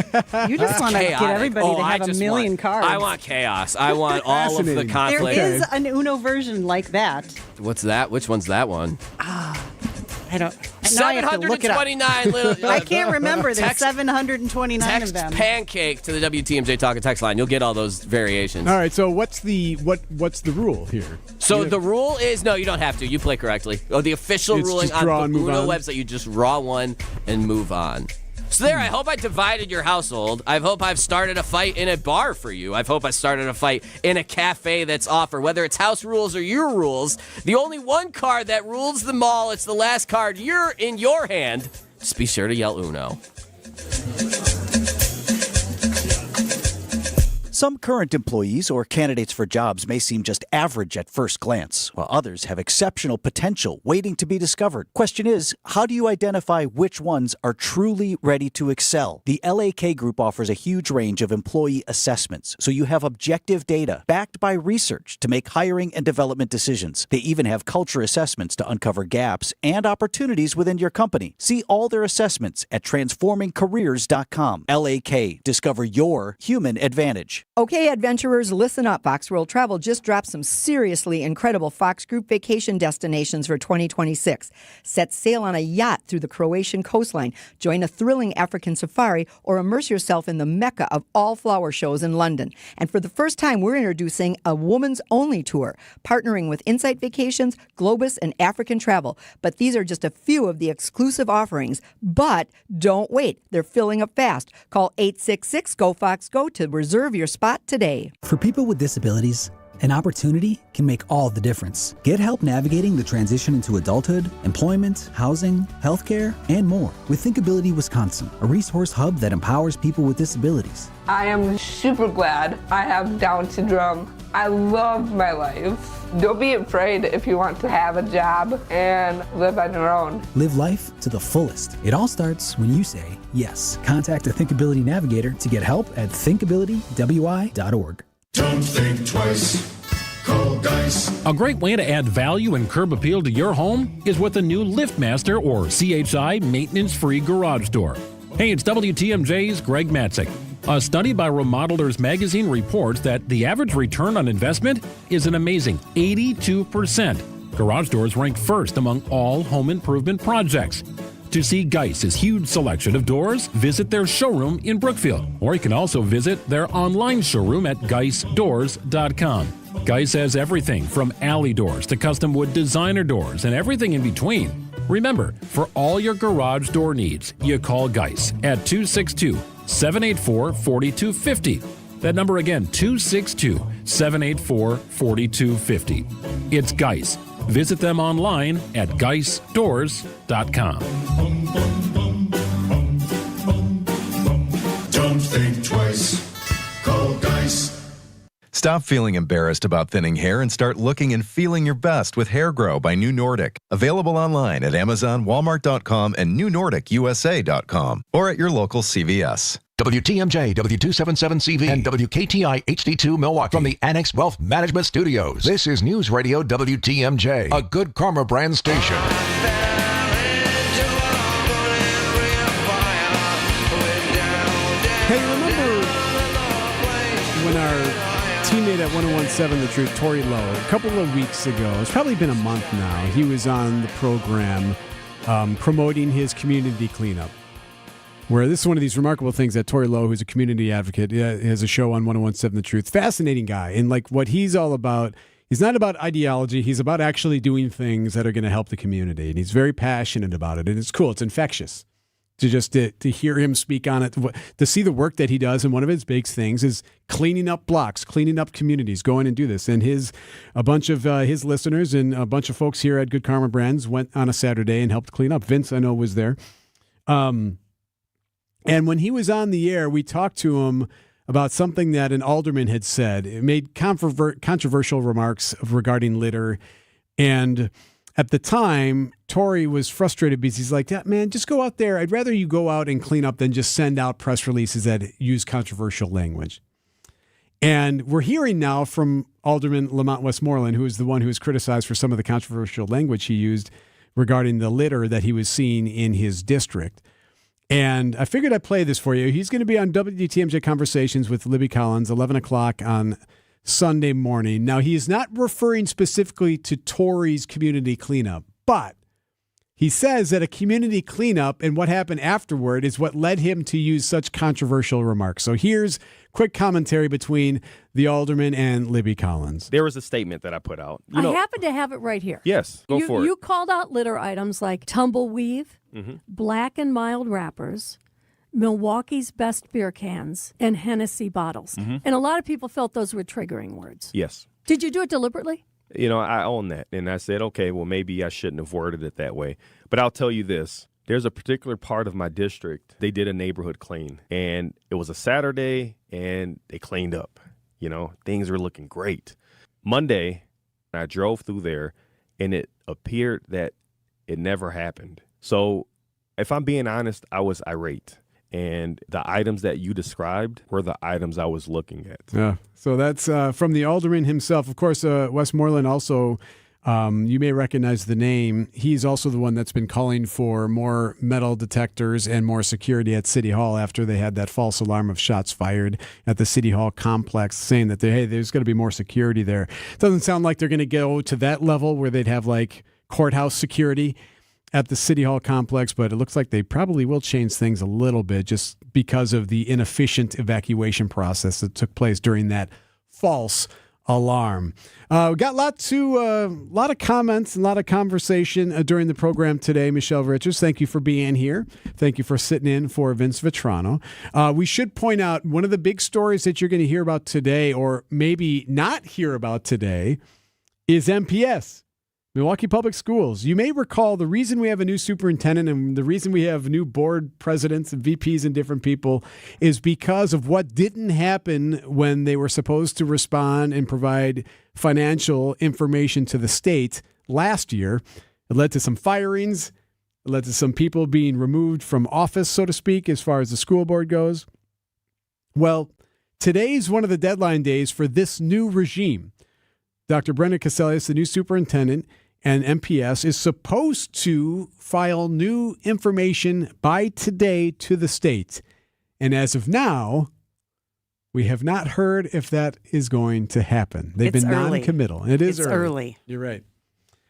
You just want to get everybody to have a million cards. I want chaos. I want all of the conflict. There is an Uno version like that. What's that? Which one's that one? I don't. Now I have to look it up. 729 little. I can't remember. There's 729 text of them. Pancake to the WTMJ Talk and Text line. You'll get all those variations. All right. So what's the rule here? So the rule is no, you don't have to. You play correctly. Oh, the official It's ruling just draw on and the move Uno on? website, you just draw 1 and move on. So there, I hope I divided your household. I hope I've started a fight in a bar for you. I hope I started a fight in a cafe that's offered. Whether it's house rules or your rules, the only 1 card that rules them all, it's the last card you're in your hand. Just be sure to yell Uno. Some current employees or candidates for jobs may seem just average at first glance, while others have exceptional potential waiting to be discovered. Question is, how do you identify which ones are truly ready to excel? The LAK Group offers a huge range of employee assessments, so you have objective data backed by research to make hiring and development decisions. They even have culture assessments to uncover gaps and opportunities within your company. See all their assessments at transformingcareers.com. LAK, discover your human advantage. Okay, adventurers, listen up. Fox World Travel just dropped some seriously incredible Fox Group vacation destinations for 2026. Set sail on a yacht through the Croatian coastline, join a thrilling African safari, or immerse yourself in the mecca of all flower shows in London. And for the first time, we're introducing a woman's-only tour, partnering with Insight Vacations, Globus, and African Travel. But these are just a few of the exclusive offerings. But don't wait. They're filling up fast. Call 866-GO-FOX-GO to reserve your spot today. For people with disabilities, an opportunity can make all the difference. Get help navigating the transition into adulthood, employment, housing, healthcare, and more with Thinkability Wisconsin, a resource hub that empowers people with disabilities. I am super glad I have Down syndrome. I love my life. Don't be afraid if you want to have a job and live on your own. Live life to the fullest. It all starts when you say yes. Contact a Thinkability Navigator to get help at thinkabilitywi.org. Don't think twice. Call Dice. A great way to add value and curb appeal to your home is with a new LiftMaster or CHI maintenance-free garage door. Hey, it's WTMJ's Greg Matzik. A study by Remodelers Magazine reports that the average return on investment is an amazing 82%. Garage doors rank first among all home improvement projects. To see Geiss's huge selection of doors, visit their showroom in Brookfield, or you can also visit their online showroom at geissdoors.com. Geiss has everything from alley doors to custom wood designer doors and everything in between. Remember, for all your garage door needs, you call Geis at 262-784-4250. That number again, 262-784-4250. It's Geis. Visit them online at geisdoors.com. Don't think twice. Call Geis. Stop feeling embarrassed about thinning hair and start looking and feeling your best with Hair Grow by New Nordic. Available online at Amazon, Walmart.com, and NewNordicUSA.com, or at your local CVS. WTMJ, W277CV, and WKTI HD2 Milwaukee from the Annex Wealth Management Studios. This is News Radio WTMJ, a Good Karma brand station. Hey, remember when our teammate at 1017 The Truth, Tori Lowe, a couple of weeks ago, it's probably been a month now, he was on the program promoting his community cleanup. Where this is one of these remarkable things that Tori Lowe, who's a community advocate, has a show on 1017 The Truth. Fascinating guy. And like what he's all about, he's not about ideology. He's about actually doing things that are going to help the community. And he's very passionate about it. And it's cool. It's infectious to hear him speak on it, to see the work that he does. And one of his big things is cleaning up blocks, cleaning up communities, going and do this. And a bunch of his listeners and a bunch of folks here at Good Karma Brands went on a Saturday and helped clean up. Vince, I know, was there. And when he was on the air, we talked to him about something that an alderman had said. It made controversial remarks regarding litter. And at the time, Tori was frustrated because he's like, man, just go out there. I'd rather you go out and clean up than just send out press releases that use controversial language. And we're hearing now from Alderman Lamont Westmoreland, who is the one who was criticized for some of the controversial language he used regarding the litter that he was seeing in his district. And I figured I'd play this for you. He's going to be on WTMJ Conversations with Libby Collins, 11 o'clock on Sunday morning. Now, he is not referring specifically to Tori's community cleanup, but he says that a community cleanup and what happened afterward is what led him to use such controversial remarks. So here's quick commentary between the alderman and Libby Collins. There was a statement that I put out. I happen to have it right here. Yes, go for it. You called out litter items like tumbleweave, Mm-hmm. black and mild wrappers, Milwaukee's best beer cans, and Hennessy bottles. Mm-hmm. And a lot of people felt those were triggering words. Yes. Did you do it deliberately? I own that. And I said, okay, well, maybe I shouldn't have worded it that way. But I'll tell you this. There's a particular part of my district, they did a neighborhood clean. And it was a Saturday, and they cleaned up. Things were looking great. Monday, I drove through there, and it appeared that it never happened. So if I'm being honest, I was irate. And the items that you described were the items I was looking at. Yeah. So that's from the alderman himself. Of course, Westmoreland also, you may recognize the name. He's also the one that's been calling for more metal detectors and more security at City Hall after they had that false alarm of shots fired at the City Hall complex, saying that, there's going to be more security there. Doesn't sound like they're going to go to that level where they'd have like courthouse security at the City Hall complex, but it looks like they probably will change things a little bit just because of the inefficient evacuation process that took place during that false alarm. We got a lot of comments and a lot of conversation during the program today. Michelle Richards, thank you for being here. Thank you for sitting in for Vince Vitrano. We should point out one of the big stories that you're going to hear about today, or maybe not hear about today, is MPS. Milwaukee Public Schools. You may recall the reason we have a new superintendent and the reason we have new board presidents and VPs and different people is because of what didn't happen when they were supposed to respond and provide financial information to the state last year. It led to some firings. It led to some people being removed from office, so to speak, as far as the school board goes. Well, today's one of the deadline days for this new regime. Dr. Brenda Cassellius, the new superintendent, and MPS is supposed to file new information by today to the state. And as of now, we have not heard if that is going to happen. They've been non-committal. It's early. You're right.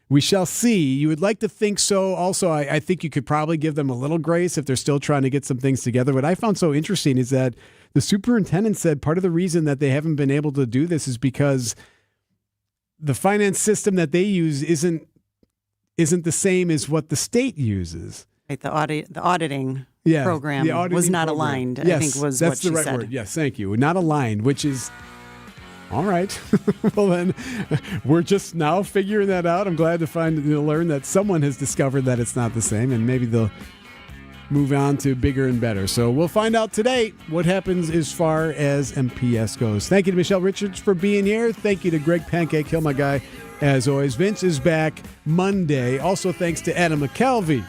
We shall see. You would like to think so. Also, I think you could probably give them a little grace if they're still trying to get some things together. What I found so interesting is that the superintendent said part of the reason that they haven't been able to do this is because the finance system that they use isn't isn't the same as what the state uses. Right, the auditing Yeah, program the auditing was not program. aligned, Yes, I think was that's what she the right said. word. Yes, thank you. Not aligned, which is all right. Well, then we're just now figuring that out. I'm glad to learn that someone has discovered that it's not the same, and maybe they'll move on to bigger and better. So we'll find out today what happens as far as MPS goes. Thank you to Michelle Richards for being here. Thank you to Greg Pancake Hill, my guy, as always. Vince is back Monday. Also, thanks to Adam McKelvey,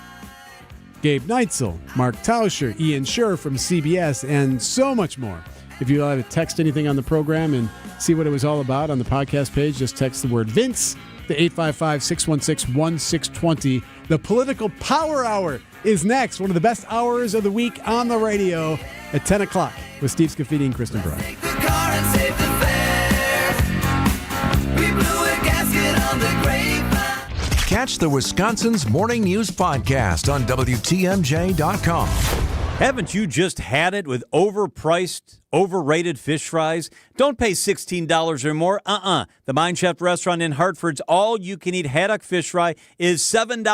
Gabe Neitzel, Mark Tauscher, Ian Schur from CBS, and so much more. If you'd like to text anything on the program and see what it was all about on the podcast page, just text the word Vince to 855-616-1620. The Political Power Hour is next. One of the best hours of the week on the radio at 10 o'clock with Steve Scafidi and Kristen Brown. Catch the Wisconsin's Morning News Podcast on WTMJ.com. Haven't you just had it with overpriced, overrated fish fries? Don't pay $16 or more. The Mine Chef restaurant in Hartford's all-you-can-eat haddock fish fry is $7.